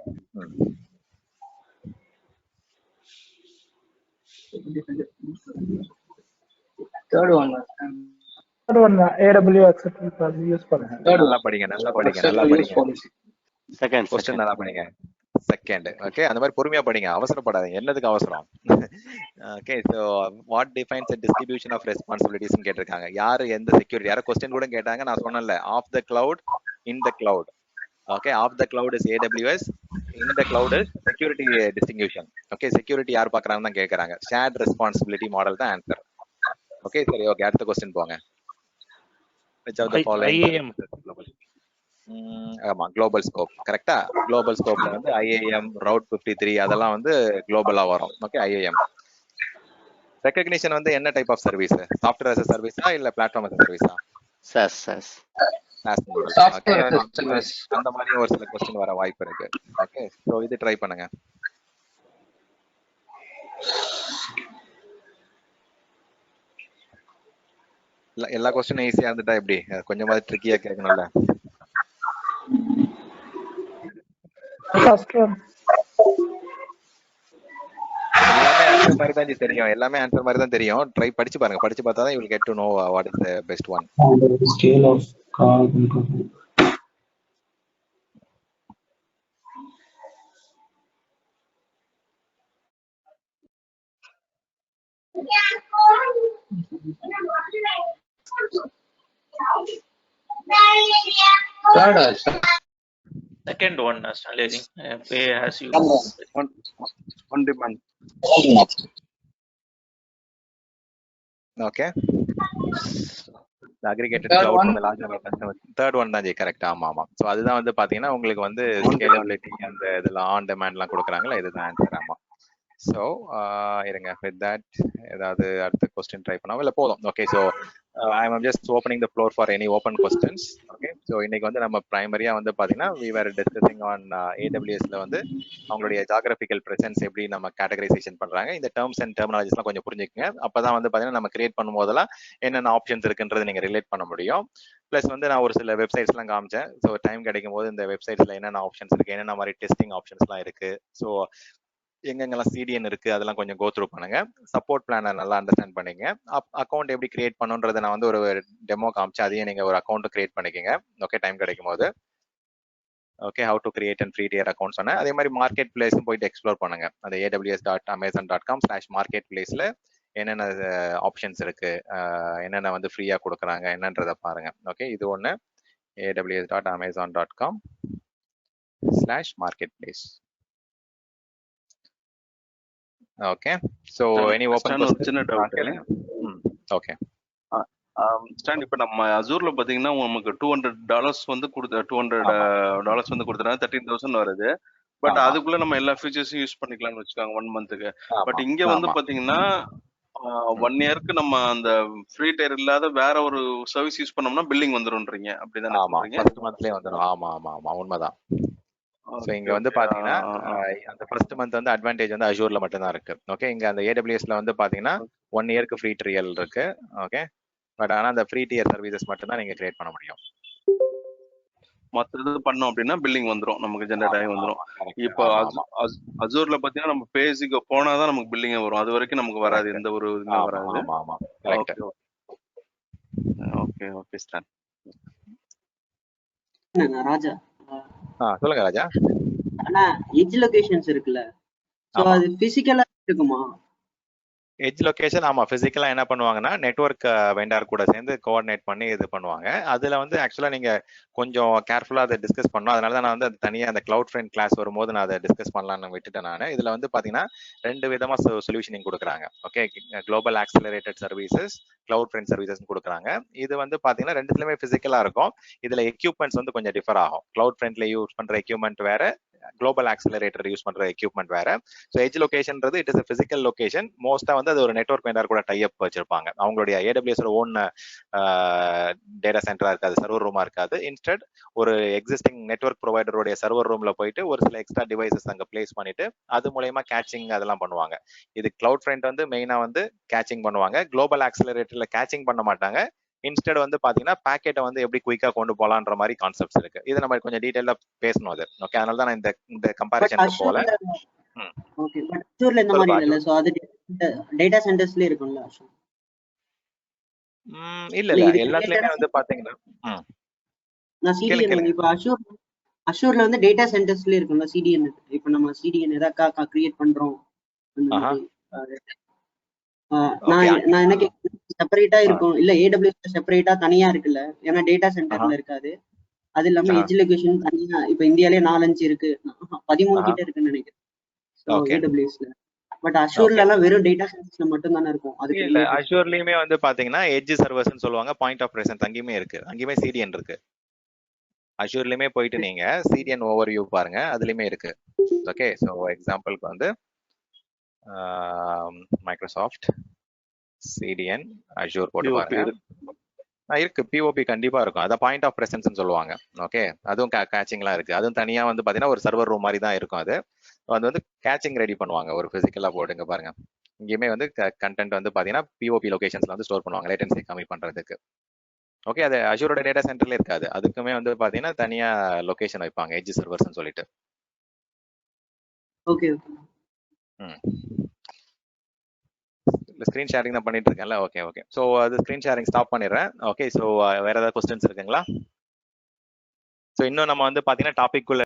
Third one AWS acceptance policy use பண்ணுங்க. நல்லா படிங்க. செகண்ட் क्वेश्चन நல்லா படிங்க. செகண்ட். ஓகே, அந்த மாதிரி பொறுமையா படிங்க, அவசரப்படாதீங்க. என்னதுக்கு அவசரம்? Okay, so what defines a distribution of responsibilities ன்னு கேட்டிருக்காங்க. யாரு எந்த செக்யூரிட்டி, யாரோ क्वेश्चन கூட கேட்டாங்க, நான் சொன்னேன்ல, of the cloud, in the cloud. Okay, of the cloud is AWS, in the cloud is security distinction. Okay, security யார் பாக்குறாங்கன்னு தான் கேக்குறாங்க. ஷேர்ட் ரெஸ்பான்சிபிலிட்டி மாடல் தான் ஆன்சர். ஓகே, சரி. ஓகே, அடுத்த क्वेश्चन போங்க. which of the following IAM. ஆமா, குளோபல் ஸ்கோப். கரெக்ட்டா? குளோபல் ஸ்கோப்ல வந்து IAM, ரவுட் 53 அதெல்லாம் வந்து குளோபலா வரும். Okay, IAM. ரெகக்னிஷன் வந்து என்ன type of service? Software as a சர்வீஸா இல்ல பிளாட்ஃபார்ம் as a சர்வீஸா? SaaS software as a service. அந்த மாதிரி ஒரு சில क्वेश्चन வர வாய்ப்பு இருக்கு. ஓகே, சோ இது ட்ரை பண்ணுங்க. எல்லா क्वेश्चनும் ஈஸியா இருந்துட்டா எப்படி? கொஞ்சமாவது ட்ரிக்கியா கேட்கணும்ல. எல்லாமே ஆன்சர் மாதிரி தான் தெரியும். ட்ரை படிச்சு பாருங்க. படிச்சு பார்த்தா தான் you will get to know what is the best one. Scale of carbon. Second one, Stanley, I think pay as you on demand. Okay. The aggregated cloud from a large number of customers. Third one தான் ஜி, கரெக்ட். ஆமா. சோ அதுதான் வந்து பாத்தீங்கன்னா உங்களுக்கு வந்து ஸ்கேலபிலிட்டி அந்த இதெல்லாம் ஆன் டிமாண்ட்லாம் கொடுக்குறாங்களா, இதுதான் ஆன்சர். ஆமா, ஸோ இருங்க வித் தட் ஏதாவது அடுத்த கொஸ்டின் ட்ரை பண்ணாமல் இல்லை போதும். Okay, so I am just opening the floor for any open questions. Okay, so இன்னைக்கு வந்து நம்ம ப்ரைமரியாக வந்து பார்த்தீங்கன்னா வி வேர் டிஸ்கசிங் ஆன் AWSல வந்து அவங்களுடைய ஜாகிரபிக்கல் பிரசன்ஸ் எப்படி நம்ம கேட்டகரைசேஷன் பண்ணுறாங்க, இந்த டேர்ம்ஸ் அண்ட் டெர்மினாலஜிஸ்லாம் கொஞ்சம் புரிஞ்சுக்கங்க. அப்போ தான் வந்து பார்த்தீங்கன்னா நம்ம கிரியேட் பண்ணும்போதெல்லாம் என்னென்ன ஆப்ஷன்ஸ் இருக்குன்றது நீங்கள் ரிலேட் பண்ண முடியும். ப்ளஸ் வந்து நான் ஒரு சில வெப்சைட்ஸ்லாம் காமிச்சேன். ஸோ டைம் கிடைக்கும் போது இந்த வெப்சைட்ஸில் என்னென்ன ஆப்ஷன்ஸ் இருக்குது, என்னென்ன மாதிரி டெஸ்டிங் ஆப்ஷன்ஸ்லாம் இருக்குது, ஸோ எங்கெங்கெல்லாம் CDN இருக்கு அதெல்லாம் கொஞ்சம் கோ த்ரூ பண்ணுங்க. சப்போர்ட் பிளானை நல்லா அண்டர்ஸ்டாண்ட் பண்ணிங்க. அக்கௌண்ட் எப்படி கிரியேட் பண்ணுன்றதை நான் வந்து ஒரு டெமோ காமிச்சு அதையும் நீங்க ஒரு அக்கௌண்ட் கிரியேட் பண்ணிக்கங்க. ஓகே, டைம் கிடைக்கும் போது. Okay, how to create and free dear account சொன்னேன். அதே மாதிரி மார்க்கெட் பிளேஸும் போயிட்டு எக்ஸ்ப்ளோர் பண்ணுங்க. அந்த aws.amazon.com/marketplaceல என்னென்ன ஆப்ஷன்ஸ் இருக்கு, என்னென்ன வந்து ஃப்ரீயா கொடுக்குறாங்க என்னன்றதை பாருங்க. ஓகே, இது ஒன்று aws.amazon.com/marketplace. Okay, so any open ஒரு சின்ன டவுட். ஓகே ஸ்டாண்ட் இப்போ நம்ம அசூர்ல பாத்தீங்கன்னா நமக்கு $200 வந்து $200 வந்து கொடுத்துறாங்க, 13,000 வருது. பட் அதுக்குள்ள நம்ம எல்லா ஃபீச்சர்ஸும் யூஸ் பண்ணிக்கலாம்னு வச்சுக்காங்க 1 மந்த்துக்கு. பட் இங்க வந்து பாத்தீங்கன்னா 1 இயருக்கு நம்ம அந்த ஃப்ரீ டயர் இல்லாத வேற ஒரு சர்வீஸ் யூஸ் பண்ணோம்னா பில்லிங் வந்துரும்ன்றீங்க, அப்படிதானே சொல்றீங்க? ஃபர்ஸ்ட் மந்த்லயே வந்துரும். ஆமா ஆமா ஆமா, உண்மைதான். ஸோ இங்க வந்து பாத்தீங்கன்னா அந்த ஃபர்ஸ்ட் மந்த் வந்து அட்வான்டேஜ் வந்து அஷூர்ல மட்டும் தான் இருக்கு. ஓகே, இங்க அந்த AWSல வந்து பாத்தீங்கன்னா 1 இயருக்கு ஃப்ரீ ட்ரையல் இருக்கு. ஓகே, பட் ஆனா அந்த ஃப்ரீ டியர் சர்வீசஸ் மட்டும் தான் நீங்க கிரியேட் பண்ண முடியும். மற்றது பண்ணோம் அப்படின்னா பில்லிங் வந்துரும், நமக்கு ஜெனரேட் ஆகி வந்துரும். இப்போ அசூர்ல பாத்தீங்கன்னா நம்ம பேசிக்கு போனாதான் நமக்கு பில்லிங் வரும், அது வரைக்கும் நமக்கு வராது, எந்த ஒரு இதுவுமே வராது. ஓகே ஓகே ஸ்டான். ராஜா சொல்லுங்க ராஜா. ஆனா எட்ஜ் லொகேஷன்ஸ் இருக்குல்ல, சோ அது பிசிக்கலா இருக்குமா? எட்ஜ் லொகேஷன் ஆமா, பிசிக்கலா என்ன பண்ணுவாங்கன்னா நெட்வொர்க் வெண்டார் கூட சேர்ந்து கோஆர்டினேட் பண்ணி இது பண்ணுவாங்க. அதுல வந்து ஆக்சுவலா நீங்க கொஞ்சம் கேர்ஃபுல்லா அதை டிஸ்கஸ் பண்ணணும். அதனால தான் நான் வந்து தனியாக அந்த கிளவுட் ஃப்ரெண்ட் கிளாஸ் வரும்போது நான் அதை டிஸ்கஸ் பண்ணலாம்னு விட்டுட்டேன் நான். இதுல வந்து பாத்தீங்கன்னா 2 விதமா சொல்யூஷனிங் கொடுக்குறாங்க. Okay, global accelerated services, cloud friend services கொடுக்குறாங்க. இது வந்து பாத்தீங்கன்னா ரெண்டுத்துலயுமே பிசிக்கலா இருக்கும். இதுல எக்யூப்மெண்ட்ஸ் வந்து கொஞ்சம் டிஃபர் ஆகும். கிளவுட் ஃப்ரெண்ட்ல யூஸ் பண்ற எக்யூப்மெண்ட் வேற, குளோபல் ஆக்சிலரேட்டர் யூஸ் பண்ற எக்யூப்மெண்ட் வேற. ஸோ எட்ஜ் லொகேஷன்றது it is a physical location. மோஸ்டா வந்து அது ஒரு நெட்வொர்க் வெண்டார் கூட டை அப் வச்சிருப்பாங்க. அவங்களுடைய AWS ஓன் டேட்டா சென்டரா இருக்காது, சர்வர் ரூமா இருக்காது. இன்ஸ்டெட் ஒரு எக்ஸிஸ்டிங் நெட்வொர்க் ப்ரொவைடருடைய சர்வர் ரூம்ல போயிட்டு ஒரு சில எக்ஸ்ட்ரா டிவைசஸ் அங்க பிளேஸ் பண்ணிட்டு அது மூலயமா கேச்சிங் அதெல்லாம் பண்ணுவாங்க. இது கிளவுட் ஃப்ரண்ட் வந்து மெயினா வந்து கேச்சிங் பண்ணுவாங்க. குளோபல் ஆக்சிலரேட்டர்ல கேச்சிங் பண்ண மாட்டாங்க. இன்ஸ்டெட் வந்து பாத்தீங்கன்னா பாக்கெட்டை வந்து எப்படி குயிக்கா கொண்டு போலான்ற மாதிரி கான்செப்ட்ஸ் இருக்கு. இதை நம்ம கொஞ்சம் டீடைலா பேசணும் அது. ஓகே, அதனால தான் நான் இந்த கம்பேரிசனுக்கு போல. ஓகே, பட் அஷூர்ல இந்த மாதிரி இல்ல. சோ அது டேட்டா சென்டர்ஸ்ல இருக்கும்ல அஷூர்? இல்ல எல்லாத்துலயுமே வந்து பாத்தீங்கன்னா நான் CDN இப்போ அஷூர்ல வந்து டேட்டா சென்டர்ஸ்ல இருக்கும்ல CDN. இப்போ நம்ம CDN எதா கிரியேட் பண்றோம், நான் என்ன செப்பரேட்டா இருக்கும் இல்ல AWS செப்பரேட்டா தனியா இருக்குல்ல, ஏன்னா டேட்டா சென்டர்ல இருக்காது. அது இல்லாம எட்ஜ் லொகேஷன் தனியா இப்ப இந்தியாலே 4-5 இருக்கு, 13 கிட்ட இருக்குன்னு நினைக்கிறேன் AWSல. பட் அஷூர்ல எல்லாம் வெறும் டேட்டா சென்டர்ஸ்ல மட்டும் தானே இருக்கும். அதுக்கு இல்ல அஷூர்லயுமே வந்து பாத்தீங்கன்னா எட்ஜ் சர்வர்ஸ்னு சொல்லுவாங்க, பாயிண்ட் ஆஃப் பிரசன்ஸ் அங்கேயுமே இருக்கு. அங்கேயுமே CDN இருக்கு. அஷூர்லயுமே போயிட்டு நீங்க CDN ஓவர்வியூ பாருங்க, அதுலயுமே இருக்கு. ஓகே, ஸோ எக்ஸாம்பிளுக்கு வந்து மைக்ரோசாஃப்ட் CDN அஷூர் போட்டு பாருங்க. இருக்கு, POP கண்டிப்பா இருக்கும். அதான் பாயிண்ட் ஆஃப் பிரசன்ஸ் சொல்லுவாங்க. ஓகே, அதுவும் கேச்சிங்லாம் இருக்கு. அதுவும் தனியா வந்து பாத்தீங்கன்னா ஒரு சர்வர் ரூம் மாதிரி தான் இருக்கும். அது வந்து கேச்சிங் ரெடி பண்ணுவாங்க ஒரு பிசிக்கலா போட்டுங்க பாருங்க. இங்கேயுமே வந்து கண்டென்ட் வந்து பாத்தீங்கன்னா POP லொகேஷன்ஸ்ல வந்து ஸ்டோர் பண்ணுவாங்க லேட்டன்சி கம்மி பண்றதுக்கு. ஓகே, அது அஷூரோட டேட்டா சென்டர்ல இருக்காது. அதுக்குமே வந்து பாத்தீங்கன்னா தனியா லொகேஷன் வைப்பாங்க, எட்ஜ் சர்வர்ஸ்னு சொல்லிட்டு. ஓகே, ஸ்கிரீன் ஷேரிங் தான் பண்ணிட்டு இருக்கேன்ல. ஓகே ஓகே, ஸோ அது ஸ்கிரீன் ஷேரிங் ஸ்டாப் பண்ணிடுறேன். ஓகே, ஸோ வேற ஏதாவது கொஸ்டின்ஸ் இருக்குங்களா? ஸோ இன்னும் நம்ம வந்து பாத்தீங்கன்னா டாபிக் குள்ள